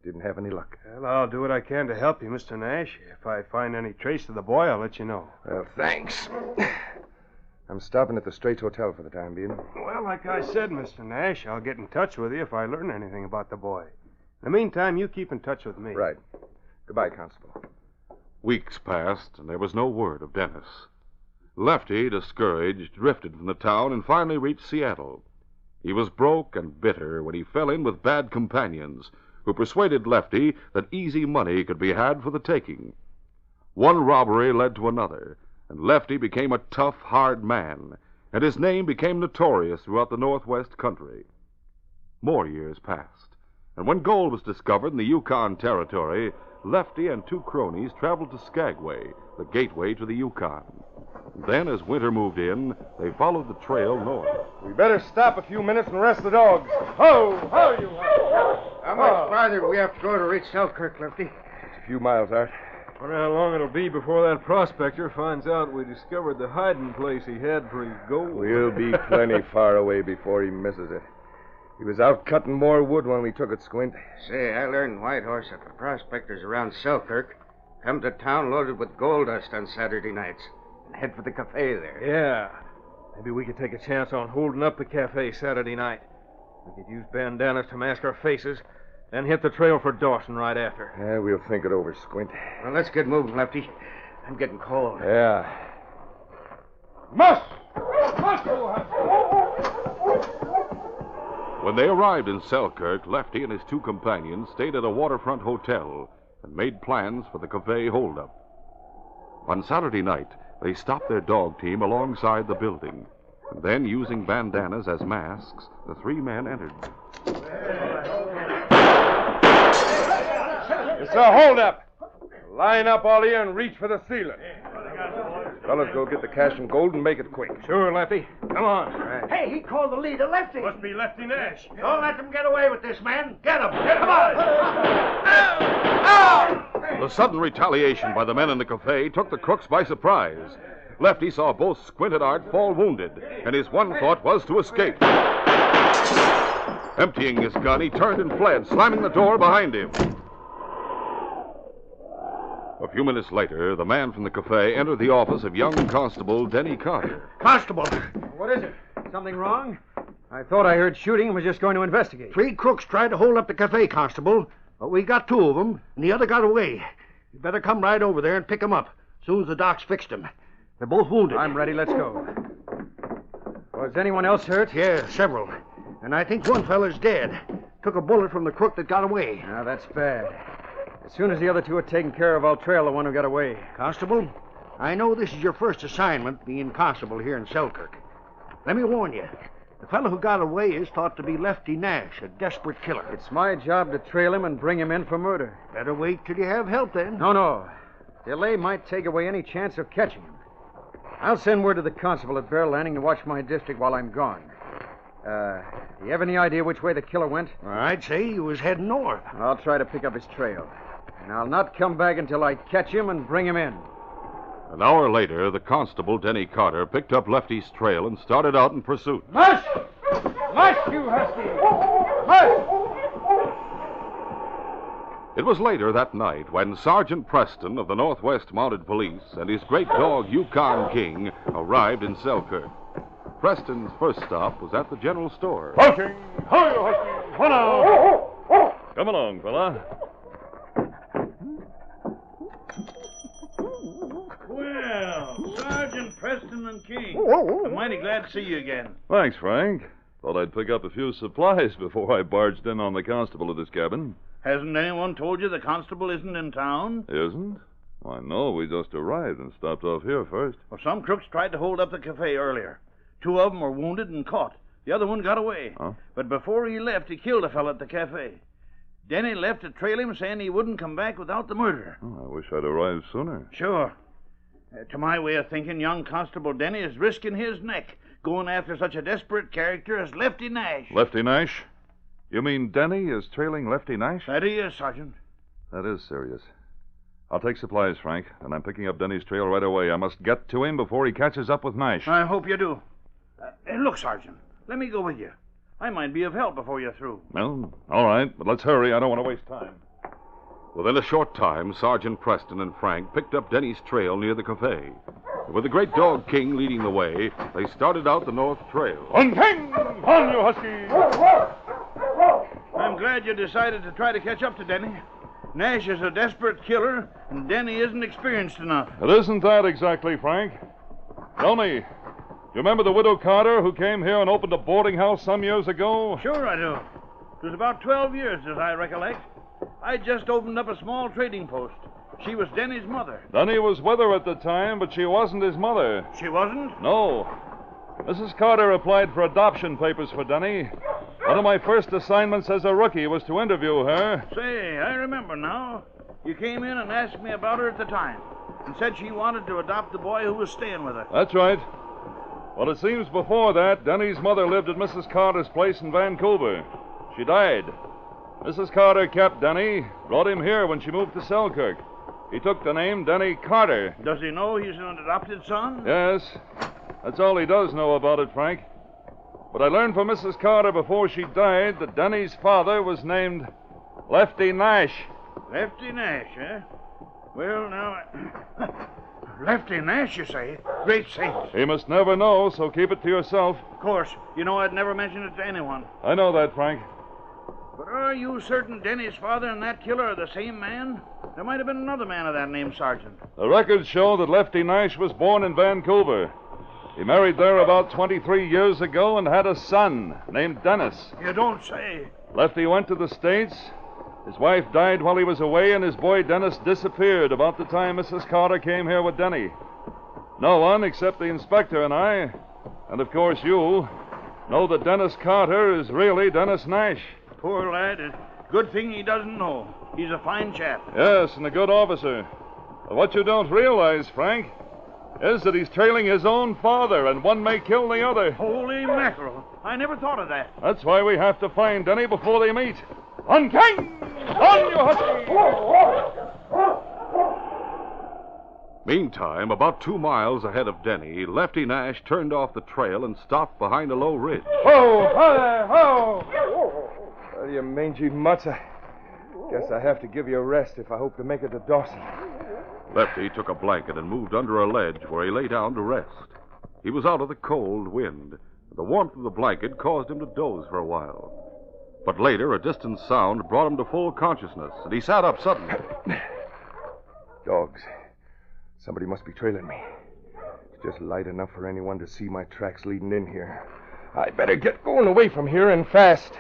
didn't have any luck.
Well, I'll do what I can to help you, Mr. Nash. If I find any trace of the boy, I'll let you know.
Well, thanks. I'm stopping at the Straits Hotel for the time being.
Well, like I said, Mr. Nash, I'll get in touch with you if I learn anything about the boy. In the meantime, you keep in touch with me.
Right. Goodbye, Constable.
Weeks passed, and there was no word of Dennis. Lefty, discouraged, drifted from the town and finally reached Seattle. He was broke and bitter when he fell in with bad companions who persuaded Lefty that easy money could be had for the taking. One robbery led to another, and Lefty became a tough, hard man, and his name became notorious throughout the Northwest country. More years passed, and when gold was discovered in the Yukon Territory, Lefty and two cronies traveled to Skagway, the gateway to the Yukon. Then, as winter moved in, they followed the trail north.
We better stop a few minutes and rest the dogs. Ho! Ho, you!
How much farther do we have to go to reach Selkirk, Lefty?
It's a few miles out.
Wonder how long it'll be before that prospector finds out we discovered the hiding place he had for his gold.
We'll be plenty far away before he misses it. He was out cutting more wood when we took it, Squint.
Say, I learned Whitehorse that the prospectors around Selkirk come to town loaded with gold dust on Saturday nights and head for the cafe there.
Yeah. Maybe we could take a chance on holding up the cafe Saturday night. We could use bandanas to mask our faces, then hit the trail for Dawson right after.
Yeah, we'll think it over, Squint.
Well, let's get moving, Lefty. I'm getting cold.
Yeah.
Muss!
When they arrived in Selkirk, Lefty and his two companions stayed at a waterfront hotel and made plans for the cafe holdup. On Saturday night, they stopped their dog team alongside the building. And then, using bandanas as masks, the three men entered.
It's a holdup. Line up all here and reach for the ceiling. Fellas, go get the cash and gold and make it quick.
Sure, Lefty. Come on.
Right.
Hey, he called the leader, Lefty.
Must be Lefty Nash.
Don't let them get away with this, man. Get him. Come on.
The sudden retaliation by the men in the cafe took the crooks by surprise. Lefty saw both Squint and Art fall wounded, and his one thought was to escape. Emptying his gun, he turned and fled, slamming the door behind him. A few minutes later, the man from the cafe entered the office of young Constable Denny Carter.
Constable.
What is it? Something wrong? I thought I heard shooting and was just going to investigate.
3 crooks tried to hold up the cafe, Constable, but we got 2 of them, and the other got away. You better come right over there and pick them up, as soon as the doc's fixed them. They're both wounded.
I'm ready. Let's go. Was anyone else hurt?
Yeah, several. And I think one fella's dead. Took a bullet from the crook that got away.
Now, that's bad. As soon as the other 2 are taken care of, I'll trail the one who got away.
Constable, I know this is your first assignment, being constable here in Selkirk. Let me warn you, the fellow who got away is thought to be Lefty Nash, a desperate killer.
It's my job to trail him and bring him in for murder.
Better wait till you have help, then.
No. Delay might take away any chance of catching him. I'll send word to the constable at Bear Landing to watch my district while I'm gone. Do you have any idea which way the killer went?
I'd say he was heading north.
I'll try to pick up his trail. And I'll not come back until I catch him and bring him in.
An hour later, the constable, Denny Carter, picked up Lefty's trail and started out in pursuit.
Mush! Mush, you husky! Mush!
It was later that night when Sergeant Preston of the Northwest Mounted Police and his great dog, Yukon King, arrived in Selkirk. Preston's first stop was at the general store.
Husky! Hi, husky! Come on! Come along, fella.
Well, Sergeant Preston and King. I'm mighty glad to see you again.
Thanks, Frank. Thought I'd pick up a few supplies before I barged in on the constable at his cabin.
Hasn't anyone told you the constable isn't in town?
Isn't? Why, no, we just arrived and stopped off here first.
Well, some crooks tried to hold up the cafe earlier. 2 of them were wounded and caught. The other one got away.
Huh?
But before he left, he killed a fellow at the cafe. Denny left to trail him, saying he wouldn't come back without the murderer.
Oh, I wish I'd arrived sooner.
Sure. To my way of thinking, young Constable Denny is risking his neck going after such a desperate character as Lefty Nash.
Lefty Nash? You mean Denny is trailing Lefty Nash?
That he is, Sergeant.
That is serious. I'll take supplies, Frank, and I'm picking up Denny's trail right away. I must get to him before he catches up with Nash.
I hope you do. Look, Sergeant, let me go with you. I might be of help before you're through.
Well, all right, but let's hurry. I don't want to waste time.
Within a short time, Sergeant Preston and Frank picked up Denny's trail near the cafe. With the great dog King leading the way, they started out the north trail.
On King! On, you husky!
I'm glad you decided to try to catch up to Denny. Nash is a desperate killer, and Denny isn't experienced enough.
It isn't that exactly, Frank. Tell me, you remember the widow Carter who came here and opened a boarding house some years ago?
Sure I do. It was about 12 years, as I recollect. I just opened up a small trading post. She was Denny's mother.
Denny was with her at the time, but she wasn't his mother.
She wasn't?
No. Mrs. Carter applied for adoption papers for Denny. One of my first assignments as a rookie was to interview her.
Say, I remember now. You came in and asked me about her at the time and said she wanted to adopt the boy who was staying with her.
That's right. Well, it seems before that, Denny's mother lived at Mrs. Carter's place in Vancouver. She died. Mrs. Carter kept Denny, brought him here when she moved to Selkirk. He took the name Denny Carter.
Does he know he's an adopted son?
Yes. That's all he does know about it, Frank. But I learned from Mrs. Carter before she died that Denny's father was named Lefty Nash.
Lefty Nash, eh? Well, now... Lefty Nash, you say? Great saints.
He must never know, so keep it to yourself.
Of course. You know I'd never mention it to anyone.
I know that, Frank.
But are you certain Denny's father and that killer are the same man? There might have been another man of that name, Sergeant.
The records show that Lefty Nash was born in Vancouver. He married there about 23 years ago and had a son named Dennis.
You don't say.
Lefty went to the States. His wife died while he was away, and his boy Dennis disappeared about the time Mrs. Carter came here with Denny. No one except the inspector and I, and of course you, know that Dennis Carter is really Dennis Nash.
Poor lad. Good thing he doesn't know. He's a fine chap.
Yes, and a good officer. But what you don't realize, Frank, is that he's trailing his own father, and one may kill the other.
Holy mackerel. I never thought of that.
That's why we have to find Denny before they meet. On King! On, you husky!
Meantime, about 2 miles ahead of Denny, Lefty Nash turned off the trail and stopped behind a low ridge.
Ho! Ho there! Ho! Well, you mangy mutts, I guess I have to give you a rest if I hope to make it to Dawson.
Lefty took a blanket and moved under a ledge where he lay down to rest. He was out of the cold wind. The warmth of the blanket caused him to doze for a while. But later, a distant sound brought him to full consciousness, and he sat up suddenly.
Dogs. Somebody must be trailing me. It's just light enough for anyone to see my tracks leading in here. I better get going away from here and fast.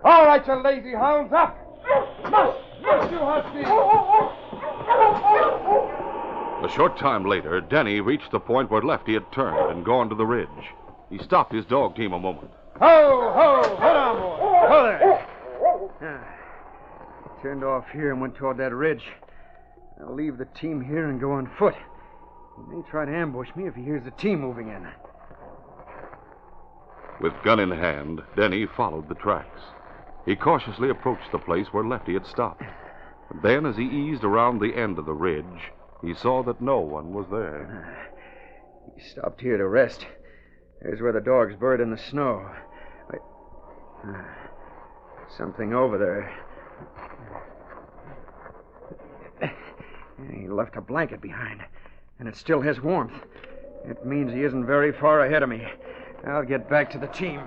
All right, you lazy hounds, up! Must, you husky!
A short time later, Denny reached the point where Lefty had turned and gone to the ridge. He stopped his dog team a moment.
Ho, ho! Hold on, boy. Ho there.
Turned off here and went toward that ridge. I'll leave the team here and go on foot. He may try to ambush me if he hears the team moving in.
With gun in hand, Denny followed the tracks. He cautiously approached the place where Lefty had stopped. And then, as he eased around the end of the ridge, he saw that no one was there.
He stopped here to rest. There's where the dogs burrowed in the snow. Something over there. He left a blanket behind, and it still has warmth. It means he isn't very far ahead of me. I'll get back to the team.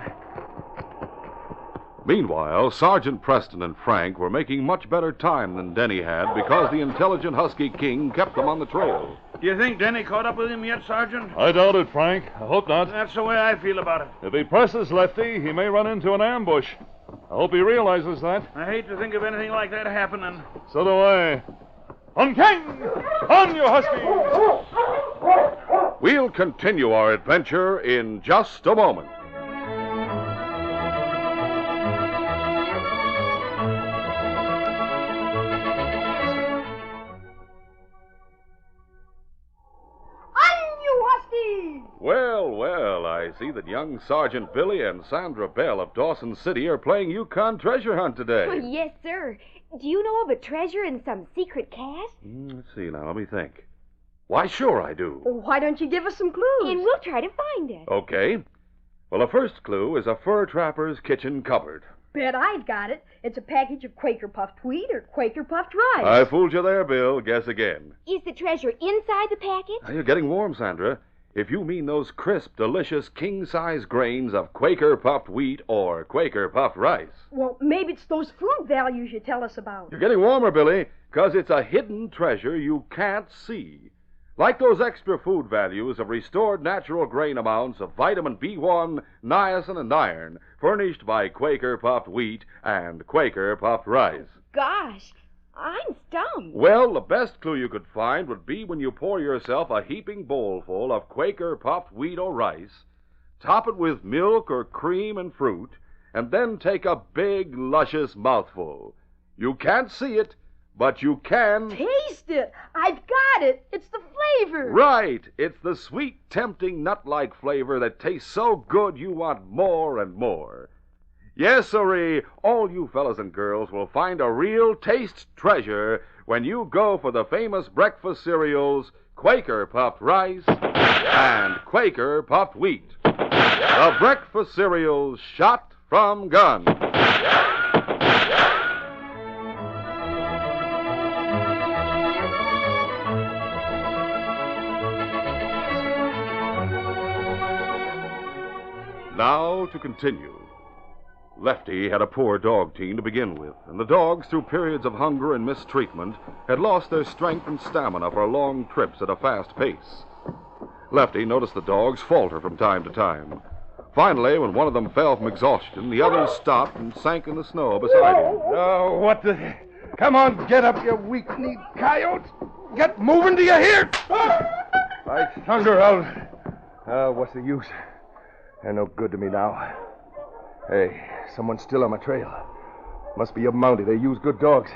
Meanwhile, Sergeant Preston and Frank were making much better time than Denny had because the intelligent husky King kept them on the trail.
Do you think Denny caught up with him yet, Sergeant?
I doubt it, Frank. I hope not.
That's the way I feel about it.
If he presses Lefty, he may run into an ambush. I hope he realizes that.
I hate to think of anything like that happening.
So do I. On King! On, you Huskies! We'll continue our adventure in just a moment. Well, I see that young Sergeant Billy and Sandra Bell of Dawson City are playing Yukon treasure hunt today.
Oh, yes, sir. Do you know of a treasure in some secret cache?
Let's see now, let me think. Why, sure I do.
Well, why don't you give us some clues? And we'll try to find it.
Okay. Well, the first clue is a fur trapper's kitchen cupboard.
Bet I've got it. It's a package of Quaker puffed wheat or Quaker puffed rice.
I fooled you there, Bill. Guess again.
Is the treasure inside the package?
Now, you're getting warm, Sandra. If you mean those crisp, delicious, king-size grains of Quaker puffed wheat or Quaker puffed rice.
Well, maybe it's those food values you tell us about.
You're getting warmer, Billy, because it's a hidden treasure you can't see. Like those extra food values of restored natural grain amounts of vitamin B1, niacin, and iron, furnished by Quaker puffed wheat and Quaker puffed rice.
Gosh, I'm stumped.
Well, the best clue you could find would be when you pour yourself a heaping bowlful of Quaker puffed wheat or rice, top it with milk or cream and fruit, and then take a big, luscious mouthful. You can't see it, but you can
taste it. I've got it. It's the flavor.
Right. It's the sweet, tempting, nut-like flavor that tastes so good you want more and more. Yes, sirree, all you fellas and girls will find a real taste treasure when you go for the famous breakfast cereals, Quaker puffed rice and Quaker puffed wheat. The breakfast cereals shot from guns. Now to continue. Lefty had a poor dog team to begin with, and the dogs, through periods of hunger and mistreatment, had lost their strength and stamina for long trips at a fast pace. Lefty noticed the dogs falter from time to time. Finally, when one of them fell from exhaustion, the others stopped and sank in the snow beside him.
Oh, what the... Come on, get up, you weak-kneed coyotes. Get moving, do you hear? By thunder, what's the use? They're no good to me now. Hey, someone's still on my trail. Must be a Mountie. They use good dogs.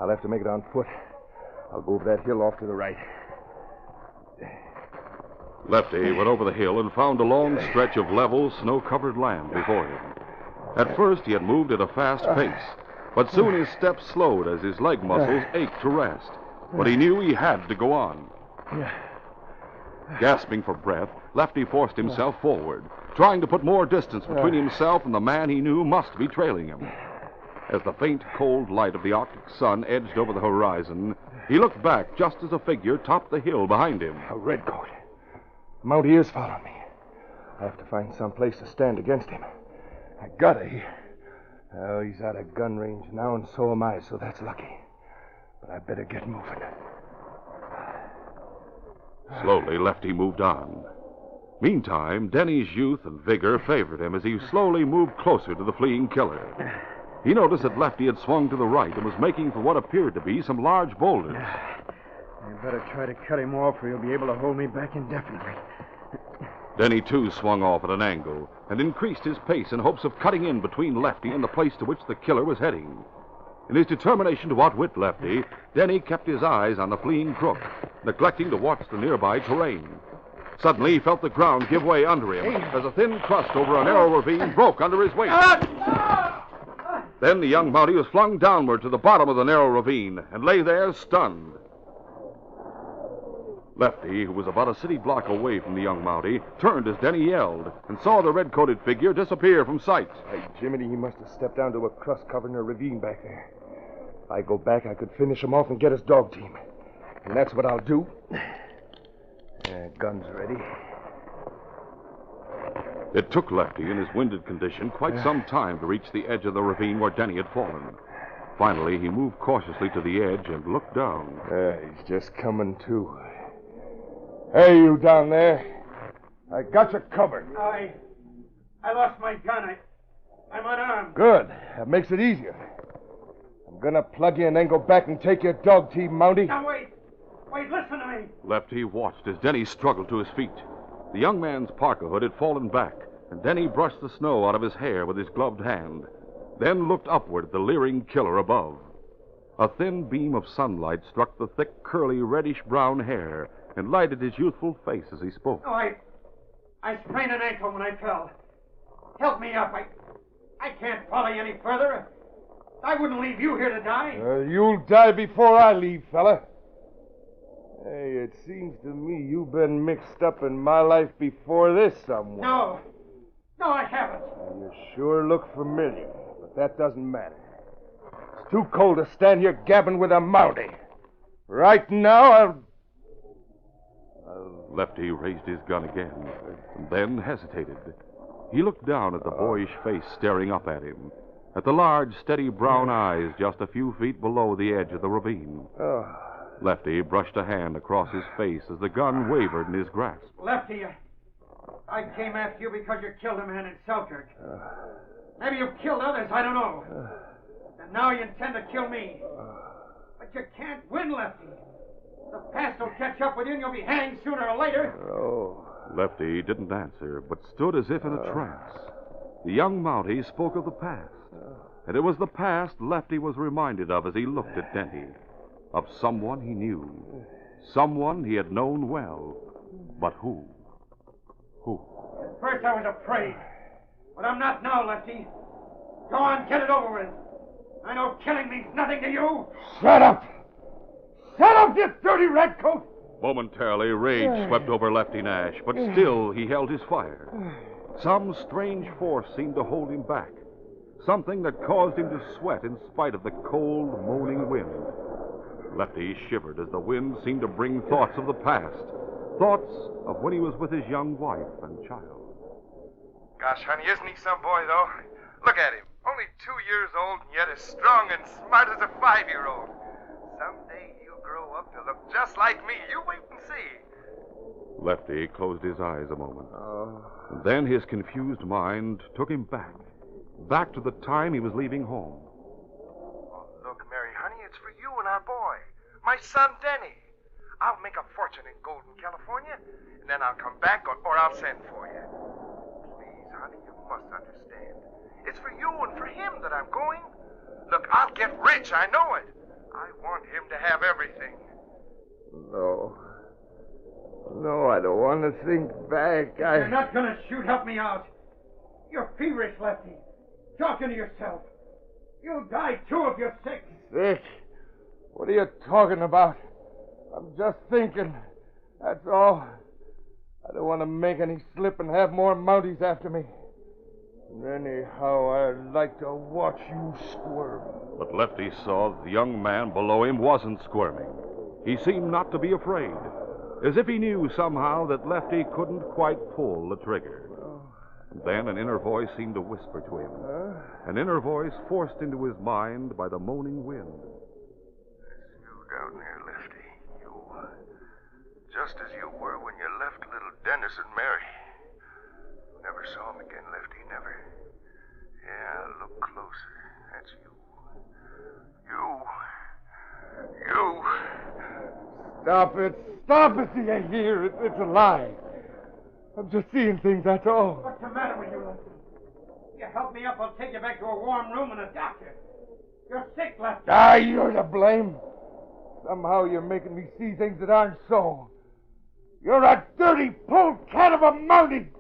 I'll have to make it on foot. I'll go over that hill off to the right.
Lefty went over the hill and found a long stretch of level, snow-covered land before him. At first, he had moved at a fast pace, but soon his steps slowed as his leg muscles ached to rest. But he knew he had to go on. Gasping for breath, Lefty forced himself forward, trying to put more distance between himself and the man he knew must be trailing him. As the faint, cold light of the Arctic sun edged over the horizon, he looked back just as a figure topped the hill behind him.
A redcoat. Mountie is following me. I have to find some place to stand against him. I gotta. Oh, he's out of gun range now, and so am I, so that's lucky. But I better get moving.
Slowly, Lefty moved on. Meantime, Denny's youth and vigor favored him as he slowly moved closer to the fleeing killer. He noticed that Lefty had swung to the right and was making for what appeared to be some large boulders.
I better try to cut him off or he'll be able to hold me back indefinitely.
Denny, too, swung off at an angle and increased his pace in hopes of cutting in between Lefty and the place to which the killer was heading. In his determination to outwit Lefty, Denny kept his eyes on the fleeing crook, neglecting to watch the nearby terrain. Suddenly, he felt the ground give way under him as a thin crust over a narrow ravine broke under his weight. Then the young Mountie was flung downward to the bottom of the narrow ravine and lay there stunned. Lefty, who was about a city block away from the young Mountie, turned as Denny yelled and saw the red-coated figure disappear from sight.
Hey, Jiminy, he must have stepped down to a crust covered in a ravine back there. If I go back, I could finish him off and get his dog team. And that's what I'll do. Guns ready.
It took Lefty, in his winded condition, quite some time to reach the edge of the ravine where Denny had fallen. Finally, he moved cautiously to the edge and looked down.
He's just coming to. Hey, you down there. I got you covered.
I lost my gun.
I'm unarmed.
Good. That makes it easier. I'm gonna plug you and then go back and take your dog team, Mountie.
Now, wait. Wait, listen to me.
Lefty watched as Denny struggled to his feet. The young man's parka hood had fallen back, and Denny brushed the snow out of his hair with his gloved hand, then looked upward at the leering killer above. A thin beam of sunlight struck the thick, curly, reddish-brown hair and lighted his youthful face as he spoke.
Oh, I sprained an ankle when I fell. Help me up. I can't follow you any further. I wouldn't leave you here to die.
You'll die before I leave, fella. Hey, it seems to me you've been mixed up in my life before this somewhere.
No, I haven't.
You sure look familiar, but that doesn't matter. It's too cold to stand here gabbing with a Mountie. Right now,
Lefty raised his gun again, and then hesitated. He looked down at the boyish face staring up at him, at the large, steady brown eyes just a few feet below the edge of the ravine. Lefty brushed a hand across his face as the gun wavered in his grasp.
Lefty, I came after you because you killed a man in Selkirk. Maybe you've killed others, I don't know. And now you intend to kill me. But you can't win, Lefty. The past will catch up with you and you'll be hanged sooner or later.
Lefty didn't answer, but stood as if in a trance. The young Mountie spoke of the past, and it was the past Lefty was reminded of as he looked at Denny. Of someone he knew, someone he had known well, but who? Who?
At first I was afraid, but I'm not now, Lefty. Go on, get it over with. I know killing means nothing to you.
Shut up! Shut up, you dirty redcoat!
Momentarily, rage swept over Lefty Nash, but still he held his fire. Some strange force seemed to hold him back, something that caused him to sweat in spite of the cold, moaning wind. Lefty shivered as the wind seemed to bring thoughts of the past, thoughts of when he was with his young wife and child.
Gosh, honey, isn't he some boy, though? Look at him. Only 2 years old, and yet as strong and smart as a 5-year-old. Someday he'll grow up to look just like me. You wait and see.
Lefty closed his eyes a moment. And then his confused mind took him back to the time he was leaving home.
Oh, look, Mary, honey, it's for you and our boy, my son Denny. I'll make a fortune in Golden, California, and then I'll come back or I'll send for you. Please, honey, you must understand. It's for you and for him that I'm going. Look, I'll get rich, I know it. I want him to have everything. No, I don't want to think back.
You're not going to shoot. Help me out. You're feverish, Lefty. Talking to yourself. You'll die, too, if you're sick.
Sick? What are you talking about? I'm just thinking. That's all. I don't want to make any slip and have more Mounties after me. And anyhow, I'd like to watch you squirm.
But Lefty saw the young man below him wasn't squirming. He seemed not to be afraid, as if he knew somehow that Lefty couldn't quite pull the trigger. And then an inner voice seemed to whisper to him. An inner voice forced into his mind by the moaning wind.
It's you down there, Lefty. You. Just as you were when you left little Dennis and Mary. Never saw him again, Lefty, never. Yeah, look closer. That's you. You. Stop it. Stop it, do you hear? It's a lie. I'm just seeing things, that's all.
What's the matter with you, Lefty? You help me up, I'll take you back to a warm room and a doctor. You're sick, Lefty.
You're to blame. Somehow you're making me see things that aren't so. You're a dirty polecat of a Mountie.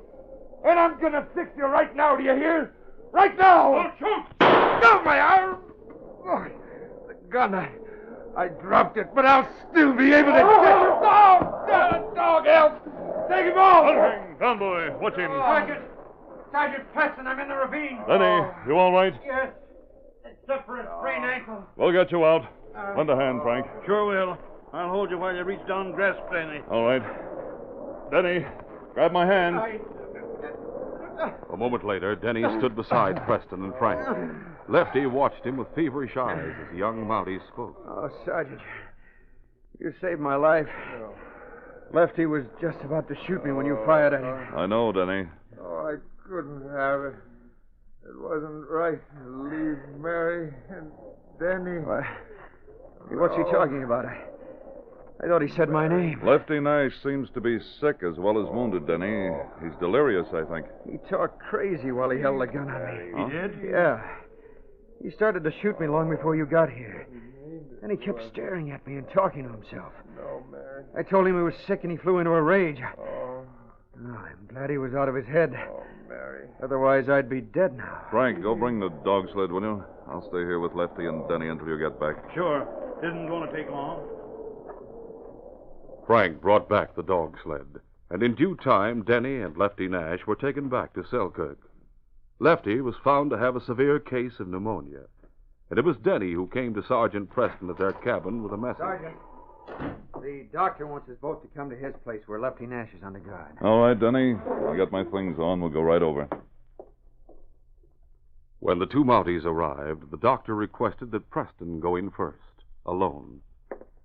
And I'm going to fix you right now, do you hear? Right now!
Don't shoot!
Oh, my arm! Oh, the gun, I dropped it, but I'll still be able to get you. Dog, help! Take him off!
Down, boy. Watch him.
Sergeant Preston, I'm in the ravine.
Denny, you all right?
Yes, except for a sprained ankle.
We'll get you out. Lend a hand, Frank.
Sure will. I'll hold you while you reach down and grasp Denny.
All right. Denny, grab my hand. A moment later, Denny stood beside Preston and Frank. Lefty watched him with feverish eyes as the young Mountie spoke.
Oh, Sergeant, you saved my life. Lefty was just about to shoot me when you fired at him.
I know, Denny.
Oh, I couldn't have it. It wasn't right to leave Mary and Denny.
What's he talking about? I thought he said my name.
Lefty Nash seems to be sick as well as wounded, Denny. He's delirious, I think.
He talked crazy while he held the gun on me.
He
did? Yeah. He started to shoot me long before you got here. And he kept staring at me and talking to himself.
No, Mary.
I told him he was sick and he flew into a rage.
Oh,
I'm glad he was out of his head.
Mary.
Otherwise, I'd be dead now.
Frank, go bring the dog sled, will you? I'll stay here with Lefty and Denny until you get back.
Sure. Isn't going to take long.
Frank brought back the dog sled, and in due time, Denny and Lefty Nash were taken back to Selkirk. Lefty was found to have a severe case of pneumonia, and it was Denny who came to Sergeant Preston at their cabin with a message.
Sergeant, the doctor wants us both to come to his place where Lefty Nash is under guard.
All right, Denny. I got my things on. We'll go right over. When the two Mounties arrived, the doctor requested that Preston go in first, alone.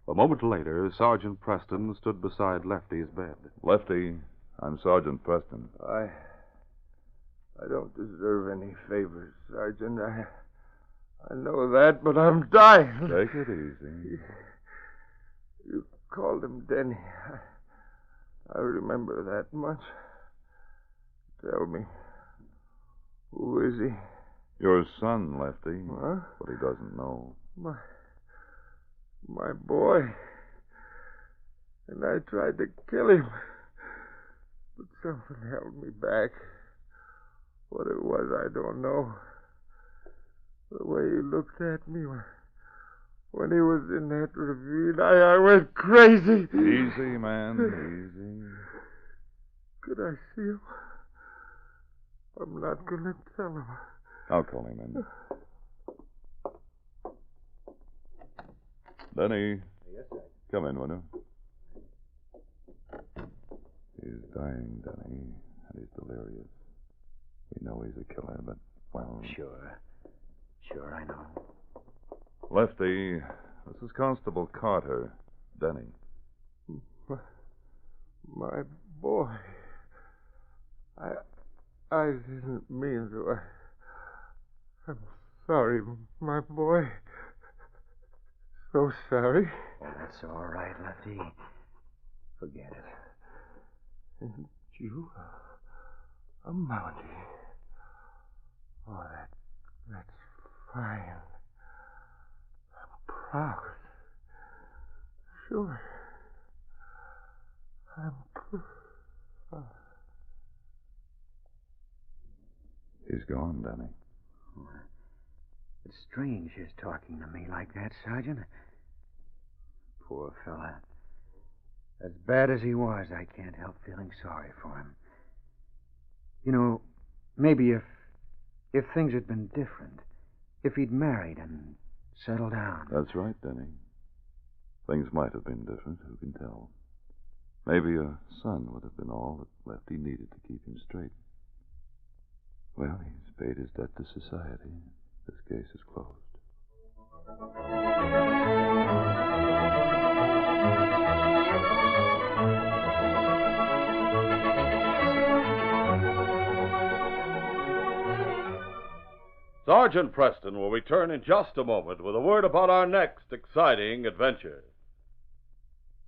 A moment later, Sergeant Preston stood beside Lefty's bed. Lefty, I'm Sergeant Preston.
I don't deserve any favors, Sergeant. I know that, but I'm dying.
Take it easy.
You called him Denny. I remember that much. Tell me, who is he?
Your son, Lefty.
Huh?
But he doesn't know.
My boy. And I tried to kill him. But something held me back. What it was, I don't know. The way he looked at me when he was in that ravine, I went crazy.
Easy, man, easy.
Could I see him? I'm not going to tell him.
I'll call him in. Denny.
Yes, sir.
Come in, will you? He's dying, Denny, and he's delirious. We know he's a killer, but, well...
Sure, I know.
Lefty, this is Constable Carter. Denny.
My boy. I didn't mean to. I'm sorry, my boy. So sorry.
Oh, that's all right, Lefty. Forget it.
And you? A Mountie. Oh, that's fine. I'm proud. Sure. I'm proud.
He's gone, Denny.
It's strange his talking to me like that, Sergeant. Poor fella. As bad as he was, I can't help feeling sorry for him. You know, maybe if things had been different, if he'd married and settled down.
That's right, Denny. Things might have been different, who can tell? Maybe a son would have been all that Lefty needed to keep him straight. Well, he's paid his debt to society. This case is closed.
Sergeant Preston will return in just a moment with a word about our next exciting adventure.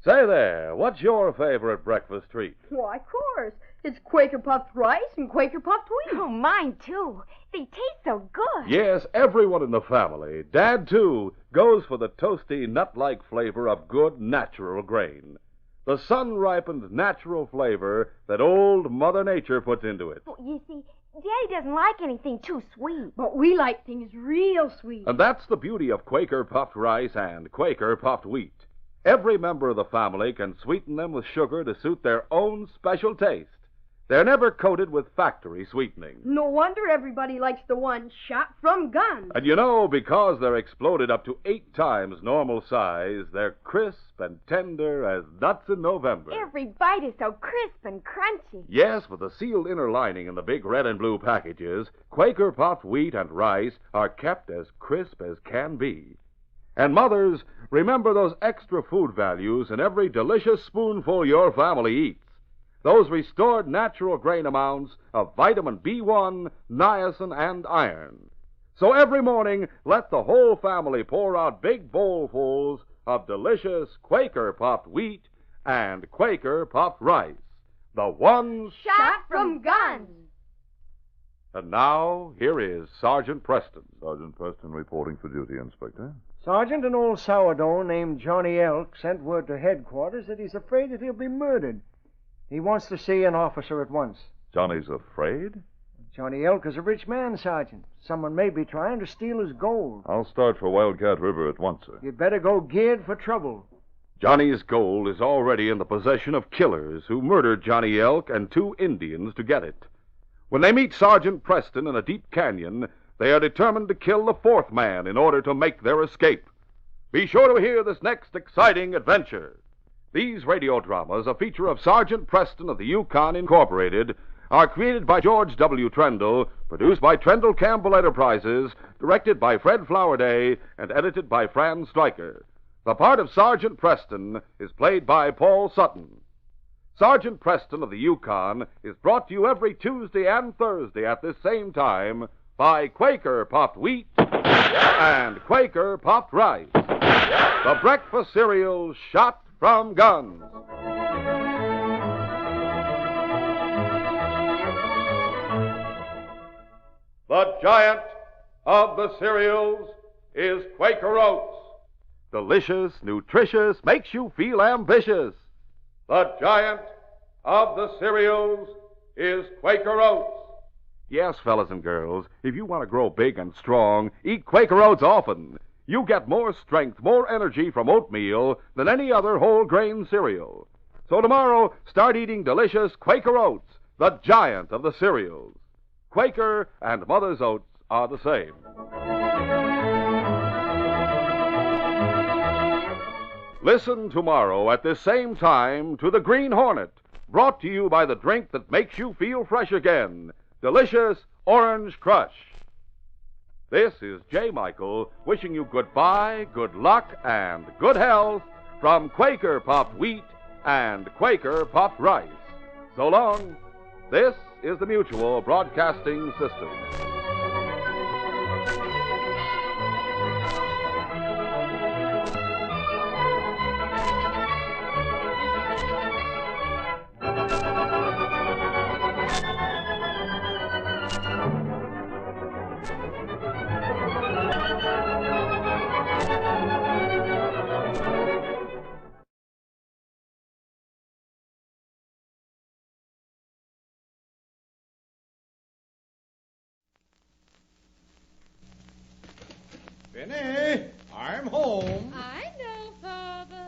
Say there, what's your favorite breakfast treat?
Why, of course. It's Quaker puffed rice and Quaker puffed wheat.
Oh, mine, too. They taste so good.
Yes, everyone in the family, Dad too, goes for the toasty, nut-like flavor of good, natural grain. The sun-ripened natural flavor that old Mother Nature puts into it.
Well, you see, Daddy doesn't like anything too sweet.
But we like things real sweet.
And that's the beauty of Quaker puffed rice and Quaker puffed wheat. Every member of the family can sweeten them with sugar to suit their own special taste. They're never coated with factory sweetening.
No wonder everybody likes the one shot from guns.
And you know, because they're exploded up to 8 times normal size, they're crisp and tender as nuts in November.
Every bite is so crisp and crunchy.
Yes, with the sealed inner lining in the big red and blue packages, Quaker puffed wheat and rice are kept as crisp as can be. And mothers, remember those extra food values in every delicious spoonful your family eats.
those restored natural grain amounts of vitamin B1, niacin, and iron. So every morning, let the whole family pour out big bowlfuls of delicious Quaker puffed wheat and Quaker puffed rice. The ones
shot from guns.
And now, here is Sergeant Preston.
Sergeant Preston reporting for duty, Inspector.
Sergeant, an old sourdough named Johnny Elk sent word to headquarters that he's afraid that he'll be murdered. He wants to see an officer at once.
Johnny's afraid?
Johnny Elk is a rich man, Sergeant. Someone may be trying to steal his gold.
I'll start for Wildcat River at once, sir.
You'd better go geared for trouble.
Johnny's gold is already in the possession of killers who murdered Johnny Elk and 2 Indians to get it. When they meet Sergeant Preston in a deep canyon, they are determined to kill the 4th man in order to make their escape. Be sure to hear this next exciting adventure. These radio dramas, a feature of Sergeant Preston of the Yukon Incorporated, are created by George W. Trendle, produced by Trendle Campbell Enterprises, directed by Fred Flowerday, and edited by Fran Stryker. The part of Sergeant Preston is played by Paul Sutton. Sergeant Preston of the Yukon is brought to you every Tuesday and Thursday at this same time by Quaker Puffed Wheat and Quaker Puffed Rice, the breakfast cereal shot from guns. The giant of the cereals is Quaker Oats. Delicious, nutritious, makes you feel ambitious. The giant of the cereals is Quaker Oats. Yes, fellas and girls, if you want to grow big and strong, eat Quaker Oats often. You get more strength, more energy from oatmeal than any other whole grain cereal. So tomorrow, start eating delicious Quaker Oats, the giant of the cereals. Quaker and Mother's Oats are the same. Listen tomorrow at this same time to The Green Hornet, brought to you by the drink that makes you feel fresh again, delicious Orange Crush. This is J. Michael wishing you goodbye, good luck, and good health from Quaker Puffed Wheat and Quaker Puffed Rice. So long. This is the Mutual Broadcasting System.
Benny, I'm home.
I know, Father.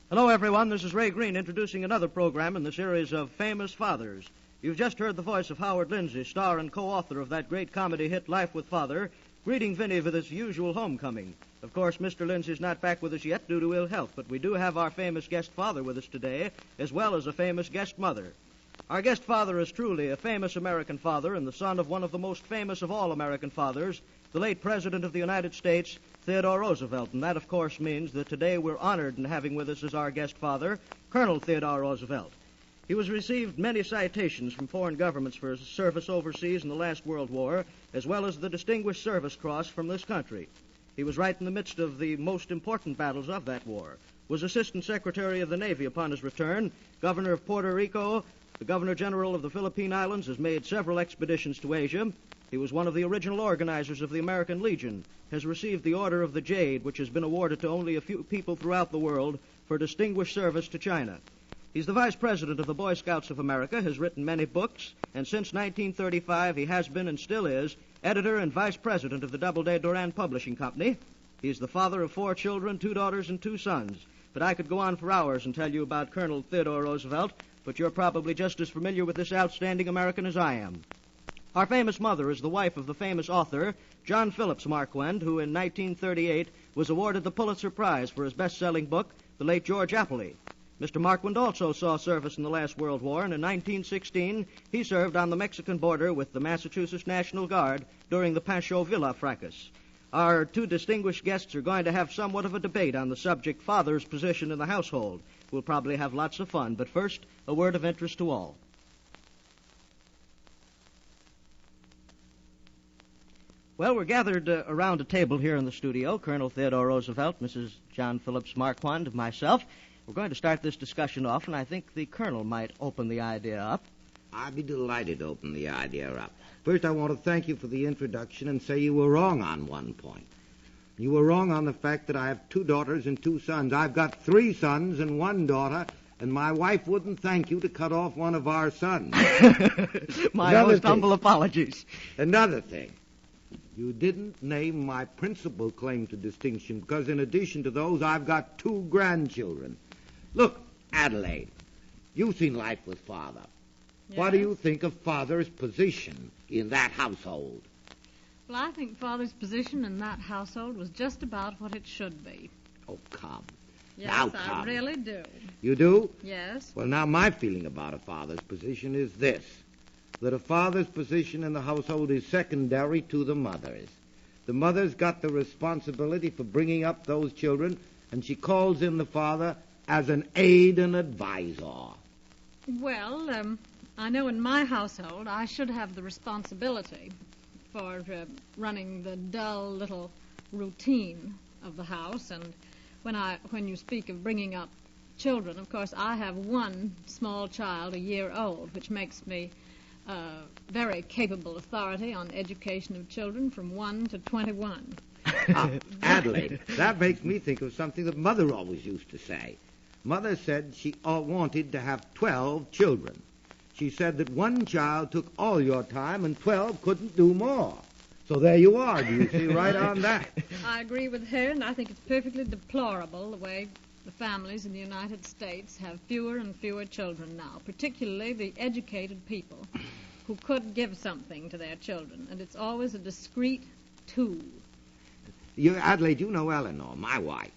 Hello, everyone. This is Ray Green introducing another program in the series of Famous Fathers. You've just heard the voice of Howard Lindsay, star and co-author of that great comedy hit Life with Father, greeting Vinny with his usual homecoming. Of course, Mr. Lindsay's not back with us yet due to ill health, but we do have our famous guest father with us today, as well as a famous guest mother. Our guest father is truly a famous American father and the son of one of the most famous of all American fathers, the late President of the United States, Theodore Roosevelt. And that, of course, means that today we're honored in having with us as our guest father, Colonel Theodore Roosevelt. He was received many citations from foreign governments for his service overseas in the last World War, as well as the Distinguished Service Cross from this country. He was right in the midst of the most important battles of that war, was Assistant Secretary of the Navy upon his return, Governor of Puerto Rico, the Governor General of the Philippine Islands, has made several expeditions to Asia. He was one of the original organizers of the American Legion, has received the Order of the Jade, which has been awarded to only a few people throughout the world for distinguished service to China. He's the Vice President of the Boy Scouts of America, has written many books, and since 1935 he has been and still is editor and Vice President of the Doubleday Duran Publishing Company. He's the father of 4 children, 2 daughters and 2 sons. But I could go on for hours and tell you about Colonel Theodore Roosevelt, but you're probably just as familiar with this outstanding American as I am. Our famous mother is the wife of the famous author, John Phillips Marquand, who in 1938 was awarded the Pulitzer Prize for his best-selling book, The Late George Appley. Mr. Marquand also saw service in the last World War, and in 1916 he served on the Mexican border with the Massachusetts National Guard during the Pancho Villa fracas. Our 2 distinguished guests are going to have somewhat of a debate on the subject father's position in the household. We'll probably have lots of fun. But first, a word of interest to all. Well, we're gathered around a table here in the studio. Colonel Theodore Roosevelt, Mrs. John Phillips Marquand, and myself. We're going to start this discussion off, and I think the Colonel might open the idea up.
I'd be delighted to open the idea up. First, I want to thank you for the introduction and say you were wrong on one point. You were wrong on the fact that I have 2 daughters and 2 sons. I've got 3 sons and 1 daughter, and my wife wouldn't thank you to cut off one of our sons.
My most humble apologies.
Another thing. You didn't name my principal claim to distinction because in addition to those, I've got 2 grandchildren. Look, Adelaide, you've seen Life with Father.
Yes.
What do you think of Father's position in that household?
Well, I think Father's position in that household was just about what it should be.
Oh, come.
Yes,
Now,
I
come.
really do.
You do?
Yes.
Well, now, my feeling about a father's position is this, that a father's position in the household is secondary to the mother's. The mother's got the responsibility for bringing up those children, and she calls in the father as an aid and advisor.
Well, I know in my household I should have the responsibility for running the dull little routine of the house. And when you speak of bringing up children, of course, I have 1 small child, a year old, which makes me very capable authority on education of children from 1 to 21.
Adelaide, that makes me think of something that Mother always used to say. Mother said she wanted to have 12 children. She said that 1 child took all your time and 12 couldn't do more. So there you are, do you see, right on that.
I agree with her, and I think it's perfectly deplorable the way the families in the United States have fewer and fewer children now, particularly the educated people who could give something to their children, and it's always a discreet 2.
Adelaide, you know Eleanor, my wife.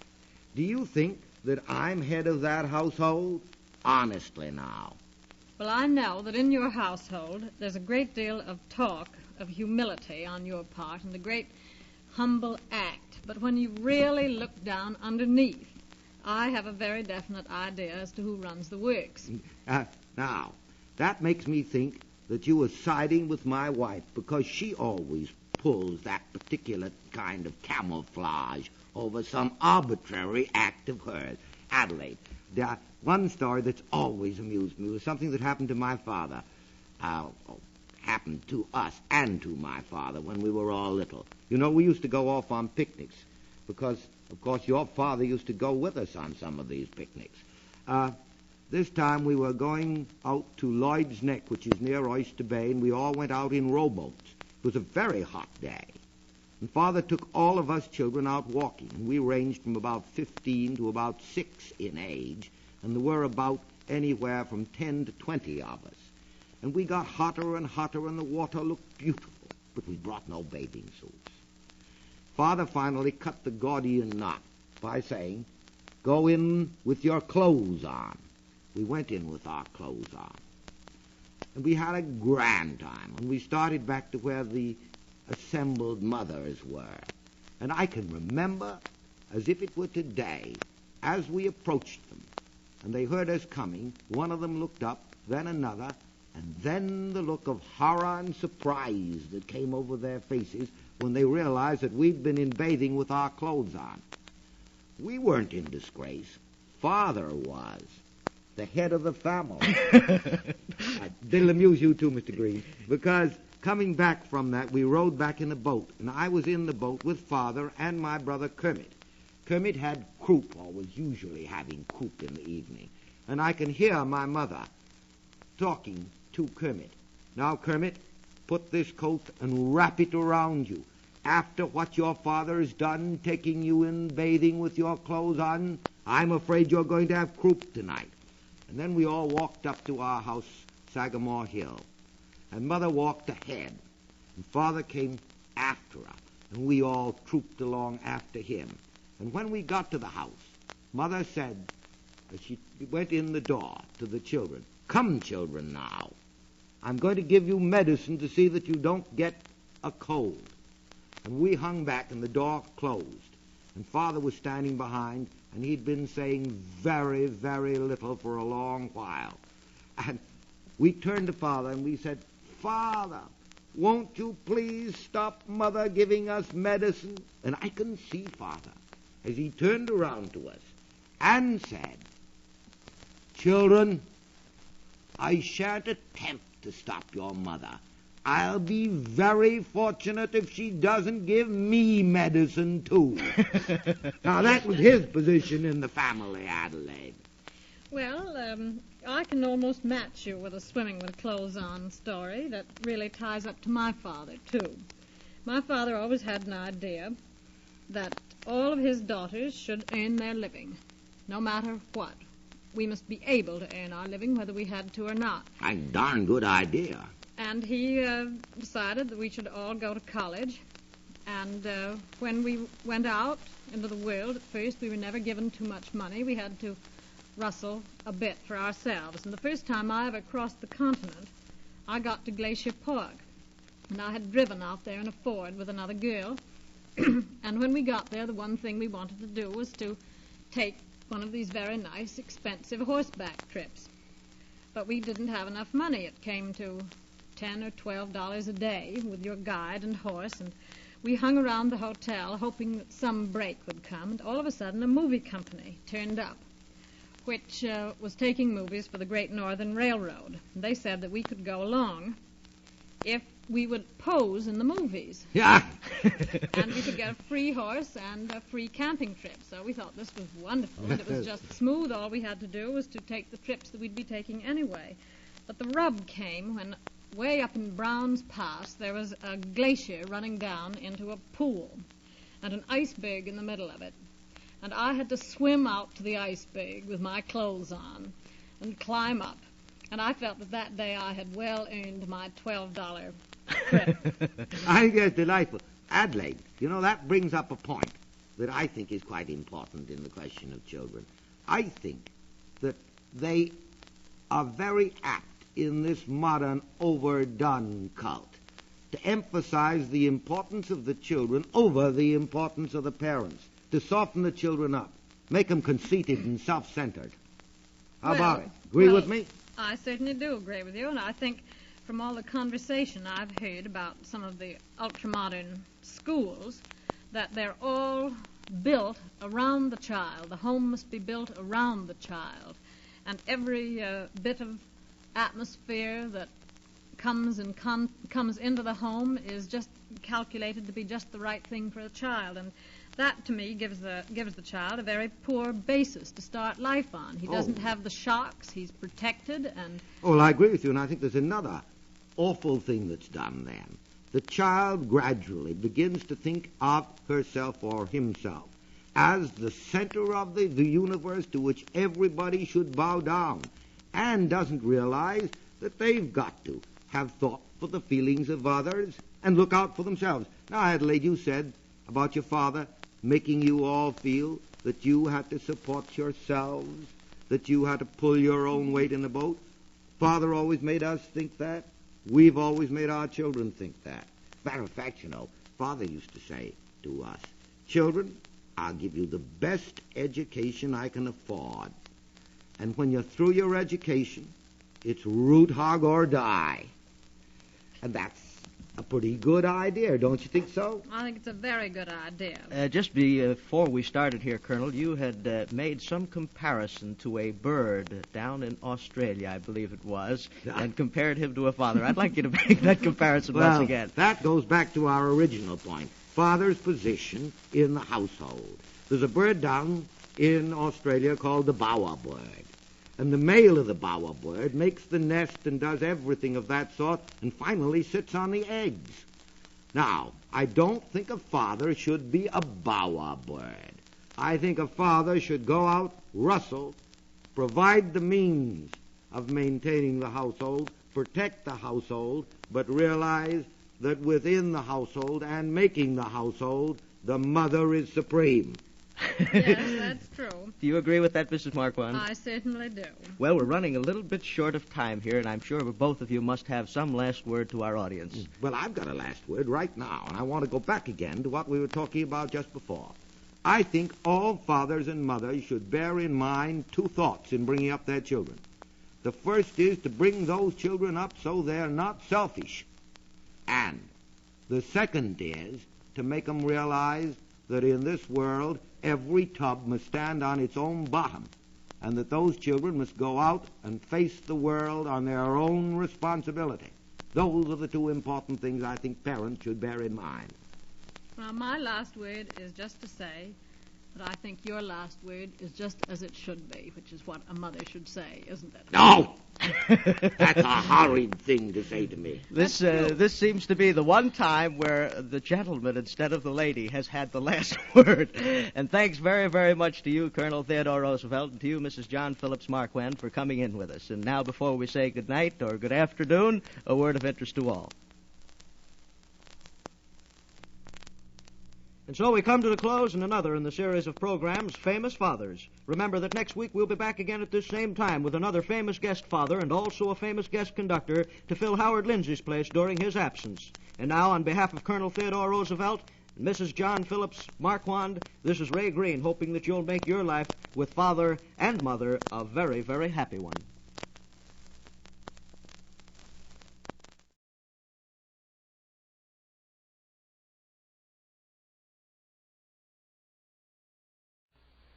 Do you think that I'm head of that household? Honestly now.
Well, I know that in your household there's a great deal of talk of humility on your part and a great humble act. But when you really look down underneath, I have a very definite idea as to who runs the works.
Now, that makes me think that you were siding with my wife because she always pulls that particular kind of camouflage over some arbitrary act of hers. Adelaide, there's one story that's always amused me was something that happened to my father. Happened to us and to my father when we were all little. You know, we used to go off on picnics because, of course, your father used to go with us on some of these picnics. This time we were going out to Lloyd's Neck, which is near Oyster Bay, and we all went out in rowboats. It was a very hot day. And Father took all of us children out walking. And we ranged from about 15 to about 6 in age, and there were about anywhere from 10 to 20 of us. And we got hotter and hotter, and the water looked beautiful, but we brought no bathing suits. Father finally cut the Gordian knot by saying, "Go in with your clothes on." We went in with our clothes on. And we had a grand time, and we started back to where the assembled mothers were. And I can remember, as if it were today, as we approached them, and they heard us coming, one of them looked up, then another, and then the look of horror and surprise that came over their faces when they realized that we'd been in bathing with our clothes on. We weren't in disgrace. Father was. The head of the family. It'll amuse you too, Mr. Green, because coming back from that, we rowed back in a boat, and I was in the boat with Father and my brother Kermit. Kermit had croup, or was usually having croup in the evening, and I can hear my mother talking to Kermit. "Now, Kermit, put this coat and wrap it around you. After what your father has done, taking you in bathing with your clothes on, I'm afraid you're going to have croup tonight." And then we all walked up to our house, Sagamore Hill. And Mother walked ahead, and Father came after her, and we all trooped along after him. And when we got to the house, Mother said, as she went in the door to the children, "Come, children, now. I'm going to give you medicine to see that you don't get a cold." And we hung back, and the door closed. And Father was standing behind, and he'd been saying very, very little for a long while. And we turned to Father and we said, Father, won't you please stop Mother giving us medicine? And I can see Father as he turned around to us and said, Children, I shan't attempt to stop your mother. I'll be very fortunate if she doesn't give me medicine, too. Now, that was his position in the family, Adelaide.
Well, I can almost match you with a swimming with clothes on story that really ties up to my father, too. My father always had an idea that all of his daughters should earn their living, no matter what. We must be able to earn our living whether we had to or not.
A darn good idea.
And he decided that we should all go to college. And when we went out into the world, at first we were never given too much money. We had to rustle a bit for ourselves. And the first time I ever crossed the continent, I got to Glacier Park. And I had driven out there in a Ford with another girl. And when we got there, the one thing we wanted to do was to take one of these very nice, expensive horseback trips. But we didn't have enough money. It came to $10 or $12 a day with your guide and horse, and we hung around the hotel hoping that some break would come, and all of a sudden a movie company turned up, which was taking movies for the Great Northern Railroad. And they said that we could go along if we would pose in the movies.
Yeah.
And we could get a free horse and a free camping trip. So we thought this was wonderful. And it was just smooth. All we had to do was to take the trips that we'd be taking anyway. But the rub came when way up in Brown's Pass there was a glacier running down into a pool and an iceberg in the middle of it. And I had to swim out to the iceberg with my clothes on and climb up. And I felt that day I had well earned my $12 trip.
I think that's delightful. Adelaide, you know, that brings up a point that I think is quite important in the question of children. I think that they are very apt in this modern overdone cult to emphasize the importance of the children over the importance of the parents, to soften the children up, make them conceited and self-centered. How about it? Agree with me?
I certainly do agree with you, and I think from all the conversation I've heard about some of the ultramodern schools that they're all built around the child. The home must be built around the child, and every bit of atmosphere that comes into the home is just calculated to be just the right thing for the child, and that to me gives the child a very poor basis to start life on. He doesn't have the shocks. He's protected and.
Oh, well, I agree with you, and I think there's another awful thing that's done then. The child gradually begins to think of herself or himself as the center of the universe to which everybody should bow down, and doesn't realize that they've got to have thought for the feelings of others and look out for themselves. Now, Adelaide, you said about your father making you all feel that you had to support yourselves, that you had to pull your own weight in the boat. Father always made us think that. We've always made our children think that. Matter of fact, you know, Father used to say to us, children, I'll give you the best education I can afford. And when you're through your education, it's root hog or die. And that's a pretty good idea, don't you think so?
I think it's a very good idea.
Just before we started here, Colonel, you had made some comparison to a bird down in Australia, I believe it was, and compared him to a father. I'd like you to make that comparison once again.
That goes back to our original point, father's position in the household. There's a bird down in Australia called the bower bird. And the male of the bower bird makes the nest and does everything of that sort and finally sits on the eggs. Now, I don't think a father should be a bower bird. I think a father should go out, rustle, provide the means of maintaining the household, protect the household, but realize that within the household and making the household, the mother is supreme.
Yes, that's true.
Do you agree with that, Mrs. Marquand?
I certainly do.
Well, we're running a little bit short of time here, and I'm sure both of you must have some last word to our audience.
Well, I've got a last word right now, and I want to go back again to what we were talking about just before. I think all fathers and mothers should bear in mind two thoughts in bringing up their children. The first is to bring those children up so they're not selfish. And the second is to make them realize that in this world, every tub must stand on its own bottom, and that those children must go out and face the world on their own responsibility. Those are the two important things I think parents should bear in mind.
Well, my last word is just to say that I think your last word is just as it should be, which is what a mother should say, isn't it?
No! That's a horrid thing to say to me.
This seems to be the one time where the gentleman instead of the lady has had the last word. And thanks very, very much to you, Colonel Theodore Roosevelt, and to you, Mrs. John Phillips Marquand, for coming in with us. And now, before we say good night or good afternoon, a word of interest to all. And so we come to the close in another in the series of programs, Famous Fathers. Remember that next week we'll be back again at this same time with another famous guest father and also a famous guest conductor to fill Howard Lindsay's place during his absence. And now, on behalf of Colonel Theodore Roosevelt and Mrs. John Phillips Marquand, this is Ray Green, hoping that you'll make your life with father and mother a very, very happy one.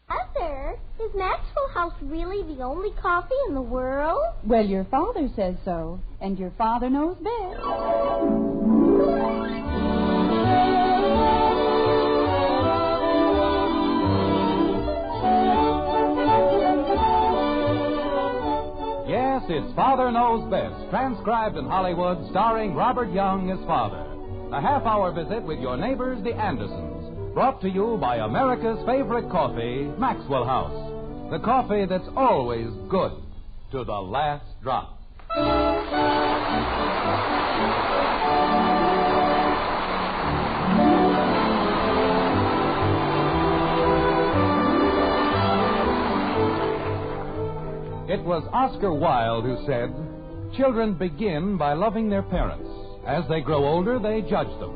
Mother, is Maxwell House really the only coffee in the world?
Well, your father says so, and your father knows best.
Yes, it's Father Knows Best, transcribed in Hollywood, starring Robert Young as father. A half-hour visit with your neighbors, the Andersons. Brought to you by America's favorite coffee, Maxwell House. The coffee that's always good to the last drop. It was Oscar Wilde who said, "Children begin by loving their parents. As they grow older, they judge them.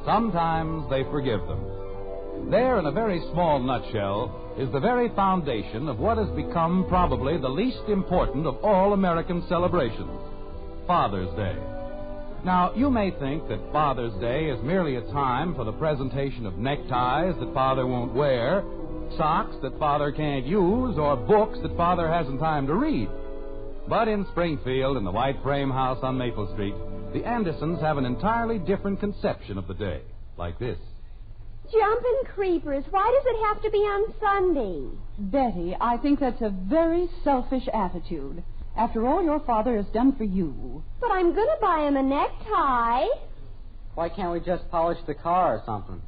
Sometimes they forgive them." There, in a very small nutshell, is the very foundation of what has become probably the least important of all American celebrations, Father's Day. Now, you may think that Father's Day is merely a time for the presentation of neckties that Father won't wear, socks that Father can't use, or books that Father hasn't time to read. But in Springfield, in the white frame house on Maple Street, the Andersons have an entirely different conception of the day, like this.
Jumping creepers, why does it have to be on Sunday?
Betty, I think that's a very selfish attitude. After all your father has done for you.
But I'm going to buy him a necktie.
Why can't we just polish the car or something?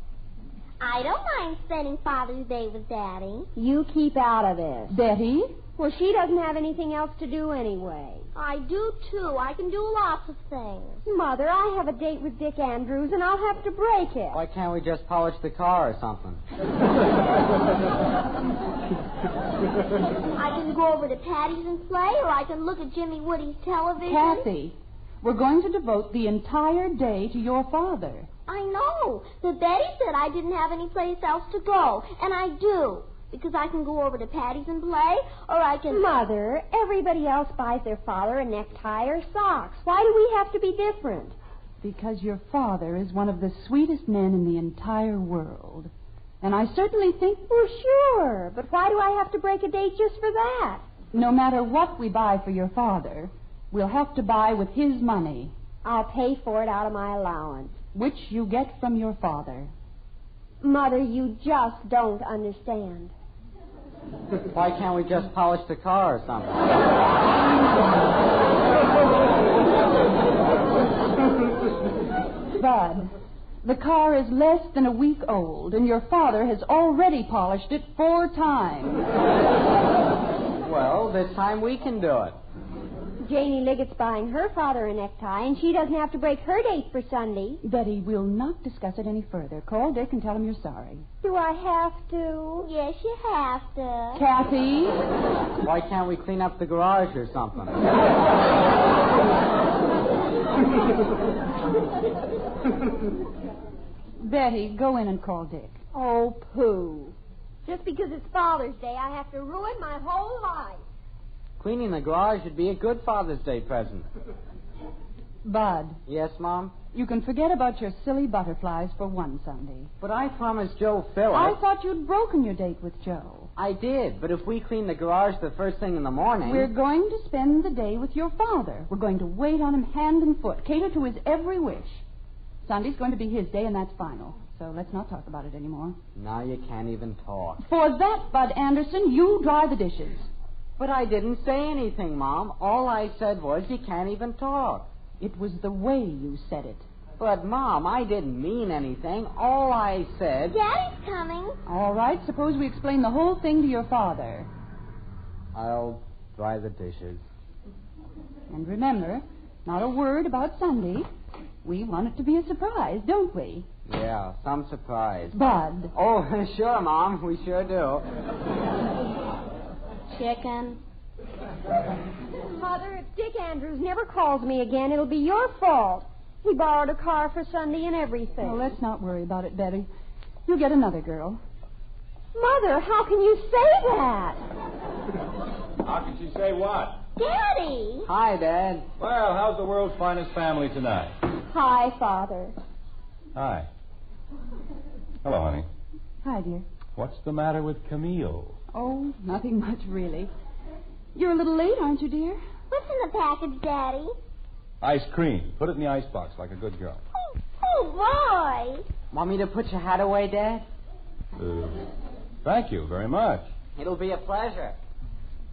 I don't mind spending Father's Day with Daddy. You keep out of this.
Betty?
Well, she doesn't have anything else to do anyway. I do, too. I can do lots of things. Mother, I have a date with Dick Andrews, and I'll have to break it.
Why can't we just polish the car or something?
I can go over to Patty's and play, or I can look at Jimmy Woody's television.
Kathy, we're going to devote the entire day to your father.
I know, but Betty said I didn't have any place else to go, and I do. Because I can go over to Patty's and play, or I can... Mother, everybody else buys their father a necktie or socks. Why do we have to be different?
Because your father is one of the sweetest men in the entire world. And I certainly think...
Well, sure, but why do I have to break a date just for that?
No matter what we buy for your father, we'll have to buy with his money.
I'll pay for it out of my allowance.
Which you get from your father.
Mother, you just don't understand.
Why can't we just polish the car or something?
Bud, the car is less than a week old, and your father has already polished it 4 times.
Well, this time we can do it.
Janie Liggett's buying her father a necktie, and she doesn't have to break her date for Sunday.
Betty, we'll not discuss it any further. Call Dick and tell him you're sorry.
Do I have to? Yes, you have to.
Kathy?
Why can't we clean up the garage or something?
Betty, go in and call Dick.
Oh, pooh. Just because it's Father's Day, I have to ruin my whole life.
Cleaning the garage would be a good Father's Day present.
Bud.
Yes, Mom?
You can forget about your silly butterflies for one Sunday.
But I promised Joe Phillips.
I thought you'd broken your date with Joe.
I did, but if we clean the garage the first thing in the morning...
We're going to spend the day with your father. We're going to wait on him hand and foot, cater to his every wish. Sunday's going to be his day, and that's final. So let's not talk about it anymore.
Now you can't even talk.
For that, Bud Anderson, you dry the dishes.
But I didn't say anything, Mom. All I said was you can't even talk.
It was the way you said it.
But, Mom, I didn't mean anything. All I said...
Daddy's coming.
All right, suppose we explain the whole thing to your father.
I'll dry the dishes.
And remember, not a word about Sunday. We want it to be a surprise, don't we?
Yeah, some surprise.
Bud.
Oh, sure, Mom. We sure do.
Chicken. Mother, if Dick Andrews never calls me again, it'll be your fault. He borrowed a car for Sunday and everything.
Well, let's not worry about it, Betty. You'll get another girl.
Mother, how can you say that?
How can she say what?
Daddy!
Hi, Dad.
Well, how's the world's finest family tonight?
Hi, Father.
Hi. Hello, honey.
Hi, dear.
What's the matter with Camille?
Oh, nothing much, really. You're a little late, aren't you, dear?
What's in the package, Daddy?
Ice cream. Put it in the icebox like a good girl.
Oh, boy.
Want me to put your hat away, Dad?
Thank you very much.
It'll be a pleasure.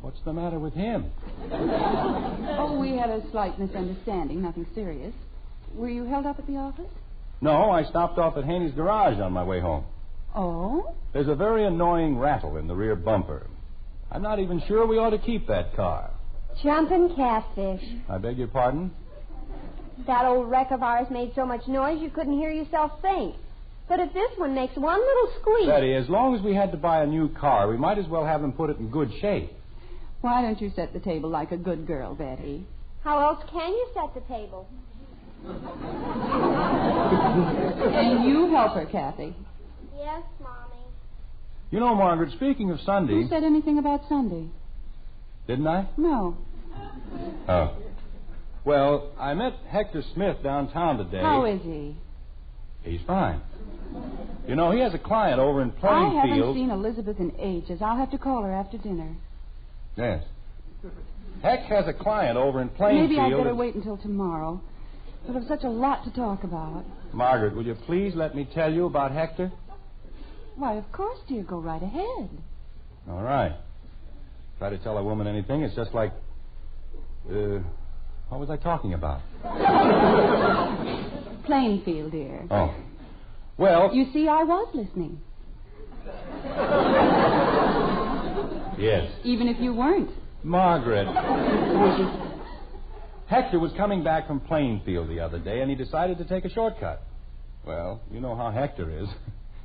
What's the matter with him?
Oh, we had a slight misunderstanding, nothing serious. Were you held up at the office?
No, I stopped off at Haney's garage on my way home.
Oh?
There's a very annoying rattle in the rear bumper. I'm not even sure we ought to keep that car.
Jumping catfish.
I beg your pardon?
That old wreck of ours made so much noise you couldn't hear yourself think. But if this one makes one little squeak...
Betty, as long as we had to buy a new car, we might as well have them put it in good shape.
Why don't you set the table like a good girl, Betty?
How else can you set the table?
And you help her, Kathy.
Yes, Mommy.
You know, Margaret, speaking of Sunday...
Who said anything about Sunday?
Didn't I?
No.
Oh. Well, I met Hector Smith downtown today.
How is he?
He's fine. You know, he has a client over in Plainfield.
I haven't seen Elizabeth in ages. I'll have to call her after dinner.
Yes. Heck has a client over in Plainfield.
Maybe I'd better wait until tomorrow. But I've such a lot to talk about.
Margaret, will you please let me tell you about Hector?
Why, of course, dear. Go right ahead.
All right. Try to tell a woman anything, it's just like... what was I talking about?
Plainfield, dear.
Oh. Well...
You see, I was listening.
Yes.
Even if you weren't.
Margaret. Hector was coming back from Plainfield the other day, and he decided to take a shortcut. Well, you know how Hector is.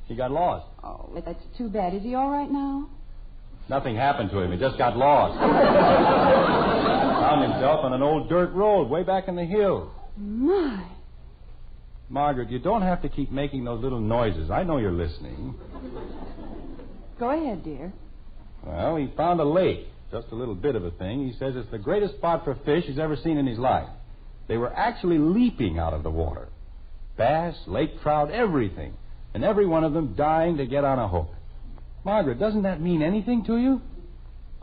He got lost.
Oh, that's too bad. Is he all right now?
Nothing happened to him. He just got lost. Found himself on an old dirt road way back in the hills.
My.
Margaret, you don't have to keep making those little noises. I know you're listening.
Go ahead, dear.
Well, he found a lake. Just a little bit of a thing. He says it's the greatest spot for fish he's ever seen in his life. They were actually leaping out of the water. Bass, lake trout, everything. And every one of them dying to get on a hook. Margaret, doesn't that mean anything to you?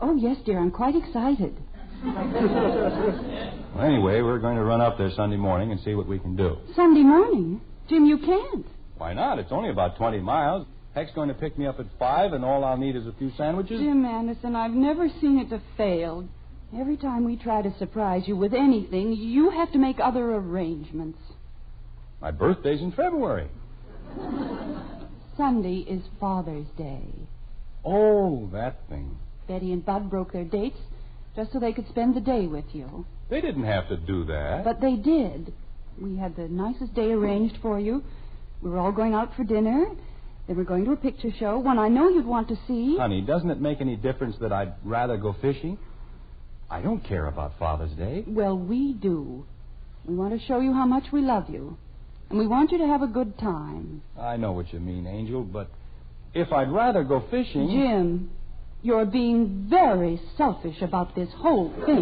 Oh, yes, dear. I'm quite excited.
Well, anyway, we're going to run up there Sunday morning and see what we can do.
Sunday morning? Jim, you can't.
Why not? It's only about 20 miles. Heck's going to pick me up at 5, and all I'll need is a few sandwiches.
Jim Anderson, I've never seen it to fail. Every time we try to surprise you with anything, you have to make other arrangements.
My birthday's in February.
Sunday is Father's Day.
Oh, that thing.
Betty and Bud broke their dates just so they could spend the day with you.
They didn't have to do that.
But they did. We had the nicest day arranged for you. We were all going out for dinner. Then we're going to a picture show, one I know you'd want to see.
Honey, doesn't it make any difference that I'd rather go fishing? I don't care about Father's Day.
Well, we do. We want to show you how much we love you. And we want you to have a good time.
I know what you mean, Angel, but if I'd rather go fishing...
Jim, you're being very selfish about this whole thing.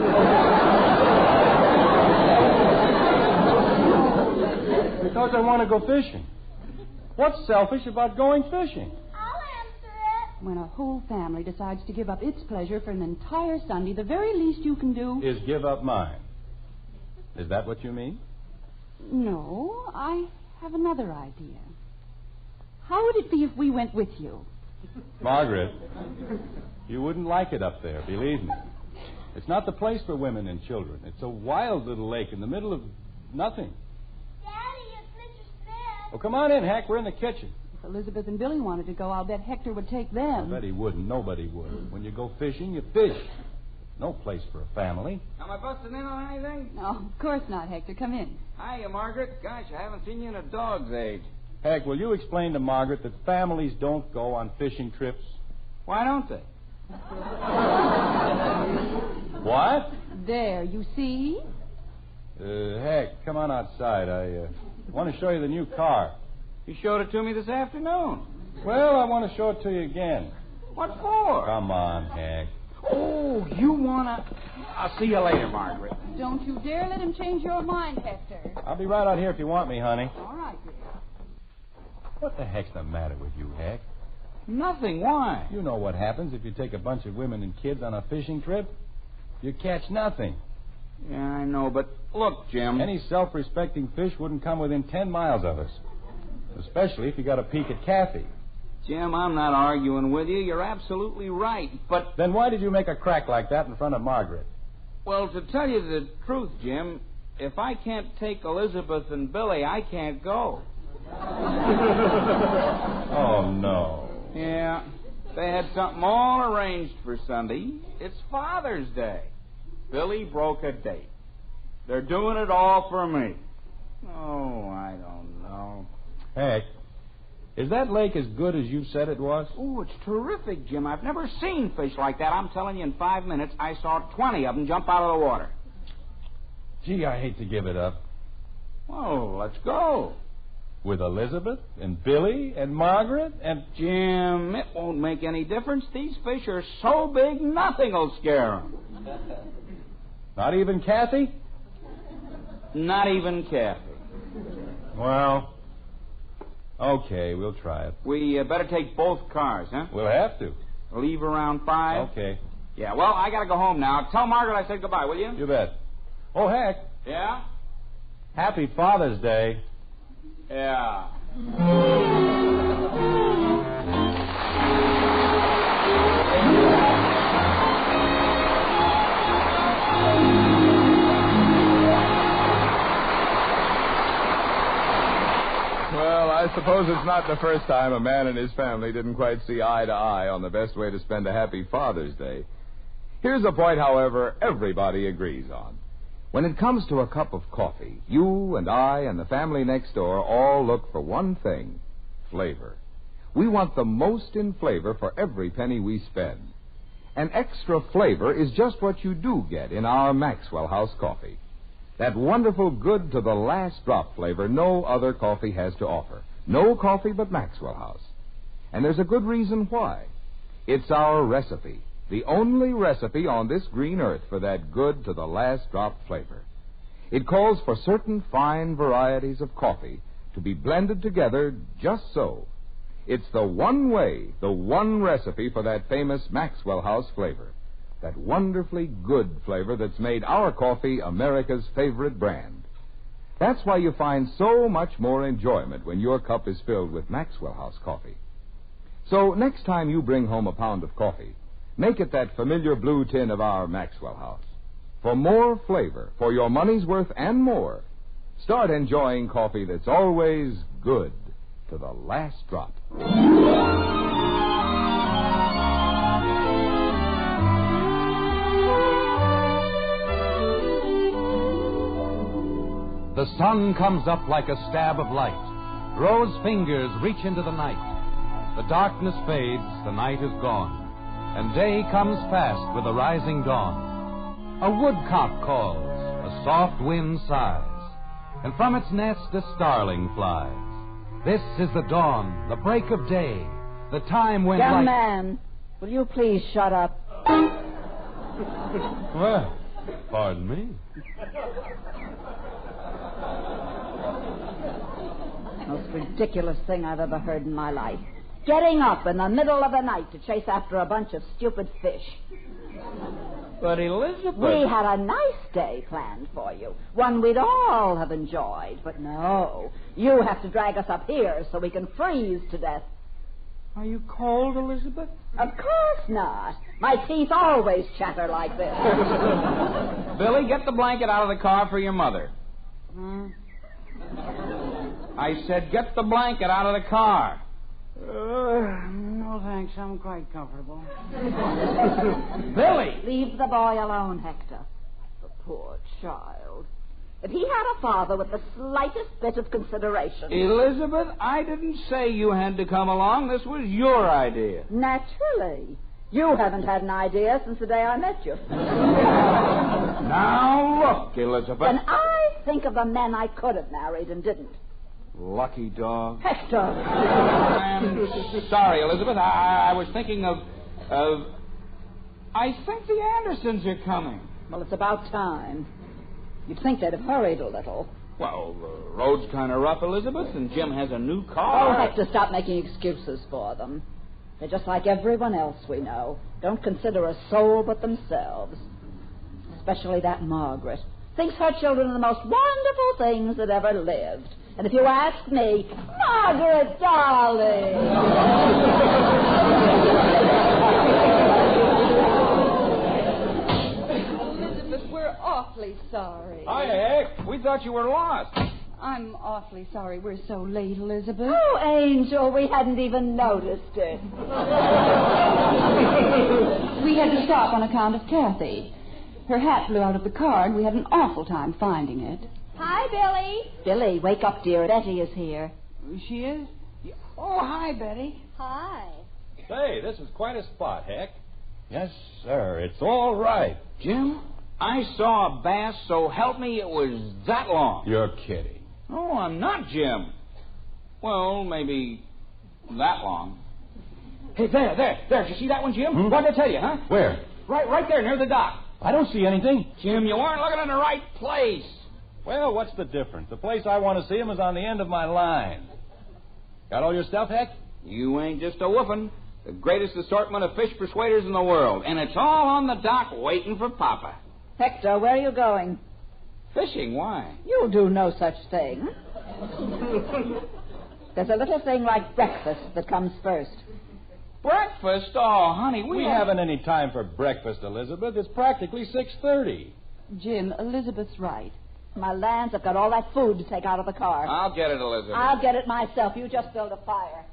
Because I want to go fishing. What's selfish about going fishing?
When a whole family decides to give up its pleasure for an entire Sunday, the very least you can do...
Is give up mine. Is that what you mean?
No, I have another idea. How would it be if we went with you?
Margaret, you wouldn't like it up there, believe me. It's not the place for women and children. It's a wild little lake in the middle of nothing.
Daddy, it's Mr. Smith.
Oh, come on in, Hack. We're in the kitchen.
If Elizabeth and Billy wanted to go, I'll bet Hector would take them.
I bet he wouldn't. Nobody would. When you go fishing, you fish. No place for a family.
Am I busting in on anything?
No, of course not, Hector. Come in.
Hiya, Margaret. Gosh, I haven't seen you in a dog's age.
Heck, will you explain to Margaret that families don't go on fishing trips?
Why don't they?
What?
There, you see?
Heck, come on outside. I want to show you the new car.
You showed it to me this afternoon.
Well, I want to show it to you again.
What for?
Come on, Heck.
Oh, you wanna... I'll see you later, Margaret.
Don't you dare let him change your mind, Hector.
I'll be right out here if you want me, honey.
All right, dear.
What the heck's the matter with you, Heck?
Nothing. Why?
You know what happens if you take a bunch of women and kids on a fishing trip? You catch nothing.
Yeah, I know, but look, Jim.
Any self-respecting fish wouldn't come within 10 miles of us. Especially if you got a peek at Kathy.
Jim, I'm not arguing with you. You're absolutely right, but...
Then why did you make a crack like that in front of Margaret?
Well, to tell you the truth, Jim, if I can't take Elizabeth and Billy, I can't go.
Oh, no.
Yeah, they had something all arranged for Sunday. It's Father's Day. Billy broke a date. They're doing it all for me. Oh, I don't know.
Heck, is that lake as good as you said it was?
Oh, it's terrific, Jim. I've never seen fish like that. I'm telling you, in 5 minutes, I saw 20 of them jump out of the water.
Gee, I hate to give it up.
Oh, let's go.
With Elizabeth and Billy and Margaret and...
Jim, it won't make any difference. These fish are so big, nothing will scare them.
Not even Kathy?
Not even Kathy.
Well, okay, we'll try it.
We better take both cars, huh?
We'll have to.
Leave around 5?
Okay.
Yeah, well, I gotta go home now. Tell Margaret I said goodbye, will you?
You bet. Oh, Heck.
Yeah?
Happy Father's Day.
Yeah.
Well, I suppose it's not the first time a man and his family didn't quite see eye to eye on the best way to spend a happy Father's Day. Here's a point, however, everybody agrees on. When it comes to a cup of coffee, you and I and the family next door all look for one thing: flavor. We want the most in flavor for every penny we spend. And extra flavor is just what you do get in our Maxwell House coffee. That wonderful good to the last drop flavor no other coffee has to offer. No coffee but Maxwell House. And there's a good reason why. It's our recipe. The only recipe on this green earth for that good to the last drop flavor. It calls for certain fine varieties of coffee to be blended together just so. It's the one way, the one recipe for that famous Maxwell House flavor. That wonderfully good flavor that's made our coffee America's favorite brand. That's why you find so much more enjoyment when your cup is filled with Maxwell House coffee. So next time you bring home a pound of coffee, make it that familiar blue tin of our Maxwell House. For more flavor, for your money's worth and more, start enjoying coffee that's always good to the last drop.
The sun comes up like a stab of light. Rose fingers reach into the night. The darkness fades, the night is gone. And day comes fast with the rising dawn. A woodcock calls, a soft wind sighs, and from its nest a starling flies. This is the dawn, the break of day, The time when...
Young man, will you please shut up?
Well, pardon me.
Most ridiculous thing I've ever heard in my life. Getting up in the middle of the night to chase after a bunch of stupid fish.
But Elizabeth...
We had a nice day planned for you. One we'd all have enjoyed. But no, you have to drag us up here so we can freeze to death.
Are you cold, Elizabeth?
Of course not. My teeth always chatter like this.
Billy, get the blanket out of the car for your mother. I said get the blanket out of the car.
No, thanks. I'm quite comfortable.
Billy!
Leave the boy alone, Hector. The poor child. If he had a father with the slightest bit of consideration...
Elizabeth, I didn't say you had to come along. This was your idea.
Naturally. You haven't had an idea since the day I met you.
Now look, Elizabeth.
When I think of the men I could have married and didn't.
Lucky dog.
Hector!
I'm sorry, Elizabeth. I was thinking of... I think the Andersons are coming.
Well, it's about time. You'd think they'd have hurried a little.
Well, the road's kind of rough, Elizabeth, and Jim has a new car.
Oh, Hector, stop making excuses for them. They're just like everyone else we know. Don't consider a soul but themselves. Especially that Margaret. Thinks her children are the most wonderful things that ever lived. And if you ask me, Margaret, darling.
Elizabeth, we're awfully sorry.
Hi, Heck. We thought you were lost.
I'm awfully sorry we're so late, Elizabeth.
Oh, Angel, we hadn't even noticed it.
We had to stop on account of Kathy. Her hat blew out of the car, and we had an awful time finding it.
Hi, Billy.
Billy, wake up, dear. Betty is here.
She is? Oh, hi, Betty.
Hi.
Say, this is quite a spot, Heck. Yes, sir. It's all right.
Jim, I saw a bass, so help me, it was that long.
You're kidding.
Oh, I'm not, Jim. Well, maybe that long. Hey, there. Did you see that one, Jim? What did I tell you, huh?
Where?
Right there, near the dock.
I don't see anything.
Jim, you weren't looking in the right place.
Well, what's the difference? The place I want to see him is on the end of my line. Got all your stuff, Heck?
You ain't just a woofin'. The greatest assortment of fish persuaders in the world. And it's all on the dock waiting for Papa.
Hector, where are you going?
Fishing? Why?
You'll do no such thing. There's a little thing like breakfast that comes first.
Breakfast? Oh, honey,
we haven't any time for breakfast, Elizabeth. It's practically 6:30.
Jim, Elizabeth's right.
My lands, I've got all that food to take out of the car.
I'll get it, Elizabeth.
I'll get it myself. You just build a fire.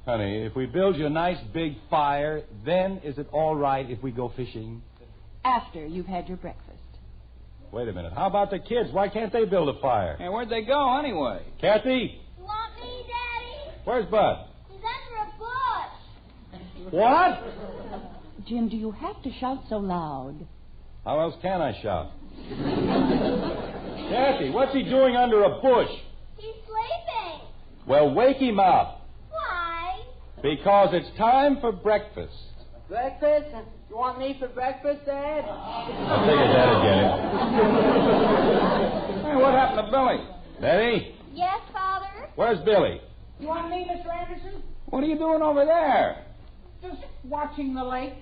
Honey, if we build you a nice big fire, then is it all right if we go fishing?
After you've had your breakfast.
Wait a minute. How about the kids? Why can't they build a fire?
Hey, where'd they go anyway?
Kathy?
You want me, Daddy?
Where's Bud?
He's under a bush.
What?
Jim, do you have to shout so loud?
How else can I shout? Kathy, what's he doing under a bush?
He's sleeping.
Well, wake him up.
Why?
Because it's time for breakfast.
Breakfast? You want me for breakfast, Dad?
I figured that'd get it.
Hey, what happened to Billy?
Betty?
Yes, Father?
Where's Billy?
You want me, Mr. Anderson?
What are you doing over there?
Just watching the lake.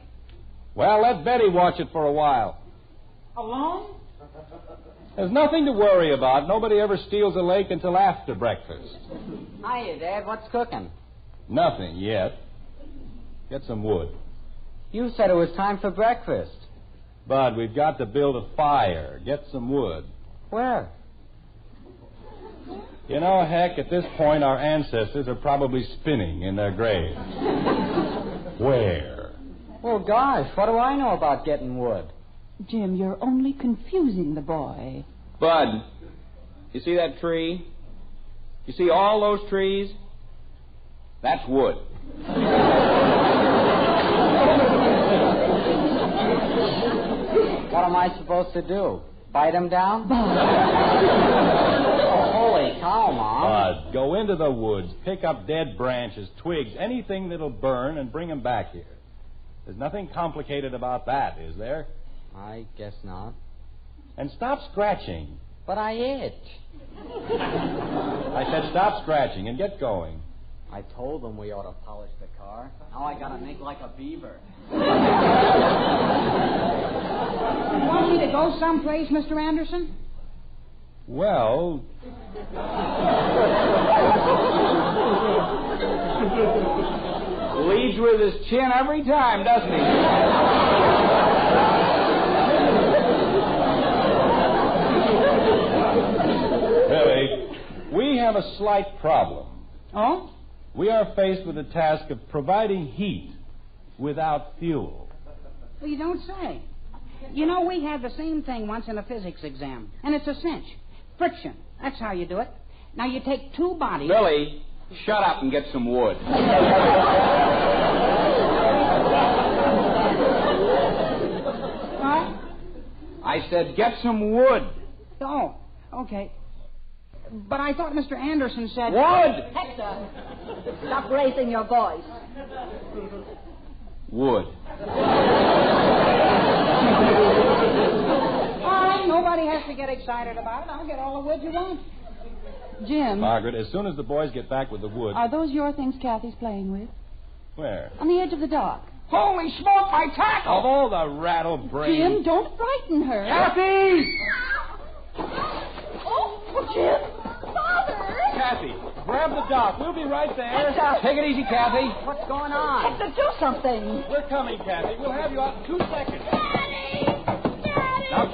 Well, let Betty watch it for a while.
Alone?
There's nothing to worry about. Nobody ever steals a lake until after breakfast.
Hiya, Dad. What's cooking?
Nothing yet. Get some wood.
You said it was time for breakfast.
Bud, we've got to build a fire. Get some wood.
Where?
You know, Heck, at this point, our ancestors are probably spinning in their graves. Where?
Well, gosh, what do I know about getting wood?
Jim, you're only confusing the boy.
Bud, you see that tree? You see all those trees? That's wood.
What am I supposed to do? Bite him down? Oh, holy
How, Mom?
Bud, go into the woods, pick up dead branches, twigs, anything that'll burn, and bring them back here. There's nothing complicated about that, is there?
I guess not.
And stop scratching.
But I itch.
I said stop scratching and get going.
I told them we ought to polish the car. Now I gotta make like a beaver.
You want me to go someplace, Mr. Anderson?
Well...
Leads with his chin every time, doesn't he?
Billy, we have a slight problem.
Oh?
We are faced with the task of providing heat without fuel.
Well, you don't say. You know, we had the same thing once in a physics exam, and it's a cinch. Friction. That's how you do it. Now, you take two bodies...
Billy, shut up and get some wood.
Huh?
I said get some wood.
Oh, okay. But I thought Mr. Anderson said...
Wood!
Hector, stop raising your voice.
Wood.
All right, nobody has to get excited about it. I'll get all the wood you want.
Jim.
Margaret, as soon as the boys get back with the wood...
Are those your things Kathy's playing with?
Where?
On the edge of the dock.
Holy smoke, my tackle!
Of all the rattle-brains...
Jim, don't frighten her.
Kathy!
Oh, Jim! Father!
Kathy, grab the dock. We'll be right there.
Hector!
Take it easy, Kathy.
What's going on? Hector, do something.
We're coming, Kathy. We'll have you out in 2 seconds.
Daddy! Daddy!
Now,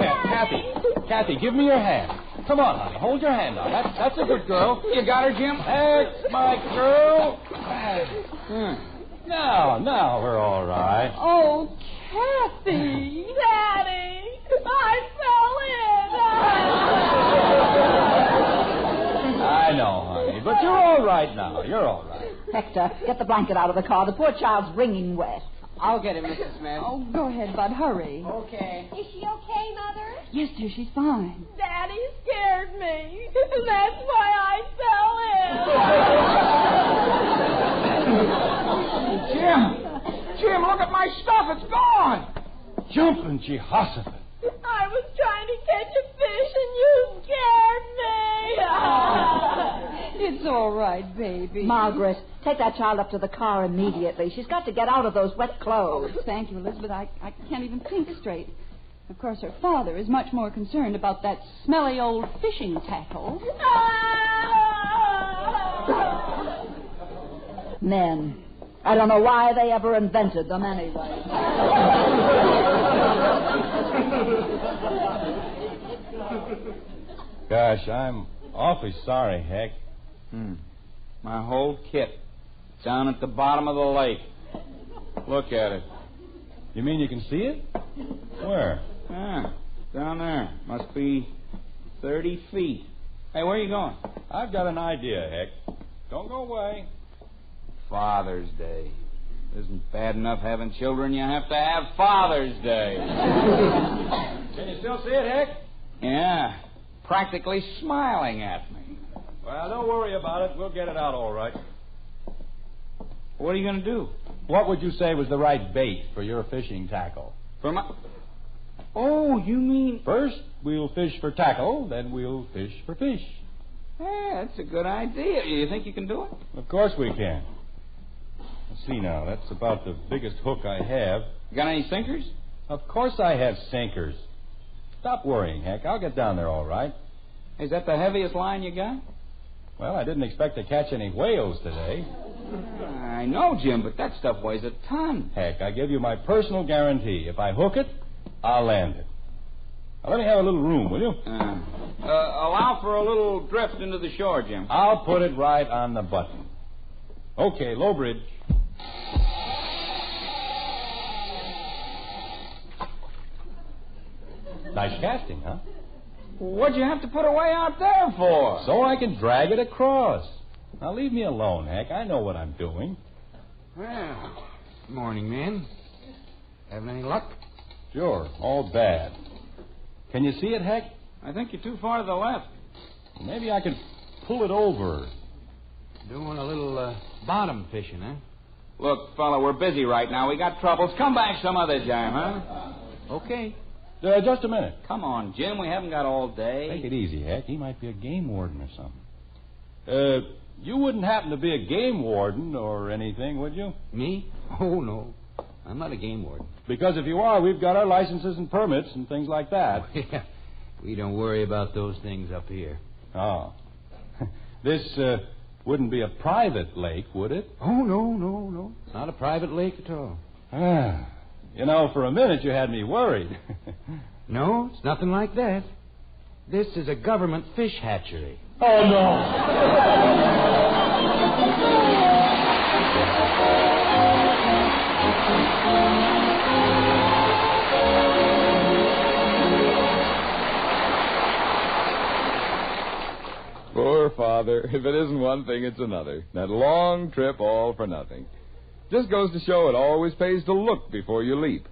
Kathy, give me your hand. Come on, honey. Hold your hand out. That's a good girl.
You got her, Jim?
That's my girl. Now we're all right.
Oh, Kathy.
Daddy! I fell in!
I know, honey, but you're all right now. You're all right.
Hector, get the blanket out of the car. The poor child's wringing wet.
I'll get him, Mrs. Smith.
Oh, go ahead, Bud. Hurry.
Okay.
Is she okay, Mother?
Yes, dear, she's fine.
Daddy scared me. That's why I fell in.
Jim, look at my stuff. It's gone.
Jumping Jehoshaphat.
I was trying to catch a fish and you scared me.
It's all right, baby.
Margaret, take that child up to the car immediately. She's got to get out of those wet clothes.
Oh, thank you, Elizabeth. I can't even think straight. Of course, her father is much more concerned about that smelly old fishing tackle.
Men. I don't know why they ever invented them anyway.
Gosh, I'm awfully sorry, Heck.
My whole kit. Down at the bottom of the lake. Look at it.
You mean you can see it? Where?
Yeah, down there. Must be 30 feet. Hey, where are you going?
I've got an idea, Heck. Don't go away.
Father's Day. Isn't bad enough having children, you have to have Father's Day.
Can you still see it, Heck?
Yeah, practically smiling at me.
Well, don't worry about it. We'll get it out all right.
What are you going to do?
What would you say was the right bait for your fishing tackle?
For my... Oh, you mean...
First, we'll fish for tackle, then we'll fish for fish.
Yeah, that's a good idea. You think you can do it?
Of course we can. Let's see now. That's about the biggest hook I have.
You got any sinkers?
Of course I have sinkers. Stop worrying, Heck. I'll get down there all right.
Is that the heaviest line you got?
Well, I didn't expect to catch any whales today.
I know, Jim, but that stuff weighs a ton.
Heck, I give you my personal guarantee. If I hook it, I'll land it. Now, let me have a little room, will you?
Allow for a little drift into the shore, Jim.
I'll put it right on the button. Okay, low bridge. Nice casting, huh?
What'd you have to put away out there for?
So I can drag it across. Now, leave me alone, Heck. I know what I'm doing.
Well, morning, man. Having any luck?
Sure, all bad. Can you see it, Heck?
I think you're too far to the left.
Maybe I could... pull it over.
Doing a little bottom fishing, eh?
Look, fella, we're busy right now. We got troubles. Come back some other time, huh?
Okay.
Just a minute.
Come on, Jim. We haven't got all day.
Take it easy, Heck. He might be a game warden or something. You wouldn't happen to be a game warden or anything, would you?
Me? Oh, no. I'm not a game warden.
Because if you are, we've got our licenses and permits and things like that.
Yeah. We don't worry about those things up here.
Oh. This wouldn't be a private lake, would it?
Oh, no. Not a private lake at all.
You know, for a minute you had me worried.
No, it's nothing like that. This is a government fish hatchery.
Oh, no.
Poor Father. If it isn't one thing, it's another. That long trip all for nothing. Just goes to show it always pays to look before you leap.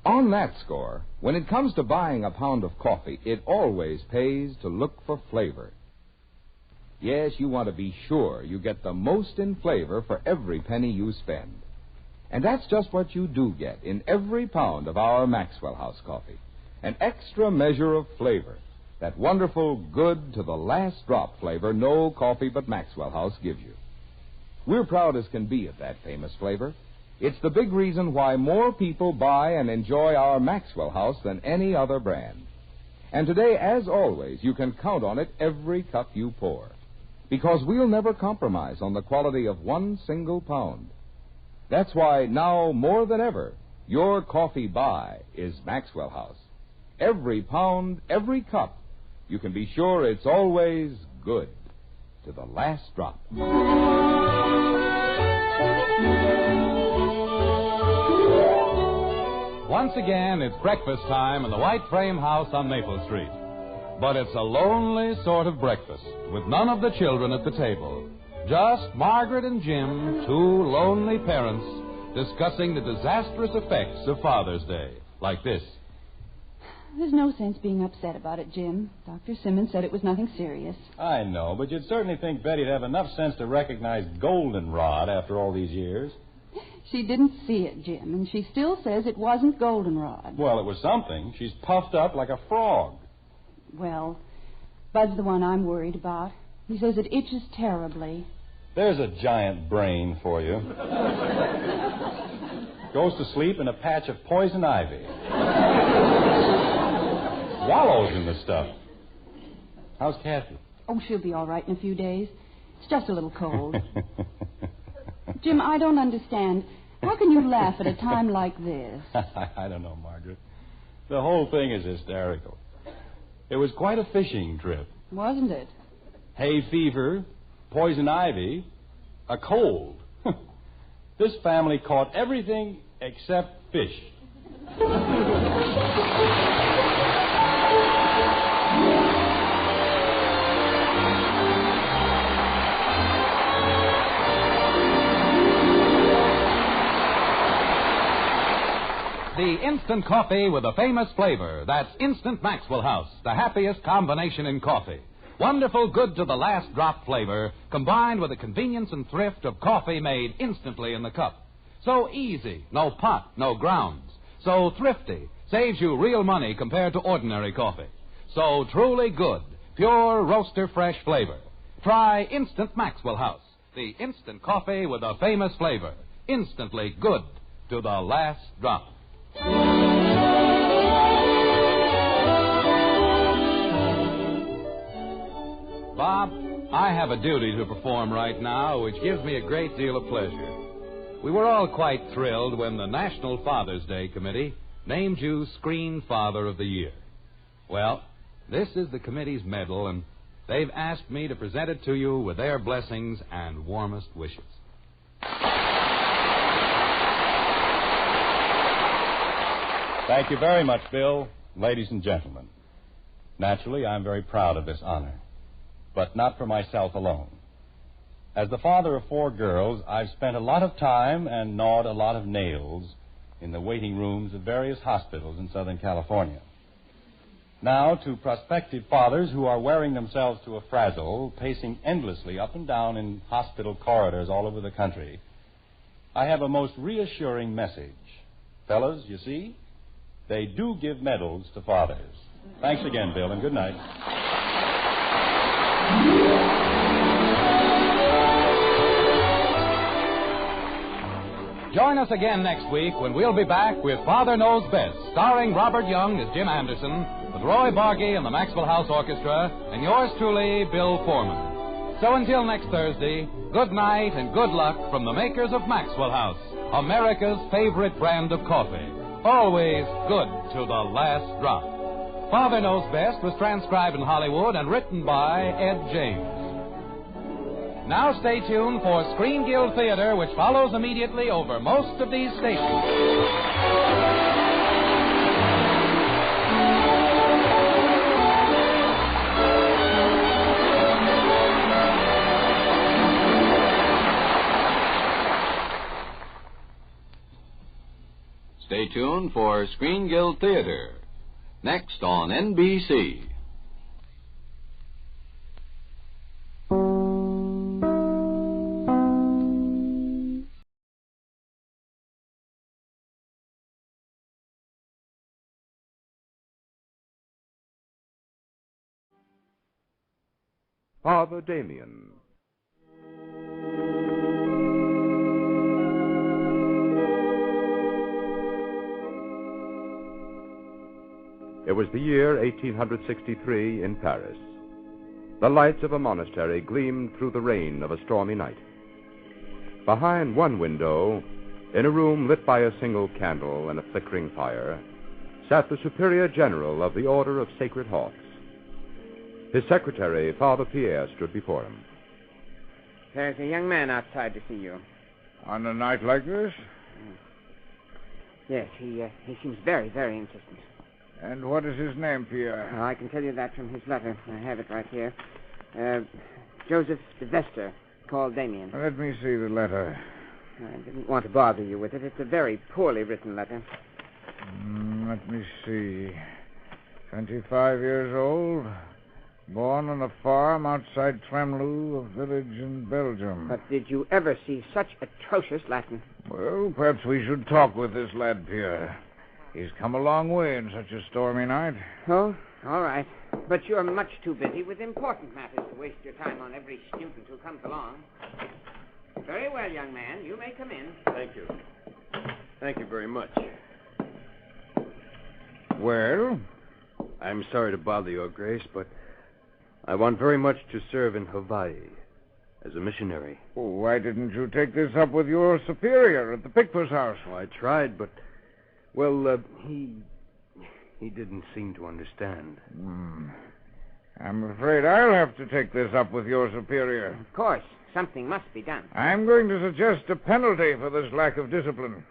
On that score, when it comes to buying a pound of coffee, it always pays to look for flavor. Yes, you want to be sure you get the most in flavor for every penny you spend. And that's just what you do get in every pound of our Maxwell House coffee. An extra measure of flavor. That wonderful, good to the last drop flavor no coffee but Maxwell House gives you. We're proud as can be of that famous flavor. It's the big reason why more people buy and enjoy our Maxwell House than any other brand. And today, as always, you can count on it every cup you pour. Because we'll never compromise on the quality of one single pound. That's why now, more than ever, your coffee buy is Maxwell House. Every pound, every cup, you can be sure it's always good to the last drop.
Once again, it's breakfast time in the white frame house on Maple Street. But it's a lonely sort of breakfast, with none of the children at the table. Just Margaret and Jim, two lonely parents, discussing the disastrous effects of Father's Day, like this.
There's no sense being upset about it, Jim. Dr. Simmons said it was nothing serious.
I know, but you'd certainly think Betty'd have enough sense to recognize goldenrod after all these years.
She didn't see it, Jim, and she still says it wasn't goldenrod.
Well, it was something. She's puffed up like a frog.
Well, Bud's the one I'm worried about. He says it itches terribly.
There's a giant brain for you. Goes to sleep in a patch of poison ivy. Wallows in the stuff. How's Kathy?
Oh, she'll be all right in a few days. It's just a little cold. Jim, I don't understand. How can you laugh at a time like this?
I don't know, Margaret. The whole thing is hysterical. It was quite a fishing trip.
Wasn't it?
Hay fever, poison ivy, a cold. This family caught everything except fish.
The instant coffee with a famous flavor. That's Instant Maxwell House, the happiest combination in coffee. Wonderful, good to the last drop flavor, combined with the convenience and thrift of coffee made instantly in the cup. So easy, no pot, no grounds. So thrifty, saves you real money compared to ordinary coffee. So truly good, pure roaster fresh flavor. Try Instant Maxwell House, the instant coffee with a famous flavor. Instantly good to the last drop. Bob, I have a duty to perform right now which gives me a great deal of pleasure. We were all quite thrilled when the National Father's Day Committee named you Screen Father of the Year. Well, this is the committee's medal, and they've asked me to present it to you with their blessings and warmest wishes.
Thank you very much, Bill. Ladies and gentlemen, naturally, I'm very proud of this honor, but not for myself alone. As the father of 4 girls, I've spent a lot of time and gnawed a lot of nails in the waiting rooms of various hospitals in Southern California. Now to prospective fathers who are wearing themselves to a frazzle, pacing endlessly up and down in hospital corridors all over the country, I have a most reassuring message. Fellas, you see, they do give medals to fathers. Thanks again, Bill, and good night.
Join us again next week when we'll be back with Father Knows Best, starring Robert Young as Jim Anderson, with Roy Bargy and the Maxwell House Orchestra, and yours truly, Bill Foreman. So until next Thursday, good night and good luck from the makers of Maxwell House, America's favorite brand of coffee. Always good to the last drop. Father Knows Best was transcribed in Hollywood and written by Ed James. Now stay tuned for Screen Guild Theater, which follows immediately over most of these stations.
Stay tuned for Screen Guild Theater, next on NBC.
Father Damien. It was the year 1863 in Paris. The lights of a monastery gleamed through the rain of a stormy night. Behind one window, in a room lit by a single candle and a flickering fire, sat the Superior General of the Order of Sacred Hearts. His secretary, Father Pierre, stood before him.
There's a young man outside to see you.
On a night like this?
Yes, he seems very, very insistent.
And what is his name, Pierre?
Oh, I can tell you that from his letter. I have it right here. Joseph de Vester, called Damien.
Let me see the letter.
I didn't want to bother you with it. It's a very poorly written letter.
Let me see. 25 years old. Born on a farm outside Tremlou, a village in Belgium.
But did you ever see such atrocious Latin?
Well, perhaps we should talk with this lad, Pierre. He's come a long way in such a stormy night.
Oh, all right. But you're much too busy with important matters to waste your time on every student who comes along. Very well, young man. You may come in.
Thank you. Thank you very much.
Well?
I'm sorry to bother Your Grace, but I want very much to serve in Hawaii as a missionary.
Oh, why didn't you take this up with your superior at the Pickford's house?
Oh, I tried, but, well, he didn't seem to understand.
I'm afraid I'll have to take this up with your superior.
Of course. Something must be done.
I'm going to suggest a penalty for this lack of discipline.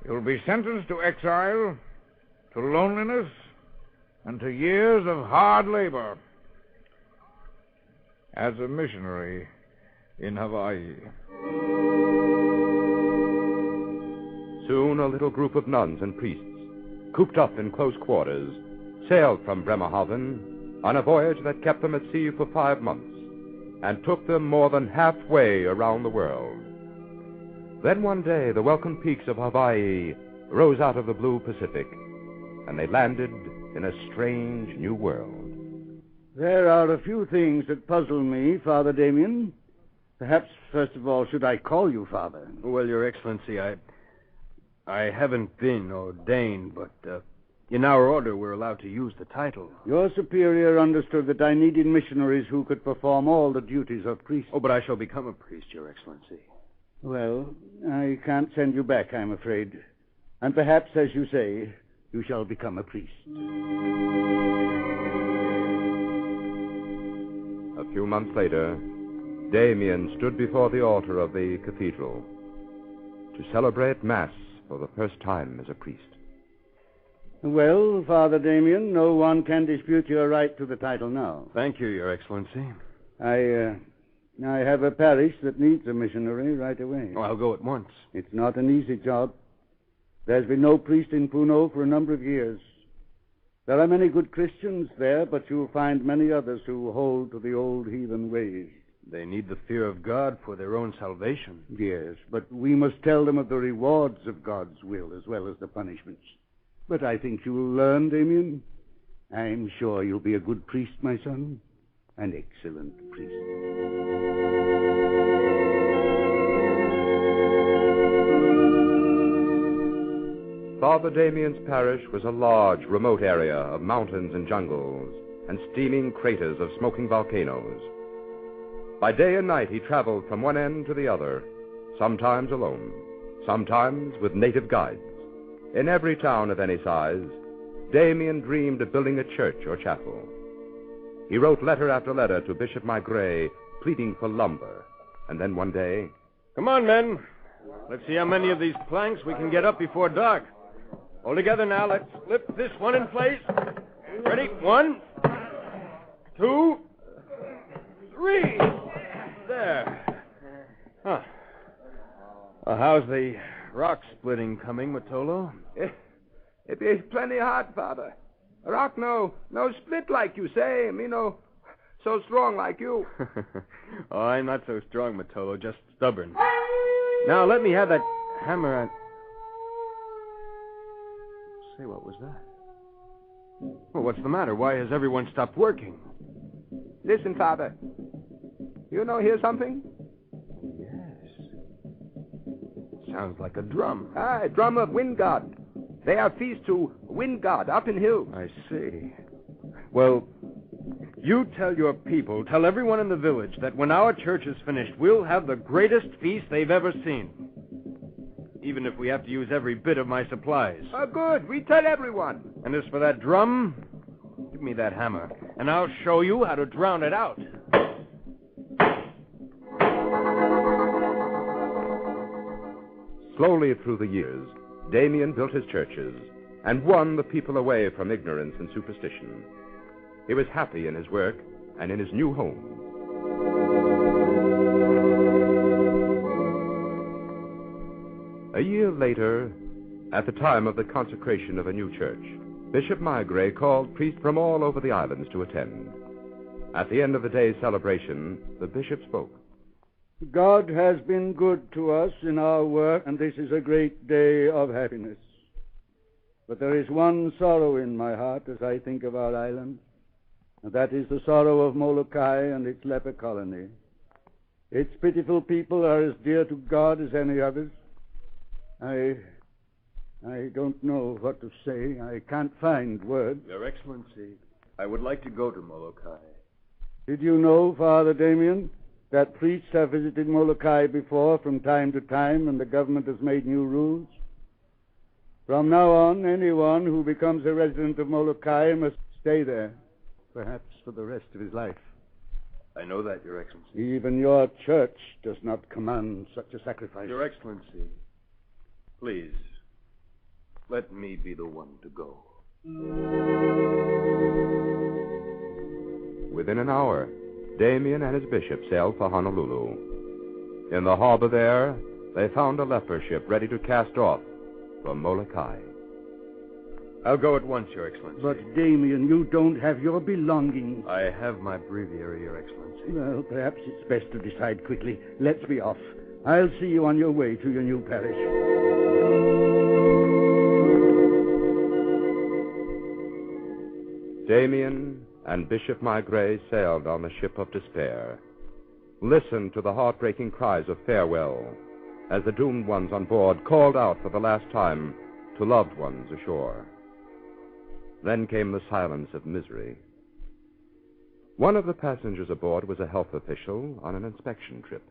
You'll be sentenced to exile, to loneliness, and to years of hard labor as a missionary in Hawaii.
Soon a little group of nuns and priests, cooped up in close quarters, sailed from Bremerhaven on a voyage that kept them at sea for 5 months and took them more than halfway around the world. Then one day the welcome peaks of Hawaii rose out of the blue Pacific, and they landed in a strange new world.
There are a few things that puzzle me, Father Damien. Perhaps, first of all, should I call you Father?
Well, Your Excellency, I haven't been ordained, but in our order we're allowed to use the title.
Your superior understood that I needed missionaries who could perform all the duties of priest.
Oh, but I shall become a priest, Your Excellency.
Well, I can't send you back, I'm afraid. And perhaps, as you say, you shall become a priest.
A few months later, Damien stood before the altar of the cathedral to celebrate Mass for the first time as a priest.
Well, Father Damien, no one can dispute your right to the title now.
Thank you, Your Excellency.
I have a parish that needs a missionary right away.
Oh, I'll go at once.
It's not an easy job. There's been no priest in Puno for a number of years. There are many good Christians there, but you'll find many others who hold to the old heathen ways.
They need the fear of God for their own salvation.
Yes, but we must tell them of the rewards of God's will as well as the punishments. But I think you'll learn, Damien. I'm sure you'll be a good priest, my son. An excellent priest.
Father Damien's parish was a large, remote area of mountains and jungles and steaming craters of smoking volcanoes. By day and night he traveled from one end to the other, sometimes alone, sometimes with native guides. In every town of any size, Damien dreamed of building a church or chapel. He wrote letter after letter to Bishop Maigret, pleading for lumber. And then one day...
Come on, men. Let's see how many of these planks we can get up before dark. All together now, let's lift this one in place. Ready? 1, 2, 3. There. Huh. How's the rock splitting coming, Matolo?
It is plenty hard, Father. Rock no split like you say. Me no so strong like you.
Oh, I'm not so strong, Matolo, just stubborn. Now, let me have that hammer. Say, what was that? Well, what's the matter? Why has everyone stopped working?
Listen, Father. You hear something?
Yes. Sounds like a drum.
A drum of wind god. They are feast to wind god up in hill.
I see. Well, you tell everyone in the village that when our church is finished, we'll have the greatest feast they've ever seen. Even if we have to use every bit of my supplies.
Oh, good. We tell everyone.
And as for that drum, give me that hammer, and I'll show you how to drown it out.
Slowly through the years, Damien built his churches and won the people away from ignorance and superstition. He was happy in his work and in his new home. A year later, at the time of the consecration of a new church, Bishop Maigret called priests from all over the islands to attend. At the end of the day's celebration, the bishop spoke.
God has been good to us in our work, and this is a great day of happiness. But there is one sorrow in my heart as I think of our island, and that is the sorrow of Molokai and its leper colony. Its pitiful people are as dear to God as any others. I don't know what to say. I can't find words.
Your Excellency, I would like to go to Molokai.
Did you know, Father Damien, that priests have visited Molokai before from time to time, and the government has made new rules? From now on, anyone who becomes a resident of Molokai must stay there, perhaps for the rest of his life.
I know that, Your Excellency.
Even your church does not command such a sacrifice.
Your Excellency, please, let me be the one to go.
Within an hour, Damien and his bishop sailed for Honolulu. In the harbor there, they found a leper ship ready to cast off for Molokai.
I'll go at once, Your Excellency.
But, Damien, you don't have your belongings.
I have my breviary, Your Excellency.
Well, perhaps it's best to decide quickly. Let's be off. I'll see you on your way to your new parish.
Damien and Bishop Maigret sailed on the ship of despair, listened to the heartbreaking cries of farewell as the doomed ones on board called out for the last time to loved ones ashore. Then came the silence of misery. One of the passengers aboard was a health official on an inspection trip.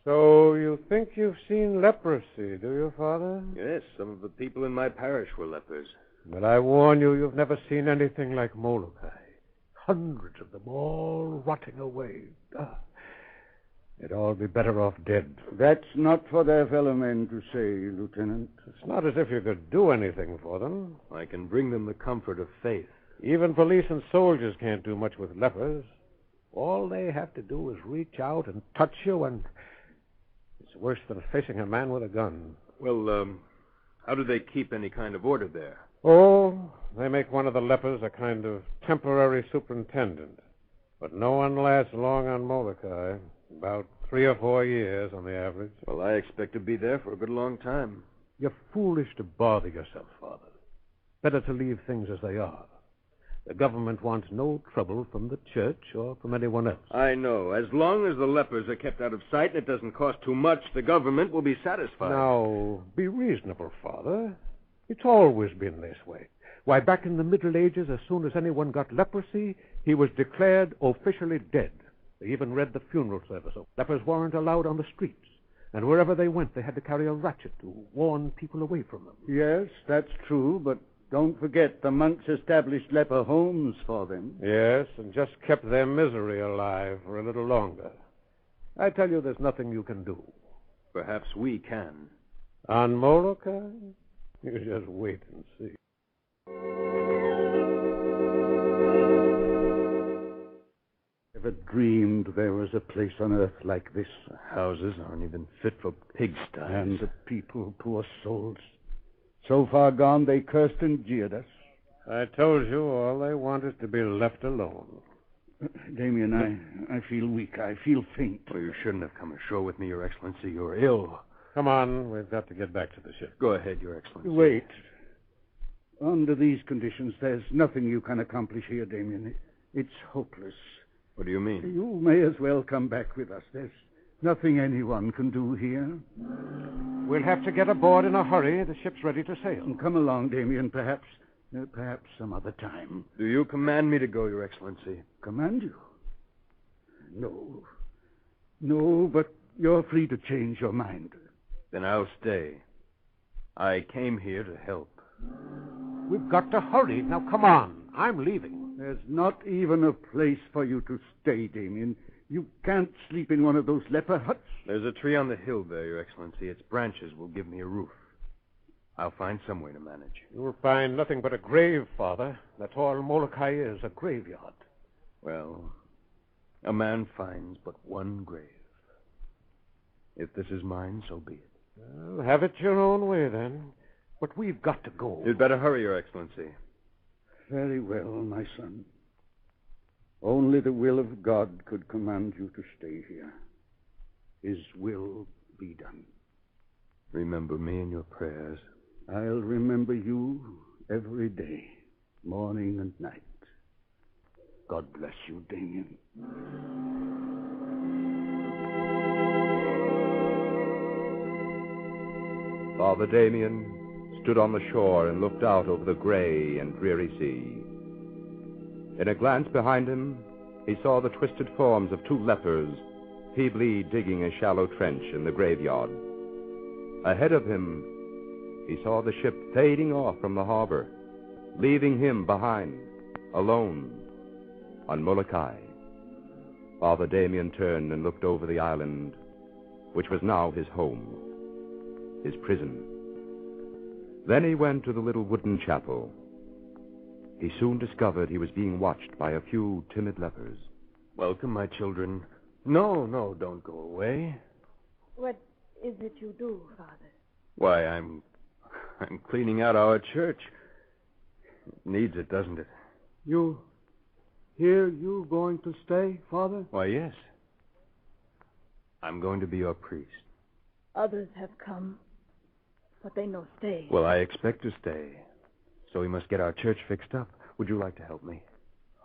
So you think you've seen leprosy, do you, Father?
Yes, some of the people in my parish were lepers.
But I warn you, you've never seen anything like Molokai. Hundreds of them all rotting away. They'd all be better off dead.
That's not for their fellow men to say, Lieutenant.
It's not as if you could do anything for them.
I can bring them the comfort of faith.
Even police and soldiers can't do much with lepers. All they have to do is reach out and touch you, and it's worse than facing a man with a gun.
Well, how do they keep any kind of order there?
Oh, they make one of the lepers a kind of temporary superintendent. But no one lasts long on Molokai. About 3 or 4 years on the average.
Well, I expect to be there for a good long time.
You're foolish to bother yourself, Father. Better to leave things as they are. The government wants no trouble from the church or from anyone else.
I know. As long as the lepers are kept out of sight and it doesn't cost too much, the government will be satisfied.
Now, be reasonable, Father. It's always been this way. Why, back in the Middle Ages, as soon as anyone got leprosy, he was declared officially dead. They even read the funeral service. Lepers weren't allowed on the streets. And wherever they went, they had to carry a ratchet to warn people away from them.
Yes, that's true, but don't forget the monks established leper homes for them.
Yes, and just kept their misery alive for a little longer. I tell you, there's nothing you can do.
Perhaps we can.
On Molokai? You just wait and see.
Never dreamed there was a place on earth like this.
The houses aren't even fit for pigsties.
And the people, poor souls. So far gone, they cursed and jeered us.
I told you all they want is to be left alone.
Damien, I feel weak. I feel faint.
Well, you shouldn't have come ashore with me, Your Excellency. You're ill.
Come on, we've got to get back to the ship.
Go ahead, Your Excellency.
Wait. Under these conditions, there's nothing you can accomplish here, Damien. It's hopeless.
What do you mean?
You may as well come back with us. There's nothing anyone can do here.
We'll have to get aboard in a hurry. The ship's ready to sail.
Come along, Damien. Perhaps some other time.
Do you command me to go, Your Excellency?
Command you? No, but you're free to change your mind.
Then I'll stay. I came here to help.
We've got to hurry. Now, come on. I'm leaving.
There's not even a place for you to stay, Damien. You can't sleep in one of those leper huts.
There's a tree on the hill there, Your Excellency. Its branches will give me a roof. I'll find some way to manage.
You'll find nothing but a grave, Father. That's all Molokai is, a graveyard.
Well, a man finds but one grave. If this is mine, so be it.
Well, have it your own way, then. But we've got to go.
You'd better hurry, Your Excellency.
Very well, my son. Only the will of God could command you to stay here. His will be done.
Remember me in your prayers.
I'll remember you every day, morning and night. God bless you, Damien.
Father Damien stood on the shore and looked out over the gray and dreary sea. In a glance behind him, he saw the twisted forms of 2 lepers feebly digging a shallow trench in the graveyard. Ahead of him, he saw the ship fading off from the harbor, leaving him behind, alone, on Molokai. Father Damien turned and looked over the island, which was now his home, his prison. Then he went to the little wooden chapel. He soon discovered he was being watched by a few timid lepers.
Welcome, my children. No, don't go away.
What is it you do, Father?
Why, I'm cleaning out our church. It needs it, doesn't it?
You going to stay, Father?
Why, yes. I'm going to be your priest.
Others have come, but they no stay.
Well, I expect to stay. So we must get our church fixed up. Would you like to help me?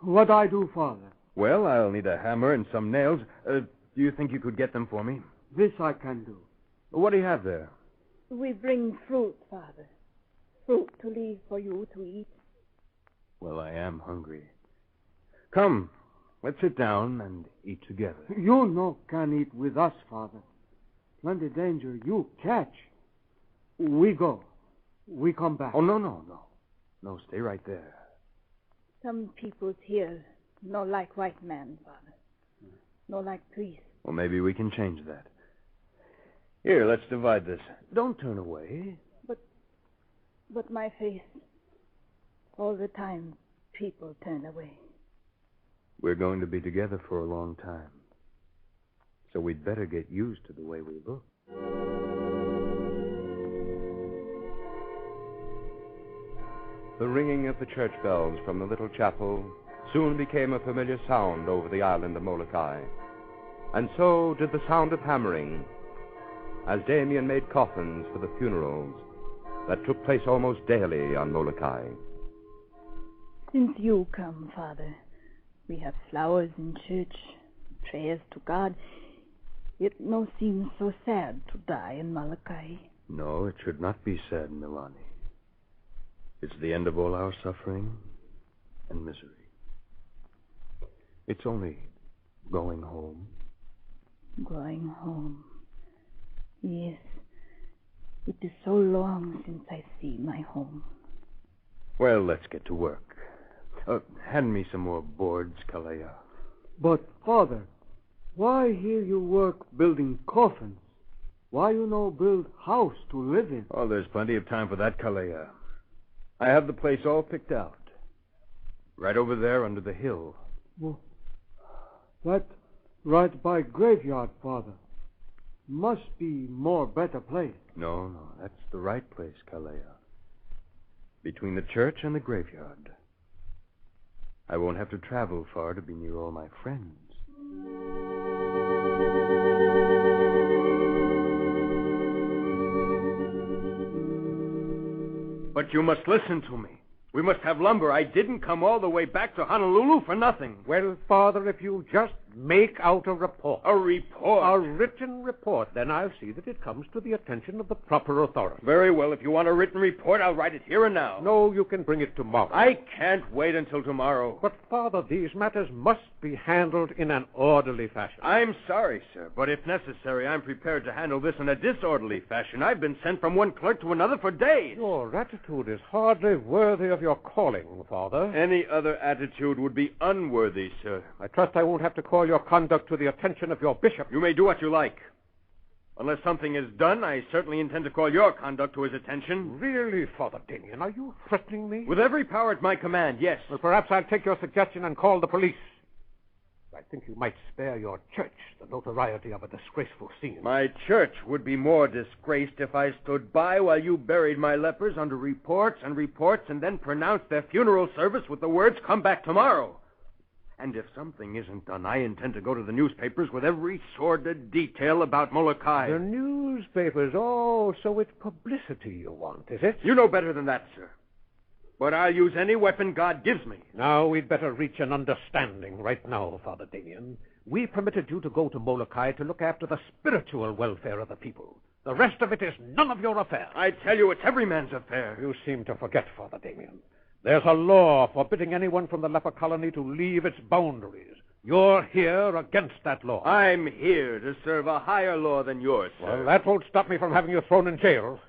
What I do, Father?
Well, I'll need a hammer and some nails. Do you think you could get them for me?
This I can do.
What do you have there?
We bring fruit, Father. Fruit to leave for you to eat.
Well, I am hungry. Come, let's sit down and eat together.
You no can eat with us, Father. Plenty danger you catch. We go. We come back.
Oh, no. No, stay right there.
Some peoples here no like white man, Father. No like priest.
Well, maybe we can change that. Here, let's divide this. Don't turn away.
But my face, all the time, people turn away.
We're going to be together for a long time. So we'd better get used to the way we look.
The ringing of the church bells from the little chapel soon became a familiar sound over the island of Molokai. And so did the sound of hammering, as Damien made coffins for the funerals that took place almost daily on Molokai.
Since you come, Father, we have flowers in church, prayers to God. It no seems so sad to die in Molokai.
No, it should not be sad, Milani. It's the end of all our suffering and misery. It's only going home.
Going home. Yes. It is so long since I see my home.
Well, let's get to work. Hand me some more boards, Kalea.
But, Father, why here you work building coffins? Why you no build house to live in?
Oh, there's plenty of time for that, Kalea. I have the place all picked out. Right over there under the hill.
Well, that right by graveyard, Father. Must be more better place.
No, that's the right place, Kalea. Between the church and the graveyard. I won't have to travel far to be near all my friends.
But you must listen to me. We must have lumber. I didn't come all the way back to Honolulu for nothing.
Well, Father, if you just make out a report.
A report?
A written report. Then I'll see that it comes to the attention of the proper authority.
Very well. If you want a written report, I'll write it here and now.
No, you can bring it tomorrow.
I can't wait until tomorrow.
But, Father, these matters must be handled in an orderly fashion.
I'm sorry, sir, but if necessary, I'm prepared to handle this in a disorderly fashion. I've been sent from one clerk to another for days.
Your attitude is hardly worthy of your calling, Father.
Any other attitude would be unworthy, sir.
I trust I won't have to call your conduct to the attention of your bishop.
You may do what you like. Unless something is done, I certainly intend to call your conduct to his attention.
Really, Father Damien, are you threatening me?
With every power at my command, yes.
Well, perhaps I'll take your suggestion and call the police. I think you might spare your church the notoriety of a disgraceful scene.
My church would be more disgraced if I stood by while you buried my lepers under reports and then pronounced their funeral service with the words, "Come back tomorrow." And if something isn't done, I intend to go to the newspapers with every sordid detail about Molokai.
The newspapers? Oh, so it's publicity you want, is it?
You know better than that, sir. But I'll use any weapon God gives me.
Now, we'd better reach an understanding right now, Father Damien. We permitted you to go to Molokai to look after the spiritual welfare of the people. The rest of it is none of your affair.
I tell you, it's every man's affair.
You seem to forget, Father Damien. There's a law forbidding anyone from the leper colony to leave its boundaries. You're here against that law.
I'm here to serve a higher law than yours, sir.
Well, that won't stop me from having you thrown in jail.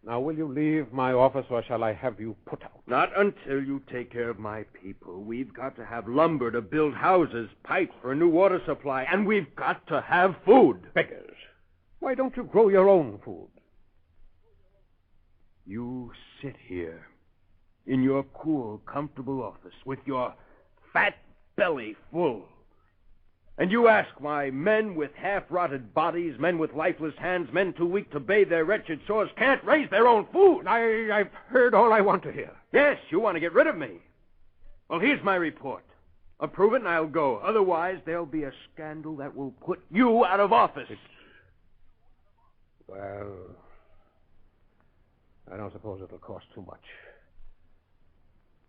Now, will you leave my office, or shall I have you put out?
Not until you take care of my people. We've got to have lumber to build houses, pipes for a new water supply, and we've got to have food.
Beggars. Why don't you grow your own food?
You sit here in your cool, comfortable office with your fat belly full. And you ask why men with half-rotted bodies, men with lifeless hands, men too weak to bathe their wretched sores can't raise their own food.
I've heard all I want to hear.
Yes, you want to get rid of me. Well, here's my report. Approve it and I'll go. Otherwise, there'll be a scandal that will put you out of office.
Well, I don't suppose it'll cost too much.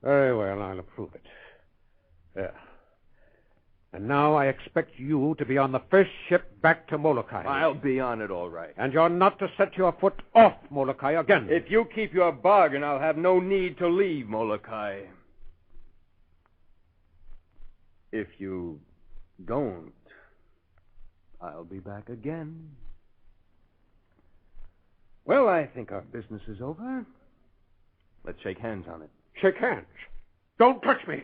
Very well, I'll approve it. There. And now I expect you to be on the first ship back to Molokai.
I'll be on it all right.
And you're not to set your foot off Molokai again.
If you keep your bargain, I'll have no need to leave Molokai. If you don't, I'll be back again. Well, I think our business is over. Let's shake hands on it.
Shake hands? Don't touch me.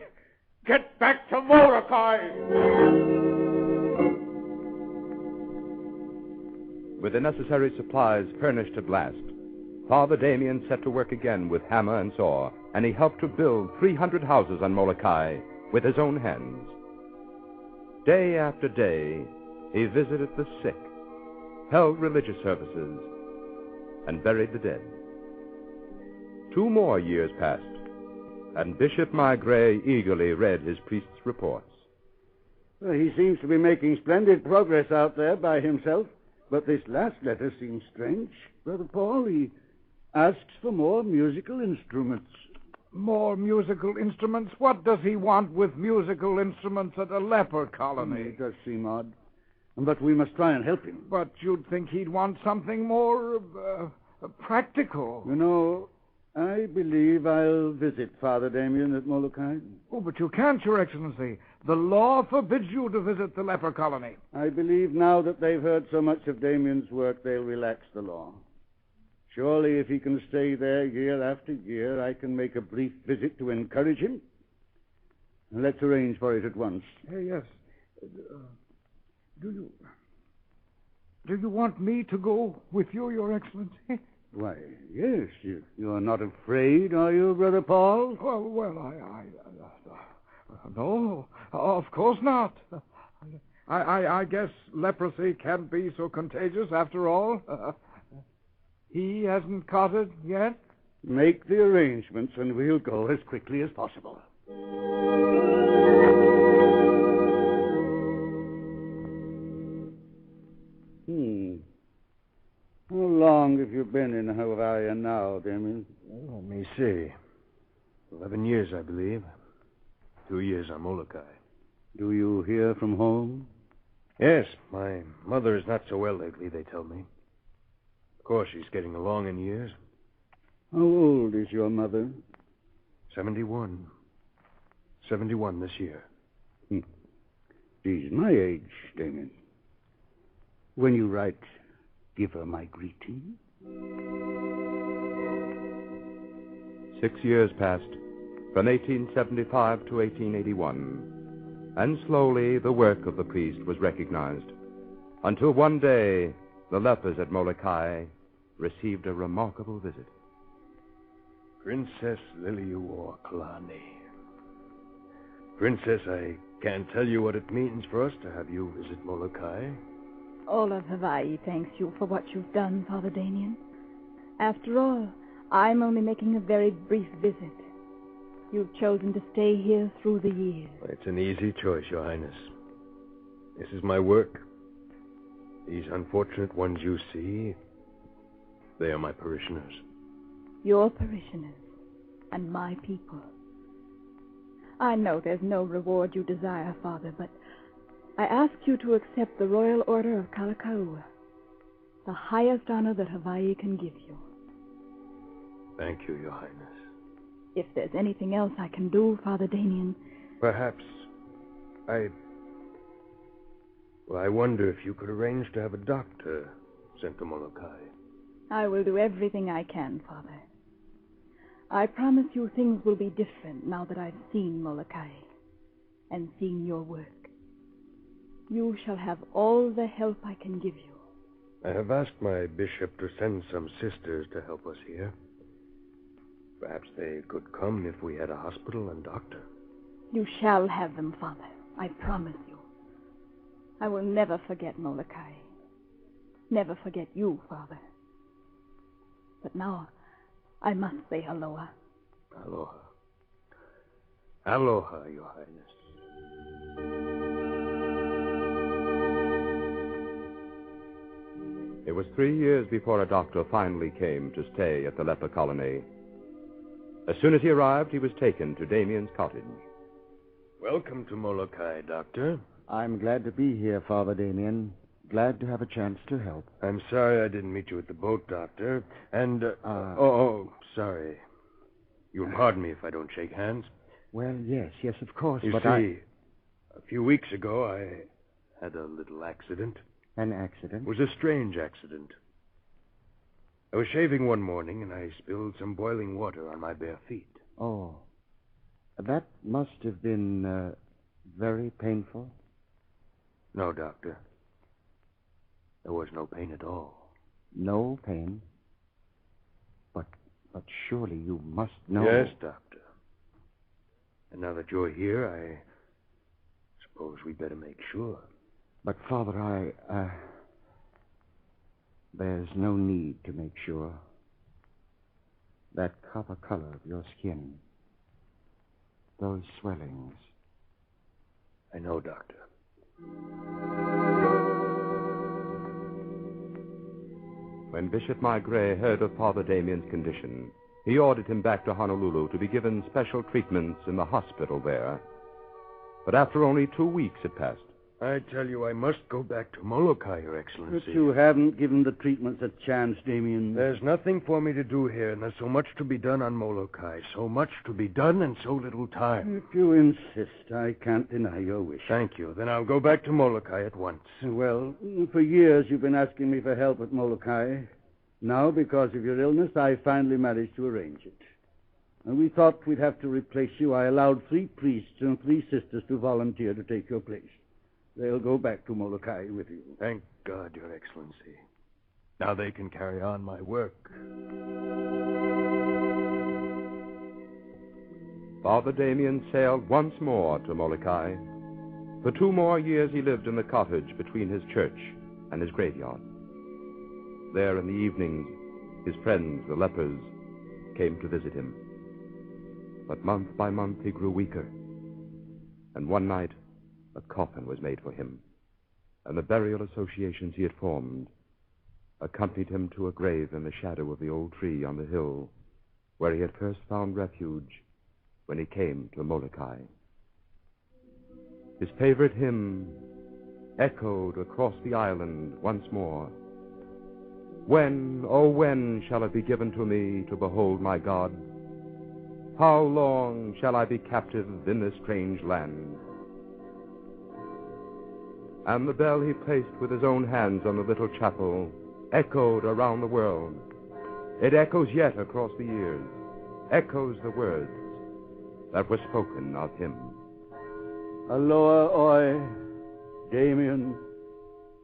Get back to Molokai!
With the necessary supplies furnished at last, Father Damien set to work again with hammer and saw, and he helped to build 300 houses on Molokai with his own hands. Day after day, he visited the sick, held religious services, and buried the dead. 2 more years passed, and Bishop Maigret eagerly read his priest's reports.
Well, he seems to be making splendid progress out there by himself, but this last letter seems strange. Brother Paul, he asks for more musical instruments.
More musical instruments? What does he want with musical instruments at a leper colony?
It does seem odd. But we must try and help him.
But you'd think he'd want something more practical.
You know, I believe I'll visit Father Damien at Molokai.
Oh, but you can't, Your Excellency. The law forbids you to visit the leper colony.
I believe now that they've heard so much of Damien's work, they'll relax the law. Surely, if he can stay there year after year, I can make a brief visit to encourage him. Let's arrange for it at once.
Yes. Do you want me to go with you, Your Excellency?
Why, yes. You are not afraid, are you, Brother Paul?
Well, no, of course not. I guess leprosy can't be so contagious after all. He hasn't caught it yet?
Make the arrangements and we'll go as quickly as possible. How long have you been in Hawaii now, Damien?
Well, let me see. 11 years, I believe. 2 years on Molokai.
Do you hear from home?
Yes, my mother is not so well lately, they tell me. Of course, she's getting along in years.
How old is your mother?
71. 71 this year.
She's my age, Damien. When you write, give her my greeting.
6 years passed, from 1875 to 1881, and slowly the work of the priest was recognized, until one day the lepers at Molokai received a remarkable visit.
Princess Liliuokalani. Princess, I can't tell you what it means for us to have you visit Molokai.
All of Hawaii thanks you for what you've done, Father Damien. After all, I'm only making a very brief visit. You've chosen to stay here through the years.
It's an easy choice, Your Highness. This is my work. These unfortunate ones you see, they are my parishioners.
Your parishioners and my people. I know there's no reward you desire, Father, but I ask you to accept the Royal Order of Kalakaua, the highest honor that Hawaii can give you.
Thank you, Your Highness.
If there's anything else I can do, Father Damien...
Perhaps I wonder if you could arrange to have a doctor sent to Molokai.
I will do everything I can, Father. I promise you things will be different now that I've seen Molokai and seen your work. You shall have all the help I can give you.
I have asked my bishop to send some sisters to help us here. Perhaps they could come if we had a hospital and doctor.
You shall have them, Father. I promise you. I will never forget Molokai. Never forget you, Father. But now, I must say aloha.
Aloha. Aloha, Your Highness.
It was 3 years before a doctor finally came to stay at the leper colony. As soon as he arrived, he was taken to Damien's cottage.
Welcome to Molokai, Doctor.
I'm glad to be here, Father Damien. Glad to have a chance to help.
I'm sorry I didn't meet you at the boat, Doctor. And, sorry. You'll pardon me if I don't shake hands.
Well, yes, of course,
You
but
see, a few weeks ago, I had a little accident.
An accident?
It was a strange accident. I was shaving one morning, and I spilled some boiling water on my bare feet.
Oh. That must have been, very painful?
No, Doctor. There was no pain at all.
No pain? But surely you must know...
Yes, Doctor. And now that you're here, I suppose we'd better make sure.
But, Father, there's no need to make sure. That copper color of your skin. Those swellings.
I know, Doctor.
When Bishop Maigret heard of Father Damien's condition, he ordered him back to Honolulu to be given special treatments in the hospital there. But after only 2 weeks had passed.
I tell you, I must go back to Molokai, Your Excellency.
But you haven't given the treatments a chance, Damien.
There's nothing for me to do here, and there's so much to be done on Molokai. So much to be done and so little time.
If you insist, I can't deny your wish.
Thank you. Then I'll go back to Molokai at once.
Well, for years you've been asking me for help at Molokai. Now, because of your illness, I finally managed to arrange it. And we thought we'd have to replace you. I allowed 3 priests and 3 sisters to volunteer to take your place. They'll go back to Molokai with you.
Thank God, Your Excellency. Now they can carry on my work.
Father Damien sailed once more to Molokai. For 2 more years he lived in the cottage between his church and his graveyard. There in the evenings, his friends, the lepers, came to visit him. But month by month he grew weaker. And one night, a coffin was made for him, and the burial associations he had formed accompanied him to a grave in the shadow of the old tree on the hill where he had first found refuge when he came to Molokai. His favorite hymn echoed across the island once more. When, oh when, shall it be given to me to behold my God? How long shall I be captive in this strange land? And the bell he placed with his own hands on the little chapel echoed around the world. It echoes yet across the years, echoes the words that were spoken of him.
Aloha, oi, Damien,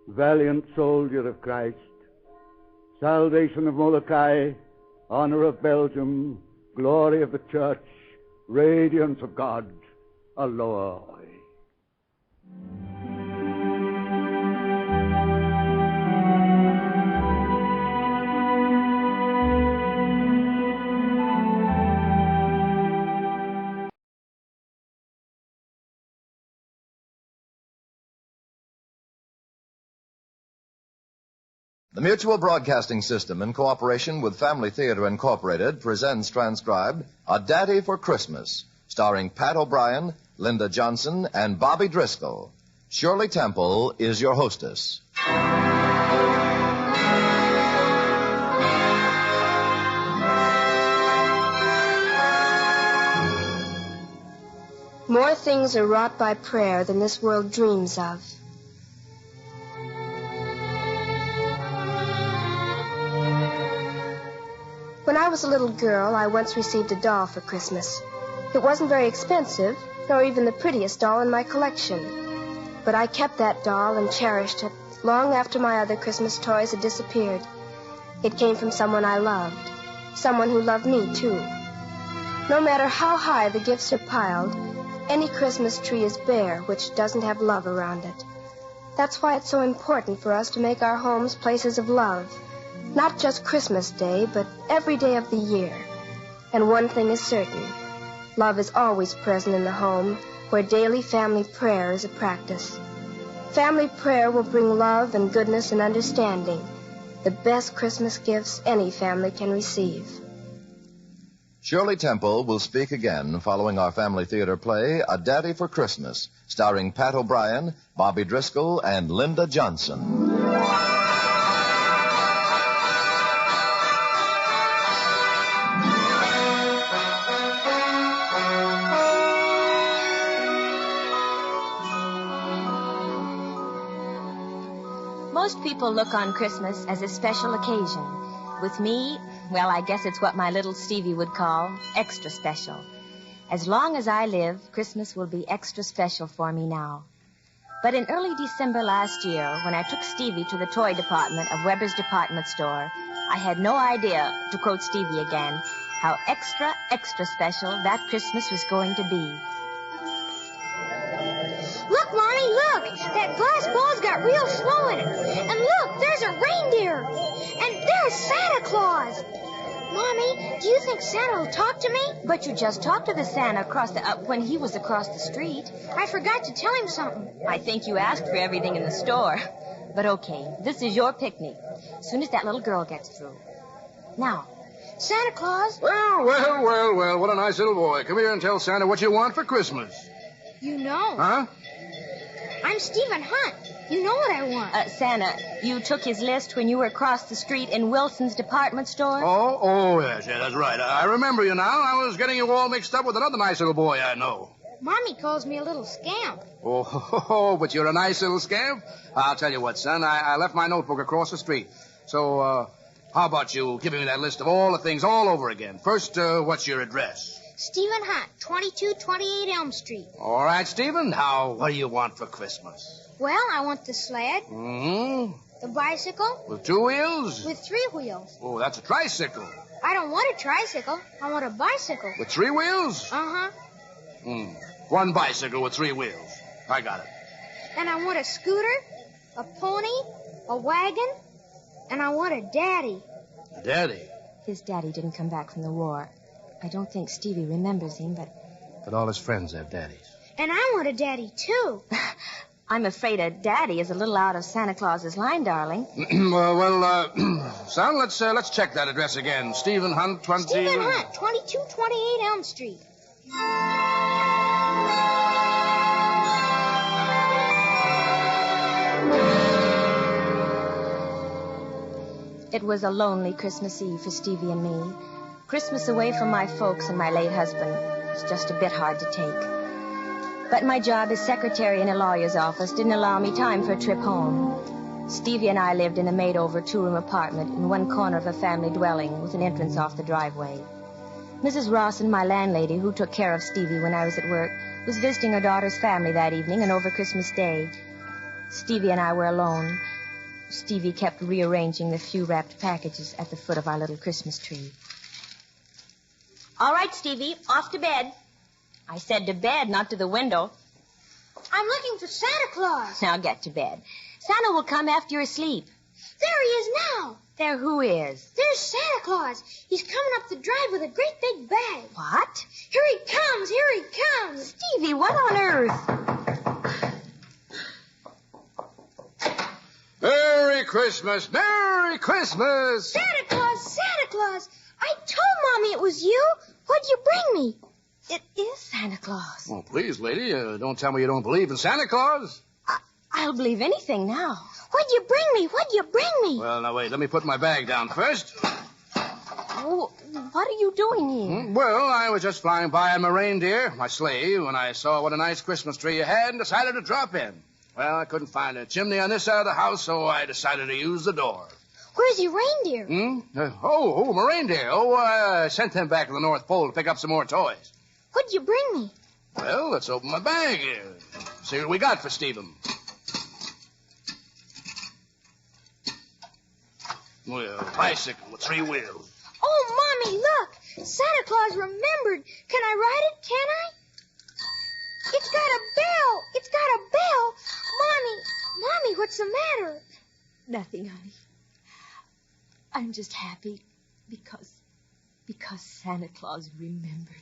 valiant soldier of Christ, salvation of Molokai, honor of Belgium, glory of the church, radiance of God. Aloha, oi.
The Mutual Broadcasting System, in cooperation with Family Theater Incorporated, presents transcribed A Daddy for Christmas, starring Pat O'Brien, Linda Johnson, and Bobby Driscoll. Shirley Temple is your hostess.
More things are wrought by prayer than this world dreams of. When I was a little girl, I once received a doll for Christmas. It wasn't very expensive, nor even the prettiest doll in my collection. But I kept that doll and cherished it long after my other Christmas toys had disappeared. It came from someone I loved, someone who loved me, too. No matter how high the gifts are piled, any Christmas tree is bare which doesn't have love around it. That's why it's so important for us to make our homes places of love. Not just Christmas Day, but every day of the year. And one thing is certain. Love is always present in the home where daily family prayer is a practice. Family prayer will bring love and goodness and understanding, the best Christmas gifts any family can receive.
Shirley Temple will speak again following our Family Theater play, A Daddy for Christmas, starring Pat O'Brien, Bobby Driscoll, and Linda Johnson.
Most people look on Christmas as a special occasion. With me, well, I guess it's what my little Stevie would call extra special. As long as I live, Christmas will be extra special for me now. But in early December last year, when I took Stevie to the toy department of Weber's department store, I had no idea, to quote Stevie again, how extra, extra special that Christmas was going to be.
Look, Mommy, look! That glass ball's got real snow in it. And look, there's a reindeer. And there's Santa Claus. Mommy, do you think Santa will talk to me?
But you just talked to the Santa when he was across the street.
I forgot to tell him something.
I think you asked for everything in the store. But okay, this is your picnic. As soon as that little girl gets through. Now,
Santa Claus.
Well, what a nice little boy. Come here and tell Santa what you want for Christmas.
You know.
Huh?
I'm Stephen Hunt. You know what I want.
Santa, you took his list when you were across the street in Wilson's department store?
Oh, yes, that's right. I remember you now. I was getting you all mixed up with another nice little boy I know.
Mommy calls me a little scamp.
Oh, but you're a nice little scamp. I'll tell you what, son. I left my notebook across the street. So, how about you giving me that list of all the things all over again? First, what's your address?
Stephen Hunt, 2228 Elm Street.
All right, Stephen. Now, what do you want for Christmas?
Well, I want the sled.
Mm-hmm.
The bicycle.
With 2 wheels?
With 3 wheels.
Oh, that's a tricycle.
I don't want a tricycle. I want a bicycle.
With 3 wheels?
Uh-huh.
1 bicycle with 3 wheels. I got it.
And I want a scooter, a pony, a wagon, and I want a daddy.
A daddy?
His daddy didn't come back from the war. I don't think Stevie remembers him, but
all his friends have daddies.
And I want a daddy, too.
I'm afraid a daddy is a little out of Santa Claus's line, darling.
Son, let's check that address again. Stephen Hunt,
Stephen Hunt, 2228 Elm Street.
It was a lonely Christmas Eve for Stevie and me. Christmas away from my folks and my late husband was just a bit hard to take. But my job as secretary in a lawyer's office didn't allow me time for a trip home. Stevie and I lived in a made-over 2-room apartment in one corner of a family dwelling with an entrance off the driveway. Mrs. Rawson, my landlady, who took care of Stevie when I was at work, was visiting her daughter's family that evening and over Christmas Day. Stevie and I were alone. Stevie kept rearranging the few wrapped packages at the foot of our little Christmas tree. All right, Stevie, off to bed. I said to bed, not to the window.
I'm looking for Santa Claus.
Now get to bed. Santa will come after you're asleep.
There he is now.
There who is?
There's Santa Claus. He's coming up the drive with a great big bag.
What?
Here he comes. Here he comes.
Stevie, what on earth?
Merry Christmas. Merry Christmas.
Santa Claus. Santa Claus. I told Mommy it was you. What'd you bring me?
It is Santa Claus.
Oh, please, lady, don't tell me you don't believe in Santa Claus.
I'll believe anything now.
What'd you bring me? What'd you bring me?
Well, now, wait. Let me put my bag down first.
Oh, what are you doing here?
Well, I was just flying by on my reindeer, my sleigh, when I saw what a nice Christmas tree you had and decided to drop in. Well, I couldn't find a chimney on this side of the house, so I decided to use the door.
Where's your reindeer?
My reindeer. I sent them back to the North Pole to pick up some more toys.
What'd you bring me?
Well, let's open my bag here. See what we got for Stephen. Well, bicycle with 3 wheels.
Oh, Mommy, look. Santa Claus remembered. Can I ride it? Can I? It's got a bell. It's got a bell. Mommy, what's the matter?
Nothing, honey. I'm just happy because Santa Claus remembered.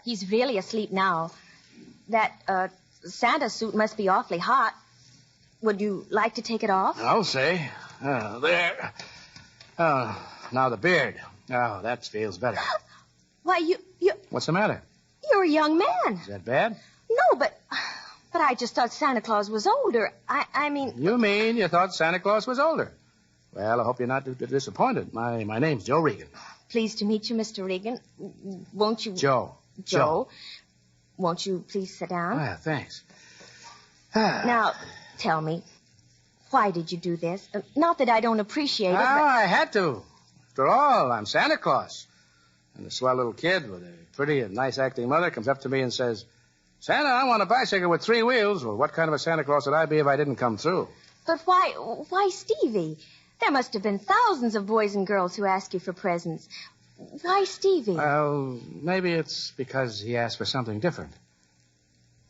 He's really asleep now. That, Santa suit must be awfully hot. Would you like to take it off?
I'll say. There. Now the beard. Oh, that feels better.
Why, you...
What's the matter?
You're a young man.
Is that bad?
No, but I just thought Santa Claus was older. I mean...
You mean you thought Santa Claus was older? Well, I hope you're not disappointed. My name's Joe Regan.
Pleased to meet you, Mr. Regan. Won't you...
Joe.
Won't you please sit down?
Ah, thanks.
Now, tell me, why did you do this? Not that I don't appreciate it, but...
I had to. After all, I'm Santa Claus. And a swell little kid with a pretty and nice acting mother comes up to me and says, Santa, I want a bicycle with 3 wheels. Well, what kind of a Santa Claus would I be if I didn't come through?
But why Stevie? There must have been thousands of boys and girls who asked you for presents. Why Stevie?
Well, maybe it's because he asked for something different.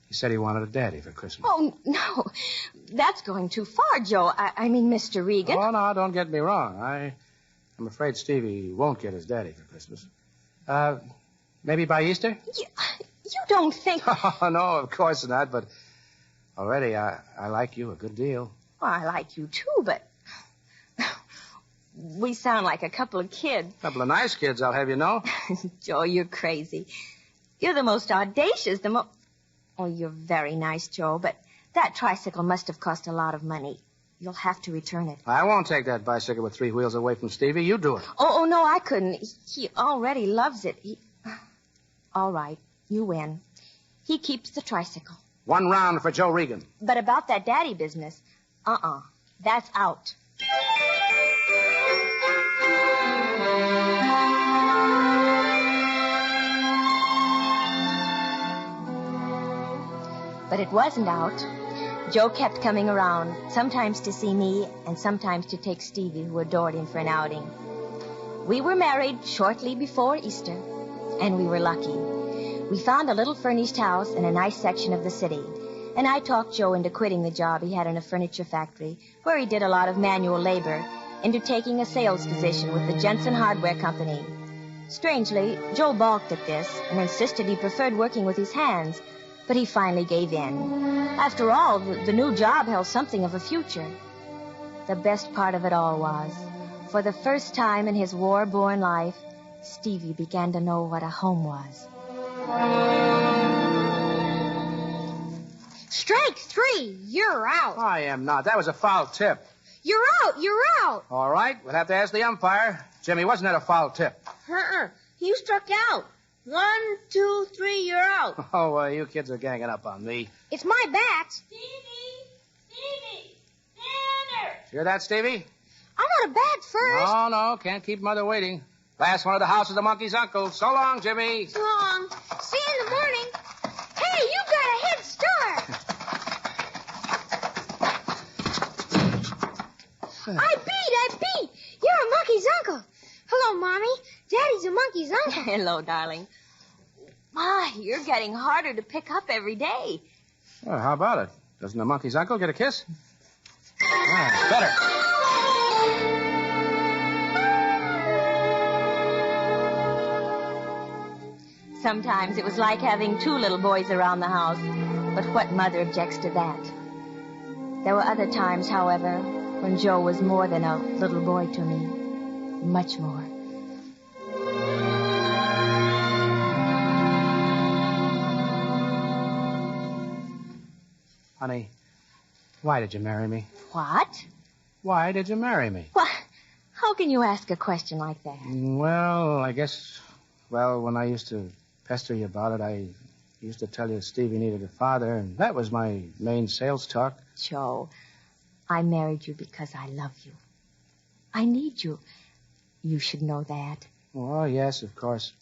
He said he wanted a daddy for Christmas.
Oh, no. That's going too far, Joe. I mean, Mr. Regan.
Oh, no, don't get me wrong. I'm afraid Stevie won't get his daddy for Christmas. Maybe by Easter?
You don't think...
Oh, no, of course not, but already I like you a good deal.
Well, I like you, too, but... We sound like a couple of kids.
A couple of nice kids, I'll have you know.
Joe, you're crazy. You're the most audacious, Oh, you're very nice, Joe, but that tricycle must have cost a lot of money. You'll have to return it.
I won't take that bicycle with 3 wheels away from Stevie. You do it.
Oh, no, I couldn't. He already loves it. All right, you win. He keeps the tricycle.
1 round for Joe Regan.
But about that daddy business, that's out. But it wasn't out. Joe kept coming around, sometimes to see me and sometimes to take Stevie, who adored him, for an outing. We were married shortly before Easter, and we were lucky. We found a little furnished house in a nice section of the city, and I talked Joe into quitting the job he had in a furniture factory, where he did a lot of manual labor, into taking a sales position with the Jensen Hardware Company. Strangely, Joe balked at this and insisted he preferred working with his hands, but he finally gave in. After all, the new job held something of a future. The best part of it all was, for the first time in his war-born life, Stevie began to know what a home was.
Strike 3. You're out.
I am not. That was a foul tip.
You're out. You're out.
All right, we'll have to ask the umpire. Jimmy, wasn't that a foul tip?
You struck out. 1, 2, 3, you're out.
Oh, you kids are ganging up on me.
It's my bat.
Stevie! Dinner!
Hear that, Stevie?
I want a bat first.
No, can't keep Mother waiting. Last one of the house is the monkey's uncle. So long, Jimmy.
So long. See you in the morning. Hey, you got a head start. I beat. You're a monkey's uncle. Hello, Mommy. Daddy's a monkey's uncle.
Hello, darling. My, you're getting harder to pick up every day.
Well, how about it? Doesn't a monkey's uncle get a kiss? Better.
Sometimes it was like having 2 little boys around the house, but what mother objects to that? There were other times, however, when Joe was more than a little boy to me. Much more.
Honey, why did you marry me?
What?
Why did you marry me?
What? How can you ask a question like that?
Well, I guess, when I used to pester you about it, I used to tell you Stevie needed a father, and that was my main sales talk.
Joe, I married you because I love you. I need you. You should know that.
Well, yes, of course.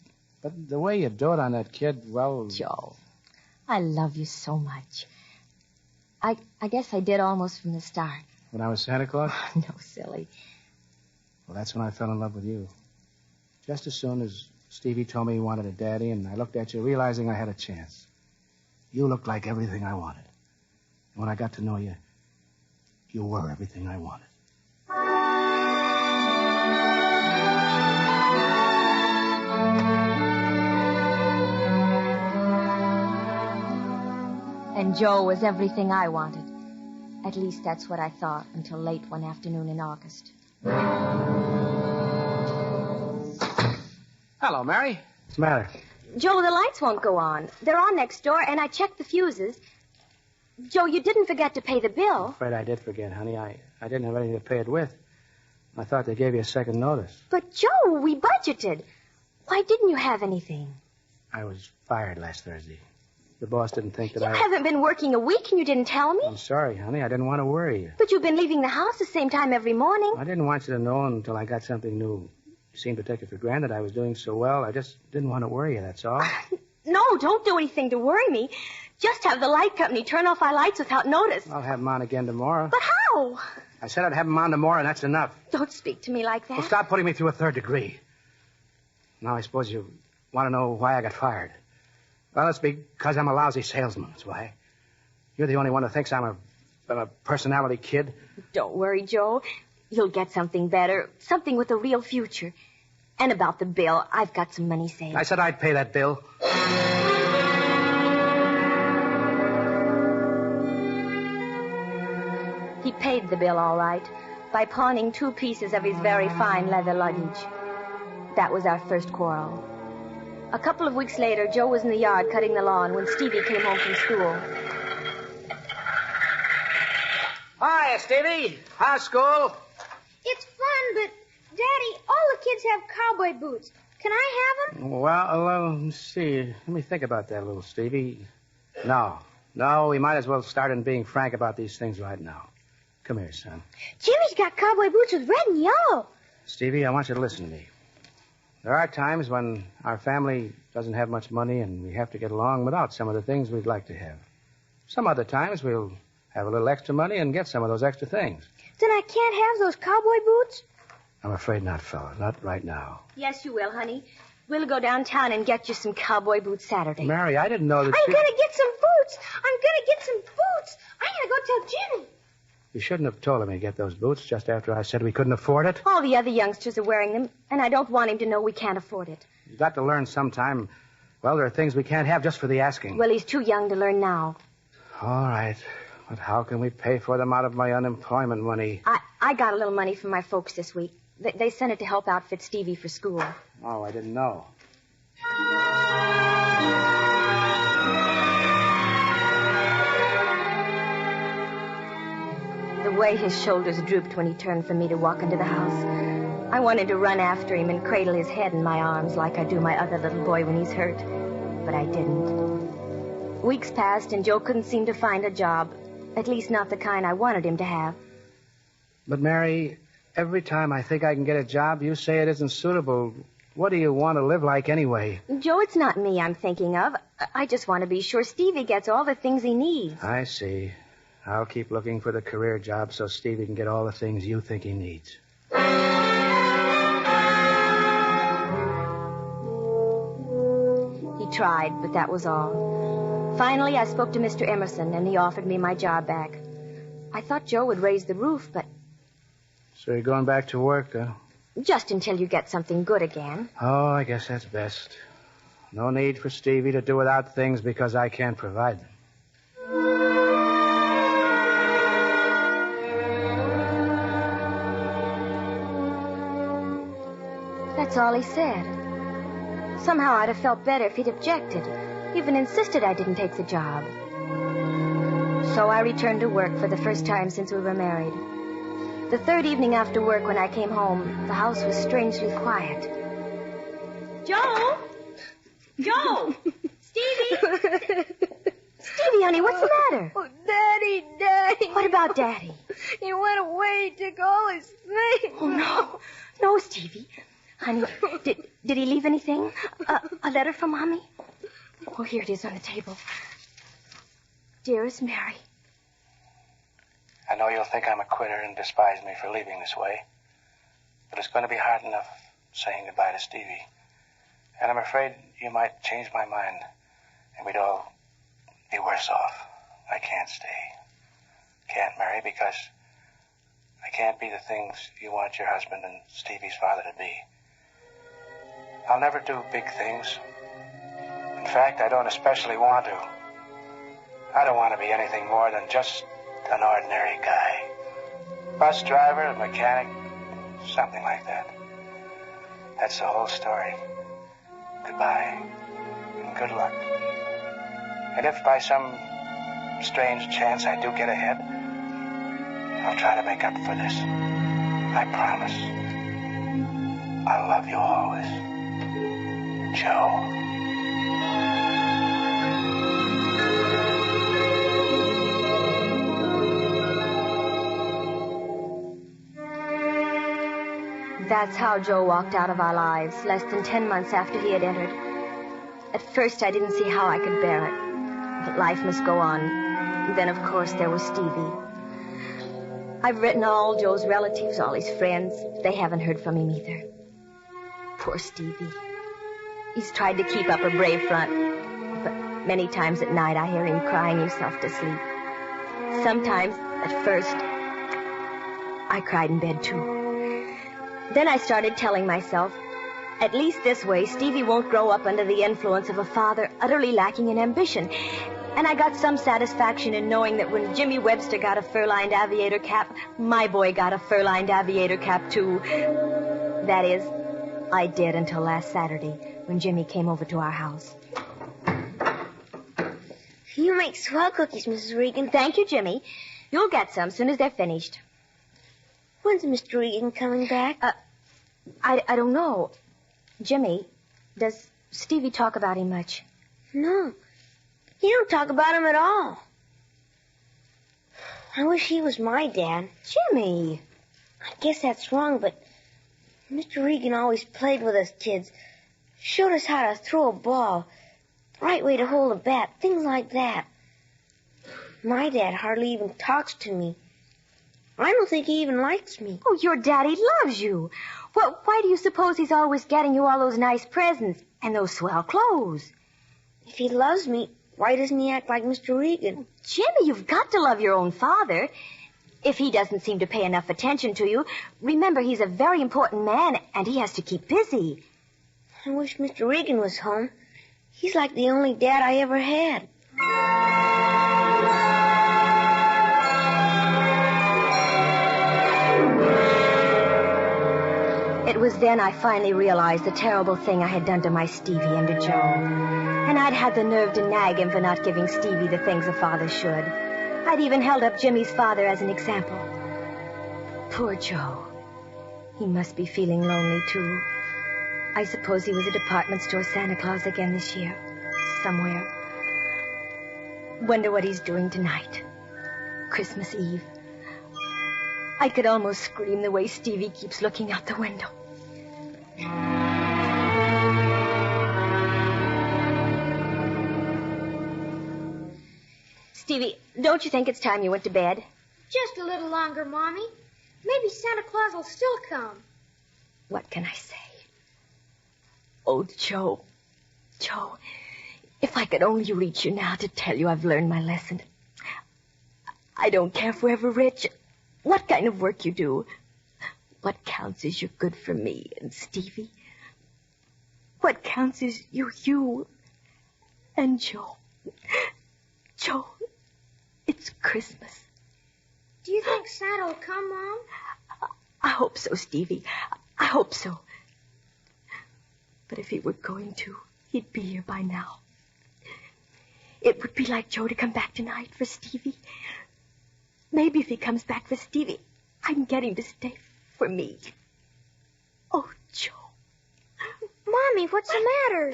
But the way you do it on that kid, well...
Joe, I love you so much. I guess I did almost from the start.
When I was Santa Claus?
No, silly.
Well, that's when I fell in love with you. Just as soon as Stevie told me he wanted a daddy, and I looked at you realizing I had a chance. You looked like everything I wanted. And when I got to know you, you were everything I wanted.
And Joe was everything I wanted. At least that's what I thought until late one afternoon in August.
Hello, Mary. What's the matter?
Joe, the lights won't go on. They're on next door, and I checked the fuses. Joe, you didn't forget to pay the bill.
I'm afraid I did forget, honey. I didn't have anything to pay it with. I thought they gave you a second notice.
But, Joe, we budgeted. Why didn't you have anything?
I was fired last Thursday. The boss didn't think that
You haven't been working a week and you didn't tell me?
I'm sorry, honey. I didn't want to worry you.
But you've been leaving the house the same time every morning.
I didn't want you to know until I got something new. You seemed to take it for granted I was doing so well. I just didn't want to worry you, that's all.
No, don't do anything to worry me. Just have the light company turn off our lights without notice.
I'll have them on again tomorrow.
But how?
I said I'd have them on tomorrow, and that's enough.
Don't speak to me like that.
Well, stop putting me through a 3rd degree. Now I suppose you want to know why I got fired. Well, it's because I'm a lousy salesman, that's why. You're the only one who thinks I'm a personality kid.
Don't worry, Joe. You'll get something better, something with a real future. And about the bill, I've got some money saved.
I said I'd pay that bill.
He paid the bill all right by pawning 2 pieces of his very fine leather luggage. That was our first quarrel. A couple of weeks later, Joe was in the yard cutting the lawn when Stevie came home from school.
Hiya, Stevie. How's school?
It's fun, but, Daddy, all the kids have cowboy boots. Can I have them?
Well, let's see. Let me think about that, little Stevie. No, we might as well start in being frank about these things right now. Come here, son.
Jimmy's got cowboy boots with red and yellow.
Stevie, I want you to listen to me. There are times when our family doesn't have much money and we have to get along without some of the things we'd like to have. Some other times we'll have a little extra money and get some of those extra things.
Then I can't have those cowboy boots?
I'm afraid not, fella. Not right now.
Yes, you will, honey. We'll go downtown and get you some cowboy boots Saturday.
Mary, I didn't know that
I'm going to get some boots. I'm going to get some boots. I'm going to go tell Jimmy.
You shouldn't have told him to get those boots just after I said we couldn't afford it.
All the other youngsters are wearing them, and I don't want him to know we can't afford it.
You've got to learn sometime. Well, there are things we can't have just for the asking.
Well, he's too young to learn now.
All right. But how can we pay for them out of my unemployment money?
I got a little money from my folks this week. They sent it to help outfit Stevie for school.
Oh, I didn't know.
The way his shoulders drooped when he turned for me to walk into the house. I wanted to run after him and cradle his head in my arms like I do my other little boy when he's hurt. But I didn't. Weeks passed and Joe couldn't seem to find a job. At least not the kind I wanted him to have.
But, Mary, every time I think I can get a job, you say it isn't suitable. What do you want to live like anyway?
Joe, it's not me I'm thinking of. I just want to be sure Stevie gets all the things he needs.
I see. I'll keep looking for the career job so Stevie can get all the things you think he needs.
He tried, but that was all. Finally, I spoke to Mr. Emerson, and he offered me my job back. I thought Joe would raise the roof, but...
So you're going back to work, huh?
Just until you get something good again.
Oh, I guess that's best. No need for Stevie to do without things because I can't provide them.
That's all he said. Somehow I'd have felt better if he'd objected, even insisted I didn't take the job. So I returned to work for the first time since we were married. The third evening after work when I came home, the house was strangely quiet.
Joe! Joe! Stevie!
Stevie, honey, what's the matter?
Oh, Daddy!
What about Daddy?
He went away. He took all his things.
Oh, no. No, Stevie. Honey, did he leave anything? A letter from Mommy? Oh, here it is on the table. Dearest Mary.
I know you'll think I'm a quitter and despise me for leaving this way, but it's going to be hard enough saying goodbye to Stevie. And I'm afraid you might change my mind, and we'd all be worse off. I can't stay. Can't marry because I can't be the things you want your husband and Stevie's father to be. I'll never do big things. In fact, I don't especially want to. I don't want to be anything more than just an ordinary guy. Bus driver, mechanic, something like that. That's the whole story. Goodbye, and good luck. And if by some strange chance I do get ahead, I'll try to make up for this. I promise. I'll love you always. Joe.
That's how Joe walked out of our lives, less than 10 months after he had entered. At first, I didn't see how I could bear it. But life must go on. And then, of course, there was Stevie. I've written all Joe's relatives, all his friends. They haven't heard from him either. Poor Stevie. He's tried to keep up a brave front, but many times at night I hear him crying himself to sleep. Sometimes, at first, I cried in bed, too. Then I started telling myself, at least this way, Stevie won't grow up under the influence of a father utterly lacking in ambition. And I got some satisfaction in knowing that when Jimmy Webster got a fur-lined aviator cap, my boy got a fur-lined aviator cap, too. That is, I did until last Saturday, when Jimmy came over to our house.
You make swell cookies, Mrs. Regan.
Thank you, Jimmy. You'll get some soon as they're finished.
When's Mr. Regan coming back?
I don't know. Jimmy, does Stevie talk about him much?
No. He don't talk about him at all. I wish he was my dad.
Jimmy!
I guess that's wrong, but Mr. Regan always played with us kids. Showed us how to throw a ball, right way to hold a bat, things like that. My dad hardly even talks to me. I don't think he even likes me.
Oh, your daddy loves you. Well, why do you suppose he's always getting you all those nice presents and those swell clothes?
If he loves me, why doesn't he act like Mr. Regan?
Jimmy, you've got to love your own father. If he doesn't seem to pay enough attention to you, remember he's a very important man and he has to keep busy.
I wish Mr. Regan was home. He's like the only dad I ever had.
It was then I finally realized the terrible thing I had done to my Stevie and to Joe. And I'd had the nerve to nag him for not giving Stevie the things a father should. I'd even held up Jimmy's father as an example. Poor Joe. He must be feeling lonely, too. I suppose he was a department store Santa Claus again this year. Somewhere. Wonder what he's doing tonight. Christmas Eve. I could almost scream the way Stevie keeps looking out the window. Stevie, don't you think it's time you went to bed?
Just a little longer, Mommy. Maybe Santa Claus will still come.
What can I say? Oh, Joe. Joe, if I could only reach you now to tell you I've learned my lesson. I don't care if we're ever rich, what kind of work you do. What counts is you're good for me and Stevie. What counts is you and Joe. Joe, it's Christmas.
Do you think Santa will come, Mom?
I hope so, Stevie. I hope so. But if he were going to, he'd be here by now. It would be like Joe to come back tonight for Stevie. Maybe if he comes back for Stevie, I can get him to stay for me. Oh, Joe.
Mommy, what's the matter?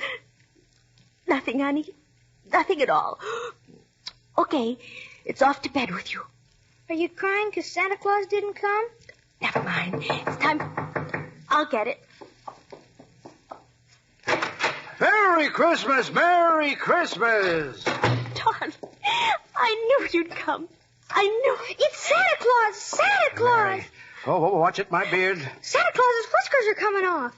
Nothing, honey. Nothing at all. Okay, it's off to bed with you.
Are you crying because Santa Claus didn't come?
Never mind. It's time. I'll get it.
Merry Christmas! Merry Christmas!
Darling, I knew you'd come. I knew.
It's Santa Claus! Santa Claus!
Mary. Oh, watch it, my beard.
Santa Claus's whiskers are coming off.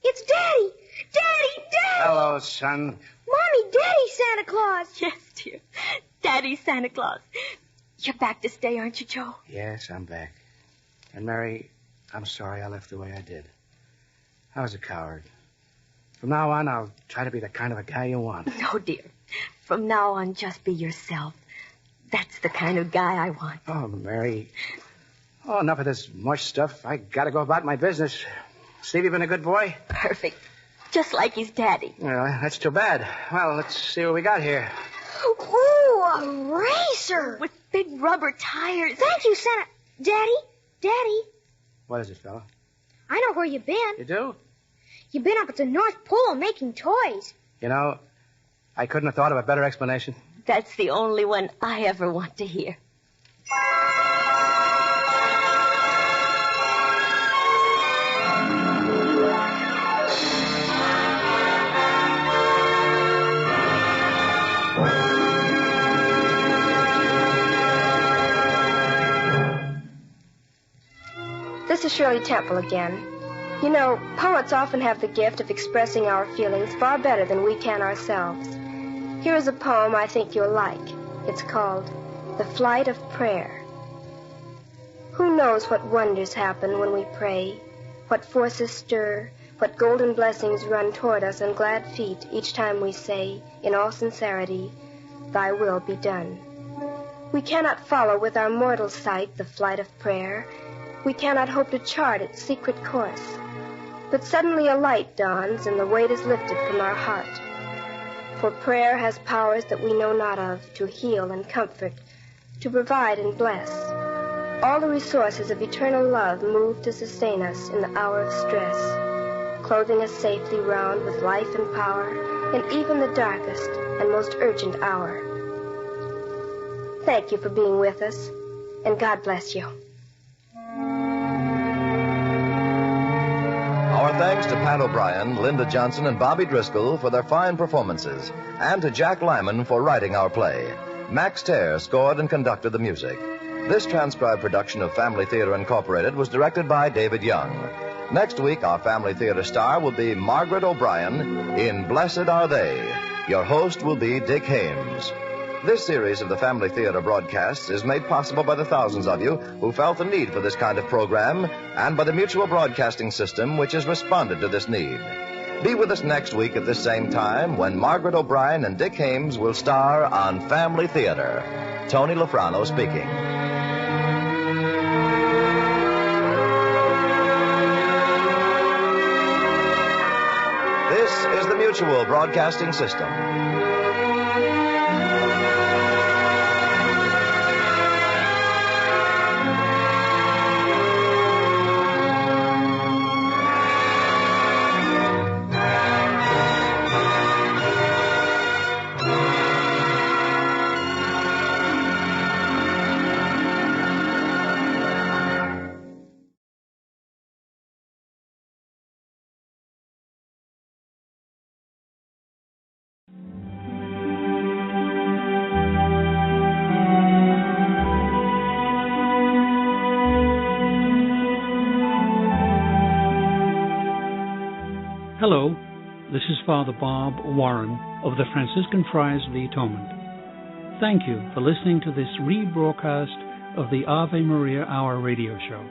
It's Daddy! Daddy! Daddy!
Hello, son.
Mommy, Daddy Santa Claus!
Yes, dear. Daddy Santa Claus. You're back to stay, aren't you, Joe?
Yes, I'm back. And, Mary, I'm sorry I left the way I did. I was a coward. From now on, I'll try to be the kind of a guy you want.
No, dear. From now on, just be yourself. That's the kind of guy I want.
Oh, Mary. Oh, enough of this mush stuff. I gotta go about my business. Stevie been a good boy?
Perfect. Just like his daddy.
Well, that's too bad. Well, let's see what we got here.
Ooh, a racer!
With big rubber tires.
Thank you, Santa. Daddy.
What is it, fella?
I know where you've been.
You do?
You've been up at the North Pole making toys.
You know, I couldn't have thought of a better explanation.
That's the only one I ever want to hear. This is Shirley Temple again.
You know, poets often have the gift of expressing our feelings far better than we can ourselves. Here is a poem I think you'll like. It's called The Flight of Prayer. Who knows what wonders happen when we pray, what forces stir, what golden blessings run toward us on glad feet each time we say, in all sincerity, Thy will be done. We cannot follow with our mortal sight the flight of prayer. We cannot hope to chart its secret course. But suddenly a light dawns and the weight is lifted from our heart. For prayer has powers that we know not of, to heal and comfort, to provide and bless. All the resources of eternal love move to sustain us in the hour of stress, clothing us safely round with life and power in even the darkest and most urgent hour. Thank you for being with us, and God bless you.
Our thanks to Pat O'Brien, Linda Johnson, and Bobby Driscoll for their fine performances, and to Jack Lyman for writing our play. Max Terre scored and conducted the music. This transcribed production of Family Theater Incorporated was directed by David Young. Next week, our Family Theater star will be Margaret O'Brien in Blessed Are They. Your host will be Dick Hames. This series of the Family Theater broadcasts is made possible by the thousands of you who felt the need for this kind of program and by the Mutual Broadcasting System, which has responded to this need. Be with us next week at this same time when Margaret O'Brien and Dick Hames will star on Family Theater. Tony Lafrano speaking. This is the Mutual Broadcasting System.
Hello, this is Father Bob Warren of the Franciscan Friars of the Atonement. Thank you for listening to this rebroadcast of the Ave Maria Hour radio show.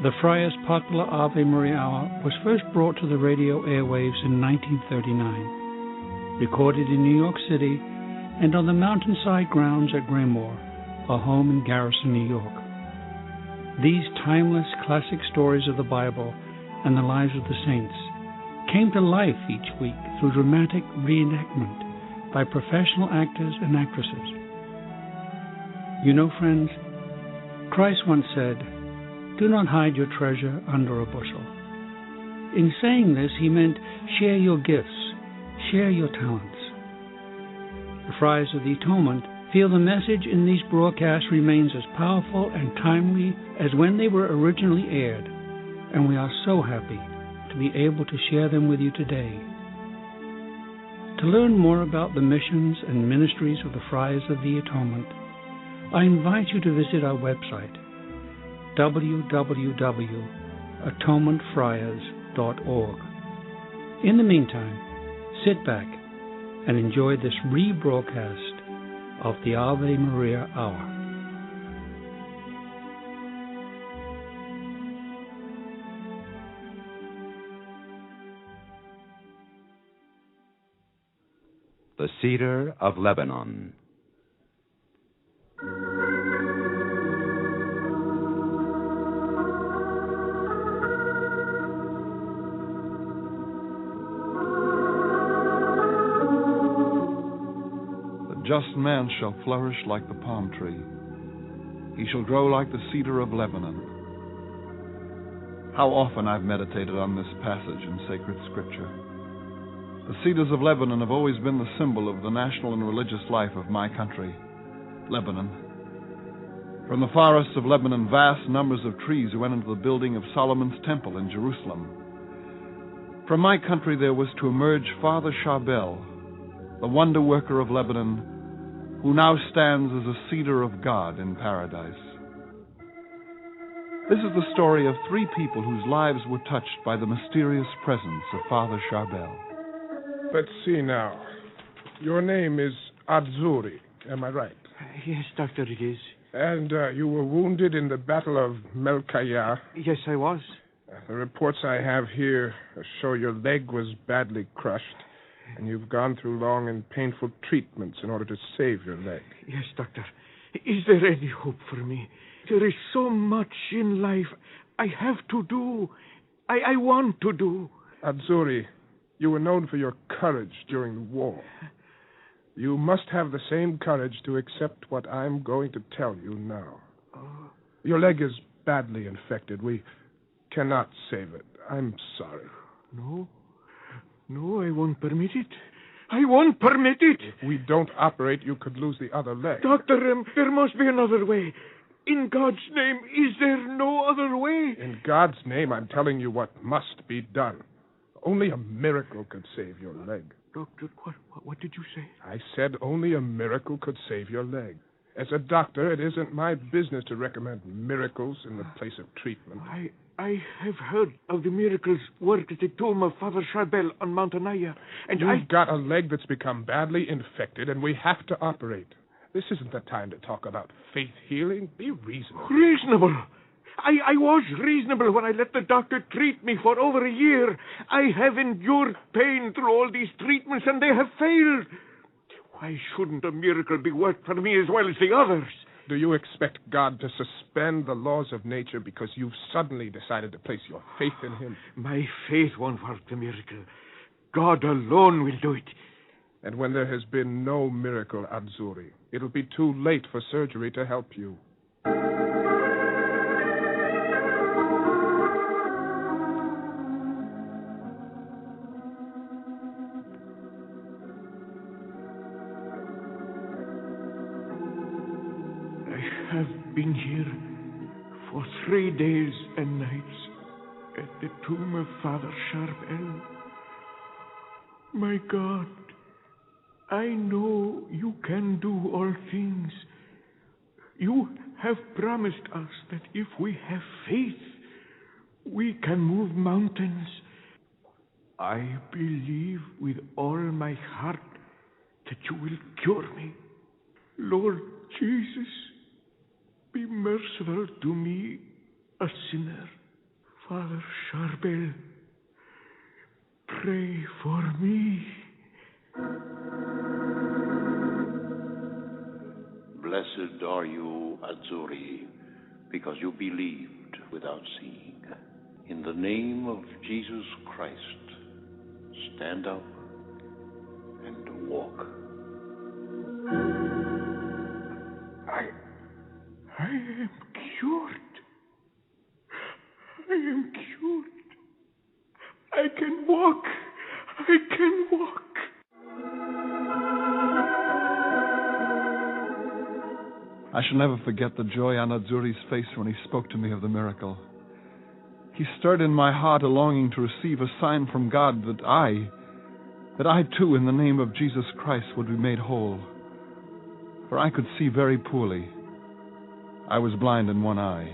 The Friars' popular Ave Maria Hour was first brought to the radio airwaves in 1939, recorded in New York City and on the mountainside grounds at Graymoor, a home in Garrison, New York. These timeless classic stories of the Bible and the lives of the saints came to life each week through dramatic reenactment by professional actors and actresses. You know, friends, Christ once said, "Do not hide your treasure under a bushel." In saying this, he meant share your gifts, share your talents. The Friars of the Atonement feel the message in these broadcasts remains as powerful and timely as when they were originally aired, and we are so happy to be able to share them with you today. To learn more about the missions and ministries of the Friars of the Atonement, I invite you to visit our website, www.atonementfriars.org. In the meantime, sit back and enjoy this rebroadcast of the Ave Maria Hour.
The Cedar of Lebanon.
The just man shall flourish like the palm tree. He shall grow like the cedar of Lebanon. How often I've meditated on this passage in sacred scripture. The cedars of Lebanon have always been the symbol of the national and religious life of my country, Lebanon. From the forests of Lebanon, vast numbers of trees went into the building of Solomon's temple in Jerusalem. From my country there was to emerge Father Sharbel, the wonder worker of Lebanon, who now stands as a cedar of God in paradise. This is the story of three people whose lives were touched by the mysterious presence of Father Sharbel.
Let's see now. Your name is Azzurri, am I right?
Yes, Doctor, it is.
And you were wounded in the Battle of Molokai?
Yes, I was.
The reports I have here show your leg was badly crushed, and you've gone through long and painful treatments in order to save your leg.
Yes, Doctor. Is there any hope for me? There is so much in life I have to do. I want to do.
Azzurri, you were known for your courage during the war. You must have the same courage to accept what I'm going to tell you now. Your leg is badly infected. We cannot save it. I'm sorry.
No, I won't permit it. I won't permit it.
If we don't operate, you could lose the other leg.
Doctor, there must be another way. In God's name, is there no other way?
In God's name, I'm telling you what must be done. Only a miracle could save your leg.
Doctor, what did you say?
I said only a miracle could save your leg. As a doctor, it isn't my business to recommend miracles in the place of treatment.
I have heard of the miracles worked at the tomb of Father Sharbel on Mount Anaya, and
You've got a leg that's become badly infected, and we have to operate. This isn't the time to talk about faith healing. Be reasonable.
Reasonable? I was reasonable when I let the doctor treat me for over a year. I have endured pain through all these treatments, and they have failed. Why shouldn't a miracle be worked for me as well as the others?
Do you expect God to suspend the laws of nature because you've suddenly decided to place your faith in him?
My faith won't work the miracle. God alone will do it.
And when there has been no miracle, Azzurri, it'll be too late for surgery to help you.
I have been here for 3 days and nights at the tomb of Father Sharbel. My God, I know you can do all things. You have promised us that if we have faith, we can move mountains. I believe with all my heart that you will cure me. Lord Jesus, be merciful to me, a sinner. Father Sharbel, pray for me.
Blessed are you, Azzurri, because you believed without seeing. In the name of Jesus Christ, stand up and walk.
I am cured. I am cured. I can walk. I can walk.
I shall never forget the joy on Azzurri's face when he spoke to me of the miracle. He stirred in my heart a longing to receive a sign from God that I too, in the name of Jesus Christ, would be made whole. For I could see very poorly. I was blind in one eye.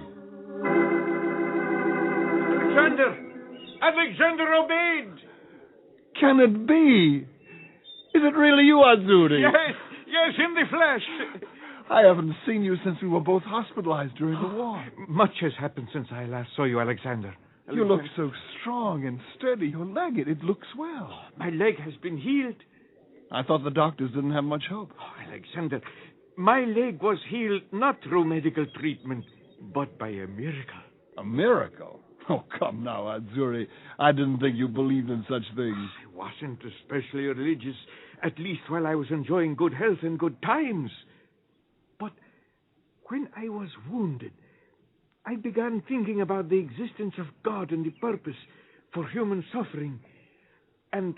Alexander obeyed!
Can it be? Is it really you, Azzurri?
Yes, in the flesh.
I haven't seen you since we were both hospitalized during the war.
Much has happened since I last saw you, Alexander.
You look so strong and steady. Your leg, it looks well.
My leg has been healed.
I thought the doctors didn't have much hope.
Alexander, my leg was healed not through medical treatment, but by a miracle.
A miracle? Oh, come now, Azzurri. I didn't think you believed in such things.
I wasn't especially religious, at least while I was enjoying good health and good times. But when I was wounded, I began thinking about the existence of God and the purpose for human suffering. And,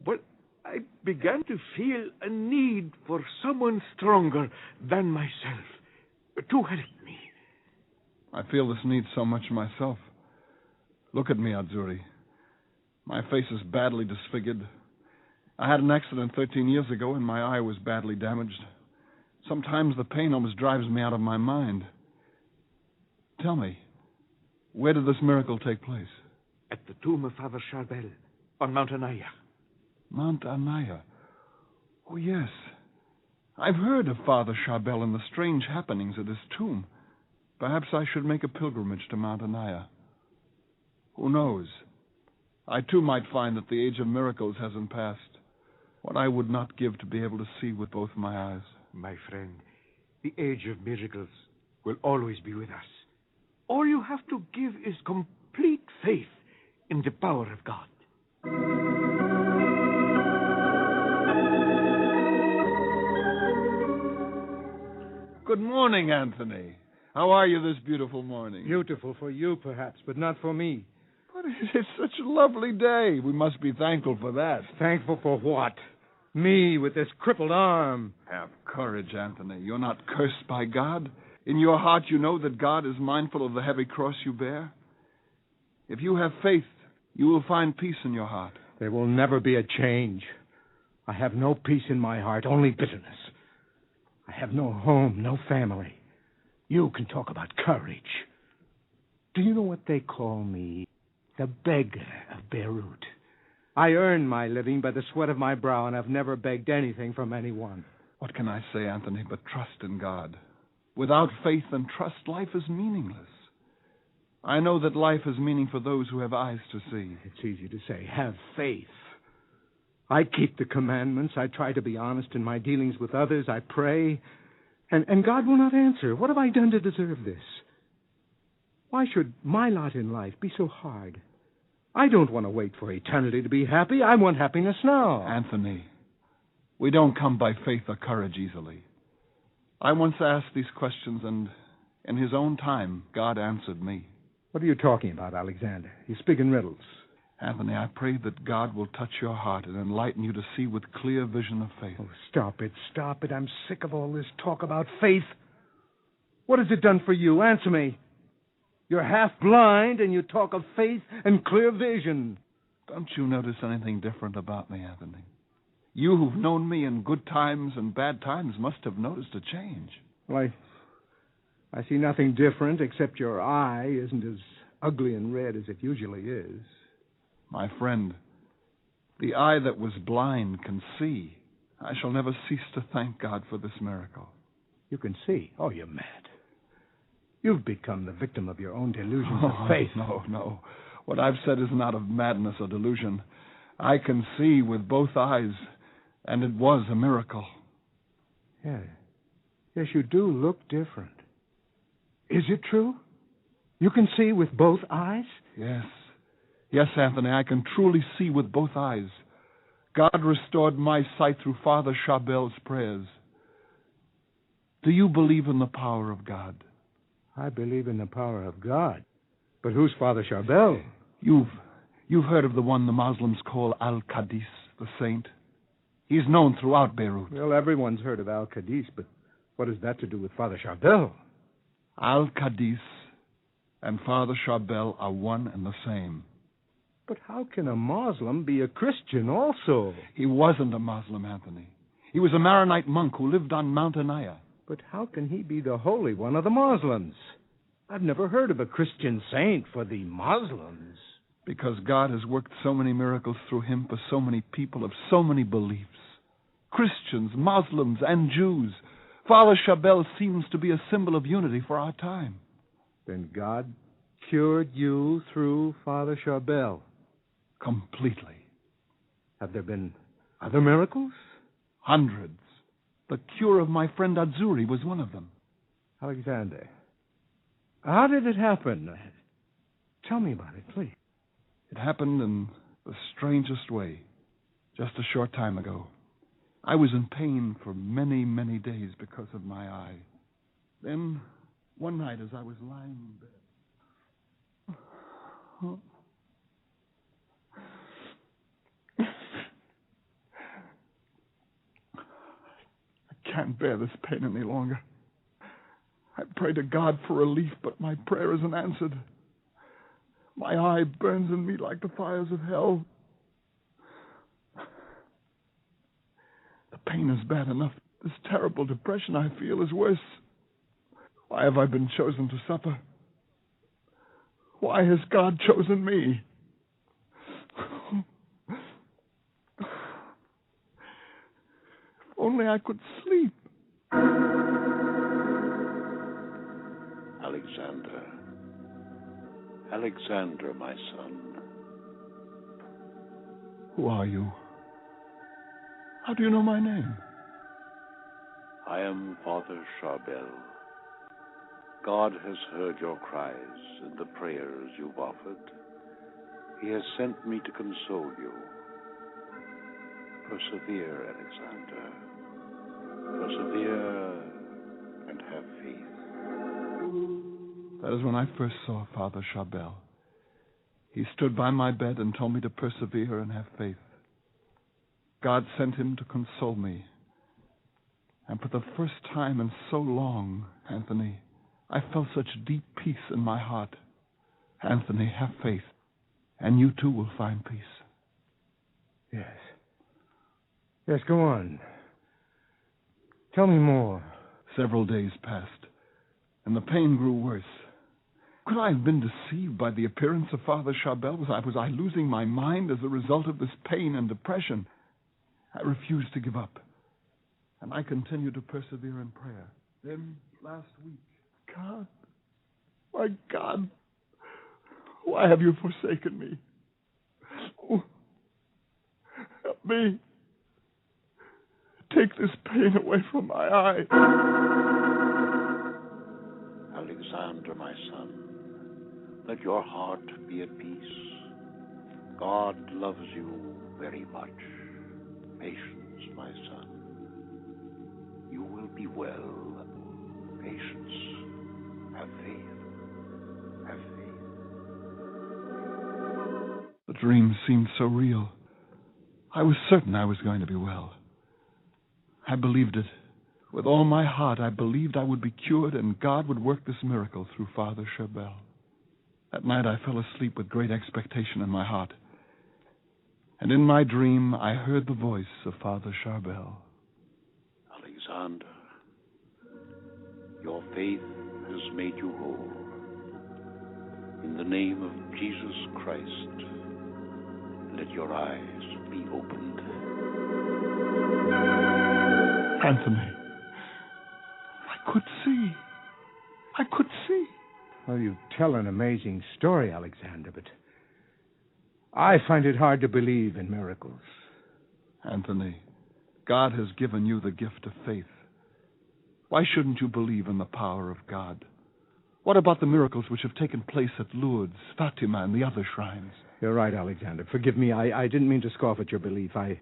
well, I began to feel a need for someone stronger than myself to help me.
I feel this need so much myself. Look at me, Azzurri. My face is badly disfigured. I had an accident 13 years ago and my eye was badly damaged. Sometimes the pain almost drives me out of my mind. Tell me, where did this miracle take place?
At the tomb of Father Sharbel on Mount Anaya.
Mount Anaya? Oh, yes. I've heard of Father Sharbel and the strange happenings at his tomb. Perhaps I should make a pilgrimage to Mount Anaya. Who knows? I, too, might find that the age of miracles hasn't passed. What I would not give to be able to see with both my eyes.
My friend, the age of miracles will always be with us. All you have to give is complete faith in the power of God.
Good morning, Anthony. How are you this beautiful morning?
Beautiful for you, perhaps, but not for me.
But it's such a lovely day. We must be thankful for that.
Thankful for what? Me with this crippled arm.
Have courage, Anthony. You're not cursed by God. In your heart, you know that God is mindful of the heavy cross you bear. If you have faith, you will find peace in your heart.
There will never be a change. I have no peace in my heart, only bitterness. I have no home, no family. You can talk about courage. Do you know what they call me? The beggar of Beirut. I earn my living by the sweat of my brow, and I've never begged anything from anyone.
What can I say, Anthony, but trust in God? Without faith and trust, life is meaningless. I know that life has meaning for those who have eyes to see.
It's easy to say, have faith. I keep the commandments. I try to be honest in my dealings with others. I pray. And God will not answer. What have I done to deserve this? Why should my lot in life be so hard? I don't want to wait for eternity to be happy. I want happiness now.
Anthony, we don't come by faith or courage easily. I once asked these questions, and in his own time, God answered me.
What are you talking about, Alexander? You speak in riddles.
Anthony, I pray that God will touch your heart and enlighten you to see with clear vision of faith.
Oh, stop it, stop it. I'm sick of all this talk about faith. What has it done for you? Answer me. You're half blind and you talk of faith and clear vision.
Don't you notice anything different about me, Anthony? You who've known me in good times and bad times must have noticed a change.
Well, I see nothing different except your eye isn't as ugly and red as it usually is.
My friend, the eye that was blind can see. I shall never cease to thank God for this miracle.
You can see? Oh, you're mad. You've become the victim of your own delusions of faith.
No. What I've said is not of madness or delusion. I can see with both eyes, and it was a miracle.
Yes, you do look different. Is it true? You can see with both eyes?
Yes, Anthony, I can truly see with both eyes. God restored my sight through Father Sharbel's prayers. Do you believe in the power of God?
I believe in the power of God. But who's Father Sharbel?
You've heard of the one the Muslims call Al-Qadis, the saint. He's known throughout Beirut.
Well, everyone's heard of Al-Qadis, but what has that to do with Father Sharbel?
Al-Qadis and Father Sharbel are one and the same.
But how can a Muslim be a Christian also?
He wasn't a Muslim, Anthony. He was a Maronite monk who lived on Mount Anaya.
But how can he be the Holy One of the Muslims? I've never heard of a Christian saint for the Muslims.
Because God has worked so many miracles through him for so many people of so many beliefs. Christians, Muslims, and Jews. Father Sharbel seems to be a symbol of unity for our time.
Then God cured you through Father Sharbel?
Completely.
Have there been other miracles?
Hundreds. The cure of my friend Azzurri was one of them.
Alexander, how did it happen? Tell me about it, please.
It happened in the strangest way. Just a short time ago. I was in pain for many, many days because of my eye. Then, one night as I was lying in bed... I can't bear this pain any longer. I pray to God for relief, but my prayer isn't answered. My eye burns in me like the fires of hell. The pain is bad enough. This terrible depression I feel is worse. Why have I been chosen to suffer?
Why has God chosen me? If only I could sleep.
Alexander. Alexander, my son.
Who are you? How do you know my name?
I am Father Sharbel. God has heard your cries and the prayers you've offered. He has sent me to console you. Persevere, Alexander. Persevere and have faith.
That is when I first saw Father Sharbel. He stood by my bed and told me to persevere and have faith. God sent him to console me. And for the first time in so long, Anthony, I felt such deep peace in my heart. Anthony, have faith, and you too will find peace.
Yes. Yes, go on. Tell me more.
Several days passed, and the pain grew worse. Could I have been deceived by the appearance of Father Sharbel? Was I losing my mind as a result of this pain and depression? I refused to give up, and I continued to persevere in prayer. Then, last week,
God, my God, why have you forsaken me? Oh, help me. Take this pain away from my eyes.
Alexander, my son, let your heart be at peace. God loves you very much. Patience, my son. You will be well. Patience. Have faith. Have faith.
The dream seemed so real. I was certain I was going to be well. I believed it. With all my heart, I believed I would be cured and God would work this miracle through Father Sharbel. That night I fell asleep with great expectation in my heart. And in my dream, I heard the voice of Father Sharbel.
Alexander, your faith has made you whole. In the name of Jesus Christ, let your eyes be opened.
Anthony, I could see. I could see.
Well, you tell an amazing story, Alexander, but I find it hard to believe in miracles.
Anthony, God has given you the gift of faith. Why shouldn't you believe in the power of God? What about the miracles which have taken place at Lourdes, Fatima, and the other shrines?
You're right, Alexander. Forgive me. I didn't mean to scoff at your belief. I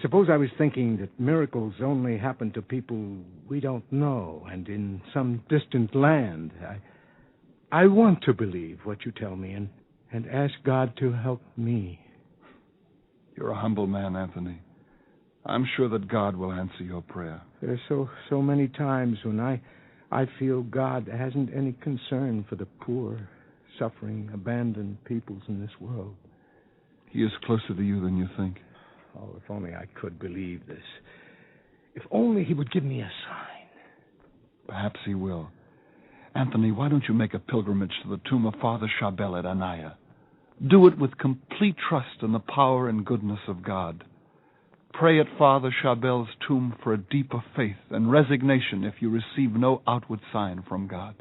suppose I was thinking that miracles only happen to people we don't know and in some distant land. I want to believe what you tell me and ask God to help me.
You're a humble man, Anthony. I'm sure that God will answer your prayer.
There are so many times when I feel God hasn't any concern for the poor, suffering, abandoned peoples in this world.
He is closer to you than you think.
Oh, if only I could believe this. If only he would give me a sign.
Perhaps he will. Anthony, why don't you make a pilgrimage to the tomb of Father Sharbel at Anaya? Do it with complete trust in the power and goodness of God. Pray at Father Sharbel's tomb for a deeper faith and resignation if you receive no outward sign from God.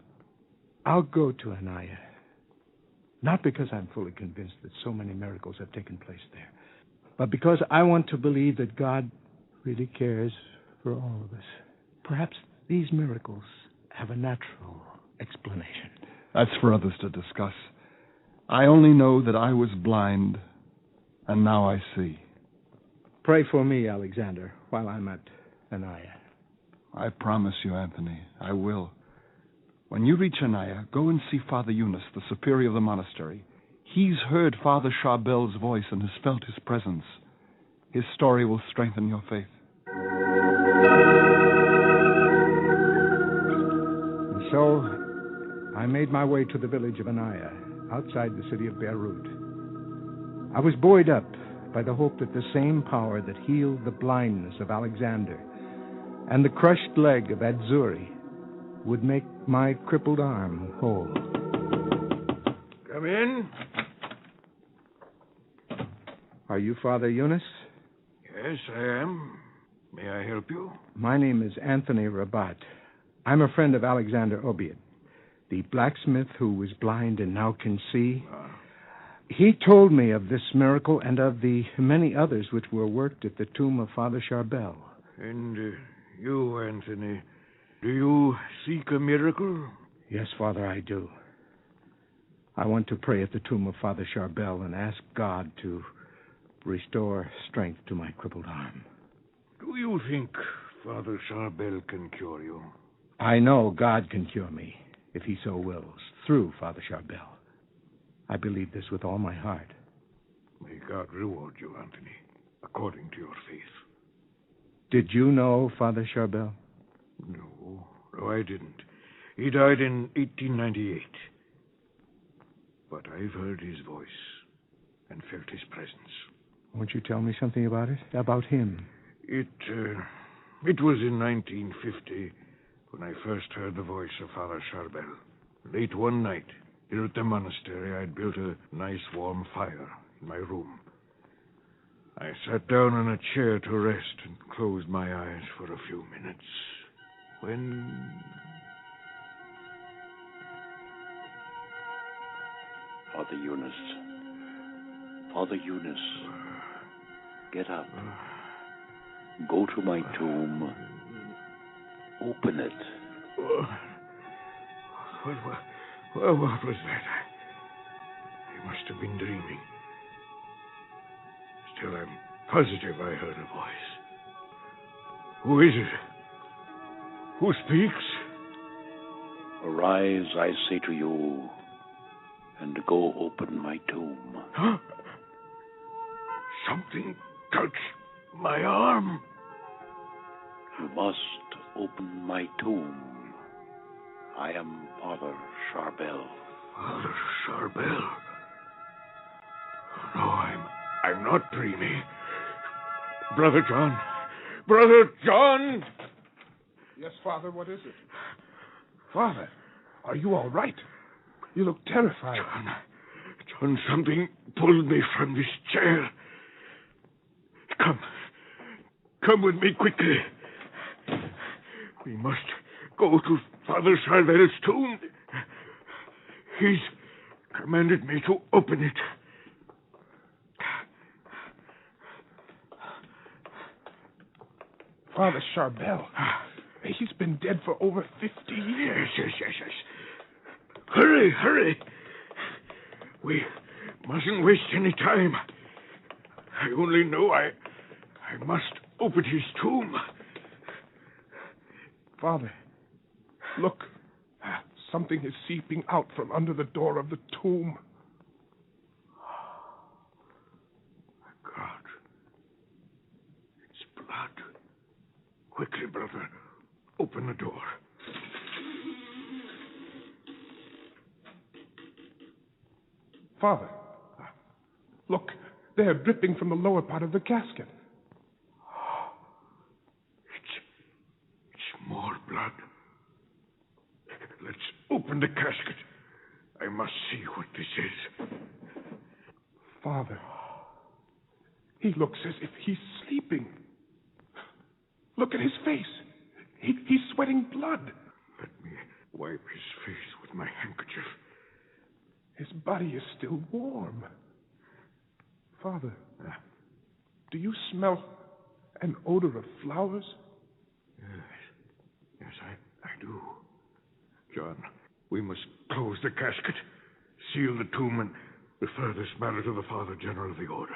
I'll go to Anaya. Not because I'm fully convinced that so many miracles have taken place there, but because I want to believe that God really cares for all of us. Perhaps these miracles have a natural explanation.
That's for others to discuss. I only know that I was blind, and now I see.
Pray for me, Alexander, while I'm at Anaya.
I promise you, Anthony, I will. When you reach Anaya, go and see Father Eunice, the superior of the monastery. He's heard Father Sharbel's voice and has felt his presence. His story will strengthen your faith.
And so, I made my way to the village of Anaya, outside the city of Beirut. I was buoyed up by the hope that the same power that healed the blindness of Alexander and the crushed leg of Adzuri would make my crippled arm whole.
Come in.
Are you Father Eunice?
Yes, I am. May I help you?
My name is Anthony Rabat. I'm a friend of Alexander Obiad, the blacksmith who was blind and now can see. He told me of this miracle and of the many others which were worked at the tomb of Father Sharbel.
And you, Anthony, do you seek a miracle?
Yes, Father, I do. I want to pray at the tomb of Father Sharbel and ask God to restore strength to my crippled arm.
Do you think Father Sharbel can cure you?
I know God can cure me, if he so wills, through Father Sharbel. I believe this with all my heart.
May God reward you, Anthony, according to your faith.
Did you know Father Sharbel?
No, I didn't. He died in 1898. But I've heard his voice and felt his presence.
Won't you tell me something about it? About him?
It was in 1950 when I first heard the voice of Father Sharbel. Late one night, here at the monastery, I'd built a nice warm fire in my room. I sat down on a chair to rest and closed my eyes for a few minutes. When...
Father Eunice, get up. Go to my tomb. Open it.
What was that? I must have been dreaming. Still, I'm positive I heard a voice. Who is it? Who speaks?
Arise, I say to you, and go open my tomb.
Huh? Something touched my arm.
You must open my tomb. I am Father Sharbel.
Father Sharbel? No, I'm not dreaming. Brother John! Brother John!
Yes, Father, what is it? Father, are you all right? You look terrified.
John, something pulled me from this chair. Come with me quickly. We must go to Father Sharbel's tomb. He's commanded me to open it.
Father Sharbel. He's been dead for over 50 years.
Yes. Hurry. We mustn't waste any time. I only know I must open his tomb.
Father, look. Something is seeping out from under the door of the tomb.
God. It's blood. Quickly, brother. Open the door.
Father, look. They're dripping from the lower part of the casket.
It's more blood. Let's open the casket. I must see what this is.
Father, he looks as if he's sleeping. Look at his face. He's sweating blood.
Let me wipe his face with my handkerchief.
His body is still warm. Father, do you smell an odor of flowers?
Yes, I do. John, we must close the casket, seal the tomb, and refer this matter to the Father General of the Order.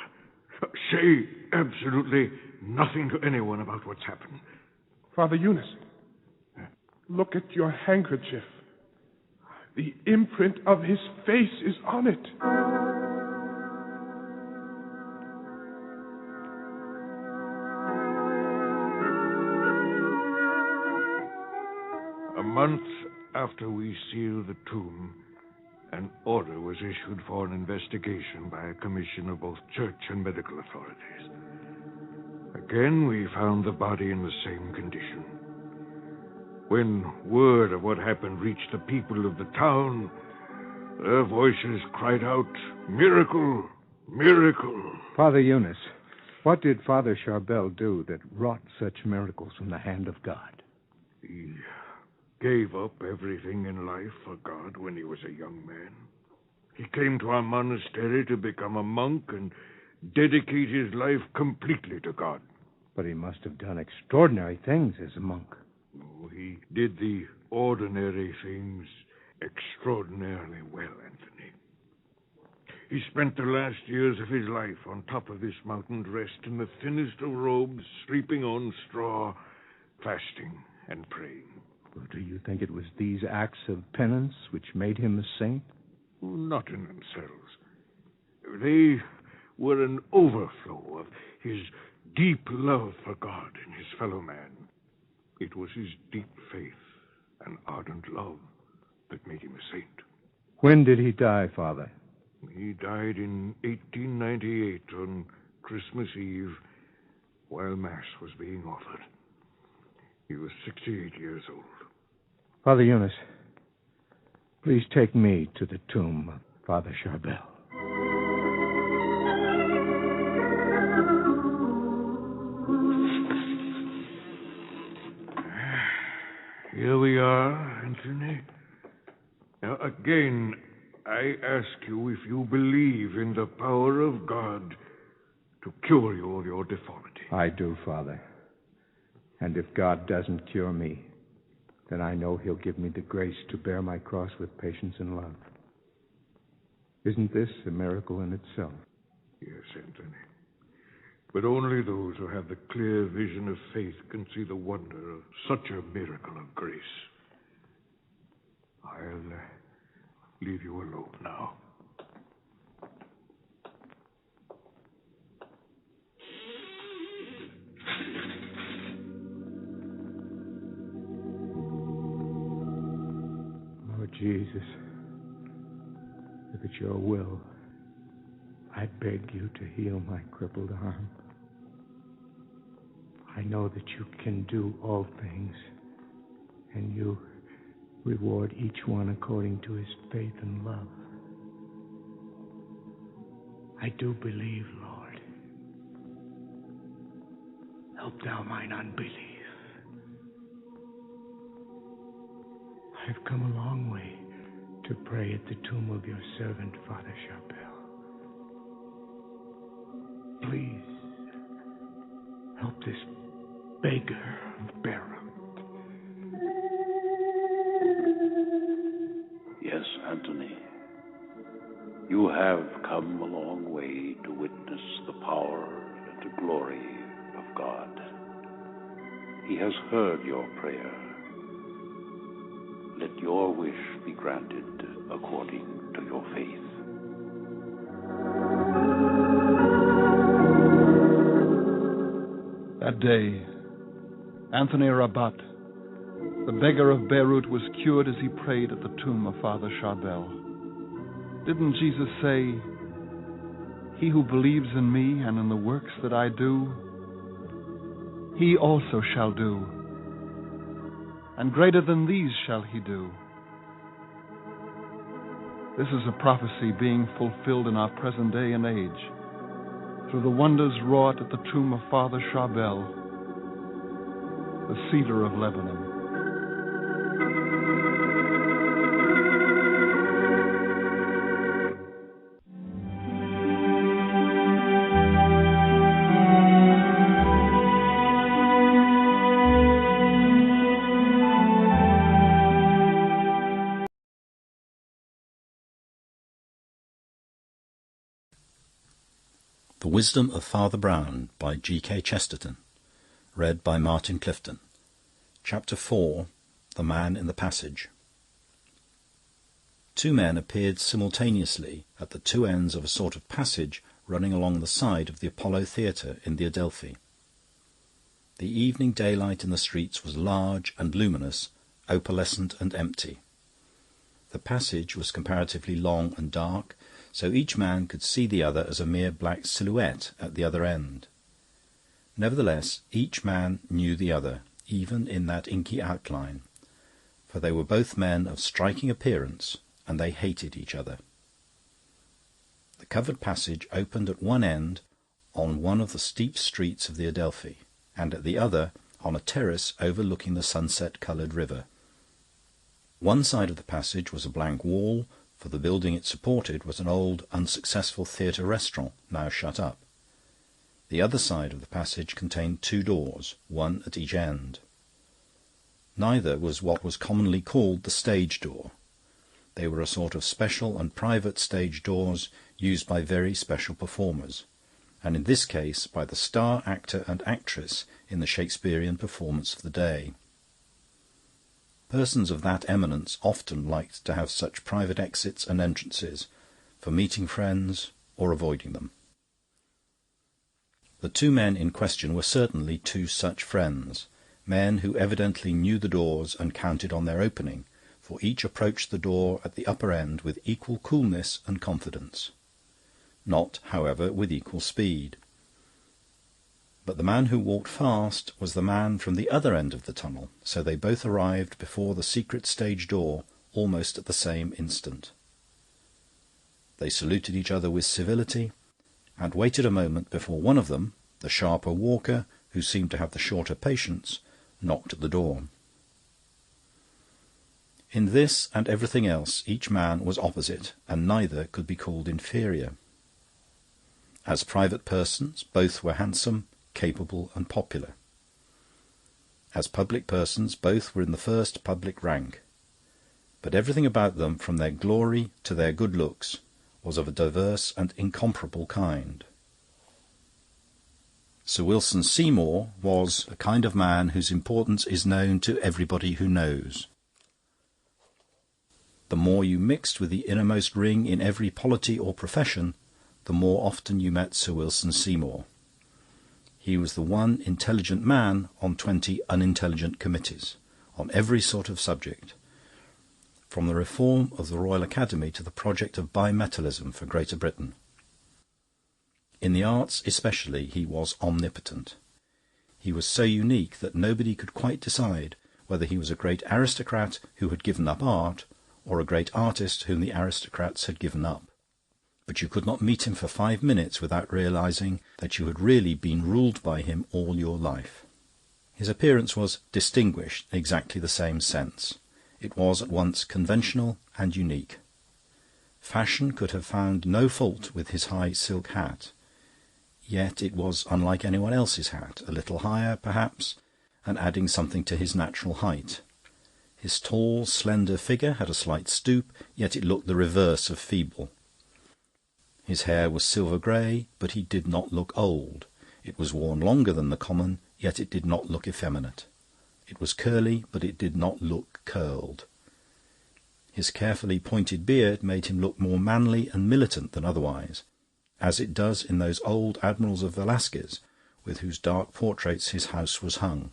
Say absolutely nothing to anyone about what's happened.
Father Eunice, look at your handkerchief. The imprint of his face is on it.
A month after we sealed the tomb, an order was issued for an investigation by a commission of both church and medical authorities. Again, we found the body in the same condition. When word of what happened reached the people of the town, Their voices cried out, "Miracle! Miracle!"
Father Eunice, what did Father Sharbel do that wrought such miracles from the hand of God?
He gave up everything in life for God when he was a young man. He came to our monastery to become a monk and dedicate his life completely to God.
But he must have done extraordinary things as a monk.
Oh, he did the ordinary things extraordinarily well, Anthony. He spent the last years of his life on top of this mountain, dressed in the thinnest of robes, sleeping on straw, fasting and praying.
Well, do you think it was these acts of penance which made him a saint?
Not in themselves. They were an overflow of his deep love for God and his fellow man. It was his deep faith and ardent love that made him a saint.
When did he die, Father?
He died in 1898 on Christmas Eve while Mass was being offered. He was 68 years old.
Father Eunice, please take me to the tomb of Father Sharbel.
Here we are, Anthony. Now, again, I ask you if you believe in the power of God to cure you of your deformity.
I do, Father. And if God doesn't cure me, then I know he'll give me the grace to bear my cross with patience and love. Isn't this a miracle in itself?
Yes, Anthony. But only those who have the clear vision of faith can see the wonder of such a miracle of grace. I'll leave you alone now.
Lord Jesus, if it's your will, I beg you to heal my crippled arm. I know that you can do all things, and you reward each one according to his faith and love. I do believe, Lord. Help thou mine unbelief. I've come a long way to pray at the tomb of your servant, Father Sharbel. Please, help this beggar bear out.
Yes, Anthony. You have come a long way to witness the power and the glory of God. He has heard your prayer. Let your wish be granted according to your faith.
That day, Anthony Rabat, the beggar of Beirut, was cured as he prayed at the tomb of Father Sharbel. Didn't Jesus say, "He who believes in me and in the works that I do, he also shall do, and greater than these shall he do"? This is a prophecy being fulfilled in our present day and age through the wonders wrought at the tomb of Father Sharbel, the Cedar of Lebanon.
The Wisdom of Father Brown by G.K. Chesterton. Read by Martin Clifton. Chapter 4. The Man in the Passage. Two men appeared simultaneously at the two ends of a sort of passage running along the side of the Apollo Theatre in the Adelphi. The evening daylight in the streets was large and luminous, opalescent and empty. The passage was comparatively long and dark, so each man could see the other as a mere black silhouette at the other end. Nevertheless, each man knew the other, even in that inky outline, for they were both men of striking appearance and they hated each other. The covered passage opened at one end on one of the steep streets of the Adelphi, and at the other on a terrace overlooking the sunset-coloured river. One side of the passage was a blank wall, for the building it supported was an old, unsuccessful theatre-restaurant, now shut up. The other side of the passage contained 2 doors, one at each end. Neither was what was commonly called the stage door. They were a sort of special and private stage doors used by very special performers, and in this case by the star actor and actress in the Shakespearean performance of the day. Persons of that eminence often liked to have such private exits and entrances, for meeting friends or avoiding them. The 2 men in question were certainly 2 such friends, men who evidently knew the doors and counted on their opening, for each approached the door at the upper end with equal coolness and confidence. Not, however, with equal speed. But the man who walked fast was the man from the other end of the tunnel, so they both arrived before the secret stage door almost at the same instant. They saluted each other with civility, and waited a moment before one of them, the sharper walker, who seemed to have the shorter patience, knocked at the door. In this and everything else each man was opposite, and neither could be called inferior. As private persons, both were handsome, capable, and popular. As public persons, both were in the first public rank. But everything about them, from their glory to their good looks, was of a diverse and incomparable kind. Sir Wilson Seymour was a kind of man whose importance is known to everybody who knows. The more you mixed with the innermost ring in every polity or profession, the more often you met Sir Wilson Seymour. He was the one intelligent man on 20 unintelligent committees, on every sort of subject, from the reform of the Royal Academy to the project of bimetallism for Greater Britain. In the arts especially he was omnipotent. He was so unique that nobody could quite decide whether he was a great aristocrat who had given up art, or a great artist whom the aristocrats had given up. But you could not meet him for 5 minutes without realizing that you had really been ruled by him all your life. His appearance was distinguished in exactly the same sense. It was at once conventional and unique. Fashion could have found no fault with his high silk hat, yet it was unlike anyone else's hat, a little higher, perhaps, and adding something to his natural height. His tall, slender figure had a slight stoop, yet it looked the reverse of feeble. His hair was silver grey, but he did not look old. It was worn longer than the common, yet it did not look effeminate. It was curly, but it did not look curled. His carefully pointed beard made him look more manly and militant than otherwise, as it does in those old admirals of Velasquez, with whose dark portraits his house was hung.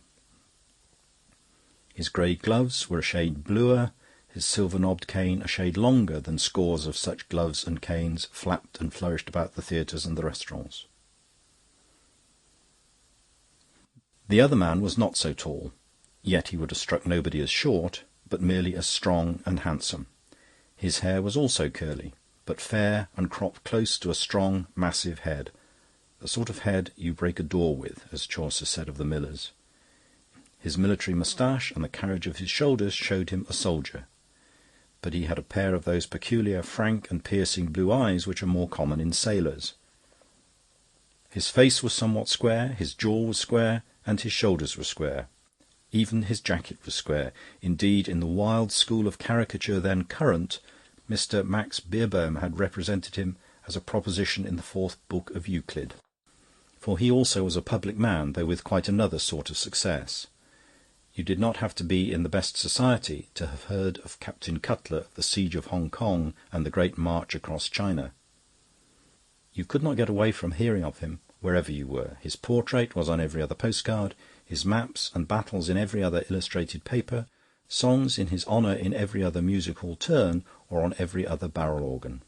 His grey gloves were a shade bluer, his silver-knobbed cane a shade longer than scores of such gloves and canes flapped and flourished about the theatres and the restaurants. The other man was not so tall, yet he would have struck nobody as short, but merely as strong and handsome. His hair was also curly, but fair and cropped close to a strong, massive head, the sort of head you break a door with, as Chaucer said of the millers. His military moustache and the carriage of his shoulders showed him a soldier, but he had a pair of those peculiar, frank and piercing blue eyes which are more common in sailors. His face was somewhat square, his jaw was square, and his shoulders were square. Even his jacket was square. Indeed, in the wild school of caricature then current, Mr. Max Beerbohm had represented him as a proposition in the 4th book of Euclid. For he also was a public man, though with quite another sort of success. You did not have to be in the best society to have heard of Captain Cutler, the siege of Hong Kong, and the great march across China. You could not get away from hearing of him wherever you were. His portrait was on every other postcard, his maps and battles in every other illustrated paper, songs in his honour in every other music-hall turn or on every other barrel-organ.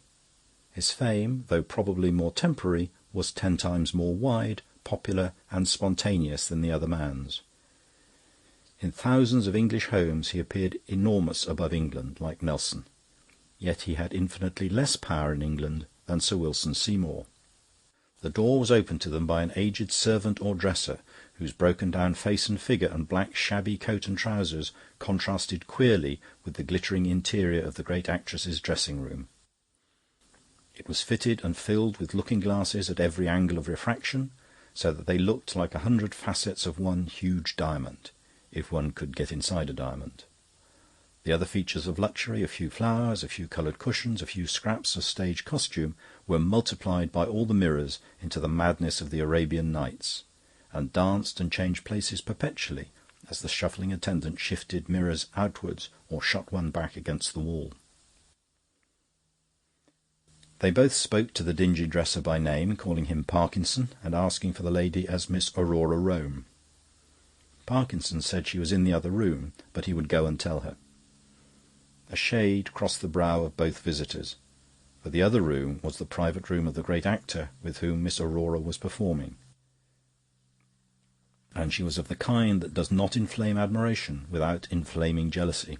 His fame, though probably more temporary, was 10 times more wide, popular, and spontaneous than the other man's. In thousands of English homes he appeared enormous above England, like Nelson. yet he had infinitely less power in England than Sir Wilson Seymour. The door was opened to them by an aged servant or dresser, whose broken-down face and figure and black shabby coat and trousers contrasted queerly with the glittering interior of the great actress's dressing-room. It was fitted and filled with looking-glasses at every angle of refraction, so that they looked like 100 facets of one huge diamond, if one could get inside a diamond. The other features of luxury, a few flowers, a few coloured cushions, a few scraps of stage costume, were multiplied by all the mirrors into the madness of the Arabian Nights, and danced and changed places perpetually as the shuffling attendant shifted mirrors outwards or shot one back against the wall. They both spoke to the dingy dresser by name, calling him Parkinson, and asking for the lady as Miss Aurora Rome. Parkinson said she was in the other room, but he would go and tell her. A shade crossed the brow of both visitors, for the other room was the private room of the great actor with whom Miss Aurora was performing, and she was of the kind that does not inflame admiration without inflaming jealousy.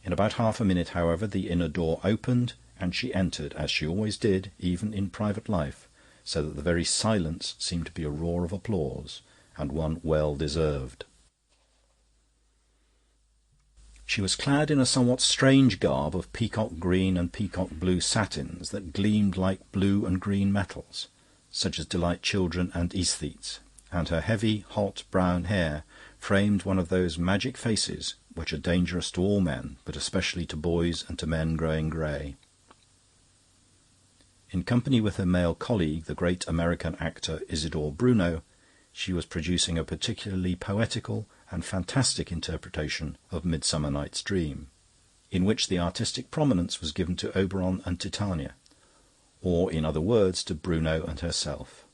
In about half a minute, however, the inner door opened, and she entered, as she always did, even in private life, so that the very silence seemed to be a roar of applause, and one well deserved. She was clad in a somewhat strange garb of peacock green and peacock blue satins that gleamed like blue and green metals, such as delight children and aesthetes, and her heavy, hot brown hair framed one of those magic faces which are dangerous to all men, but especially to boys and to men growing grey. In company with her male colleague, the great American actor Isidore Bruno, she was producing a particularly poetical and fantastic interpretation of Midsummer Night's Dream, in which the artistic prominence was given to Oberon and Titania, or, in other words, to Bruno and herself.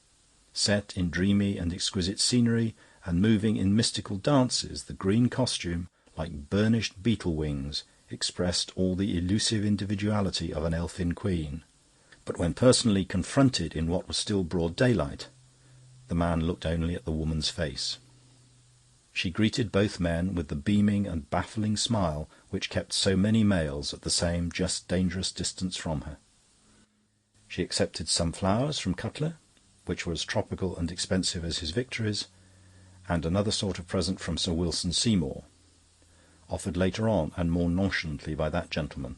Set in dreamy and exquisite scenery, and moving in mystical dances, the green costume, like burnished beetle wings, expressed all the elusive individuality of an elfin queen. But when personally confronted in what was still broad daylight, the man looked only at the woman's face. She greeted both men with the beaming and baffling smile which kept so many males at the same just dangerous distance from her. She accepted some flowers from Cutler, which were as tropical and expensive as his victories, and another sort of present from Sir Wilson Seymour, offered later on and more nonchalantly by that gentleman,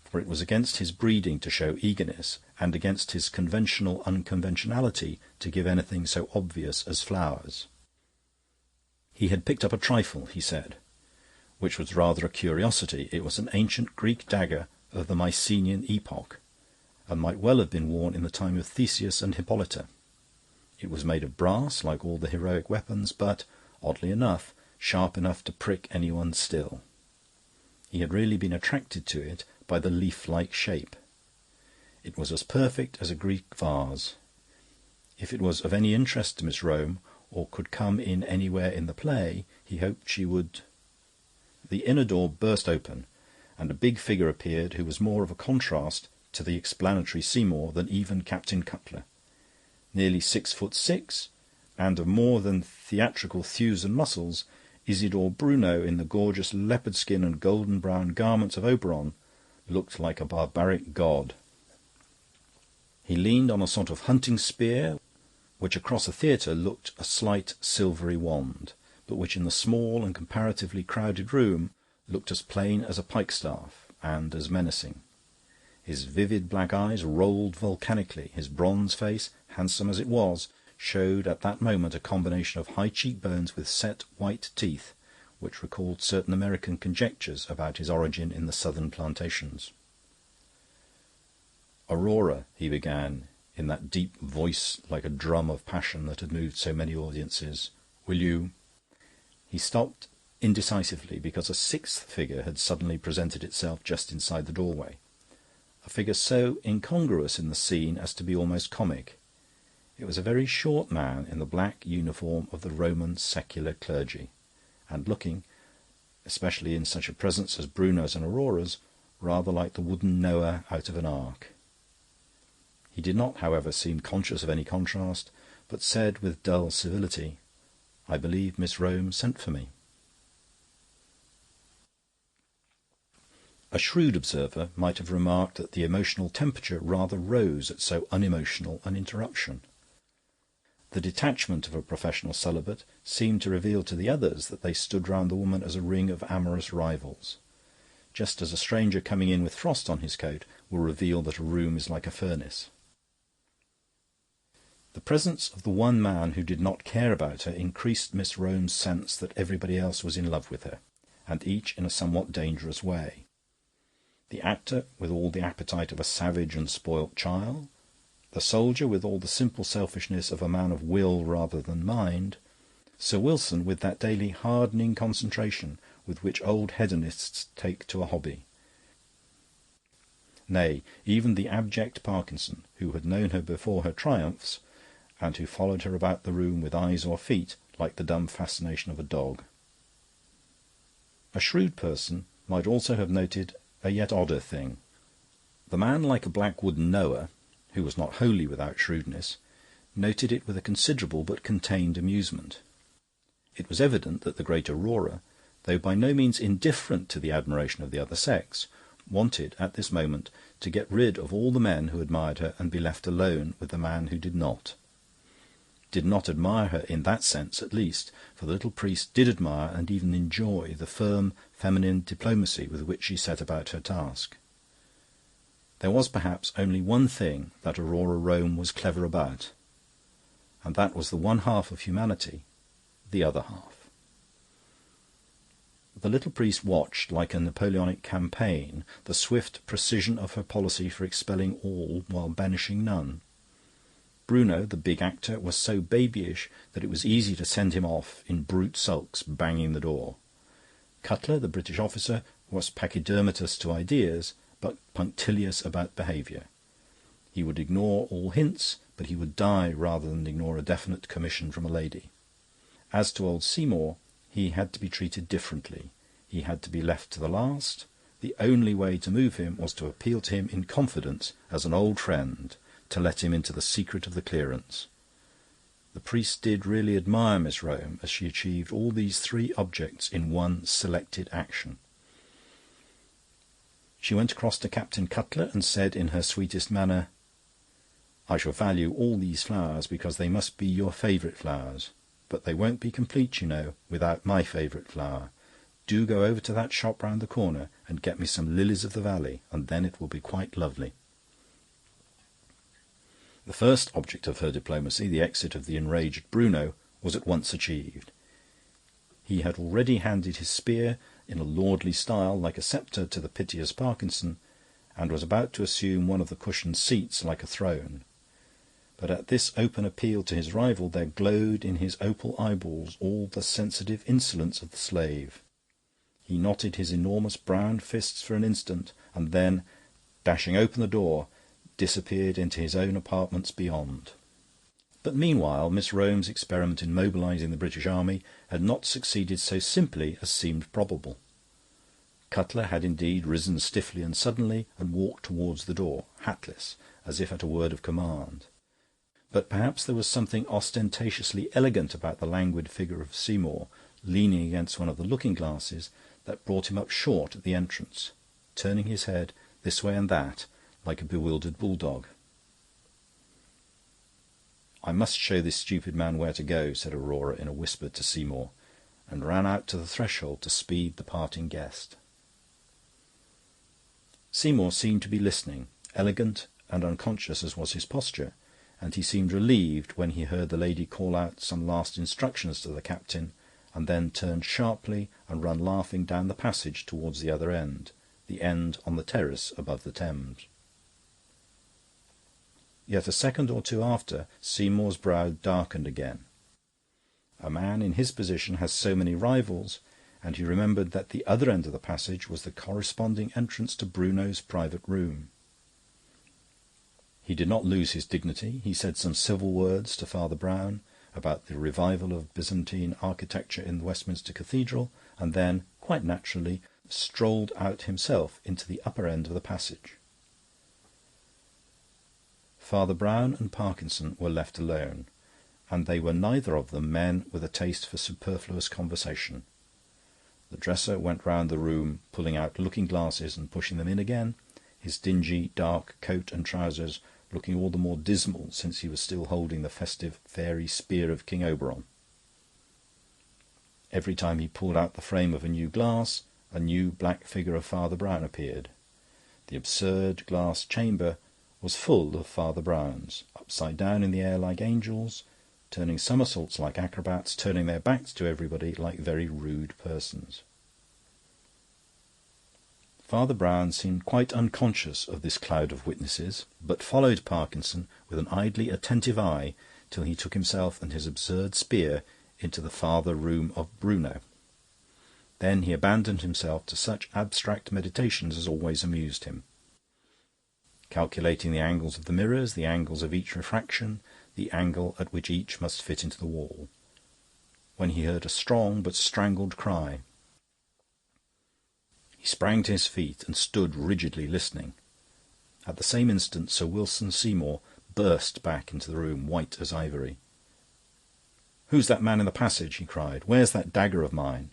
for it was against his breeding to show eagerness, and against his conventional unconventionality to give anything so obvious as flowers. He had picked up a trifle, he said, which was rather a curiosity. It was an ancient Greek dagger of the Mycenaean epoch, and might well have been worn in the time of Theseus and Hippolyta. It was made of brass, like all the heroic weapons, but, oddly enough, sharp enough to prick anyone still. He had really been attracted to it by the leaf-like shape. It was as perfect as a Greek vase. If it was of any interest to Miss Rome, or could come in anywhere in the play, he hoped she would... The inner door burst open, and a big figure appeared who was more of a contrast to the explanatory Seymour than even Captain Cutler. Nearly 6'6", and of more than theatrical thews and muscles, Isidore Bruno, in the gorgeous leopard skin and golden brown garments of Oberon, looked like a barbaric god. He leaned on a sort of hunting spear, which across a theatre looked a slight silvery wand, but which in the small and comparatively crowded room looked as plain as a pikestaff and as menacing. His vivid black eyes rolled volcanically. His bronze face, handsome as it was, showed at that moment a combination of high cheekbones with set white teeth, which recalled certain American conjectures about his origin in the southern plantations. "Aurora," he began, in that deep voice like a drum of passion that had moved so many audiences, "will you—" He stopped indecisively because a sixth figure had suddenly presented itself just inside the doorway, a figure so incongruous in the scene as to be almost comic. It was a very short man in the black uniform of the Roman secular clergy, and looking, especially in such a presence as Bruno's and Aurora's, rather like the wooden Noah out of an ark. He did not, however, seem conscious of any contrast, but said with dull civility, "I believe Miss Rome sent for me." A shrewd observer might have remarked that the emotional temperature rather rose at so unemotional an interruption. The detachment of a professional celibate seemed to reveal to the others that they stood round the woman as a ring of amorous rivals, just as a stranger coming in with frost on his coat will reveal that a room is like a furnace. The presence of the one man who did not care about her increased Miss Rome's sense that everybody else was in love with her, and each in a somewhat dangerous way. The actor with all the appetite of a savage and spoilt child, the soldier with all the simple selfishness of a man of will rather than mind, Sir Wilson with that daily hardening concentration with which old hedonists take to a hobby. Nay, even the abject Parkinson, who had known her before her triumphs, and who followed her about the room with eyes or feet like the dumb fascination of a dog. A shrewd person might also have noted a yet odder thing. The man like a black wooden Noah, who was not wholly without shrewdness, noted it with a considerable but contained amusement. It was evident that the great Aurora, though by no means indifferent to the admiration of the other sex, wanted at this moment to get rid of all the men who admired her and be left alone with the man who did not admire her in that sense at least, for the little priest did admire and even enjoy the firm feminine diplomacy with which she set about her task. There was perhaps only one thing that Aurora Rome was clever about, and that was the one half of humanity, the other half. The little priest watched, like a Napoleonic campaign, the swift precision of her policy for expelling all while banishing none. Bruno, the big actor, was so babyish that it was easy to send him off in brute sulks, banging the door. Cutler, the British officer, was pachydermatous to ideas, but punctilious about behaviour. He would ignore all hints, but he would die rather than ignore a definite commission from a lady. As to old Seymour, he had to be treated differently. He had to be left to the last. The only way to move him was to appeal to him in confidence as an old friend, to let him into the secret of the clearance. The priest did really admire Miss Rome as she achieved all these three objects in one selected action. She went across to Captain Cutler and said in her sweetest manner, "I shall value all these flowers because they must be your favourite flowers, but they won't be complete, you know, without my favourite flower. Do go over to that shop round the corner and get me some lilies of the valley, and then it will be quite lovely." The first object of her diplomacy, the exit of the enraged Bruno, was at once achieved. He had already handed his spear in a lordly style like a sceptre to the piteous Parkinson, and was about to assume one of the cushioned seats like a throne. But at this open appeal to his rival there glowed in his opal eyeballs all the sensitive insolence of the slave. He knotted his enormous brown fists for an instant, and then, dashing open the door, disappeared into his own apartments beyond. But meanwhile Miss Rome's experiment in mobilizing the British army had not succeeded so simply as seemed probable. Cutler had indeed risen stiffly and suddenly and walked towards the door, hatless, as if at a word of command. But perhaps there was something ostentatiously elegant about the languid figure of Seymour, leaning against one of the looking-glasses, that brought him up short at the entrance, turning his head this way and that, like a bewildered bulldog. "I must show this stupid man where to go," said Aurora in a whisper to Seymour, and ran out to the threshold to speed the parting guest. Seymour seemed to be listening, elegant and unconscious as was his posture, and he seemed relieved when he heard the lady call out some last instructions to the captain, and then turned sharply and run laughing down the passage towards the other end, the end on the terrace above the Thames. Yet a second or two after, Seymour's brow darkened again. A man in his position has so many rivals, and he remembered that the other end of the passage was the corresponding entrance to Bruno's private room. He did not lose his dignity. He said some civil words to Father Brown about the revival of Byzantine architecture in the Westminster Cathedral, and then, quite naturally, strolled out himself into the upper end of the passage. Father Brown and Parkinson were left alone, and they were neither of them men with a taste for superfluous conversation. The dresser went round the room, pulling out looking-glasses and pushing them in again, his dingy, dark coat and trousers looking all the more dismal since he was still holding the festive fairy spear of King Oberon. Every time he pulled out the frame of a new glass, a new black figure of Father Brown appeared. The absurd glass chamber was full of Father Browns, upside down in the air like angels, turning somersaults like acrobats, turning their backs to everybody like very rude persons. Father Brown seemed quite unconscious of this cloud of witnesses, but followed Parkinson with an idly attentive eye till he took himself and his absurd spear into the farther room of Bruno. Then he abandoned himself to such abstract meditations as always amused him, calculating the angles of the mirrors, the angles of each refraction, the angle at which each must fit into the wall, when he heard a strong but strangled cry. He sprang to his feet and stood rigidly listening. At the same instant Sir Wilson Seymour burst back into the room, white as ivory. "Who's that man in the passage?" he cried. "Where's that dagger of mine?"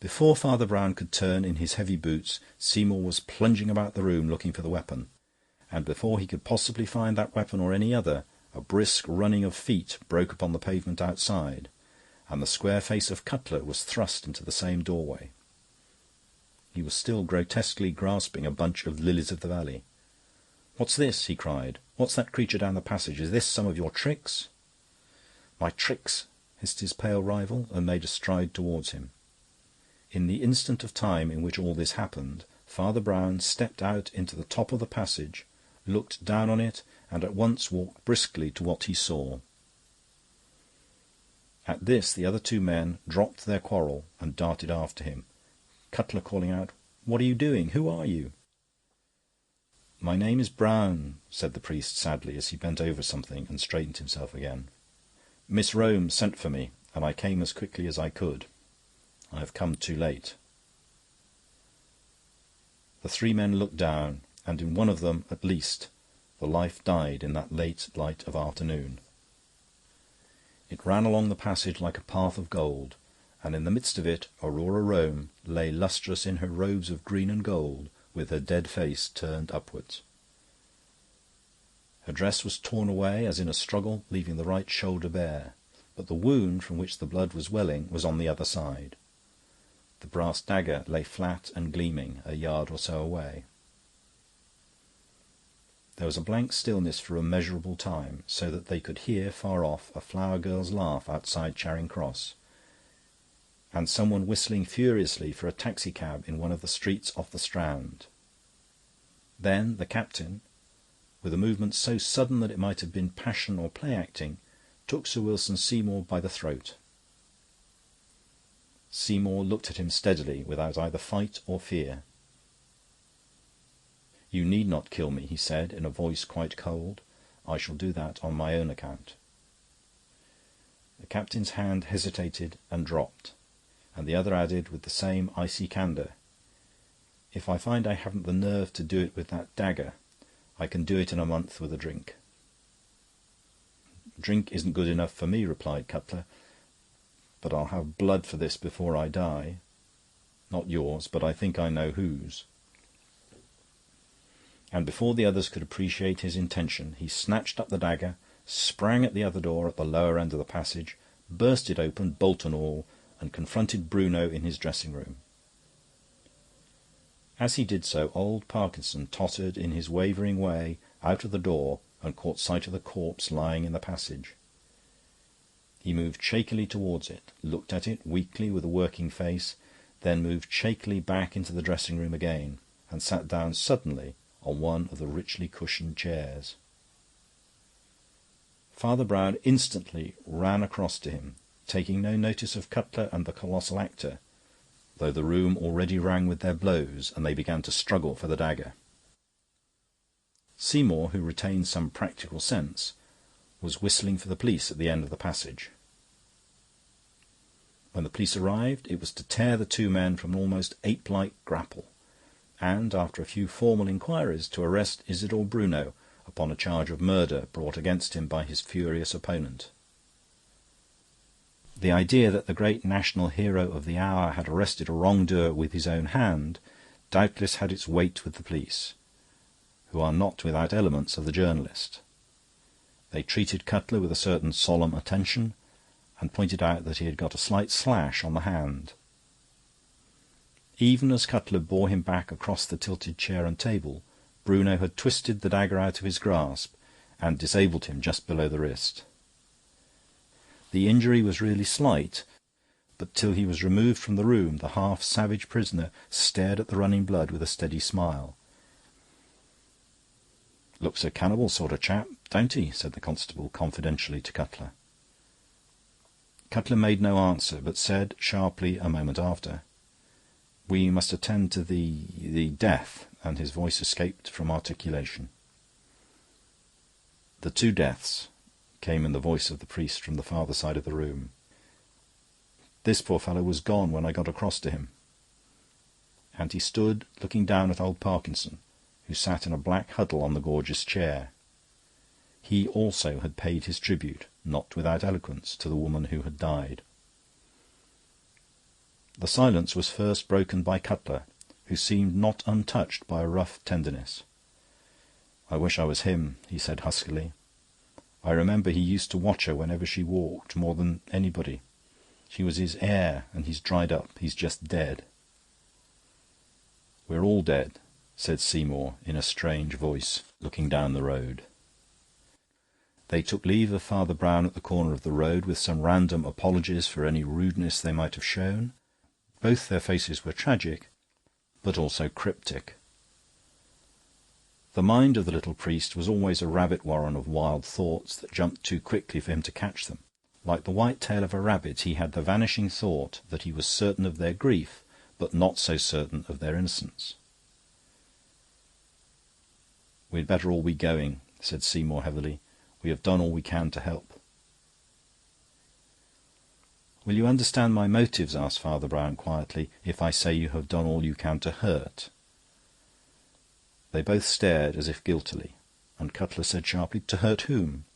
Before Father Brown could turn in his heavy boots, Seymour was plunging about the room looking for the weapon, and before he could possibly find that weapon or any other, a brisk running of feet broke upon the pavement outside, and the square face of Cutler was thrust into the same doorway. He was still grotesquely grasping a bunch of lilies of the valley. "What's this?" he cried. "What's that creature down the passage? Is this some of your tricks?" "My tricks," hissed his pale rival, and made a stride towards him. In the instant of time in which all this happened, Father Brown stepped out into the top of the passage, looked down on it, and at once walked briskly to what he saw. At this the other two men dropped their quarrel and darted after him, Cutler calling out, "What are you doing? Who are you?" "My name is Brown," said the priest sadly, as he bent over something and straightened himself again. "Miss Rome sent for me, and I came as quickly as I could. I have come too late." The three men looked down, and in one of them, at least, the life died in that late light of afternoon. It ran along the passage like a path of gold, and in the midst of it Aurora Rome lay lustrous in her robes of green and gold, with her dead face turned upwards. Her dress was torn away as in a struggle, leaving the right shoulder bare, but the wound from which the blood was welling was on the other side. The brass dagger lay flat and gleaming a yard or so away. There was a blank stillness for a measurable time, so that they could hear far off a flower girl's laugh outside Charing Cross, and someone whistling furiously for a taxicab in one of the streets off the Strand. Then the captain, with a movement so sudden that it might have been passion or play-acting, took Sir Wilson Seymour by the throat. Seymour looked at him steadily, without either fight or fear. "You need not kill me," he said, in a voice quite cold. "I shall do that on my own account." The captain's hand hesitated and dropped, and the other added, with the same icy candour, "If I find I haven't the nerve to do it with that dagger, I can do it in a month with a drink." "Drink isn't good enough for me," replied Cutler, "but I'll have blood for this before I die. Not yours, but I think I know whose." And before the others could appreciate his intention, he snatched up the dagger, sprang at the other door at the lower end of the passage, burst it open, bolt and all, and confronted Bruno in his dressing-room. As he did so, old Parkinson tottered in his wavering way out of the door and caught sight of the corpse lying in the passage. He moved shakily towards it, looked at it weakly with a working face, then moved shakily back into the dressing-room again, and sat down suddenly on one of the richly cushioned chairs. Father Brown instantly ran across to him, taking no notice of Cutler and the colossal actor, though the room already rang with their blows, and they began to struggle for the dagger. Seymour, who retained some practical sense, was whistling for the police at the end of the passage. When the police arrived, it was to tear the two men from an almost ape-like grapple, and, after a few formal inquiries, to arrest Isidore Bruno upon a charge of murder brought against him by his furious opponent. The idea that the great national hero of the hour had arrested a wrongdoer with his own hand doubtless had its weight with the police, who are not without elements of the journalist. They treated Cutler with a certain solemn attention, and pointed out that he had got a slight slash on the hand. Even as Cutler bore him back across the tilted chair and table, Bruno had twisted the dagger out of his grasp and disabled him just below the wrist. The injury was really slight, but till he was removed from the room, the half-savage prisoner stared at the running blood with a steady smile. "Looks a cannibal sort of chap, don't he?" said the constable confidentially to Cutler. Cutler made no answer, but said sharply a moment after, "We must attend to the death," and his voice escaped from articulation. "The two deaths," came in the voice of the priest from the farther side of the room. "This poor fellow was gone when I got across to him." And he stood looking down at old Parkinson, who sat in a black huddle on the gorgeous chair. He also had paid his tribute, not without eloquence, to the woman who had died. The silence was first broken by Cutler, who seemed not untouched by a rough tenderness. "I wish I was him," he said huskily. "I remember he used to watch her whenever she walked, more than anybody. She was his heir, and he's dried up. He's just dead." "We're all dead," said Seymour in a strange voice, looking down the road. They took leave of Father Brown at the corner of the road, with some random apologies for any rudeness they might have shown. Both their faces were tragic, but also cryptic. The mind of the little priest was always a rabbit warren of wild thoughts that jumped too quickly for him to catch them. Like the white tail of a rabbit, he had the vanishing thought that he was certain of their grief, but not so certain of their innocence. "We'd better all be going," said Seymour heavily. "We have done all we can to help." "Will you understand my motives," asked Father Brown quietly, "if I say you have done all you can to hurt?" They both stared as if guiltily, and Cutler said sharply, "To hurt whom?"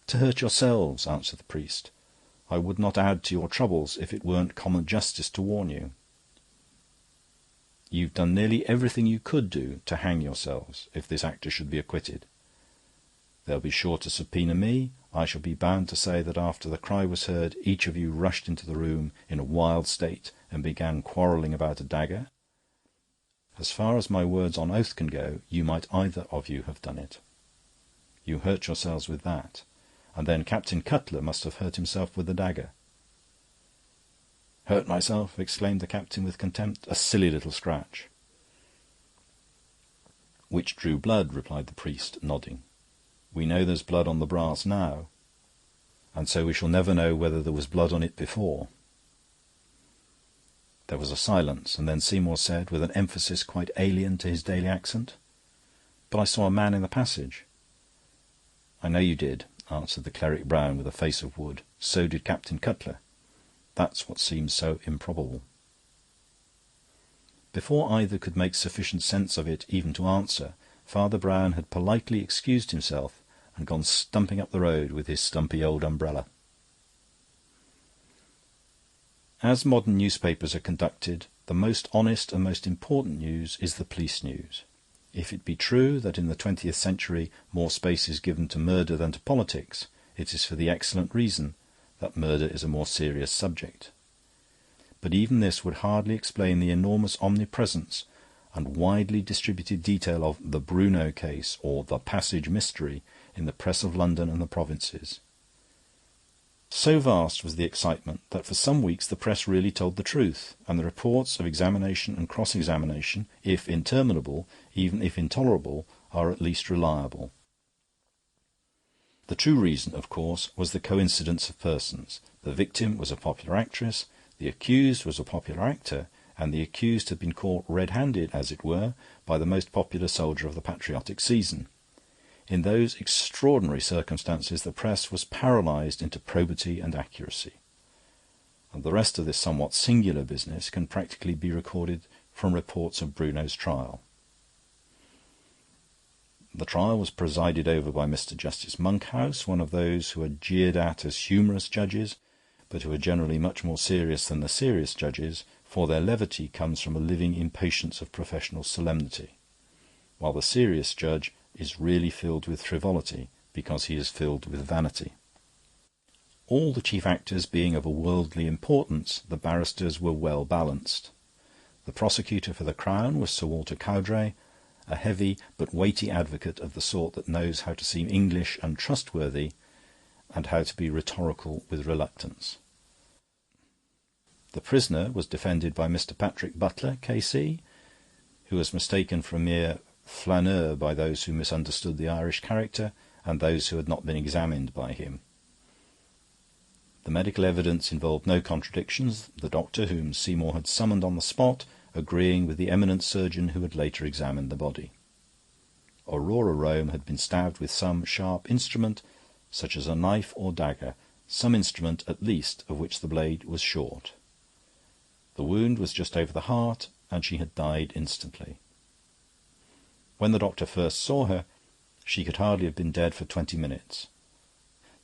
"To hurt yourselves," answered the priest. "I would not add to your troubles if it weren't common justice to warn you. You've done nearly everything you could do to hang yourselves, if this actor should be acquitted. They'll be sure to subpoena me. I shall be bound to say that after the cry was heard, each of you rushed into the room in a wild state and began quarrelling about a dagger. As far as my words on oath can go, you might either of you have done it. You hurt yourselves with that, and then Captain Cutler must have hurt himself with the dagger." "Hurt myself?" exclaimed the captain with contempt. "A silly little scratch." "Which drew blood," replied the priest, nodding. "We know there's blood on the brass now, and so we shall never know whether there was blood on it before." There was a silence, and then Seymour said, with an emphasis quite alien to his daily accent, "But I saw a man in the passage." "I know you did," answered the cleric Brown with a face of wood. "So did Captain Cutler. That's what seems so improbable." Before either could make sufficient sense of it even to answer, Father Brown had politely excused himself and gone stumping up the road with his stumpy old umbrella. As modern newspapers are conducted, the most honest and most important news is the police news. If it be true that in the 20th century more space is given to murder than to politics, it is for the excellent reason that murder is a more serious subject. But even this would hardly explain the enormous omnipresence and widely distributed detail of the Bruno case or the Passage mystery in the press of London and the provinces. So vast was the excitement that for some weeks the press really told the truth, and the reports of examination and cross-examination, if interminable, even if intolerable, are at least reliable. The true reason, of course, was the coincidence of persons. The victim was a popular actress, the accused was a popular actor, and the accused had been caught red-handed, as it were, by the most popular soldier of the patriotic season. In those extraordinary circumstances the press was paralysed into probity and accuracy. And the rest of this somewhat singular business can practically be recorded from reports of Bruno's trial. The trial was presided over by Mr. Justice Monkhouse, one of those who are jeered at as humorous judges, but who are generally much more serious than the serious judges, for their levity comes from a living impatience of professional solemnity, while the serious judge is really filled with frivolity, because he is filled with vanity. All the chief actors being of a worldly importance, the barristers were well balanced. The prosecutor for the Crown was Sir Walter Cowdray, a heavy but weighty advocate of the sort that knows how to seem English and trustworthy, and how to be rhetorical with reluctance. The prisoner was defended by Mr. Patrick Butler, K.C., who was mistaken for a mere flaneur by those who misunderstood the Irish character and those who had not been examined by him. The medical evidence involved no contradictions, the doctor whom Seymour had summoned on the spot agreeing with the eminent surgeon who had later examined the body. Aurora Rome had been stabbed with some sharp instrument, such as a knife or dagger, some instrument at least of which the blade was short. The wound was just over the heart, and she had died instantly. When the doctor first saw her, she could hardly have been dead for 20 minutes.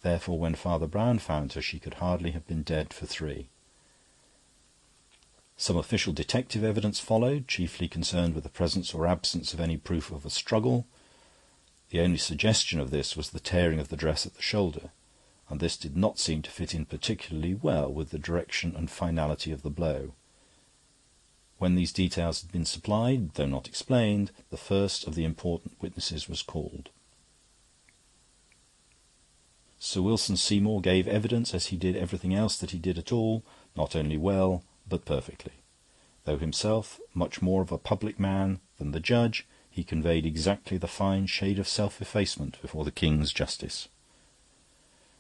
Therefore, when Father Brown found her, she could hardly have been dead for 3. Some official detective evidence followed, chiefly concerned with the presence or absence of any proof of a struggle. The only suggestion of this was the tearing of the dress at the shoulder, and this did not seem to fit in particularly well with the direction and finality of the blow. When these details had been supplied, though not explained, the first of the important witnesses was called. Sir Wilson Seymour gave evidence, as he did everything else that he did at all, not only well, but perfectly. Though himself much more of a public man than the judge, he conveyed exactly the fine shade of self-effacement before the King's justice.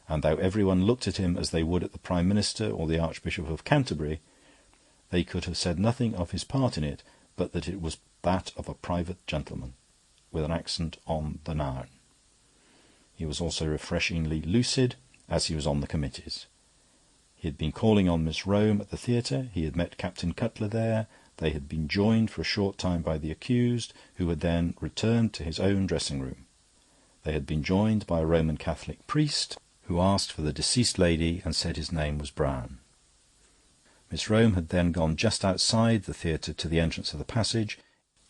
And though everyone looked at him as they would at the Prime Minister or the Archbishop of Canterbury, they could have said nothing of his part in it, but that it was that of a private gentleman, with an accent on the noun. He was also refreshingly lucid, as he was on the committees. He had been calling on Miss Rome at the theatre, he had met Captain Cutler there, they had been joined for a short time by the accused, who had then returned to his own dressing-room. They had been joined by a Roman Catholic priest, who asked for the deceased lady and said his name was Brown. Miss Rome had then gone just outside the theatre to the entrance of the passage,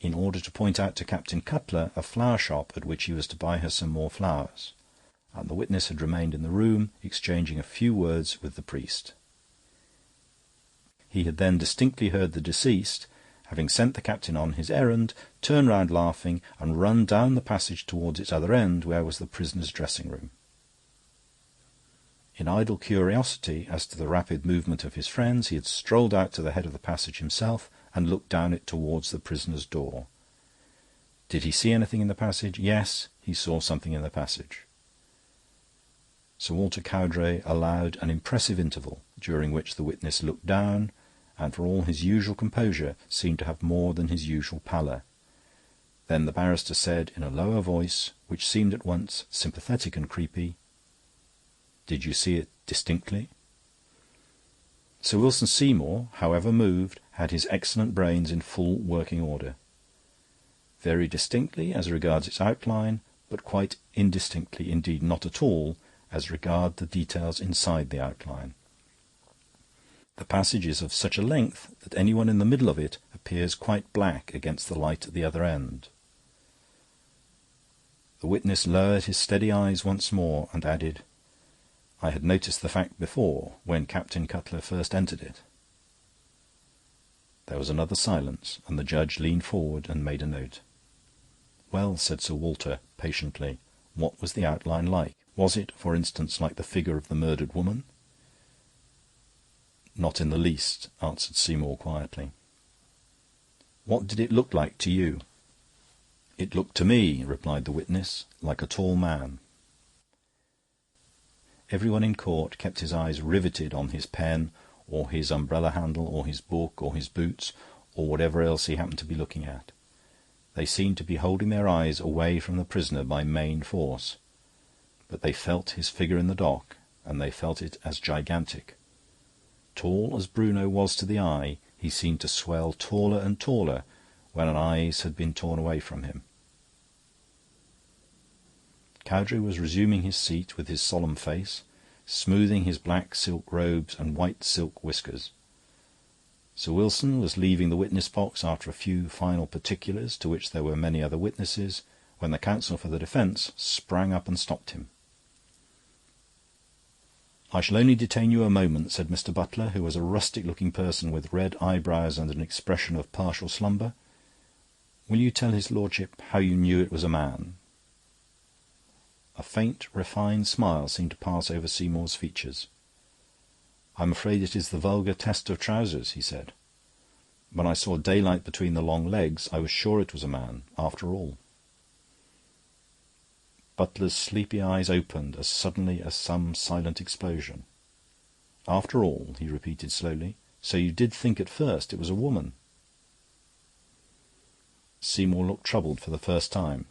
in order to point out to Captain Cutler a flower shop at which he was to buy her some more flowers, and the witness had remained in the room, exchanging a few words with the priest. He had then distinctly heard the deceased, having sent the captain on his errand, turn round laughing and run down the passage towards its other end, where was the prisoner's dressing-room. In idle curiosity as to the rapid movement of his friends, he had strolled out to the head of the passage himself and looked down it towards the prisoner's door. Did he see anything in the passage? Yes, he saw something in the passage. Sir Walter Cowdray allowed an impressive interval, during which the witness looked down, and for all his usual composure seemed to have more than his usual pallor. Then the barrister said in a lower voice, which seemed at once sympathetic and creepy, "Did you see it distinctly?" Sir Wilson Seymour, however moved, had his excellent brains in full working order. Very distinctly as regards its outline, but quite indistinctly, indeed not at all, as regards the details inside the outline. The passage is of such a length that anyone in the middle of it appears quite black against the light at the other end. The witness lowered his steady eyes once more and added, "I had noticed the fact before, when Captain Cutler first entered it." There was another silence, and the judge leaned forward and made a note. "Well," said Sir Walter, patiently, "what was the outline like? Was it, for instance, like the figure of the murdered woman?" "Not in the least," answered Seymour quietly. "What did it look like to you?" "It looked to me," replied the witness, "like a tall man." Everyone in court kept his eyes riveted on his pen, or his umbrella handle, or his book, or his boots, or whatever else he happened to be looking at. They seemed to be holding their eyes away from the prisoner by main force, but they felt his figure in the dock, and they felt it as gigantic. Tall as Bruno was to the eye, he seemed to swell taller and taller when an eyes had been torn away from him. Cowdray was resuming his seat with his solemn face, smoothing his black silk robes and white silk whiskers. Sir Wilson was leaving the witness box after a few final particulars, to which there were many other witnesses, when the counsel for the defence sprang up and stopped him. "I shall only detain you a moment," said Mr. Butler, who was a rustic-looking person with red eyebrows and an expression of partial slumber. "Will you tell his lordship how you knew it was a man?" A faint, refined smile seemed to pass over Seymour's features. "I'm afraid it is the vulgar test of trousers," he said. "When I saw daylight between the long legs, I was sure it was a man, after all." Butler's sleepy eyes opened as suddenly as some silent explosion. "After all," he repeated slowly. "So you did think at first it was a woman?" Seymour looked troubled for the first time.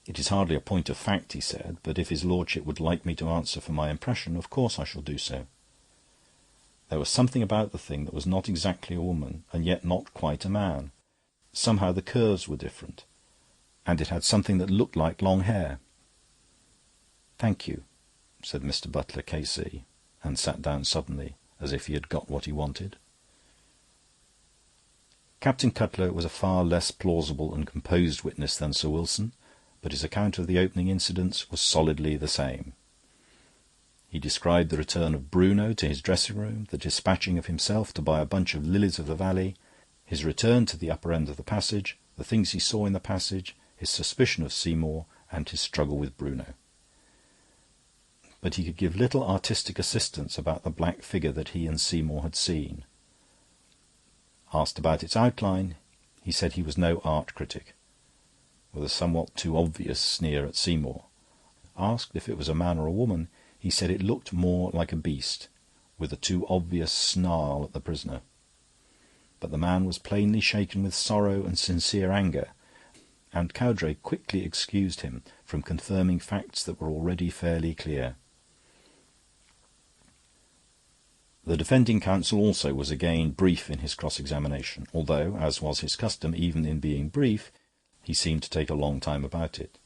"It is hardly a point of fact," he said, "but if his lordship would like me to answer for my impression, of course I shall do so. There was something about the thing that was not exactly a woman, and yet not quite a man. Somehow the curves were different, and it had something that looked like long hair." "Thank you," said Mr. Butler, K.C., and sat down suddenly, as if he had got what he wanted. Captain Cutler was a far less plausible and composed witness than Sir Wilson, but his account of the opening incidents was solidly the same. He described the return of Bruno to his dressing-room, the dispatching of himself to buy a bunch of lilies of the valley, his return to the upper end of the passage, the things he saw in the passage, his suspicion of Seymour, and his struggle with Bruno. But he could give little artistic assistance about the black figure that he and Seymour had seen. Asked about its outline, he said he was no art critic, with a somewhat too obvious sneer at Seymour. Asked if it was a man or a woman, he said it looked more like a beast, with a too obvious snarl at the prisoner. But the man was plainly shaken with sorrow and sincere anger, and Cowdray quickly excused him from confirming facts that were already fairly clear. The defending counsel also was again brief in his cross-examination, although, as was his custom even in being brief, he seemed to take a long time about it.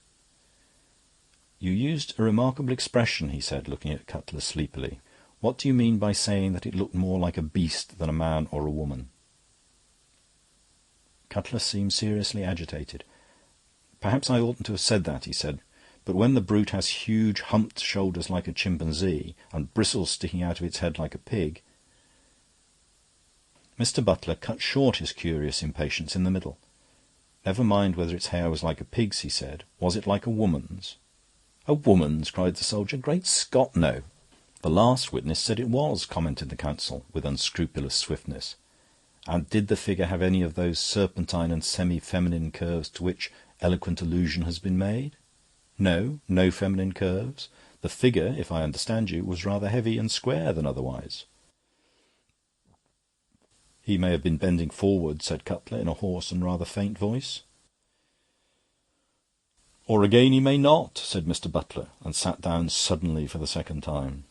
"You used a remarkable expression," he said, looking at Cutler sleepily. "What do you mean by saying that it looked more like a beast than a man or a woman?" Cutler seemed seriously agitated. "Perhaps I oughtn't to have said that," he said, "but when the brute has huge humped shoulders like a chimpanzee and bristles sticking out of its head like a pig—" Mr. Butler cut short his curious impatience in the middle. "Never mind whether its hair was like a pig's," he said. "Was it like a woman's?" "A woman's?" cried the soldier. "Great Scott, no!" "The last witness said it was," commented the counsel, with unscrupulous swiftness. "And did the figure have any of those serpentine and semi-feminine curves to which eloquent allusion has been made?" "No, no feminine curves. The figure, if I understand you, was rather heavy and square than otherwise." "He may have been bending forward," said Cutler, in a hoarse and rather faint voice. "Or again he may not," said Mr. Butler, and sat down suddenly for the second time.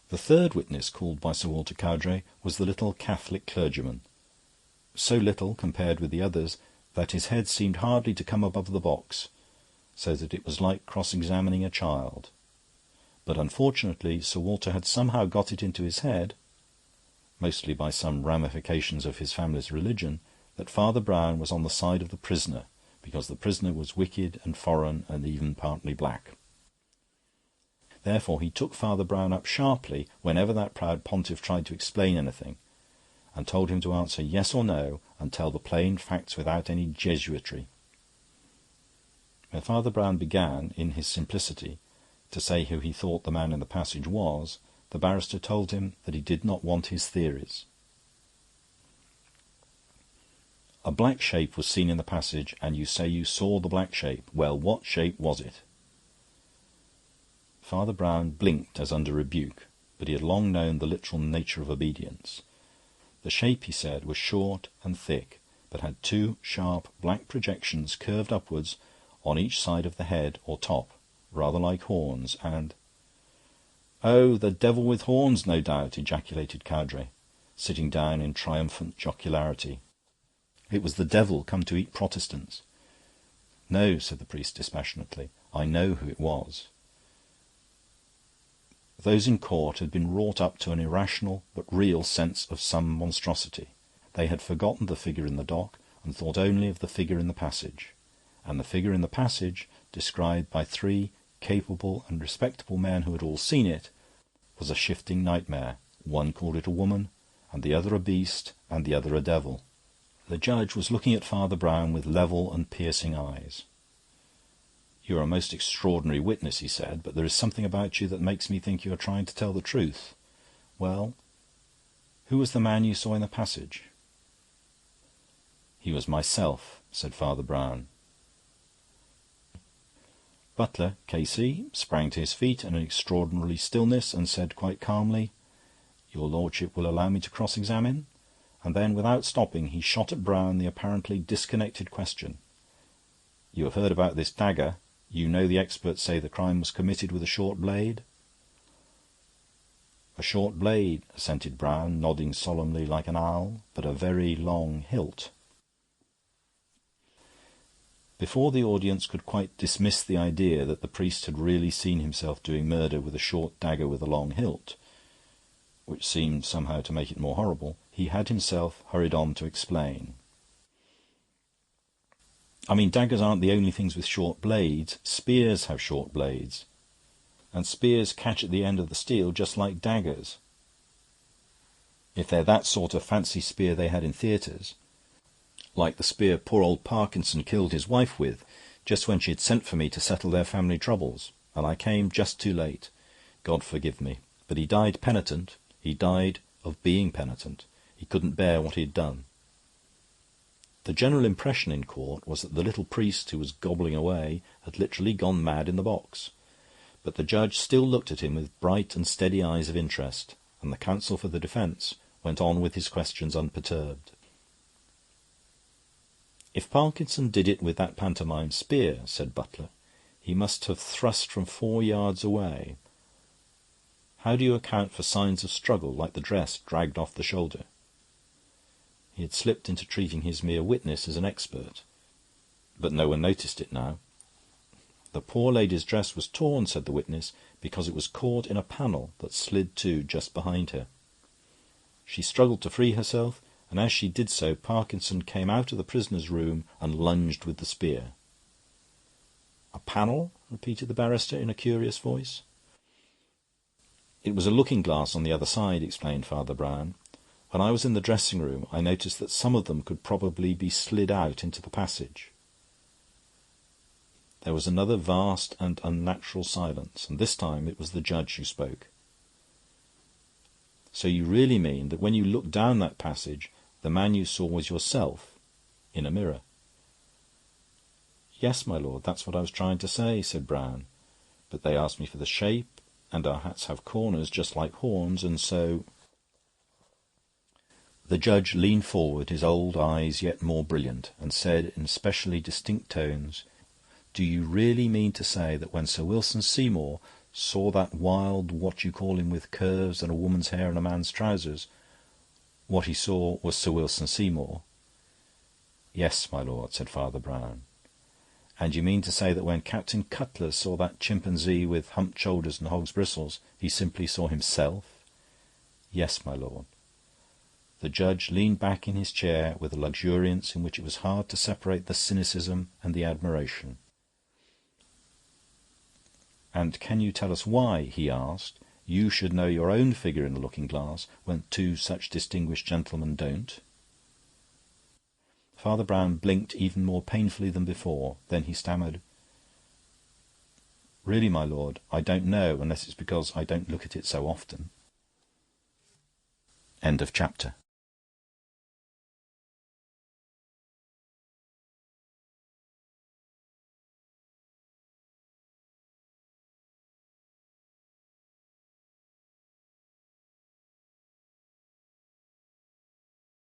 The third witness called by Sir Walter Cowdray was the little Catholic clergyman, so little compared with the others that his head seemed hardly to come above the box, so that it was like cross-examining a child. But unfortunately Sir Walter had somehow got it into his head, mostly by some ramifications of his family's religion, that Father Brown was on the side of the prisoner, because the prisoner was wicked and foreign and even partly black. Therefore he took Father Brown up sharply whenever that proud pontiff tried to explain anything, and told him to answer yes or no and tell the plain facts without any Jesuitry. When Father Brown began, in his simplicity, to say who he thought the man in the passage was, the barrister told him that he did not want his theories. "A black shape was seen in the passage, and you say you saw the black shape. Well, what shape was it?" Father Brown blinked as under rebuke, but he had long known the literal nature of obedience. The shape, he said, was short and thick, but had two sharp black projections curved upwards on each side of the head or top, rather like horns, and... "Oh, the devil with horns, no doubt," ejaculated Cowdray, sitting down in triumphant jocularity. "It was the devil come to eat Protestants." "No," said the priest dispassionately, I know who it was. Those in court had been wrought up to an irrational but real sense of some monstrosity. They had forgotten the figure in the dock and thought only of the figure in the passage. And the figure in the passage, described by 3 capable and respectable men who had all seen it, was a shifting nightmare. One called it a woman, and the other a beast, and the other a devil. The judge was looking at Father Brown with level and piercing eyes. "You are a most extraordinary witness," he said, "but there is something about you that makes me think you are trying to tell the truth. Well, who was the man you saw in the passage?" "He was myself," said Father Brown. Butler, K.C., sprang to his feet in an extraordinary stillness and said quite calmly, "Your lordship will allow me to cross-examine?" And then, without stopping, he shot at Brown the apparently disconnected question. "You have heard about this dagger. You know the experts say the crime was committed with a short blade?" "A short blade," assented Brown, nodding solemnly like an owl, "but a very long hilt." Before the audience could quite dismiss the idea that the priest had really seen himself doing murder with a short dagger with a long hilt, which seemed somehow to make it more horrible, he had himself hurried on to explain. "I mean, daggers aren't the only things with short blades. Spears have short blades, and spears catch at the end of the steel just like daggers. If they're that sort of fancy spear they had in theatres, like the spear poor old Parkinson killed his wife with, just when she had sent for me to settle their family troubles, and I came just too late. God forgive me. But he died penitent. He died of being penitent. He couldn't bear what he had done." The general impression in court was that the little priest who was gobbling away had literally gone mad in the box. But the judge still looked at him with bright and steady eyes of interest, and the counsel for the defence went on with his questions unperturbed. "If Parkinson did it with that pantomime spear," said Butler, "he must have thrust from 4 yards away. How do you account for signs of struggle, like the dress dragged off the shoulder?" He had slipped into treating his mere witness as an expert, but no one noticed it now. "The poor lady's dress was torn," said the witness, "because it was caught in a panel that slid to just behind her. She struggled to free herself, and as she did so, Parkinson came out of the prisoner's room and lunged with the spear." "A panel?" repeated the barrister in a curious voice. "It was a looking-glass on the other side," explained Father Brown. "When I was in the dressing-room, I noticed that some of them could probably be slid out into the passage." There was another vast and unnatural silence, and this time it was the judge who spoke. "So you really mean that when you looked down that passage, the man you saw was yourself, in a mirror?" "Yes, my lord, that's what I was trying to say," said Brown. "But they asked me for the shape, and our hats have corners just like horns, and so—" The judge leaned forward, his old eyes yet more brilliant, and said in specially distinct tones, "Do you really mean to say that when Sir Wilson Seymour saw that wild what-you-call-him with curves and a woman's hair and a man's trousers, what he saw was Sir Wilson Seymour?" "Yes, my lord," said Father Brown. "And you mean to say that when Captain Cutler saw that chimpanzee with humped shoulders and hog's bristles, he simply saw himself?" "Yes, my lord." The judge leaned back in his chair with a luxuriance in which it was hard to separate the cynicism and the admiration. "And can you tell us why," he asked, "you should know your own figure in the looking-glass when 2 such distinguished gentlemen don't?" Father Brown blinked even more painfully than before. Then he stammered, "Really, my lord, I don't know, unless it's because I don't look at it so often." End of chapter.